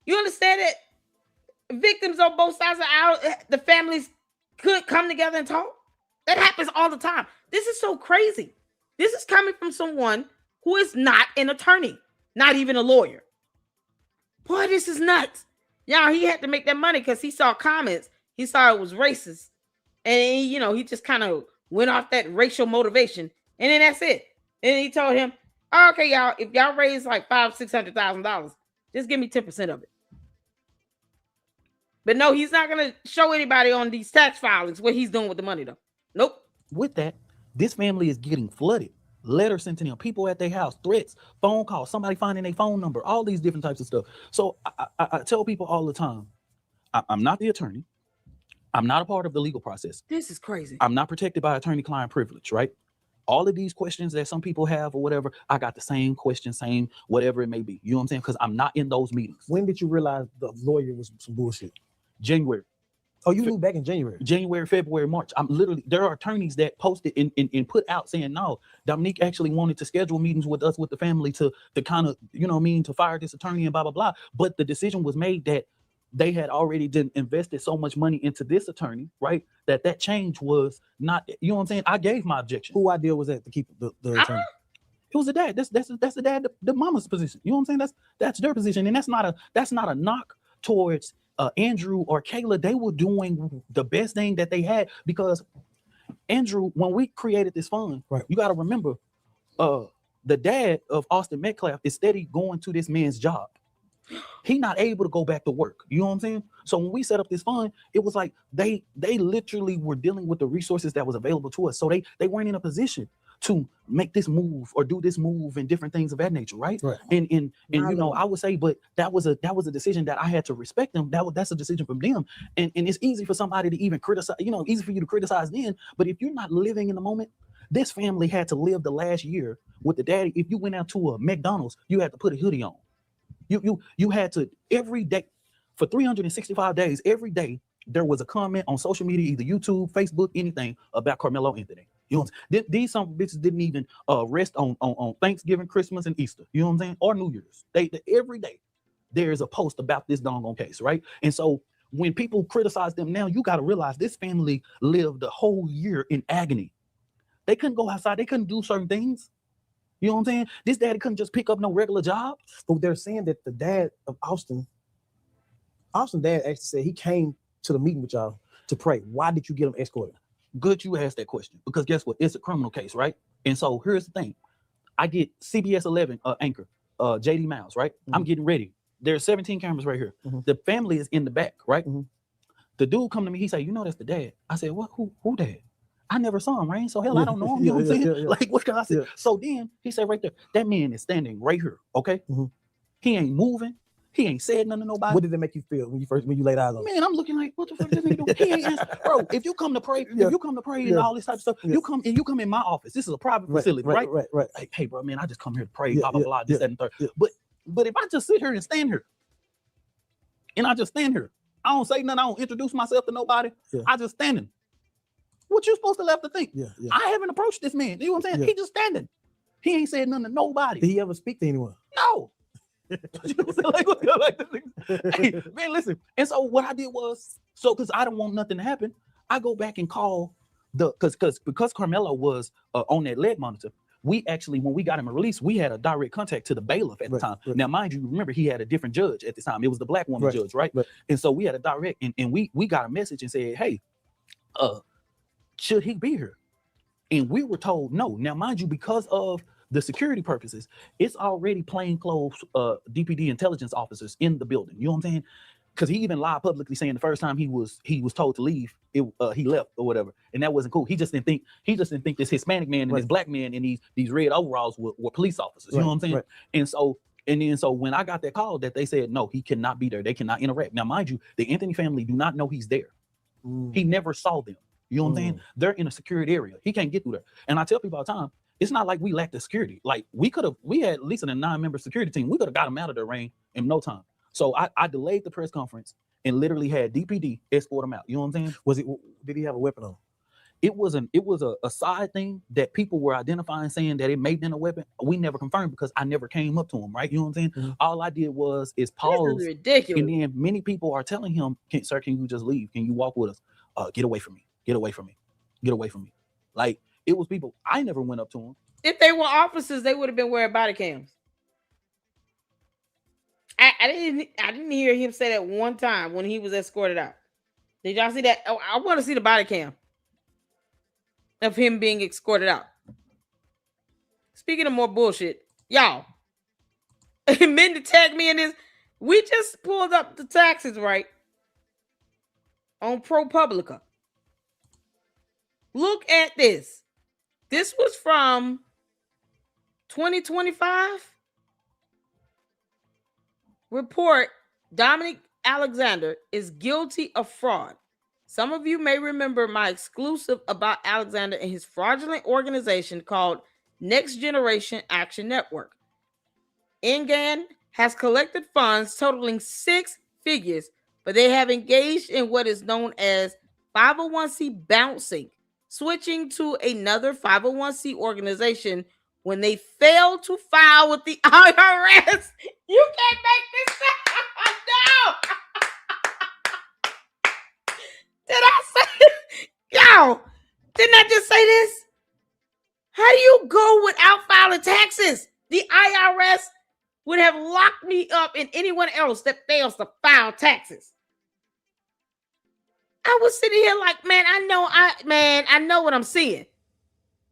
You understand that victims on both sides of the families could come together and talk? That happens all the time. This is so crazy. This is coming from someone who is not an attorney, not even a lawyer. Boy, this is nuts. Y'all, he had to make that money because he saw comments. He saw it was racist. And, he just kind of went off that racial motivation. And then that's it. And he told him, oh, okay, y'all, if y'all raise like $500,000-$600,000, just give me 10% of it. But no, he's not going to show anybody on these tax filings what he's doing with the money, though. Nope. With that, this family is getting flooded. Letters sent to them, people at their house, threats, phone calls, somebody finding their phone number, all these different types of stuff. So I tell people all the time, I'm not the attorney. I'm not a part of the legal process. This is crazy. I'm not protected by attorney-client privilege, right? All of these questions that some people have or whatever, I got the same question, same whatever it may be. You know what I'm saying? Because I'm not in those meetings. When did you realize the lawyer was some bullshit? January. Oh, you knew back in January? January, February, March. I'm literally, there are attorneys that posted and put out saying, no, Dominique actually wanted to schedule meetings with us, with the family to kind of, you know what I mean, to fire this attorney and blah, blah, blah. But the decision was made that they had already invested so much money into this attorney, right? That change was not, you know what I'm saying? I gave my objection. Who idea was that to keep the attorney? It was the dad. That's the dad, the mama's position. You know what I'm saying? That's their position. And that's not a knock towards Andrew or Kayla. They were doing the best thing that they had, because Andrew, when we created this fund, right, you got to remember, the dad of Austin Metcalf is steady going to this man's job. He not able to go back to work. You know what I'm saying? So when we set up this fund, it was like they literally were dealing with the resources that was available to us. So they weren't in a position to make this move or do this move and different things of that nature, right? And you know, I would say, but that was a decision that I had to respect them. That's a decision from them. And it's easy for somebody to even criticize, you know, easy for you to criticize then. But if you're not living in the moment, this family had to live the last year with the daddy. If you went out to a McDonald's, you had to put a hoodie on. You had to, every day for 365 days, every day there was a comment on social media, either YouTube, Facebook, anything about Karmelo Anthony. You know, these some bitches didn't even rest on Thanksgiving, Christmas, and Easter. You know what I'm saying? Or New Year's. They every day there's a post about this doggone case, right? And so when people criticize them now, you got to realize this family lived a whole year in agony. They couldn't go outside. They couldn't do certain things. You know what I'm saying? This daddy couldn't just pick up no regular job. But they're saying that the dad of Austin dad actually said he came to the meeting with y'all to pray. Why did you get him escorted? Good you asked that question, because guess what? It's a criminal case, right? And so here's the thing. I get CBS 11 anchor, JD Miles, right? Mm-hmm. I'm getting ready. There's 17 cameras right here. Mm-hmm. The family is in the back, right? Mm-hmm. The dude come to me, he said, you know that's the dad. I said, what? Who dad? I never saw him, right? So hell, I don't know him. You know what I'm saying? Like, what can I say? So then he said right there, that man is standing right here, okay? Mm-hmm. He ain't moving. He ain't said nothing to nobody. What did it make you feel when you laid eyes on him? Man, I'm looking like, what the fuck this nigga doing? He ain't answer. Bro, if you come to pray, and all this type of stuff, you come in my office. This is a private facility, right? Like, hey, bro, man, I just come here to pray, blah, blah, blah, this, that, and third. But if I just sit here and stand here, and I just stand here, I don't say nothing, I don't introduce myself to nobody, I just standing. What you supposed to left to think? I haven't approached this man. You know what I'm saying? He just standing. He ain't said nothing to nobody. Did he ever speak to anyone? No. You know what I'm saying? Hey, man, listen. And so what I did was, because I don't want nothing to happen, I go back and call because Karmelo was on that leg monitor. We actually, when we got him a release, we had a direct contact to the bailiff at the time. Now, mind you, remember he had a different judge at the time. It was the black woman judge, right? And so we had a direct, and we got a message and said, hey, should he be here? And we were told no. Now, mind you, because of the security purposes, it's already plainclothes DPD intelligence officers in the building. You know what I'm saying? Because he even lied publicly saying the first time he was told to leave, he left or whatever, and that wasn't cool. He just didn't think this Hispanic man and this black man in these red overalls were police officers. You know what I'm saying? And so when I got that call that they said no, he cannot be there. They cannot interact. Now, mind you, the Anthony family do not know he's there. He never saw them. You know what I'm saying? They're in a secured area. He can't get through there. And I tell people all the time, it's not like we lacked the security. Like we had at least a 9-member security team. We could have got him out of the rain in no time. So I delayed the press conference and literally had DPD escort him out. You know what I'm saying? Did he have a weapon on? It was a side thing that people were identifying, saying that it may have been a weapon. We never confirmed because I never came up to him, right? You know what I'm saying? Mm-hmm. All I did was pause. This is ridiculous. And then many people are telling him, sir, can you just leave? Can you walk with us? Get away from me. Get away from me. Get away from me. Like, it was people. I never went up to him. If they were officers, they would have been wearing body cams. I didn't hear him say that one time when he was escorted out. Did y'all see that? Oh, I want to see the body cam of him being escorted out. Speaking of more bullshit, y'all, men to tag me in this. We just pulled up the taxes, right? on ProPublica. Look at this. This was from 2025. Report: Dominic Alexander is guilty of fraud. Some of you may remember my exclusive about Alexander and his fraudulent organization called Next Generation Action Network. Engan has collected funds totaling 6 figures, but they have engaged in what is known as 501c bouncing, switching to another 501c organization when they fail to file with the IRS. You can't make this up. No. Did I say yo? Didn't I just say this? How do you go without filing taxes? The IRS would have locked me up and anyone else that fails to file taxes. I was sitting here like, man, I know what I'm seeing.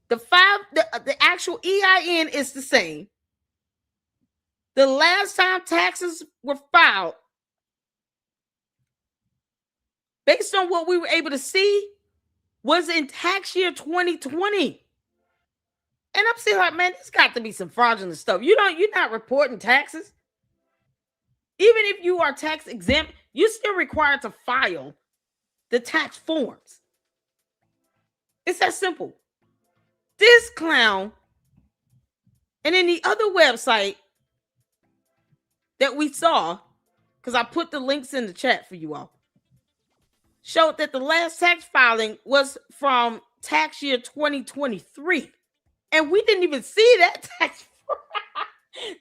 The actual EIN is the same. The last time taxes were filed, based on what we were able to see, was in tax year 2020. And I'm still like, man, there's got to be some fraudulent stuff. You're not reporting taxes. Even if you are tax exempt, you're still required to file the tax forms. It's that simple. This clown, and then the other website that we saw, because I put the links in the chat for you all, showed that the last tax filing was from tax year 2023. And we didn't even see that tax.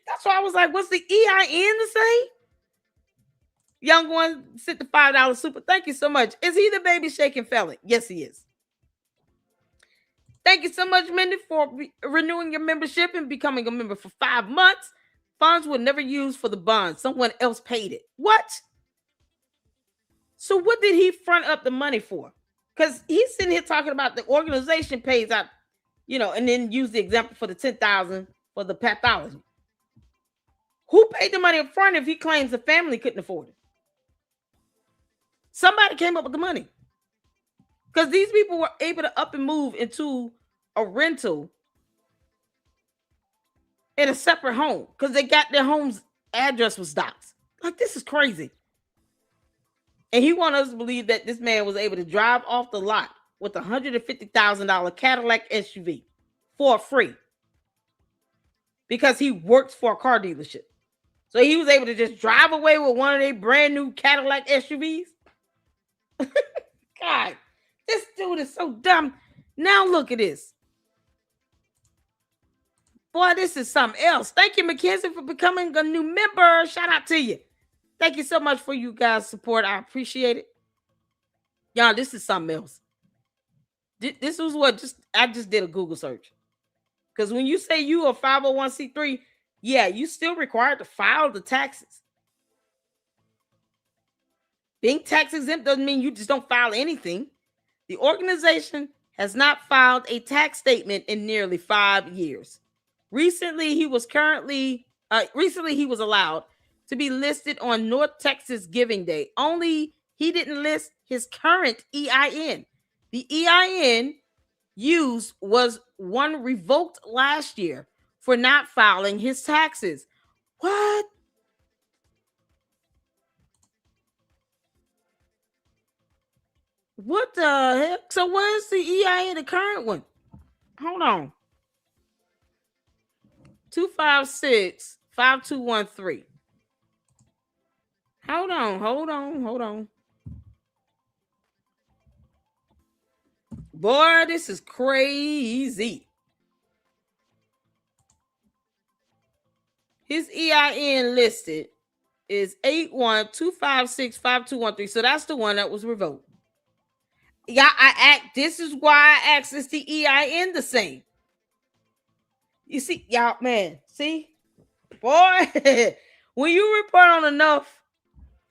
That's why I was like, what's the EIN to say? Young one sent the $5 super. Thank you so much. Is he the baby shaking felon? Yes, he is. Thank you so much, Mindy, for renewing your membership and becoming a member for 5 months. Funds were never used for the bond. Someone else paid it. What? So what did he front up the money for? Because he's sitting here talking about the organization pays out, and then use the example for the $10,000 for the pathology. Who paid the money up front if he claims the family couldn't afford it? Somebody came up with the money. Because these people were able to up and move into a rental in a separate home because they got their home's address was doxed. Like, this is crazy. And he wanted us to believe that this man was able to drive off the lot with a $150,000 Cadillac SUV for free because he works for a car dealership. So he was able to just drive away with one of their brand new Cadillac SUVs. God, this dude is so dumb. Now look at this. Boy, this is something else. Thank you, Mackenzie, for becoming a new member. Shout out to you. Thank you so much for you guys' support. I appreciate it. Y'all, this is something else. This was what I just did a Google search. Because when you say you are 501c3, yeah, you still required to file the taxes. Being tax exempt doesn't mean you just don't file anything. The organization has not filed a tax statement in nearly 5 years. Recently, he was allowed to be listed on North Texas Giving Day. Only he didn't list his current EIN. The EIN used was one revoked last year for not filing his taxes. What? What the heck? So where's the EIN, the current one? Hold on. 256-5213. Hold on. Boy, this is crazy. His EIN listed is 81-256-5213. So that's the one that was revoked. Yeah, this is why I asked, is the EIN the same? You see, y'all, man, see? Boy, when you report on enough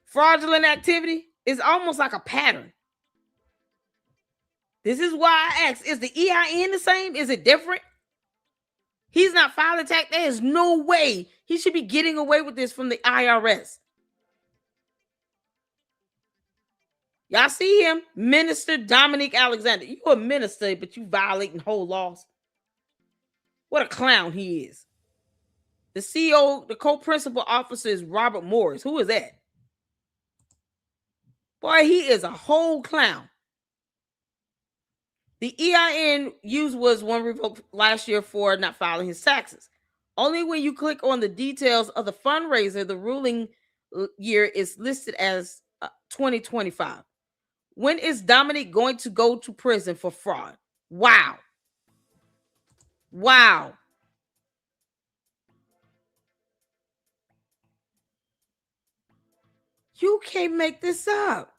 fraudulent activity, it's almost like a pattern. This is why I asked, is the EIN the same? Is it different? He's not filing tax. There is no way he should be getting away with this from the IRS. Y'all see him? Minister Dominique Alexander. You a minister, but you violating whole laws. What a clown he is. The CEO, the co-principal officer is Robert Morris. Who is that? Boy, he is a whole clown. The EIN used was one revoked last year for not filing his taxes. Only when you click on the details of the fundraiser, the ruling year is listed as 2025. When is Dominic going to go to prison for fraud? Wow. Wow. You can't make this up.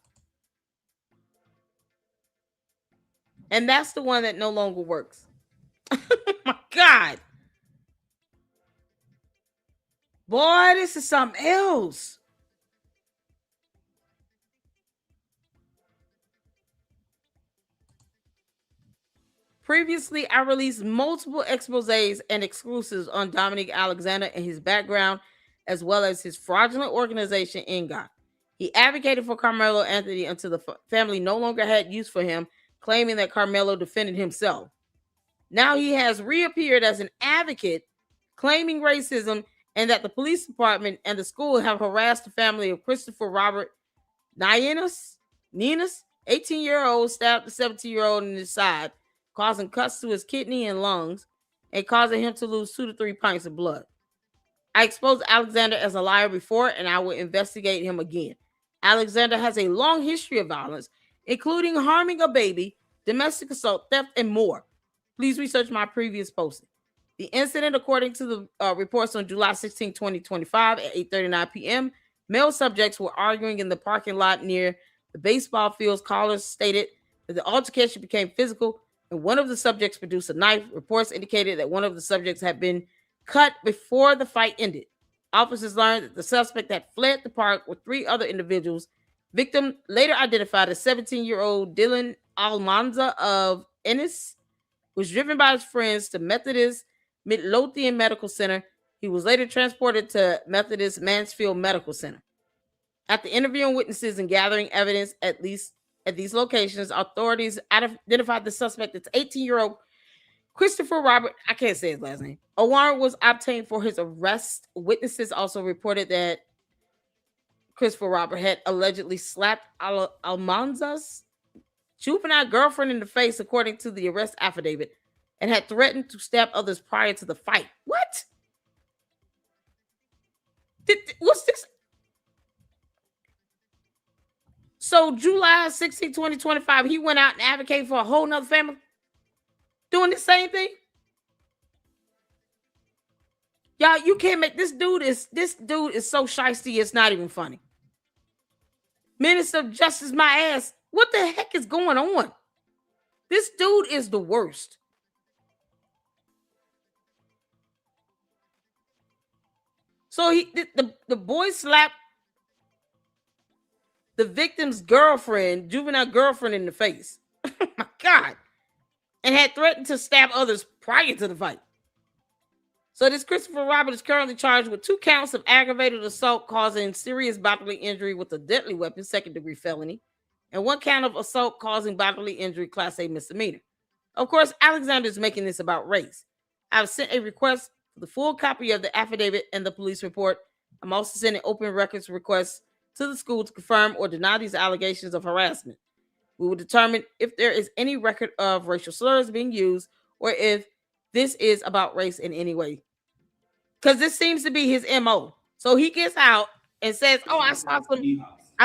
And that's the one that no longer works. Oh my God. Boy, this is something else. Previously, I released multiple exposés and exclusives on Dominique Alexander and his background, as well as his fraudulent organization, INGOT. He advocated for Karmelo Anthony until the family no longer had use for him, claiming that Karmelo defended himself. Now he has reappeared as an advocate, claiming racism and that the police department and the school have harassed the family of Christopher Robert Ninas, 18-year-old, stabbed the 17-year-old in his side, causing cuts to his kidney and lungs, and causing him to lose 2 to 3 pints of blood. I exposed Alexander as a liar before, and I will investigate him again. Alexander has a long history of violence, including harming a baby, domestic assault, theft, and more. Please research my previous posting. The incident, according to the reports on July 16, 2025 at 8:39 p.m., male subjects were arguing in the parking lot near the baseball fields. Callers stated that the altercation became physical, and one of the subjects produced a knife. Reports indicated that one of the subjects had been cut before the fight ended. Officers learned that the suspect had fled the park with 3 other individuals. Victim, later identified as 17-year-old Dylan Almanza of Ennis, was driven by his friends to Methodist Midlothian Medical Center. He was later transported to Methodist Mansfield Medical Center. After interviewing witnesses and gathering evidence at these locations, authorities identified the suspect as 18-year-old Christopher Robert, I can't say his last name. A warrant was obtained for his arrest. Witnesses also reported that Christopher Robert had allegedly slapped Almanza's juvenile girlfriend in the face, according to the arrest affidavit, and had threatened to stab others prior to the fight. What? What's this? So July 16, 2025, he went out and advocated for a whole nother family doing the same thing? Y'all, you can't make this dude is so shiesty, it's not even funny. Minister of Justice, my ass. What the heck is going on? This dude is the worst. So the boy slapped the victim's girlfriend, juvenile girlfriend, in the face. Oh my God. And had threatened to stab others prior to the fight. So this Christopher Robert is currently charged with 2 counts of aggravated assault causing serious bodily injury with a deadly weapon, 2nd-degree felony, and 1 count of assault causing bodily injury, Class A misdemeanor. Of course, Alexander is making this about race. I've sent a request for the full copy of the affidavit and the police report. I'm also sending open records requests to the school to confirm or deny these allegations of harassment. We will determine if there is any record of racial slurs being used or if this is about race in any way. Because this seems to be his MO. So he gets out and says, oh, I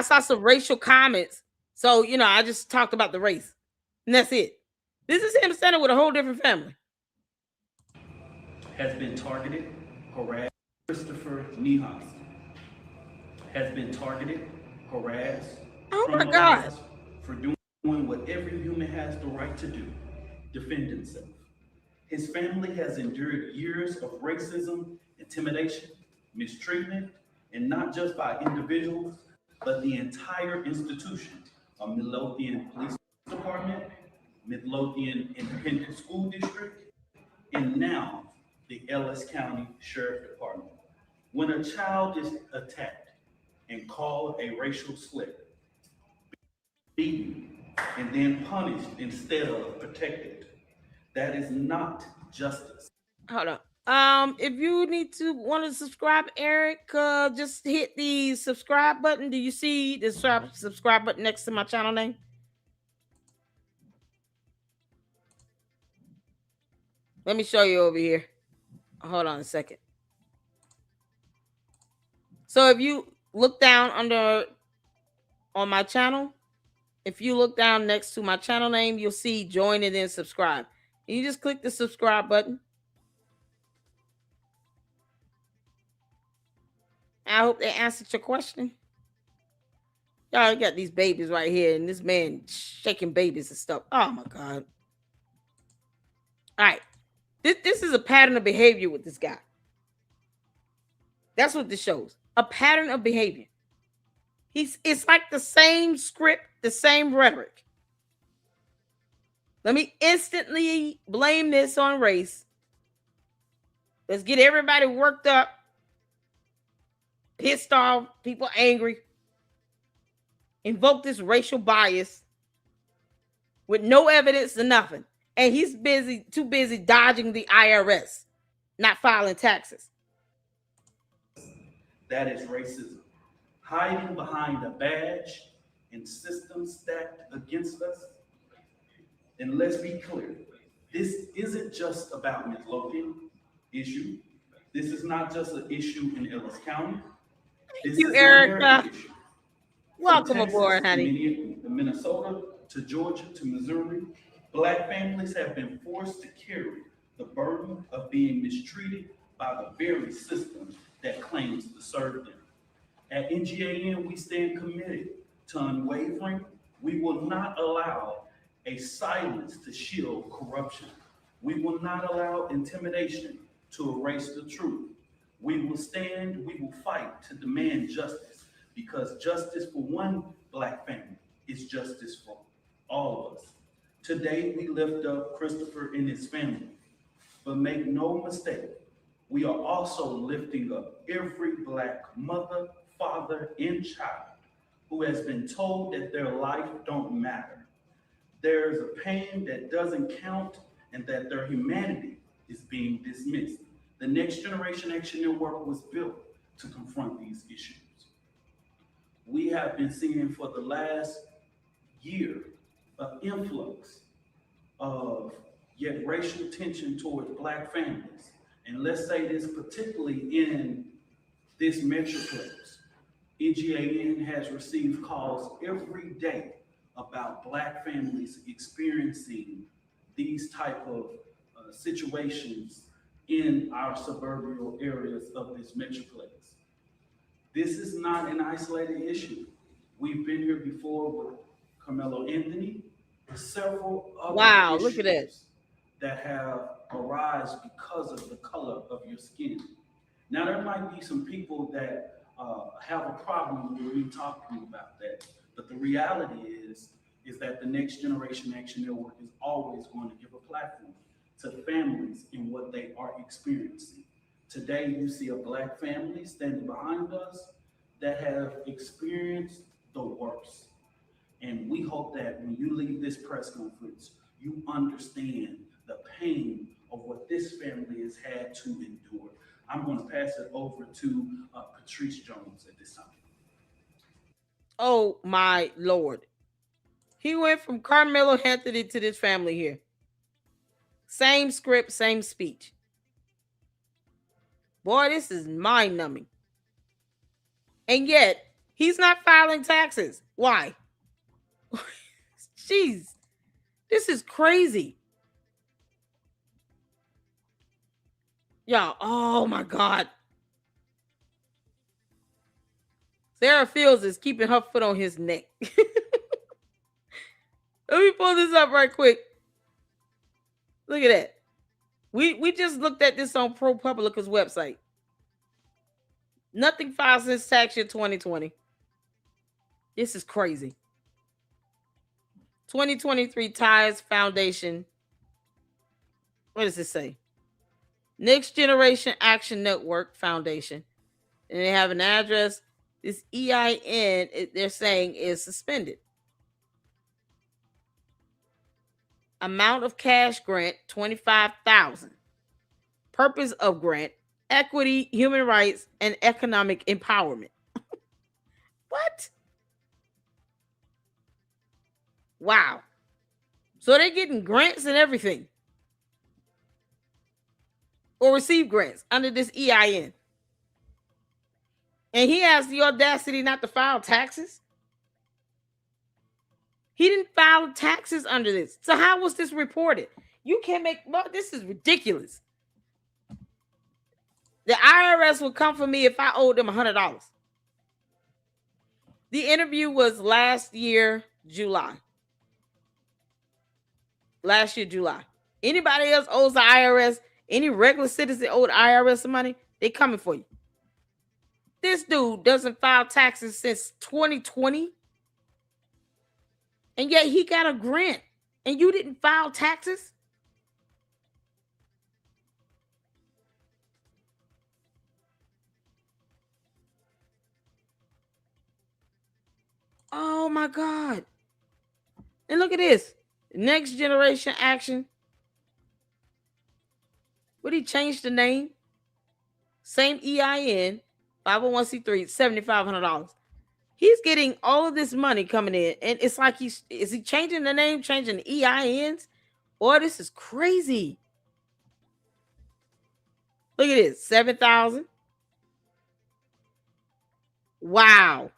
saw some racial comments. So, I just talked about the race. And that's it. This is him standing with a whole different family. Has been targeted, harassed. Christopher Nihas has been targeted, harassed. Oh my God. For doing what every human has the right to do, defend himself. His family has endured years of racism, intimidation, mistreatment, and not just by individuals, but the entire institution of Midlothian Police Department, Midlothian Independent School District, and now the Ellis County Sheriff Department. When a child is attacked and called a racial slur, beaten and then punished instead of protected. That is not justice. Hold on. If you want to subscribe, Eric, just hit the subscribe button. Do you see the subscribe button next to my channel name? Let me show you over here. Hold on a second. So if you look down on my channel, if you look down next to my channel name, you'll see join and then subscribe. And you just click the subscribe button. I hope they answered your question. Y'all got these babies right here, and this man shaking babies and stuff. Oh my God. All right. This is a pattern of behavior with this guy. That's what this shows. A pattern of behavior. It's like the same script, the same rhetoric. Let me instantly blame this on race. Let's get everybody worked up, pissed off, people angry. Invoke this racial bias with no evidence or nothing. And he's too busy dodging the IRS, not filing taxes. That is racism. Hiding behind a badge and systems stacked against us. And let's be clear, this isn't just about Midlothian issue. This is not just an issue in Ellis County. This is Erica. Issue. Welcome aboard, honey. From Minnesota to Georgia to Missouri, Black families have been forced to carry the burden of being mistreated by the very system that claims to serve them. At NGAN, we stand committed to unwavering. We will not allow a silence to shield corruption. We will not allow intimidation to erase the truth. We will stand, we will fight to demand justice, because justice for one Black family is justice for all of us. Today, we lift up Christopher and his family, but make no mistake, we are also lifting up every Black mother, father, and child who has been told that their life don't matter. There's a pain that doesn't count and that their humanity is being dismissed. The Next Generation Action Network was built to confront these issues. We have been seeing for the last year an influx of yet racial tension towards Black families. And let's say this particularly in this metroplex. NGAN has received calls every day about Black families experiencing these type of situations in our suburban areas of this metroplex. This is not an isolated issue. We've been here before with Karmelo Anthony, several other issues that have arisen because of the color of your skin. Now, there might be some people that have a problem with me talking about that, but the reality is that the Next Generation Action Network is always going to give a platform to families in what they are experiencing. Today, you see a Black family standing behind us that have experienced the worst. And we hope that when you leave this press conference, you understand the pain of what this family has had to endure. I'm going to pass it over to Patrice Jones at this time. Oh my Lord. He went from Karmelo Anthony to this family here. Same script, same speech. Boy, this is mind-numbing. And yet, he's not filing taxes. Why? Jeez. This is crazy. Y'all, oh my God. Sarah Fields is keeping her foot on his neck. Let me pull this up right quick. Look at that. We just looked at this on ProPublica's website. Nothing filed since tax year 2020. This is crazy. 2023 Ties Foundation. What does it say? Next Generation Action Network Foundation. And they have an address. This EIN, they're saying, is suspended. Amount of cash grant, $25,000. Purpose of grant, equity, human rights, and economic empowerment. What? Wow. So they're getting grants and everything. Or receive grants under this EIN. And he has the audacity not to file taxes. He didn't file taxes under this. So how was this reported? You can't make, well, this is ridiculous. The IRS would come for me if I owed them $100. The interview was last year, July. Last year, July. Anybody else owes the IRS, any regular citizen owed the IRS some money, they coming for you. This dude doesn't file taxes since 2020. And yet he got a grant. And you didn't file taxes? Oh my God. And look at this. Next Generation Action. Would he change the name? Same EIN, 501c3, $7,500. He's getting all of this money coming in. And it's like is he changing the name, changing the EINs? Boy, this is crazy. Look at this. 7,000. Wow.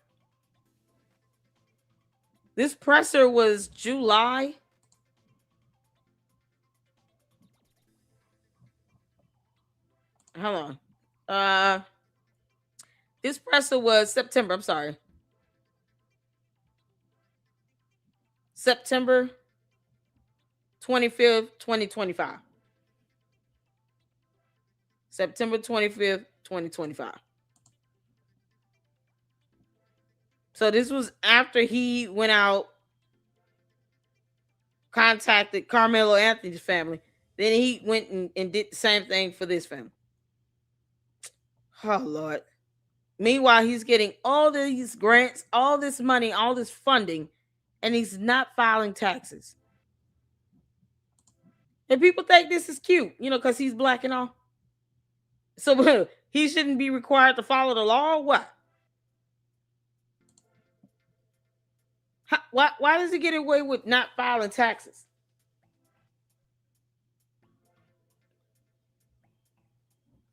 This presser was July. Hold on. This presser was September. I'm sorry. September 25th, 2025. September 25th, 2025. So this was after he went out, contacted Karmelo Anthony's family. Then he went and did the same thing for this family. Oh, Lord. Meanwhile, he's getting all these grants, all this money, all this funding, and he's not filing taxes. And people think this is cute, because he's black and all. So he shouldn't be required to follow the law or what? Why does he get away with not filing taxes?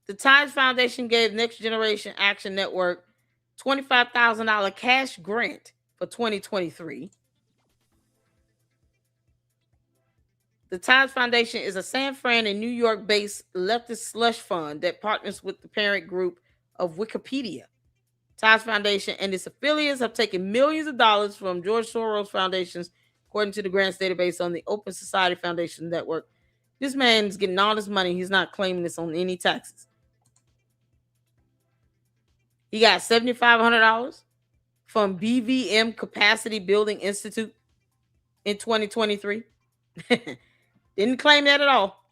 The Times Foundation gave Next Generation Action Network $25,000 cash grant for 2023. The Times Foundation is a San Fran and New York-based leftist slush fund that partners with the parent group of Wikipedia. Times Foundation and its affiliates have taken millions of dollars from George Soros foundations, according to the grants database on the Open Society Foundation Network. This man's getting all this money. He's not claiming this on any taxes. He got $7,500 from BVM Capacity Building Institute in 2023. Didn't claim that at all.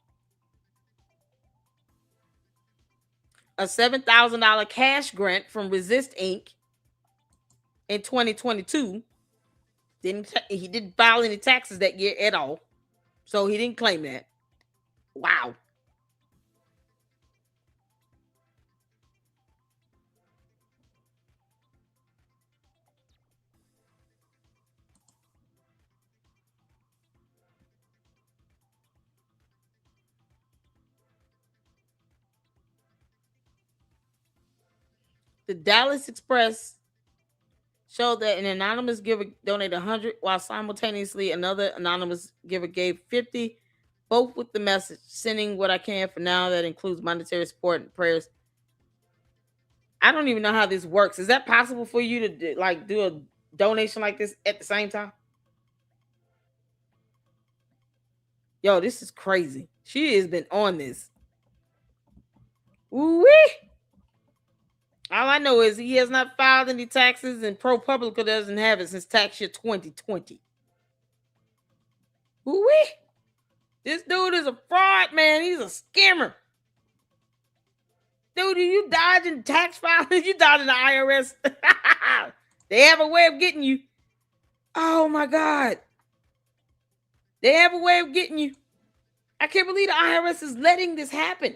A $7,000 cash grant from Resist Inc. in 2022. He didn't file any taxes that year at all. So he didn't claim that. Wow. The Dallas Express showed that an anonymous giver donated 100, while simultaneously another anonymous giver gave 50, both with the message, sending what I can for now. That includes monetary support and prayers. I don't even know how this works. Is that possible for you to do a donation like this at the same time? Yo, this is crazy. She has been on this. Ooh-wee. All I know is he has not filed any taxes, and ProPublica doesn't have it since tax year 2020. Ooh-wee. This dude is a fraud, man. He's a scammer. Dude, you dodging tax filings? You dodging the IRS? They have a way of getting you. Oh, my God. They have a way of getting you. I can't believe the IRS is letting this happen.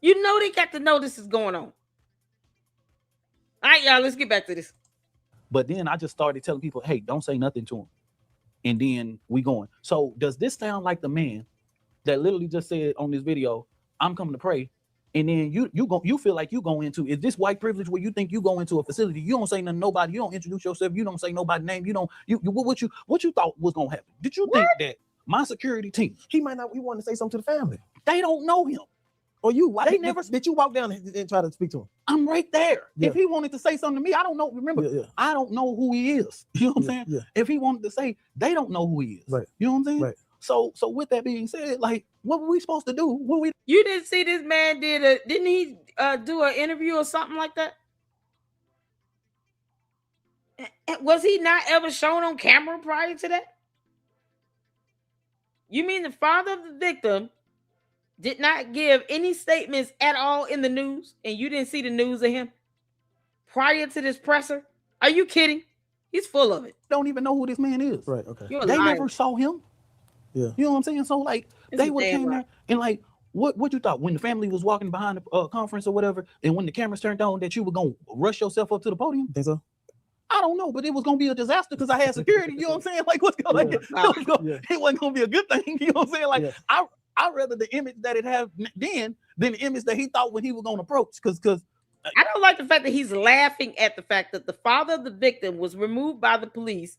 You know they got to know this is going on. All right, y'all, let's get back to this. But then I just started telling people, hey, don't say nothing to him. And then we going. So does this sound like the man that literally just said on this video, I'm coming to pray? And then you feel like you go into, is this white privilege where you think you go into a facility, you don't say nothing to nobody, you don't introduce yourself, you don't say nobody's name, what you thought was gonna happen? Did you think that my security team, he wanted to say something to the family? They don't know him. Or you? Why did you walk down and try to speak to him? I'm right there. Yeah. If he wanted to say something to me, I don't know. Remember, I don't know who he is. You know what I'm saying? Yeah. If he wanted to say, they don't know who he is. Right. You know what I'm saying? Right. So with that being said, like, what were we supposed to do? You didn't see this man didn't he do an interview or something like that? Was he not ever shown on camera prior to that? You mean the father of the victim did not give any statements at all in the news, and you didn't see the news of him prior to this presser? Are you kidding? He's full of it. Don't even know who this man is. Right, okay. They never saw him. Yeah. You know what I'm saying? So, like, they would have came there and, like, what you thought when the family was walking behind the conference or whatever, and when the cameras turned on, that you were going to rush yourself up to the podium? Think so? I don't know, but it was going to be a disaster because I had security. You know what I'm saying? Like, what's going on? It wasn't going to be a good thing. You know what I'm saying? Like, I'd rather the image that it had then than the image that he thought when he was going to approach. Because I don't like the fact that he's laughing at the fact that the father of the victim was removed by the police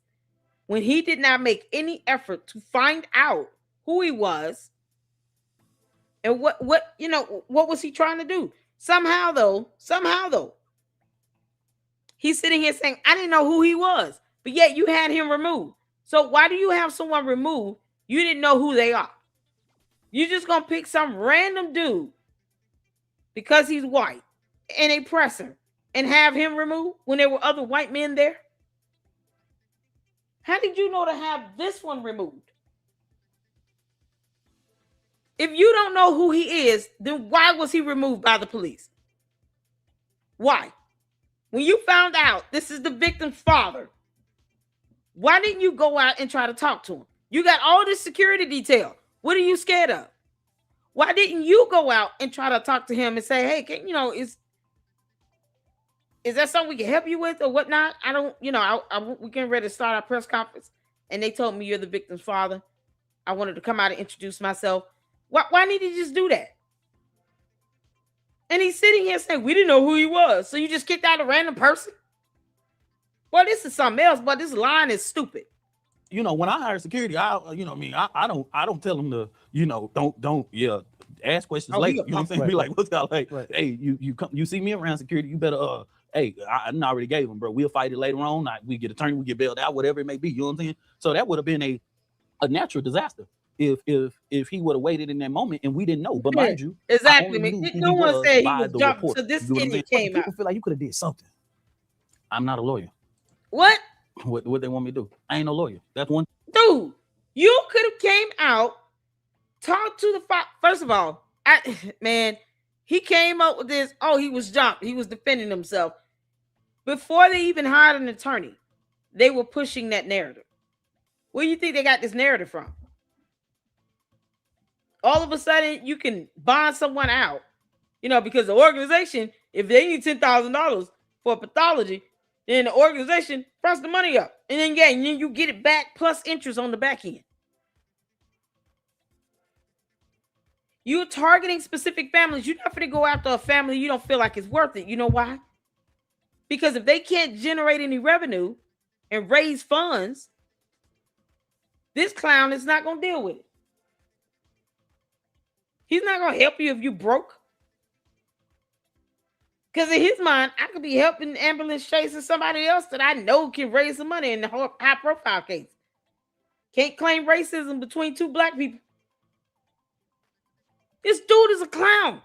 when he did not make any effort to find out who he was and what was he trying to do. Somehow though, he's sitting here saying, I didn't know who he was, but yet you had him removed. So why do you have someone removed? You didn't know who they are. You're just going to pick some random dude because he's white and a presser and have him removed when there were other white men there? How did you know to have this one removed? If you don't know who he is, then why was he removed by the police? Why? When you found out this is the victim's father, why didn't you go out and try to talk to him? You got all this security detail. What are you scared of? Why didn't you go out and try to talk to him and say, hey, is that something we can help you with or whatnot? I don't, we getting ready to start our press conference and they told me you're the victim's father. I wanted to come out and introduce myself. Why didn't he just do that? And he's sitting here saying, we didn't know who he was. So you just kicked out a random person? Well, this is something else, but this line is stupid. When I hire security, I don't tell them to, don't ask questions later. You know what I'm saying? Be like, what's that like? Right. Hey, you see me around security, you better, hey, I already gave him, bro. We'll fight it later on. We get attorney, we get bailed out, whatever it may be. You know what I'm saying? So that would have been a natural disaster if he would have waited in that moment and we didn't know. But mind you, exactly. No one said he was jumping. So this idiot came out. People feel like you could have did something. I'm not a lawyer. What? What they want me to do? I ain't no lawyer. That's one. Dude, you could have came out, talked to the first of all, he came up with this. Oh, he was jumped. He was defending himself. Before they even hired an attorney, they were pushing that narrative. Where do you think they got this narrative from? All of a sudden, you can bond someone out, because the organization, if they need $10,000 for pathology, then the organization fronts the money up. And then you get it back plus interest on the back end. You're targeting specific families. You're not going to go after a family you don't feel like it's worth it. You know why? Because if they can't generate any revenue and raise funds, this clown is not going to deal with it. He's not going to help you if you broke. Because in his mind, I could be helping ambulance chasing somebody else that I know can raise some money in the high profile case. Can't claim racism between two black people. This dude is a clown.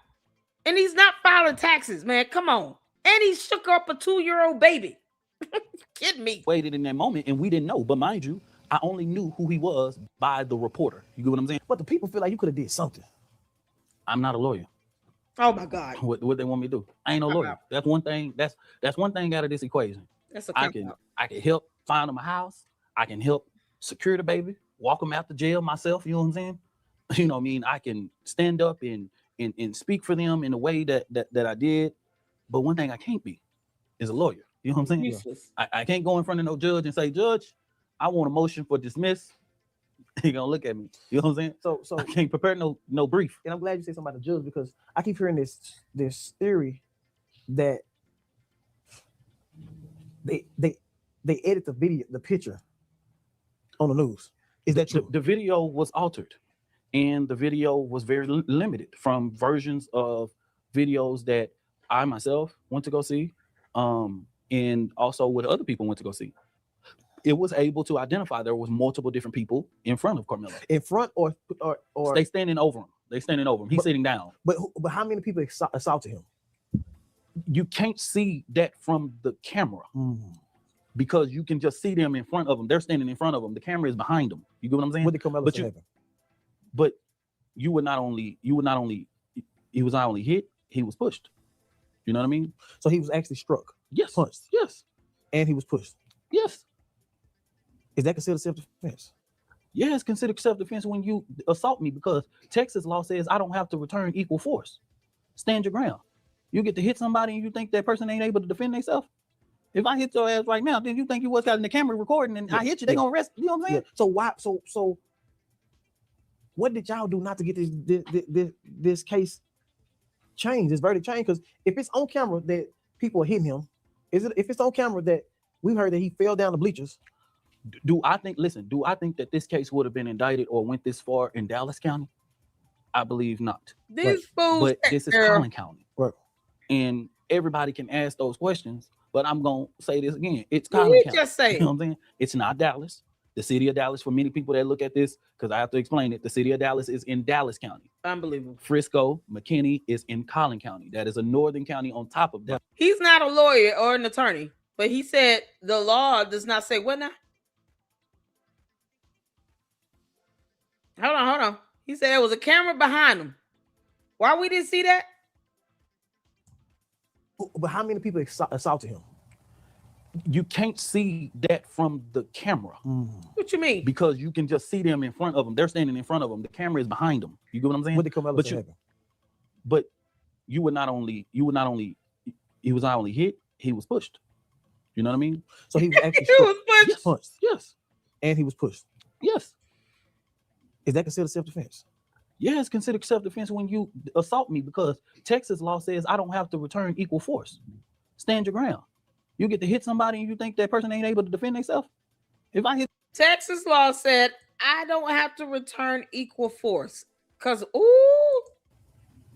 And he's not filing taxes, man. Come on. And he shook up a 2-year-old baby. Kidding me. Waited in that moment and we didn't know. But mind you, I only knew who he was by the reporter. You get what I'm saying? But the people feel like you could have did something. I'm not a lawyer. Oh my God. What they want me to do? I ain't no lawyer. That's one thing. That's one thing out of this equation. That's I can help find him a house. I can help secure the baby, walk them out to jail myself. You know what I'm saying? You know what I mean? I can stand up and speak for them in the way that I did. But one thing I can't be is a lawyer. You know what I'm saying? Useless. I can't go in front of no judge and say, Judge, I want a motion for dismiss. He gonna look at me. You know what I'm saying? So I can't prepare no brief. And I'm glad you said something about the judge, because I keep hearing this theory that they edit the picture on the news. Is that true? The video was altered, and the video was very limited from versions of videos that I myself went to go see, and also what other people went to go see. It was able to identify there was multiple different people in front of Karmelo. In front or they standing over him. They standing over him. He's sitting down. But how many people assaulted him? You can't see that from the camera because you can just see them in front of them. They're standing in front of them. The camera is behind them. You get what I'm saying? What did Karmelo say happened? But he was not only hit, he was pushed. You know what I mean? So he was actually struck. Yes. Punched. Yes. And he was pushed. Yes. Is that considered self-defense? Yeah, it's considered self-defense when you assault me, because Texas law says I don't have to return equal force. Stand your ground. You get to hit somebody and you think that person ain't able to defend themselves. If I hit your ass right now, then you think you was got in the camera recording and I hit you, they gonna arrest. You know what I'm saying? Yeah. So why? So what did y'all do not to get this case changed, this verdict changed? Because if it's on camera that people are hitting him, if it's on camera that we heard that he fell down the bleachers? Do I think that this case would have been indicted or went this far in Dallas County? I believe not. These fools, but this is Collin County. Right. And everybody can ask those questions, but I'm gonna say this again. It's Collin County. Just say you know what I'm saying? It's not Dallas. The city of Dallas, for many people that look at this, because I have to explain it, the city of Dallas is in Dallas County. Unbelievable. Frisco, McKinney is in Collin County. That is a northern county on top of that. He's not a lawyer or an attorney, but he said the law does not say what now? Hold on. He said there was a camera behind him. Why we didn't see that? But how many people assaulted him? You can't see that from the camera. What you mean? Because you can just see them in front of them. They're standing in front of them. The camera is behind them. You get what I'm saying? What did Karmelo say happened? But he was not only hit, he was pushed. You know what I mean? So he was actually punched. Yes. And he was pushed. Yes. Is that considered self-defense? Yeah, it's considered self-defense when you assault me, because Texas law says I don't have to return equal force. Stand your ground. You get to hit somebody and you think that person ain't able to defend themselves. If I hit Texas law said I don't have to return equal force. Cause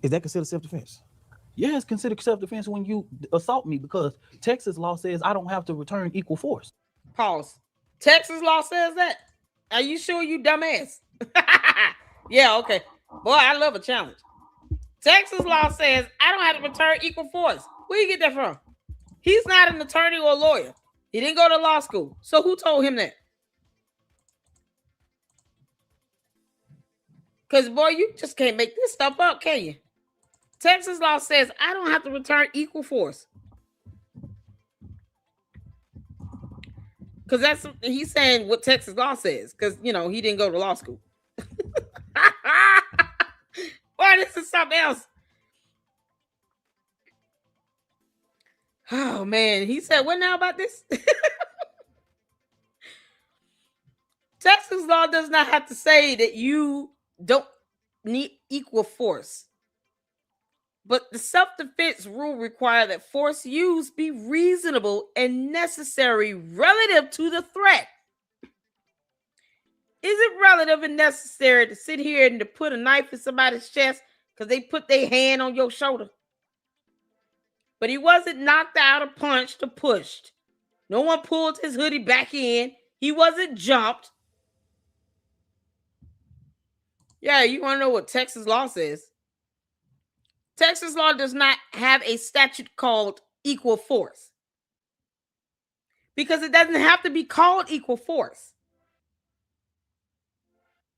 is that considered self-defense? Yeah, it's considered self-defense when you assault me, because Texas law says I don't have to return equal force. Pause. Texas law says that? Are you sure, you dumbass? Yeah, okay. Boy, I love a challenge. Texas law says I don't have to return equal force. Where you get that from? He's not an attorney or a lawyer. He didn't go to law school. So who told him that? Because, boy, you just can't make this stuff up, can you? Texas law says I don't have to return equal force. Because he's saying what Texas law says. Because, he didn't go to law school. Boy, this is something else. Oh, man. He said, what now about this? Texas law does not have to say that you don't need equal force. But the self-defense rule requires that force used be reasonable and necessary relative to the threat. Is it relative and necessary to sit here and to put a knife in somebody's chest because they put their hand on your shoulder? But he wasn't knocked out or punched or pushed. No one pulled his hoodie back in. He wasn't jumped. Yeah, you want to know what Texas law says? Texas law does not have a statute called equal force. Because it doesn't have to be called equal force.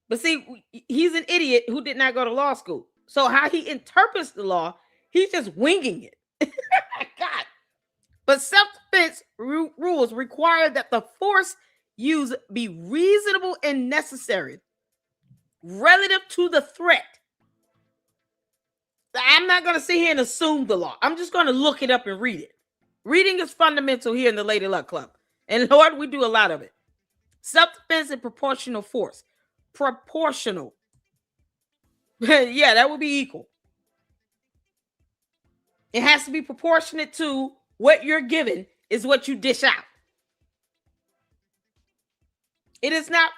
But see, he's an idiot who did not go to law school. So how he interprets the law, he's just winging it. God. But self-defense rules require that the force use be reasonable and necessary relative to the threat. I'm not going to sit here and assume the law. I'm just going to look it up and read it. Reading is fundamental here in the Lady Luck Club. And Lord, we do a lot of it. Self-defense and proportional force. Proportional. Yeah, that would be equal. It has to be proportionate to what you're given is what you dish out. It is not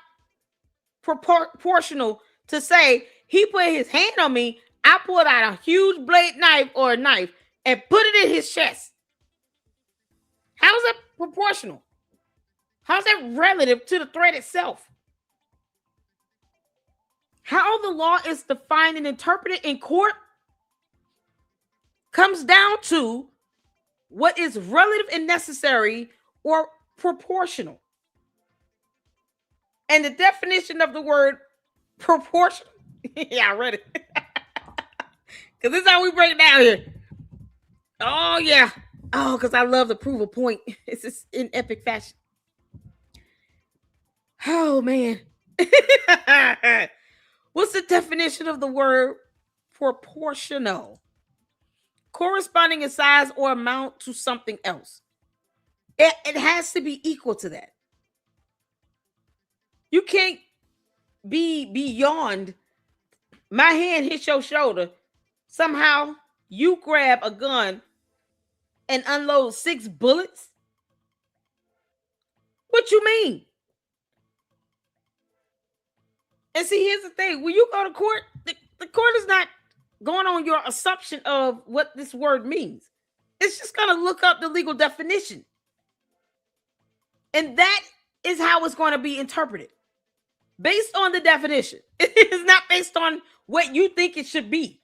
proportional to say he put his hand on me, I pulled out a huge blade knife or a knife and put it in his chest. How is that proportional? How is that relative to the threat itself? How the law is defined and interpreted in court comes down to what is relative and necessary or proportional. And the definition of the word proportional, yeah, I read it. Because this is how we break it down here. Oh, yeah. Oh, because I love to prove a point. It's just in epic fashion. Oh, man. What's the definition of the word proportional? Corresponding in size or amount to something else. It has to be equal to that. You can't be beyond my hand hits your shoulder. Somehow you grab a gun and unload 6 bullets? What you mean? And see, here's the thing. When you go to court, the court is not going on your assumption of what this word means. It's just going to look up the legal definition. And that is how it's going to be interpreted. Based on the definition. It is not based on what you think it should be.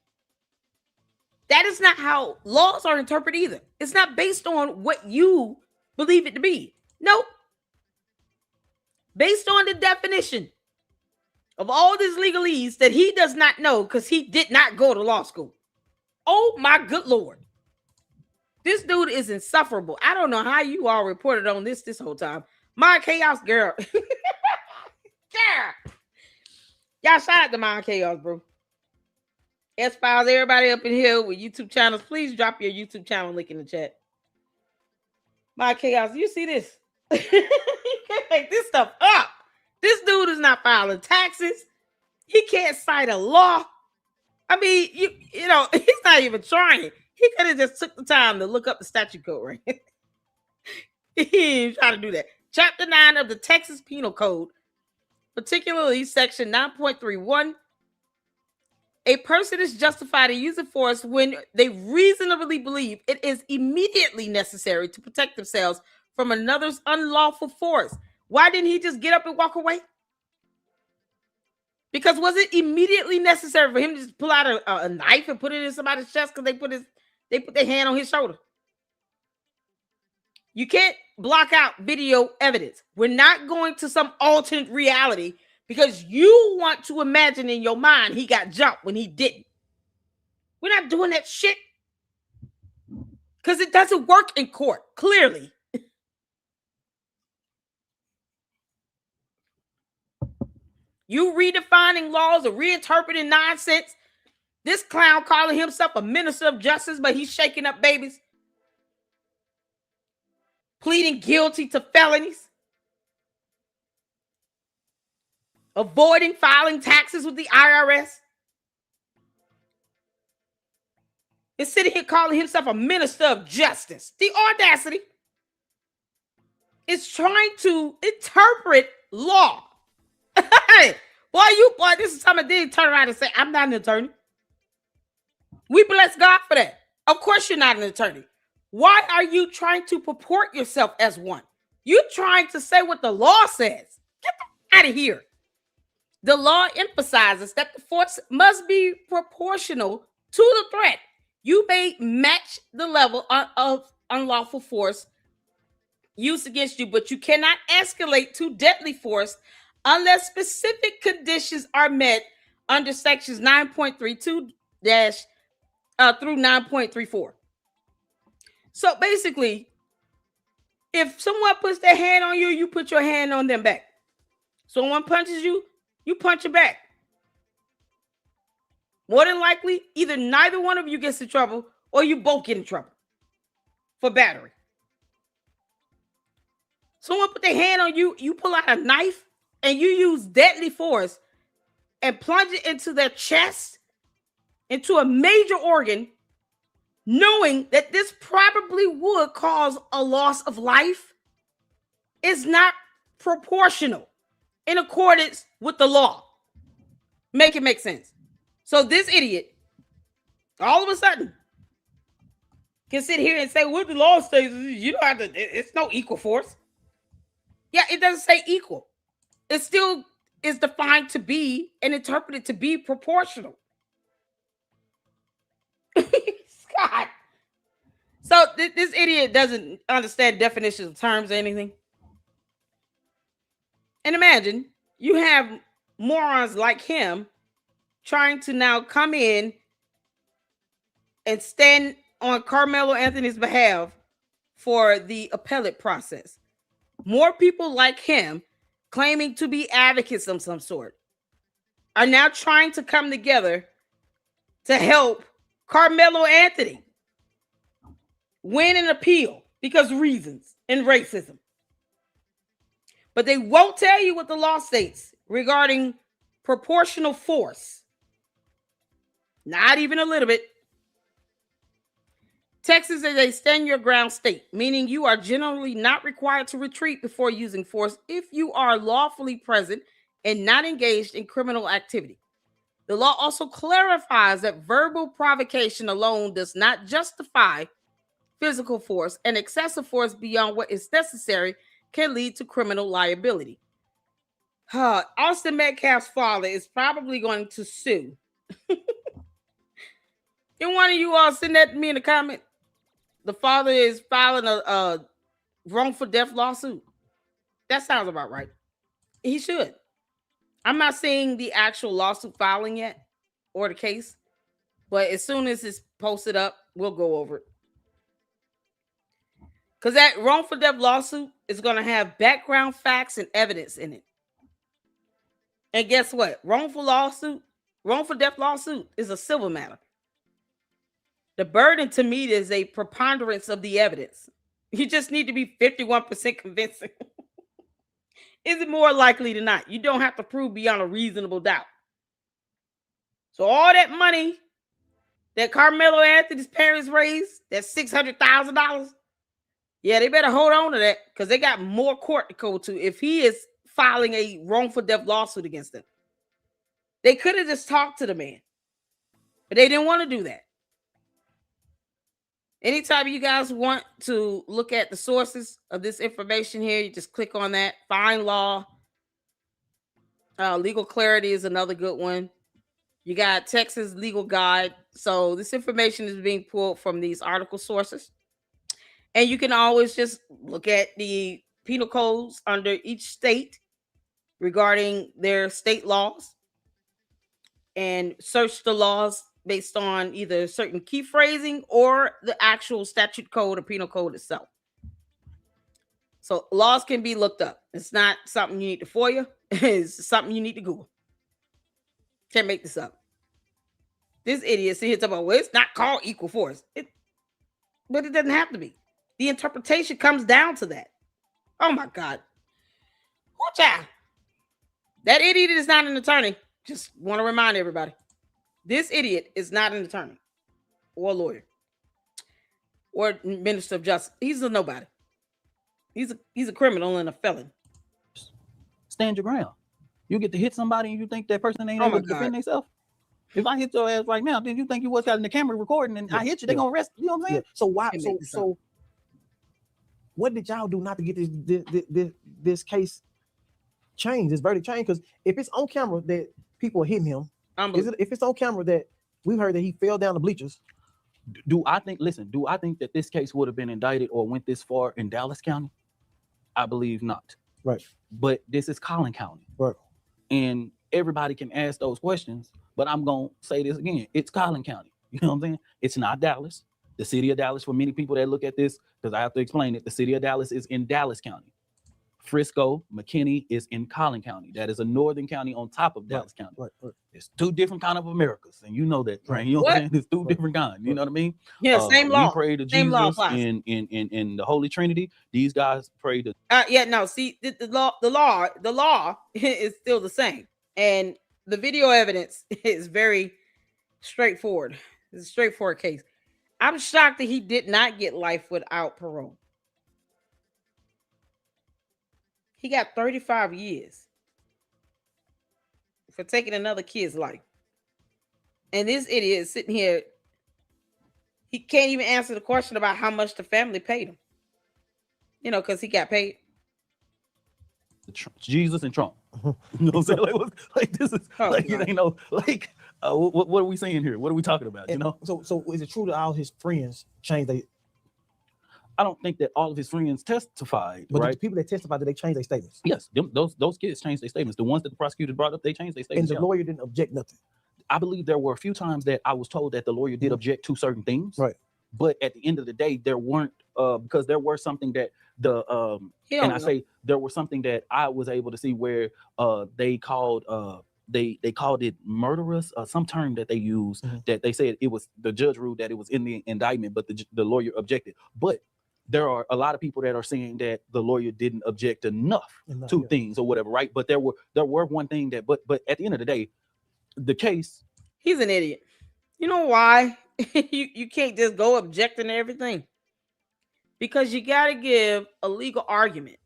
That is not how laws are interpreted either. It's not based on what you believe it to be. Nope. Based on the definition of all these legalese that he does not know because he did not go to law school. Oh my good Lord. This dude is insufferable. I don't know how you all reported on this whole time. My Chaos girl. Yeah. Y'all shout out to my Chaos, bro. S-Files, everybody up in here with YouTube channels, please drop your YouTube channel link in the chat. My Chaos, you see this? You can't make this stuff up. This dude is not filing taxes. He can't cite a law. I mean, you know, he's not even trying. He could have just took the time to look up the statute code, right? He ain't trying to do that. Chapter 9 of the Texas Penal Code, particularly section 9.31, a person is justified in using force when they reasonably believe it is immediately necessary to protect themselves from another's unlawful force. Why didn't he just get up and walk away? Because was it immediately necessary for him to just pull out a knife and put it in somebody's chest because they put their hand on his shoulder? You can't block out video evidence. We're not going to some alternate reality because you want to imagine in your mind he got jumped when he didn't. We're not doing that shit because it doesn't work in court, clearly. You redefining laws or reinterpreting nonsense. This clown calling himself a minister of justice, but he's shaking up babies. Pleading guilty to felonies. Avoiding filing taxes with the IRS. Is sitting here calling himself a minister of justice. The audacity is trying to interpret law. Boy, this is something they turn around and say, I'm not an attorney. We bless God for that. Of course you're not an attorney. Why are you trying to purport yourself as one? You're trying to say what the law says. Get out of here. The law emphasizes that the force must be proportional to the threat. You may match the level of unlawful force used against you, but you cannot escalate to deadly force unless specific conditions are met under sections 9.32 through 9.34. So basically, If someone puts their hand on you, you put your hand on them back. Someone punches you, you punch it back. More than likely, either neither one of you gets in trouble or you both get in trouble for battery. Someone put their hand on you, you pull out a knife and you use deadly force and plunge it into their chest, into a major organ, knowing that this probably would cause a loss of life, is not proportional in accordance with the law. Make it make sense. So this idiot, all of a sudden, can sit here and say, what the law says, you don't have to, it's no equal force. Yeah, it doesn't say equal. It still is defined to be and interpreted to be proportional. God. So this idiot doesn't understand definitions of terms or anything. And imagine you have morons like him trying to now come in and stand on Karmelo Anthony's behalf for the appellate process. More people like him, claiming to be advocates of some sort, are now trying to come together to help Karmelo Anthony win an appeal because of reasons and racism. But they won't tell you what the law states regarding proportional force. Not even a little bit. Texas is a stand your ground state, meaning you are generally not required to retreat before using force if you are lawfully present and not engaged in criminal activity. The law also clarifies that verbal provocation alone does not justify physical force, and excessive force beyond what is necessary can lead to criminal liability. Austin Metcalf's father is probably going to sue. And one of you all send that to me in the comment. The father is filing a wrongful death lawsuit. That sounds about right. He should. I'm not seeing the actual lawsuit filing yet or the case, but as soon as it's posted up, we'll go over it. Because that wrongful death lawsuit is going to have background facts and evidence in it. And guess what? Wrongful death lawsuit is a civil matter. The burden to meet is a preponderance of the evidence. You just need to be 51% convincing. Is it more likely than not? You don't have to prove beyond a reasonable doubt. So all that money that Karmelo Anthony's parents raised, that $600,000, yeah, they better hold on to that because they got more court to go to if he is filing a wrongful death lawsuit against them. They could have just talked to the man, but they didn't want to do that. Anytime you guys want to look at the sources of this information here, you just click on that. Find law. Legal clarity is another good one. You got Texas Legal Guide. So this information is being pulled from these article sources. And you can always just look at the penal codes under each state regarding their state laws and search the laws based on either certain key phrasing or the actual statute code or penal code itself. So laws can be looked up. It's not something you need to FOIA. It's something you need to Google. Can't make this up. This idiot see here talking about, well, it's not called equal force. But it doesn't have to be. The interpretation comes down to that. Oh my God. Watch out. That idiot is not an attorney. Just want to remind everybody. This idiot is not an attorney or a lawyer or minister of justice. He's a nobody. He's a criminal and a felon. Stand your ground. You get to hit somebody and you think that person ain't able to defend themselves? If I hit your ass right now, then you think you was got in the camera recording and I hit you, they gonna arrest you. You know what I'm saying? So why? So what did y'all do not to get this case changed, this verdict changed? Because if it's on camera that people are hitting him, if it's on camera that we heard that he fell down the bleachers, do I think that this case would have been indicted or went this far in Dallas County? I believe not. Right. But this is Collin County. Right. And everybody can ask those questions, but I'm gonna say this again. It's Collin County. You know what I'm saying? It's not Dallas. The city of Dallas, for many people that look at this, because I have to explain it, the city of Dallas is in Dallas County. Frisco, McKinney is in Collin County. That is a northern county on top of Dallas County. It's two different kind of Americas, and you know that, right? You know what I'm saying? It's two different kinds. You know what I mean? Yeah, same law. We pray to same Jesus law in the Holy Trinity. These guys pray to. Yeah, no. See, the law is still the same, and the video evidence is very straightforward. It's a straightforward case. I'm shocked that he did not get life without parole. He got 35 years for taking another kid's life. And this idiot is sitting here. He can't even answer the question about how much the family paid him. You know, because he got paid. Jesus and Trump. You know what I'm saying? Like this is like you know, like what are we saying here? What are we talking about? You know? So is it true that all his friends changed they? I don't think that all of his friends testified, but right? the people that testified, did they change their statements? Yes, those kids changed their statements. The ones that the prosecutor brought up, they changed their statements. And the lawyer didn't object nothing. I believe there were a few times that I was told that the lawyer did object to certain things. Right. But at the end of the day, there weren't because there were something that there was something that I was able to see where they called they called it murderous, some term that they used that they said it was the judge ruled that it was in the indictment, but the lawyer objected. But there are a lot of people that are saying that the lawyer didn't object enough to things or whatever, right? But there were one thing that but at the end of the day, the case. He's an idiot. You know why? you can't just go objecting to everything. Because you got to give a legal argument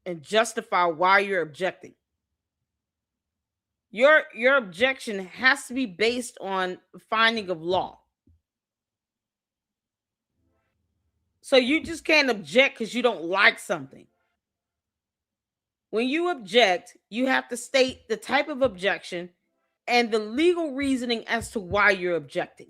and justify why you're objecting. Your objection has to be based on finding of law. So you just can't object because you don't like something. When you object, you have to state the type of objection and the legal reasoning as to why you're objecting.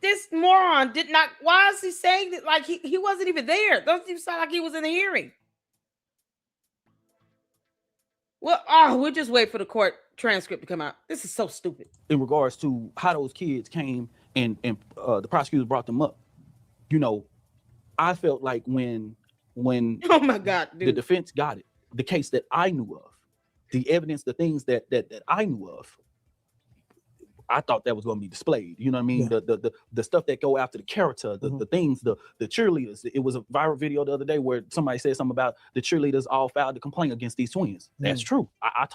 This moron did not. Why is he saying that? Like he wasn't even there. Doesn't even sound like he was in the hearing. Well, we'll just wait for the court transcript to come out. This is so stupid. In regards to how those kids came and the prosecutors brought them up, you know, I felt like when oh my God, dude. The defense got it, the case that I knew of, the evidence, the things that I knew of, I thought that was going to be displayed. You know what I mean? Yeah. The stuff that go after the character, the things, the cheerleaders. It was a viral video the other day where somebody said something about the cheerleaders all filed a complaint against these twins. That's true. I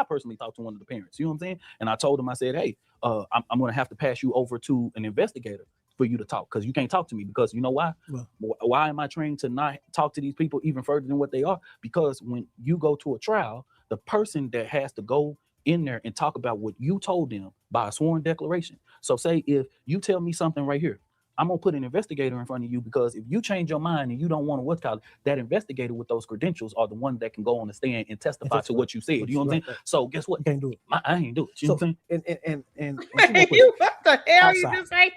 personally talked to one of the parents. You know what I'm saying? And I told him, I said, hey, I'm going to have to pass you over to an investigator for you to talk, because you can't talk to me, because you know why? Well, why am I trained to not talk to these people even further than what they are? Because when you go to a trial, the person that has to go in there and talk about what you told them by a sworn declaration. So say if you tell me something right here, I'm gonna put an investigator in front of you, because if you change your mind and you don't want to what's called, that investigator with those credentials are the one that can go on the stand and testify to what you said. You know what I'm saying? So guess what? You can't do it. I ain't do it. You know what I'm saying? And you what the hell outside. You just say?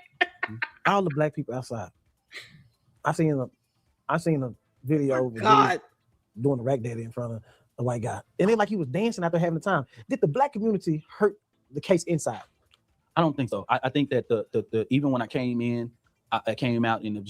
All the black people outside. I seen a video doing the rack daddy in front of a white guy, and then like he was dancing after having the time. Did the black community hurt the case inside? I don't think so. I think that the even when I came in, I came out and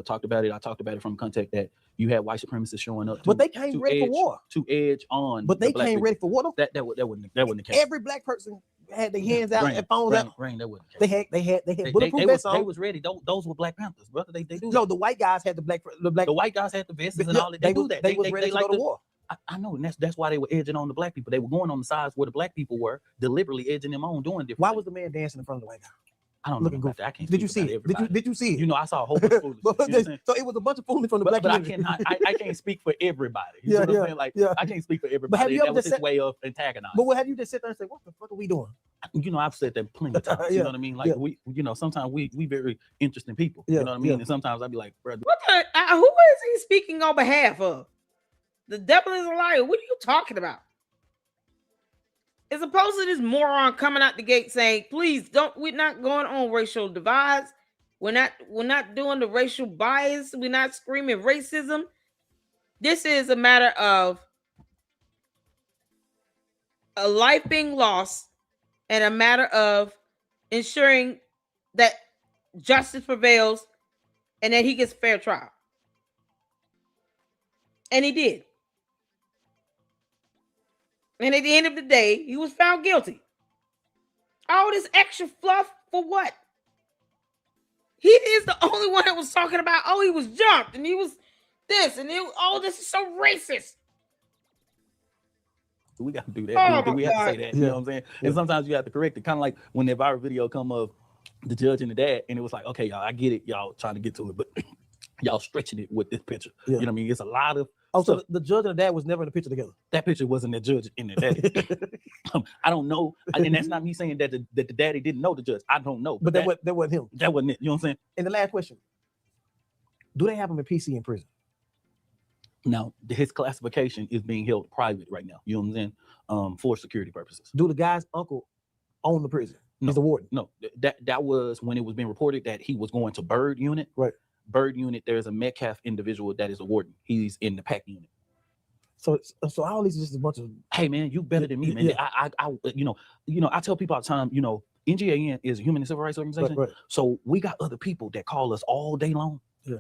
talked about it. I talked about it from context that you had white supremacists showing up, but they came ready for war. To edge on, but they came ready for war. That wasn't the case. Every black person had their hands out and phones out. That wasn't the case. They had bulletproof vests on. They was ready. Those were Black Panthers, brother. They do. No, the white guys had the black. The white guys had the vests and all that. They do that. They was ready to go to war. I know, and that's why they were edging on the black people. They were going on the sides where the black people were, deliberately edging them on, doing different. Why was the man dancing in front of the white guy? I don't know about that. I can't. Did you see it? Did you see it? You know, I saw a whole bunch of foolishness. So it was a bunch of foolishness from the black community. I can't speak for everybody. You know what I'm saying? Like, I can't speak for everybody. That was his way of antagonizing. But have you just sit there and say, what the fuck are we doing? You know, I've said that plenty of times. You know what I mean? Like we, you know, sometimes we very interesting people. You know what I mean? And sometimes I'd be like, brother, who is he speaking on behalf of? The devil is a liar. What are you talking about? As opposed to this moron coming out the gate saying, please we're not going on racial divides. We're not doing the racial bias. We're not screaming racism. This is a matter of a life being lost and a matter of ensuring that justice prevails and that he gets a fair trial. And he did. And at the end of the day, he was found guilty. All this extra fluff for what? He is the only one that was talking about, oh, he was jumped and he was this and all this is so racist. We got to do that. Oh we have to say that. You know what I'm saying? And sometimes you have to correct it. Kind of like when that viral video come of the judge and the dad, and it was like, okay, y'all, I get it. Y'all trying to get to it, but y'all stretching it with this picture. You know what I mean? It's a lot of so the judge and the dad was never in the picture together. That picture wasn't the judge in the daddy. I don't know. And that's not me saying that the daddy didn't know the judge. I don't know. But that wasn't him. That wasn't it. You know what I'm saying? And the last question. Do they have him in PC in prison? No, his classification is being held private right now. You know what I'm saying? For security purposes. Do the guy's uncle own the prison? No, he's the warden. No, that was when it was being reported that he was going to Bird Unit. Right. Bird Unit, there's a Metcalf individual that is a warden. He's in the PAC unit. So all these is just a bunch of. Hey man, you better than me, man. Yeah. I tell people all the time, NGAN is a human and civil rights organization. Right. So we got other people that call us all day long. Yeah.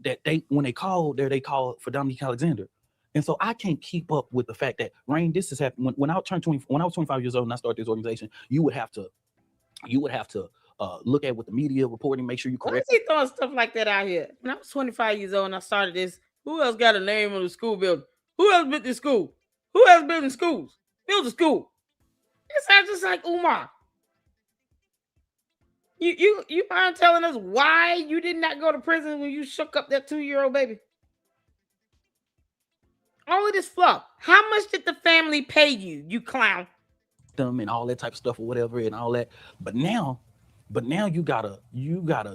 That they when they call they call for Dominique Alexander. And so I can't keep up with the fact that Rain, this has happened when I turned 20, when I was 25 years old and I started this organization, you would have to look at what the media reporting, make sure you correct. Why is he throwing stuff like that out here? When I was 25 years old and I started this, who else got a name on the school building? Who else built this school? Who else building schools? Build a school. It sounds just like Umar. You mind telling us why you did not go to prison when you shook up that 2-year-old baby? All of this fluff. How much did the family pay you, you clown? Them and all that type of stuff or whatever and all that. But now you gotta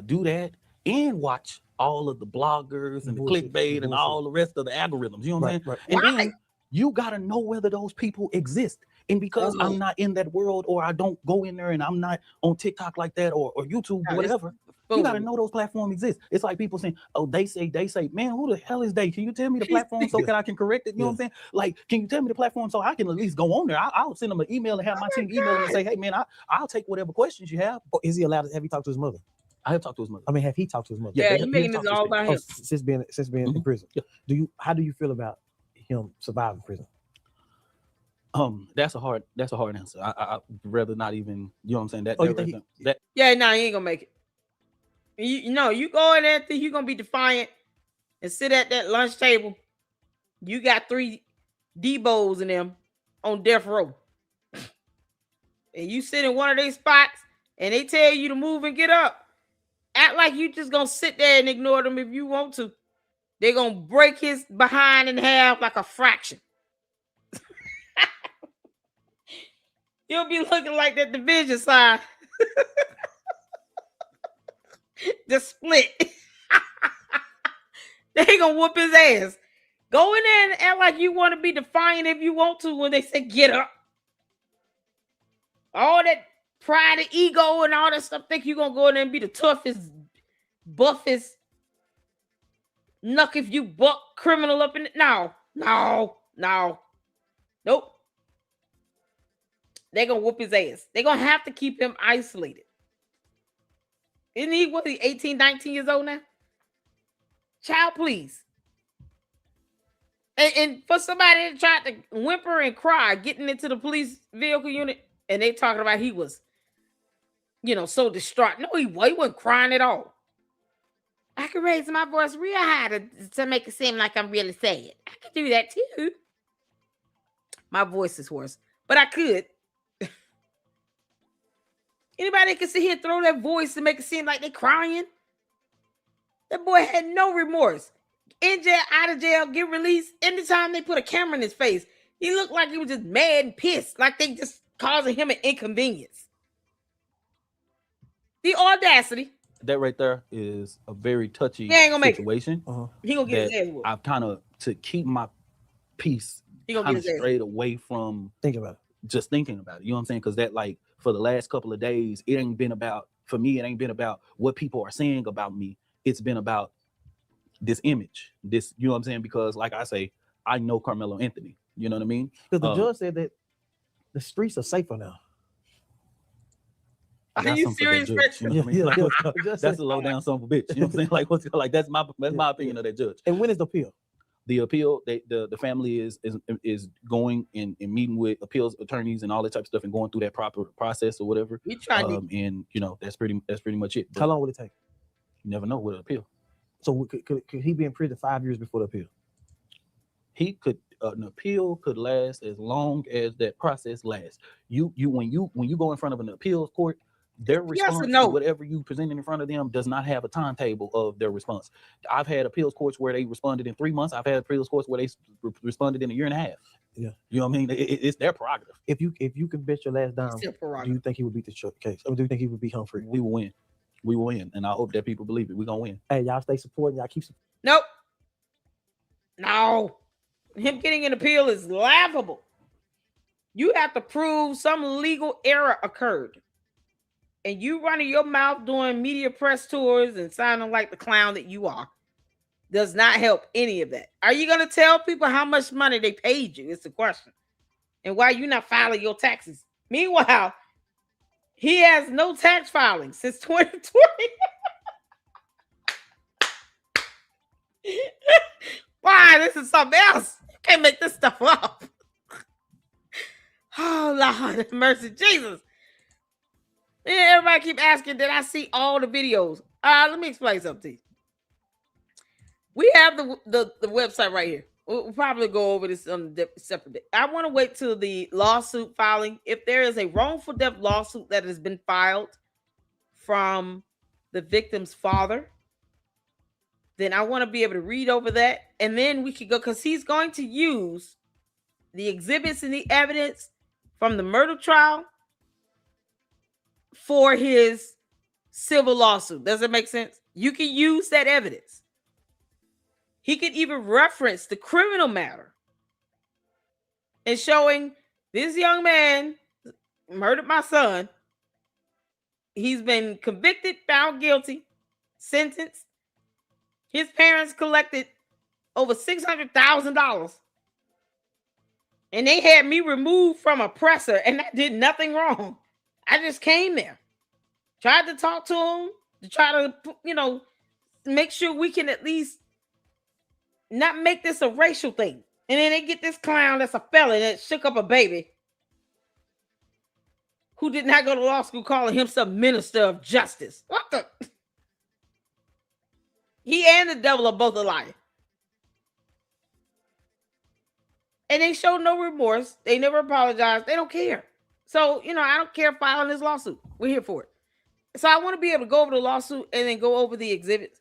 do that and watch all of the bloggers and the clickbait and all the rest of the algorithms. You know what I'm saying? Right. And then you gotta know whether those people exist. And because I'm not in that world, or I don't go in there and I'm not on TikTok like that or YouTube or whatever, you gotta know those platforms exist. It's like people saying, oh, they say, man, who the hell is they? Can you tell me the platform so I can correct it? You know what I'm saying? Like, can you tell me the platform so I can at least go on there? I'll send them an email and have my team email them and say, hey man, I'll take whatever questions you have. Or is he allowed to have you talk to his mother? I have talked to his mother. I mean, have he talked to his mother? Yeah, he's making this all about him. Since being in prison. Yeah. How do you feel about him surviving prison? That's a hard answer. I'd rather not even, you know what I'm saying? Yeah, no, he ain't gonna make it. You go in there, think you're gonna be defiant and sit at that lunch table. You got 3 Debos in them on death row. And you sit in one of their spots and they tell you to move and get up. Act like you just gonna sit there and ignore them if you want to. They're gonna break his behind in half like a fraction. You'll be looking like that division sign. The split. They gonna whoop his ass. Go in there and act like you want to be defiant if you want to when they say get up. All that pride and ego and all that stuff, think you're gonna go in there and be the toughest, buffest, knuck if you buck criminal up in it. No. Nope. They're gonna whoop his ass. They're gonna have to keep him isolated. Isn't he, 18, 19 years old now? Child, please. And for somebody that tried to whimper and cry getting into the police vehicle unit, and they talking about he was, so distraught. No, he wasn't crying at all. I can raise my voice real high to make it seem like I'm really sad. I can do that too. My voice is hoarse, but I could. Anybody can sit here and throw their voice to make it seem like they're crying? That boy had no remorse. In jail, out of jail, get released. Anytime they put a camera in his face, he looked like he was just mad and pissed, like they just causing him an inconvenience. The audacity. That right there is a very touchy situation. He gonna get his ass whooped. I've kind of, to keep my peace, He gonna kind get of his ass strayed away from thinking about it. Just thinking about it. You know what I'm saying? Because that, like, for the last couple of days, it ain't been about what people are saying about me. It's been about this image, this, you know what I'm saying? Because like I say, I know Karmelo Anthony, you know what I mean? Because the judge said that the streets are safer now. Are you serious, Chris? You know what I mean? Like, that's a low down son of a bitch. You know what I'm saying? Like that's my opinion of that judge. And when is the appeal? The appeal, the family is going and meeting with appeals attorneys and all that type of stuff and going through that proper process or whatever. We tried and you know that's pretty much it. But how long would it take? You never know with an appeal. So could he be in prison 5 years before the appeal? He could. An appeal could last as long as that process lasts. When you go in front of an appeals court, their response to whatever you present in front of them does not have a timetable of their response. I've had appeals courts where they responded in 3 months. I've had appeals courts where they responded in a year and a half. Yeah, you know what I mean. It's their prerogative. If you can bet your last dime, do you think he would beat the case? Or do you think he would beat Humphrey? We will win. We will win, and I hope that people believe it. We're gonna win. Hey, y'all stay supporting. Y'all keep supporting. Nope. No. Him getting an appeal is laughable. You have to prove some legal error occurred. And you running your mouth doing media press tours and sounding like the clown that you are does not help any of that. Are you going to tell people how much money they paid you? It's the question. And why you not filing your taxes? Meanwhile, he has no tax filing since 2020. Why? This is something else. You can't make this stuff up. Oh, Lord, mercy, Jesus. Yeah, everybody keep asking, did I see all the videos? Let me explain something to you. We have the website right here. We'll probably go over this on a separate day. I want to wait till the lawsuit filing. If there is a wrongful death lawsuit that has been filed from the victim's father, then I want to be able to read over that. And then we could go, because he's going to use the exhibits and the evidence from the murder trial for his civil lawsuit. Does it make sense? You can use that evidence. He could even reference the criminal matter and showing this young man murdered my son. He's been convicted, found guilty, sentenced. His parents collected over $600,000. And they had me removed from a presser, and I did nothing wrong. I just came there, tried to talk to him, to try to, make sure we can at least not make this a racial thing. And then they get this clown that's a felon that shook up a baby who did not go to law school calling himself minister of justice. What the? He and the devil are both a liar. And they show no remorse. They never apologize. They don't care. So, I don't care filing this lawsuit. We're here for it. So I want to be able to go over the lawsuit and then go over the exhibits.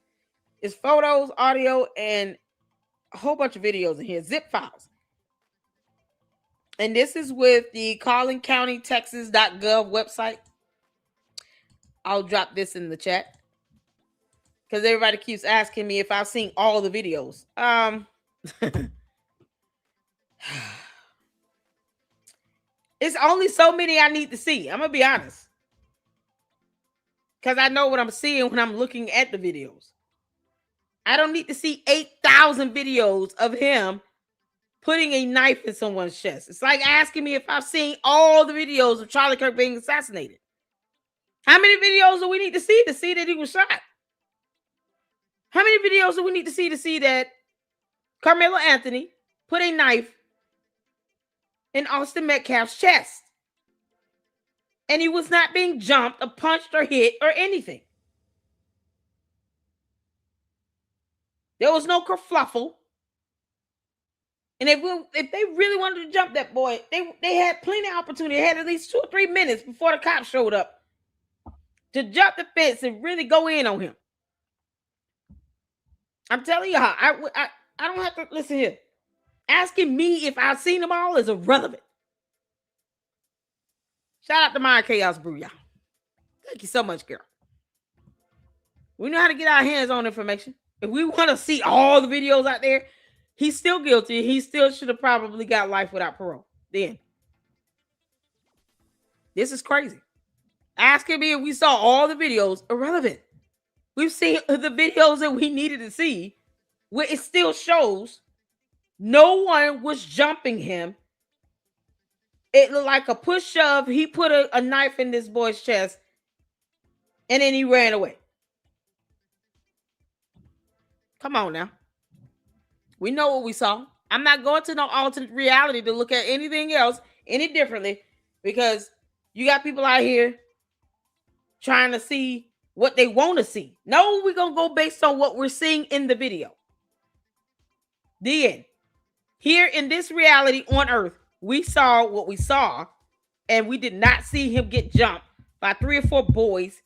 It's photos, audio, and a whole bunch of videos in here. Zip files. And this is with the CollinCountyTexas.gov website. I'll drop this in the chat. Because everybody keeps asking me if I've seen all the videos. It's only so many I need to see. I'm going to be honest. Because I know what I'm seeing when I'm looking at the videos. I don't need to see 8,000 videos of him putting a knife in someone's chest. It's like asking me if I've seen all the videos of Charlie Kirk being assassinated. How many videos do we need to see that he was shot? How many videos do we need to see that Karmelo Anthony put a knife in Austin Metcalf's chest? And he was not being jumped or punched or hit or anything. There was no kerfluffle. And if they really wanted to jump that boy, they had plenty of opportunity. They had at least 2 or 3 minutes before the cops showed up to jump the fence and really go in on him. I'm telling you how. I don't have to listen here. Asking me if I've seen them all is irrelevant. Shout out to my Chaos Brew, y'all. Thank you so much, girl. We know how to get our hands on information. If we want to see all the videos out there, he's still guilty. He still should have probably got life without parole. Then. This is crazy. Asking me if we saw all the videos, irrelevant. We've seen the videos that we needed to see where it still shows no one was jumping him. It looked like a push shove. He put a knife in this boy's chest And then he ran away. Come on now. We know what we saw. I'm not going to no alternate reality to look at anything else any differently, because you got people out here trying to see what they want to see. No, we're going to go based on what we're seeing in the video. The end. Here in this reality on Earth, we saw what we saw, and we did not see him get jumped by 3 or 4 boys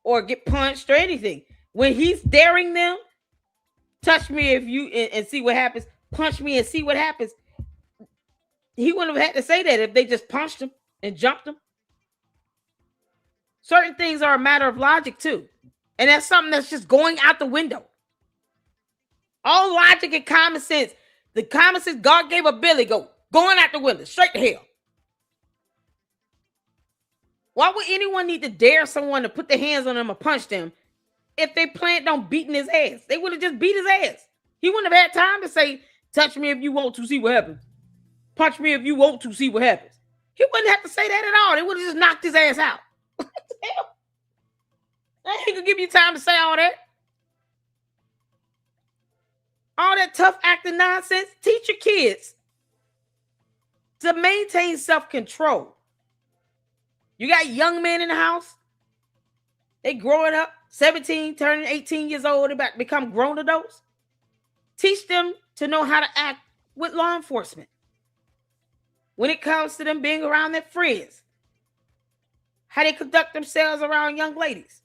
or get punched or anything. When he's daring them, touch me if you and see what happens, punch me and see what happens, he wouldn't have had to say that if they just punched him and jumped him. Certain things are a matter of logic too. And that's something that's just going out the window. All logic and common sense. The common sense God gave a Billy Goat going out the window, straight to hell. Why would anyone need to dare someone to put their hands on them or punch them if they planned on beating his ass? They would have just beat his ass. He wouldn't have had time to say, touch me if you want to see what happens. Punch me if you want to see what happens. He wouldn't have to say that at all. They would have just knocked his ass out. I ain't gonna give you time to say all that. All that tough acting nonsense. Teach your kids to maintain self-control. You got young men in the house. They growing up, 17, turning 18 years old, they about to become grown adults. Teach them to know how to act with law enforcement when it comes to them being around their friends, how they conduct themselves around young ladies.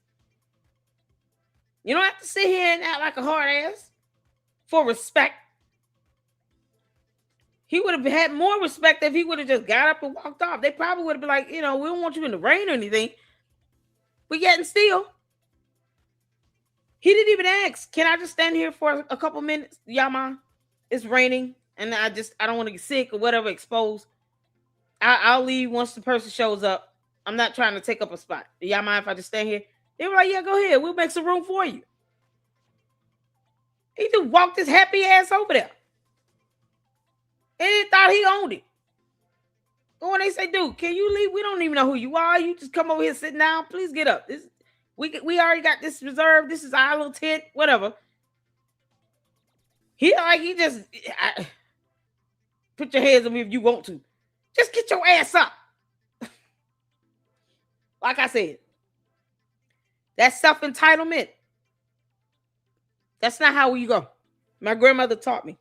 You don't have to sit here and act like a hard ass for respect. He would have had more respect if he would have just got up and walked off. They probably would have been like, we don't want you in the rain or anything. But yet and still, he didn't even ask, can I just stand here for a couple minutes? Y'all mind? It's raining and I don't want to get sick or whatever, exposed. I'll leave once the person shows up. I'm not trying to take up a spot. Y'all mind if I just stand here? They were like, yeah, go ahead. We'll make some room for you. He just walked his happy ass over there. And he thought he owned it. But when they say, dude, can you leave? We don't even know who you are. You just come over here sitting down. Please get up. We already got this reserved. This is our little tent, whatever. He just put your hands on me if you want to. Just get your ass up. Like I said, that's self-entitlement. That's not how you go. My grandmother taught me.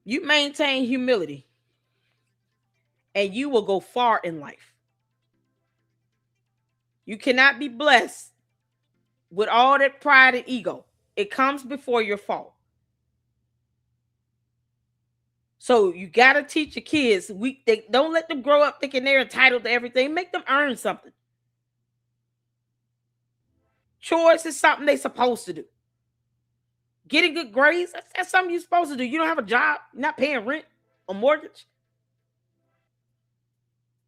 You maintain humility and you will go far in life. You cannot be blessed with all that pride and ego. It comes before your fall. So you got to teach your kids. They don't let them grow up thinking they're entitled to everything. Make them earn something. Chores is something they're supposed to do. Getting good grades, that's something you're supposed to do. You don't have a job, you're not paying rent or mortgage.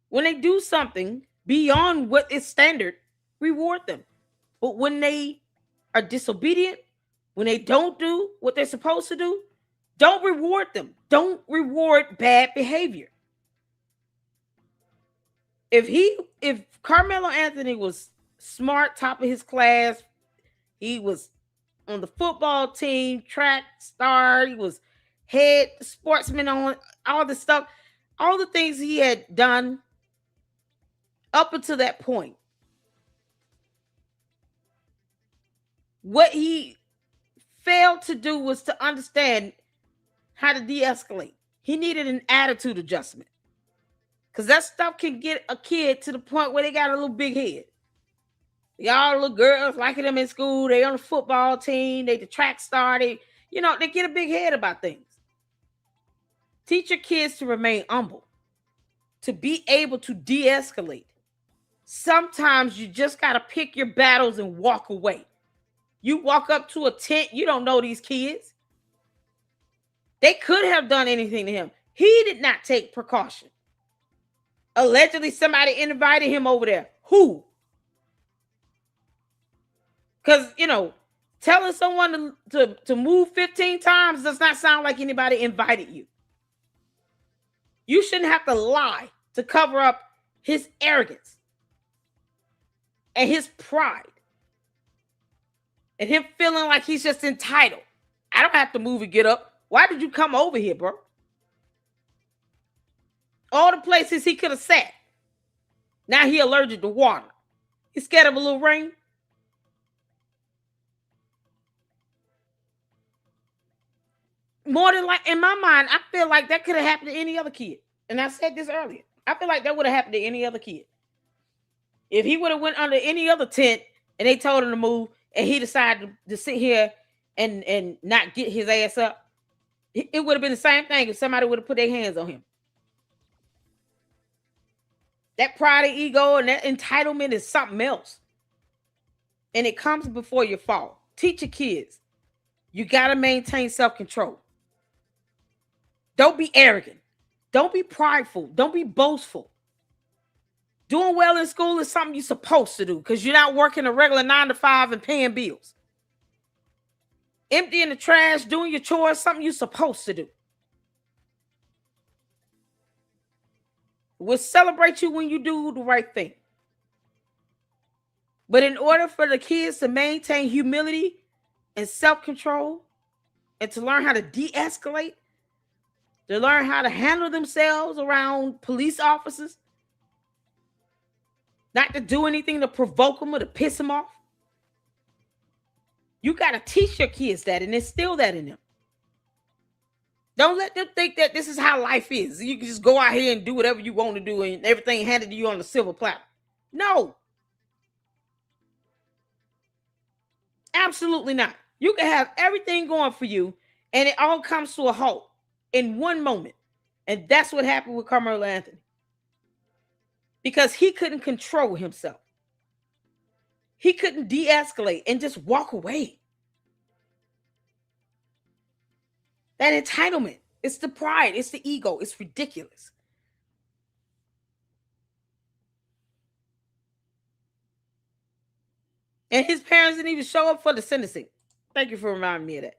When they do something beyond what is standard, reward them. But when they are disobedient, when they don't do what they're supposed to do, don't reward them. Don't reward bad behavior. If Karmelo Anthony was smart, top of his class, he was on the football team, track star, he was head sportsman on all the stuff, all the things he had done up until that point. What he failed to do was to understand how to de-escalate. He needed an attitude adjustment. Because that stuff can get a kid to the point where they got a little big head. Y'all little girls liking them in school. They on the football team. They the track star. They get a big head about things. Teach your kids to remain humble. To be able to de-escalate. Sometimes you just got to pick your battles and walk away. You walk up to a tent. You don't know these kids. They could have done anything to him. He did not take precaution. Allegedly, somebody invited him over there. Who? Because, telling someone to move 15 times does not sound like anybody invited you. You shouldn't have to lie to cover up his arrogance. and his pride and him feeling like he's just entitled. I don't have to move and get up. Why did you come over here, bro? All the places he could have sat. Now he allergic to water. He's scared of a little rain. More than like, in my mind, I feel like that could have happened to any other kid. And I said this earlier. I feel like that would have happened to any other kid. If he would have went under any other tent and they told him to move and he decided to sit here and not get his ass up, it would have been the same thing if somebody would have put their hands on him. That pride and ego and that entitlement is something else. And it comes before you fall. Teach your kids. You got to maintain self-control. Don't be arrogant. Don't be prideful. Don't be boastful. Doing well in school is something you're supposed to do because you're not working a regular 9 to 5 and paying bills. Emptying the trash, doing your chores, something you're supposed to do. We'll celebrate you when you do the right thing. But in order for the kids to maintain humility and self-control and to learn how to de-escalate, to learn how to handle themselves around police officers, not to do anything to provoke them or to piss them off, you got to teach your kids that and instill that in them. Don't let them think that this is how life is. You can just go out here and do whatever you want to do and everything handed to you on a silver platter. No. Absolutely not. You can have everything going for you and it all comes to a halt in one moment. And that's what happened with Karmelo Anthony. Because he couldn't control himself. He couldn't de-escalate and just walk away. That entitlement, it's the pride, it's the ego, it's ridiculous. And his parents didn't even show up for the sentencing. Thank you for reminding me of that.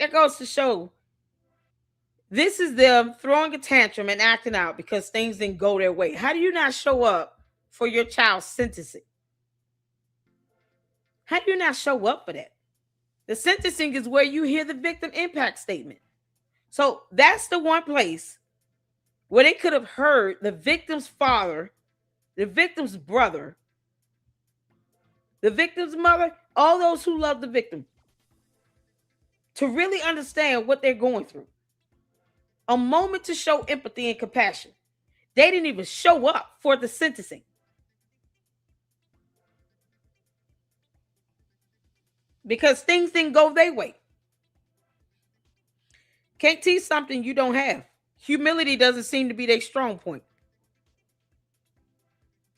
That goes to show this is them throwing a tantrum and acting out because things didn't go their way. How do you not show up for your child's sentencing? How do you not show up for that? The sentencing is where you hear the victim impact statement. So that's the one place where they could have heard the victim's father, the victim's brother, the victim's mother, all those who love the victim, to really understand what they're going through. A moment to show empathy and compassion. They didn't even show up for the sentencing. Because things didn't go their way. Can't teach something you don't have. Humility doesn't seem to be their strong point.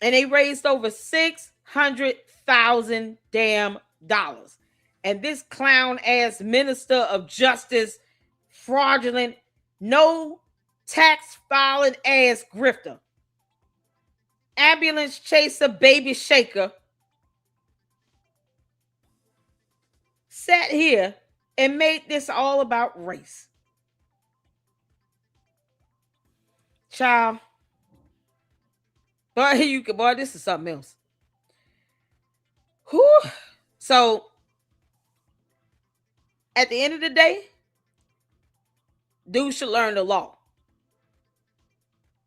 And they raised over $600,000 damn dollars. And this clown ass minister of justice, fraudulent, no tax filing ass grifter, ambulance chaser, baby shaker, sat here and made this all about race. Child, boy, this is something else. Whew. So, at the end of the day, dude should learn the law.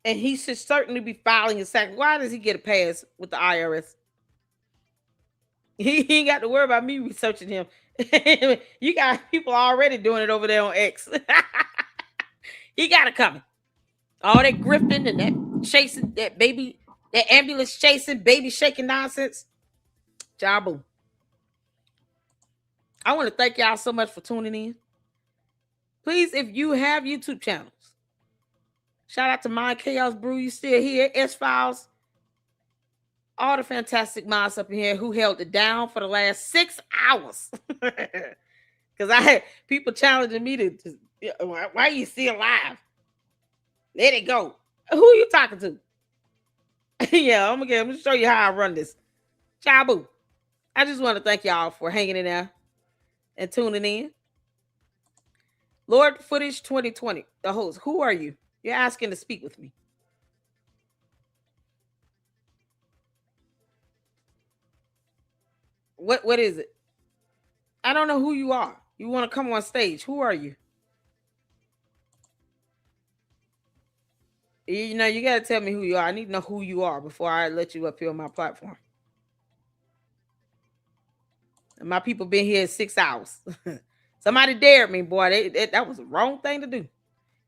And he should certainly be filing his tax. Why does he get a pass with the IRS? He ain't got to worry about me researching him. You got people already doing it over there on X. He got it coming. All that grifting and that chasing, that baby, that ambulance chasing, baby shaking nonsense. Jabu. I want to thank y'all so much for tuning in. Please, if you have YouTube channels, shout out to Mind Chaos Brew, you still here, S-Files, all the fantastic minds up in here who held it down for the last 6 hours. Because I had people challenging me to why are you still alive? Let it go. Who are you talking to? Yeah, I'm gonna show you how I run this. Chabu. I just want to thank y'all for hanging in there and tuning in. Lord Footage 2020, the host. Who are you? You're asking to speak with me. What is it? I don't know who you are. You want to come on stage? Who are you? You know, you got to tell me who you are. I need to know who you are before I let you up here on my platform. And my people been here 6 hours. Somebody dared me, boy. That was the wrong thing to do.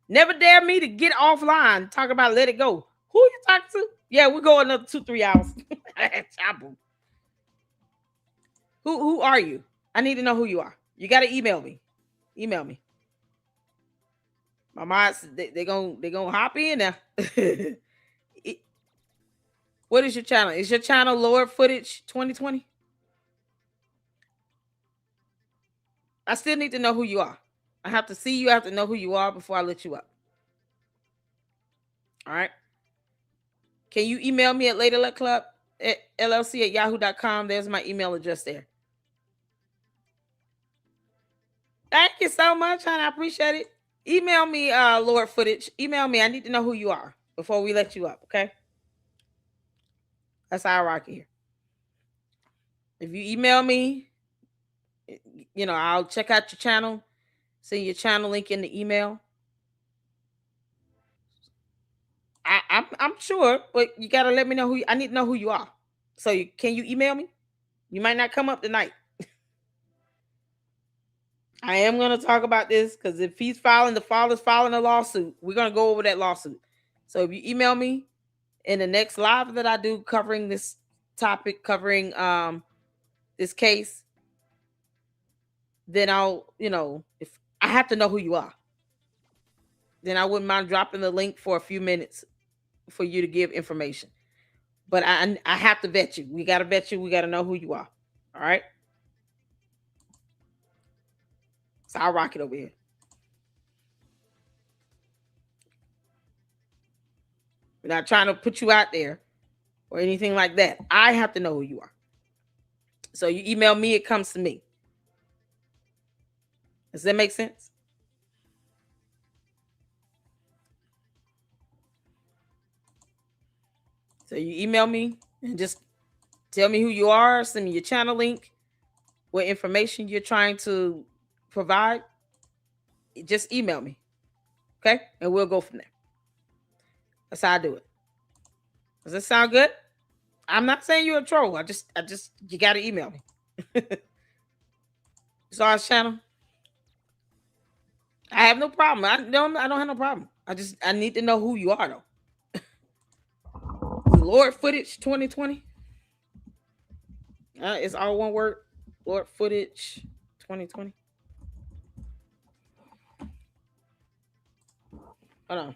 Never dare me to get offline. Talk about let it go. Who you talking to? Yeah, we're going another 2-3 hours. Who are you? I need to know who you are. You got to email me. Email me. My mods, they gonna hop in now. What is your channel? Is your channel Lord Footage 2020? I still need to know who you are. I have to see you. I have to know who you are before I let you up. All right. Can you email me at laterletclub@llc@yahoo.com? There's my email address there. Thank you so much, honey. I appreciate it. Email me, Lord Footage. Email me. I need to know who you are before we let you up, okay? That's how I rock it here. If you email me, you know, I'll check out your channel, send your channel link in the email. I'm sure, but you gotta let me know I need to know who you are. So can you email me? You might not come up tonight. I am gonna talk about this because if he's the father's filing a lawsuit, we're gonna go over that lawsuit. So if you email me in the next live that I do covering this topic, covering this case, then I'll, you know, if I have to know who you are, then I wouldn't mind dropping the link for a few minutes for you to give information. But I have to vet you. We got to vet you. We got to know who you are. All right? So I'll rock it over here. We're not trying to put you out there or anything like that. I have to know who you are. So you email me, it comes to me. Does that make sense? So you email me and just tell me who you are, send me your channel link, what information you're trying to provide. Just email me. Okay? And we'll go from there. That's how I do it. Does that sound good? I'm not saying you're a troll. I just you gotta email me. Saw his channel. I have no problem. I don't have no problem. I need to know who you are though. Lord Footage 2020. It's all one word. Lord Footage 2020. Hold on.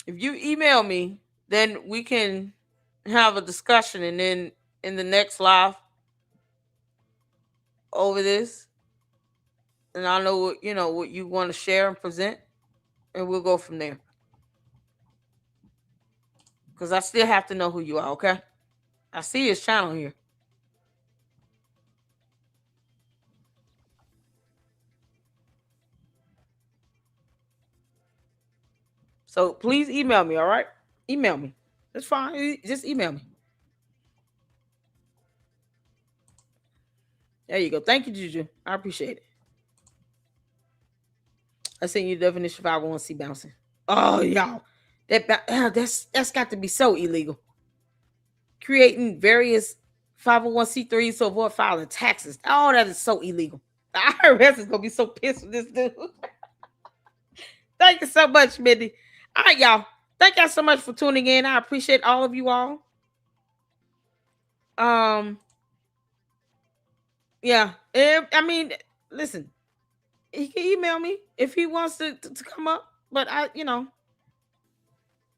If you email me, then we can have a discussion, and then in the next live over this, and I'll know what you want to share and present, and we'll go from there. Because I still have to know who you are, okay? I see his channel here. So please email me, all right? Email me. That's fine. Just email me. There you go. Thank you, Juju. I appreciate it. I sent you the definition of 501c bouncing. Oh, y'all. That's got to be so illegal. Creating various 501c3s to avoid filing taxes. Oh, that is so illegal. The IRS is going to be so pissed with this dude. Thank you so much, Mindy. All right, y'all. Thank y'all so much for tuning in. I appreciate all of you all. Yeah. I mean, listen, he can email me if he wants to come up, but I'm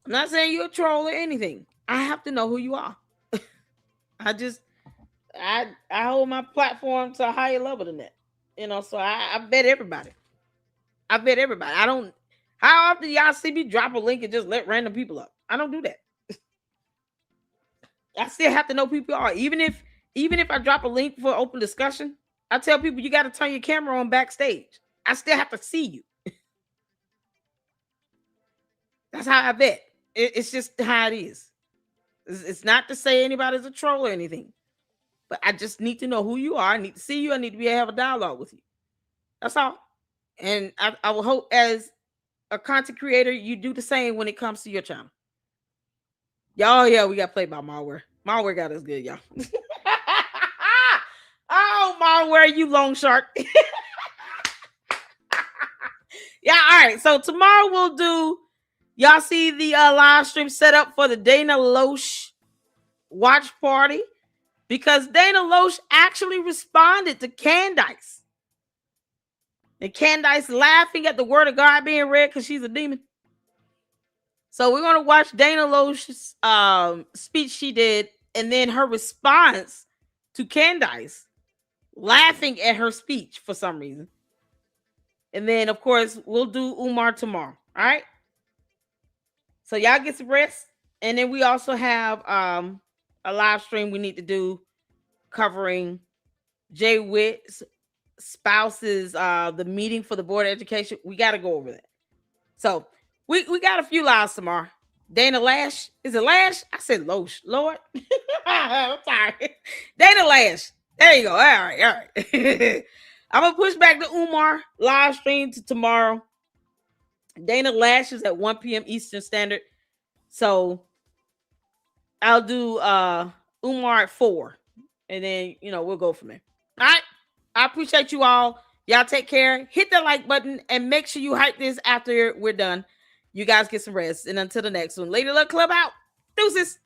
not saying you're a troll or anything. I have to know who you are. I hold my platform to a higher level than that. So I bet everybody. I don't. How often y'all see me drop a link and just let random people up? I don't do that. I still have to know who people are. Even if even if I drop a link for open discussion, I tell people you got to turn your camera on backstage. I still have to see you. That's how I bet. It's just how it is. It's not to say anybody's a troll or anything, but I just need to know who you are. I need to see you. I need to be able to have a dialogue with you. That's all. And I will hope as a content creator, you do the same when it comes to your channel. Y'all, yeah, we got played by malware. Malware got us good, y'all. Oh, malware, you long shark. Yeah, all right. So tomorrow we'll do, y'all see the live stream set up for the Dana Loesch watch party, because Dana Loesch actually responded to Candice. And Candice laughing at the word of God being read because she's a demon. So we're going to watch Dana Loesch's speech she did, and then her response to Candice laughing at her speech for some reason. And then, of course, we'll do Umar tomorrow. All right? So y'all get some rest. And then we also have a live stream we need to do covering Jay Witt's spouse's the meeting for the Board of Education. We got to go over that. So we got a few lives tomorrow. Dana Lash. Is it Lash? I said Loesch. Lord. I'm sorry. Dana Lash. There you go. All right. I'm going to push back the Umar live stream to tomorrow. Dana Lash is at 1 p.m. Eastern Standard. So I'll do Umar at 4. And then, we'll go from there. All right. I appreciate you all. Y'all take care. Hit the like button and make sure you hype this after we're done. You guys get some rest. And until the next one, Lady Luck Club out. Deuces.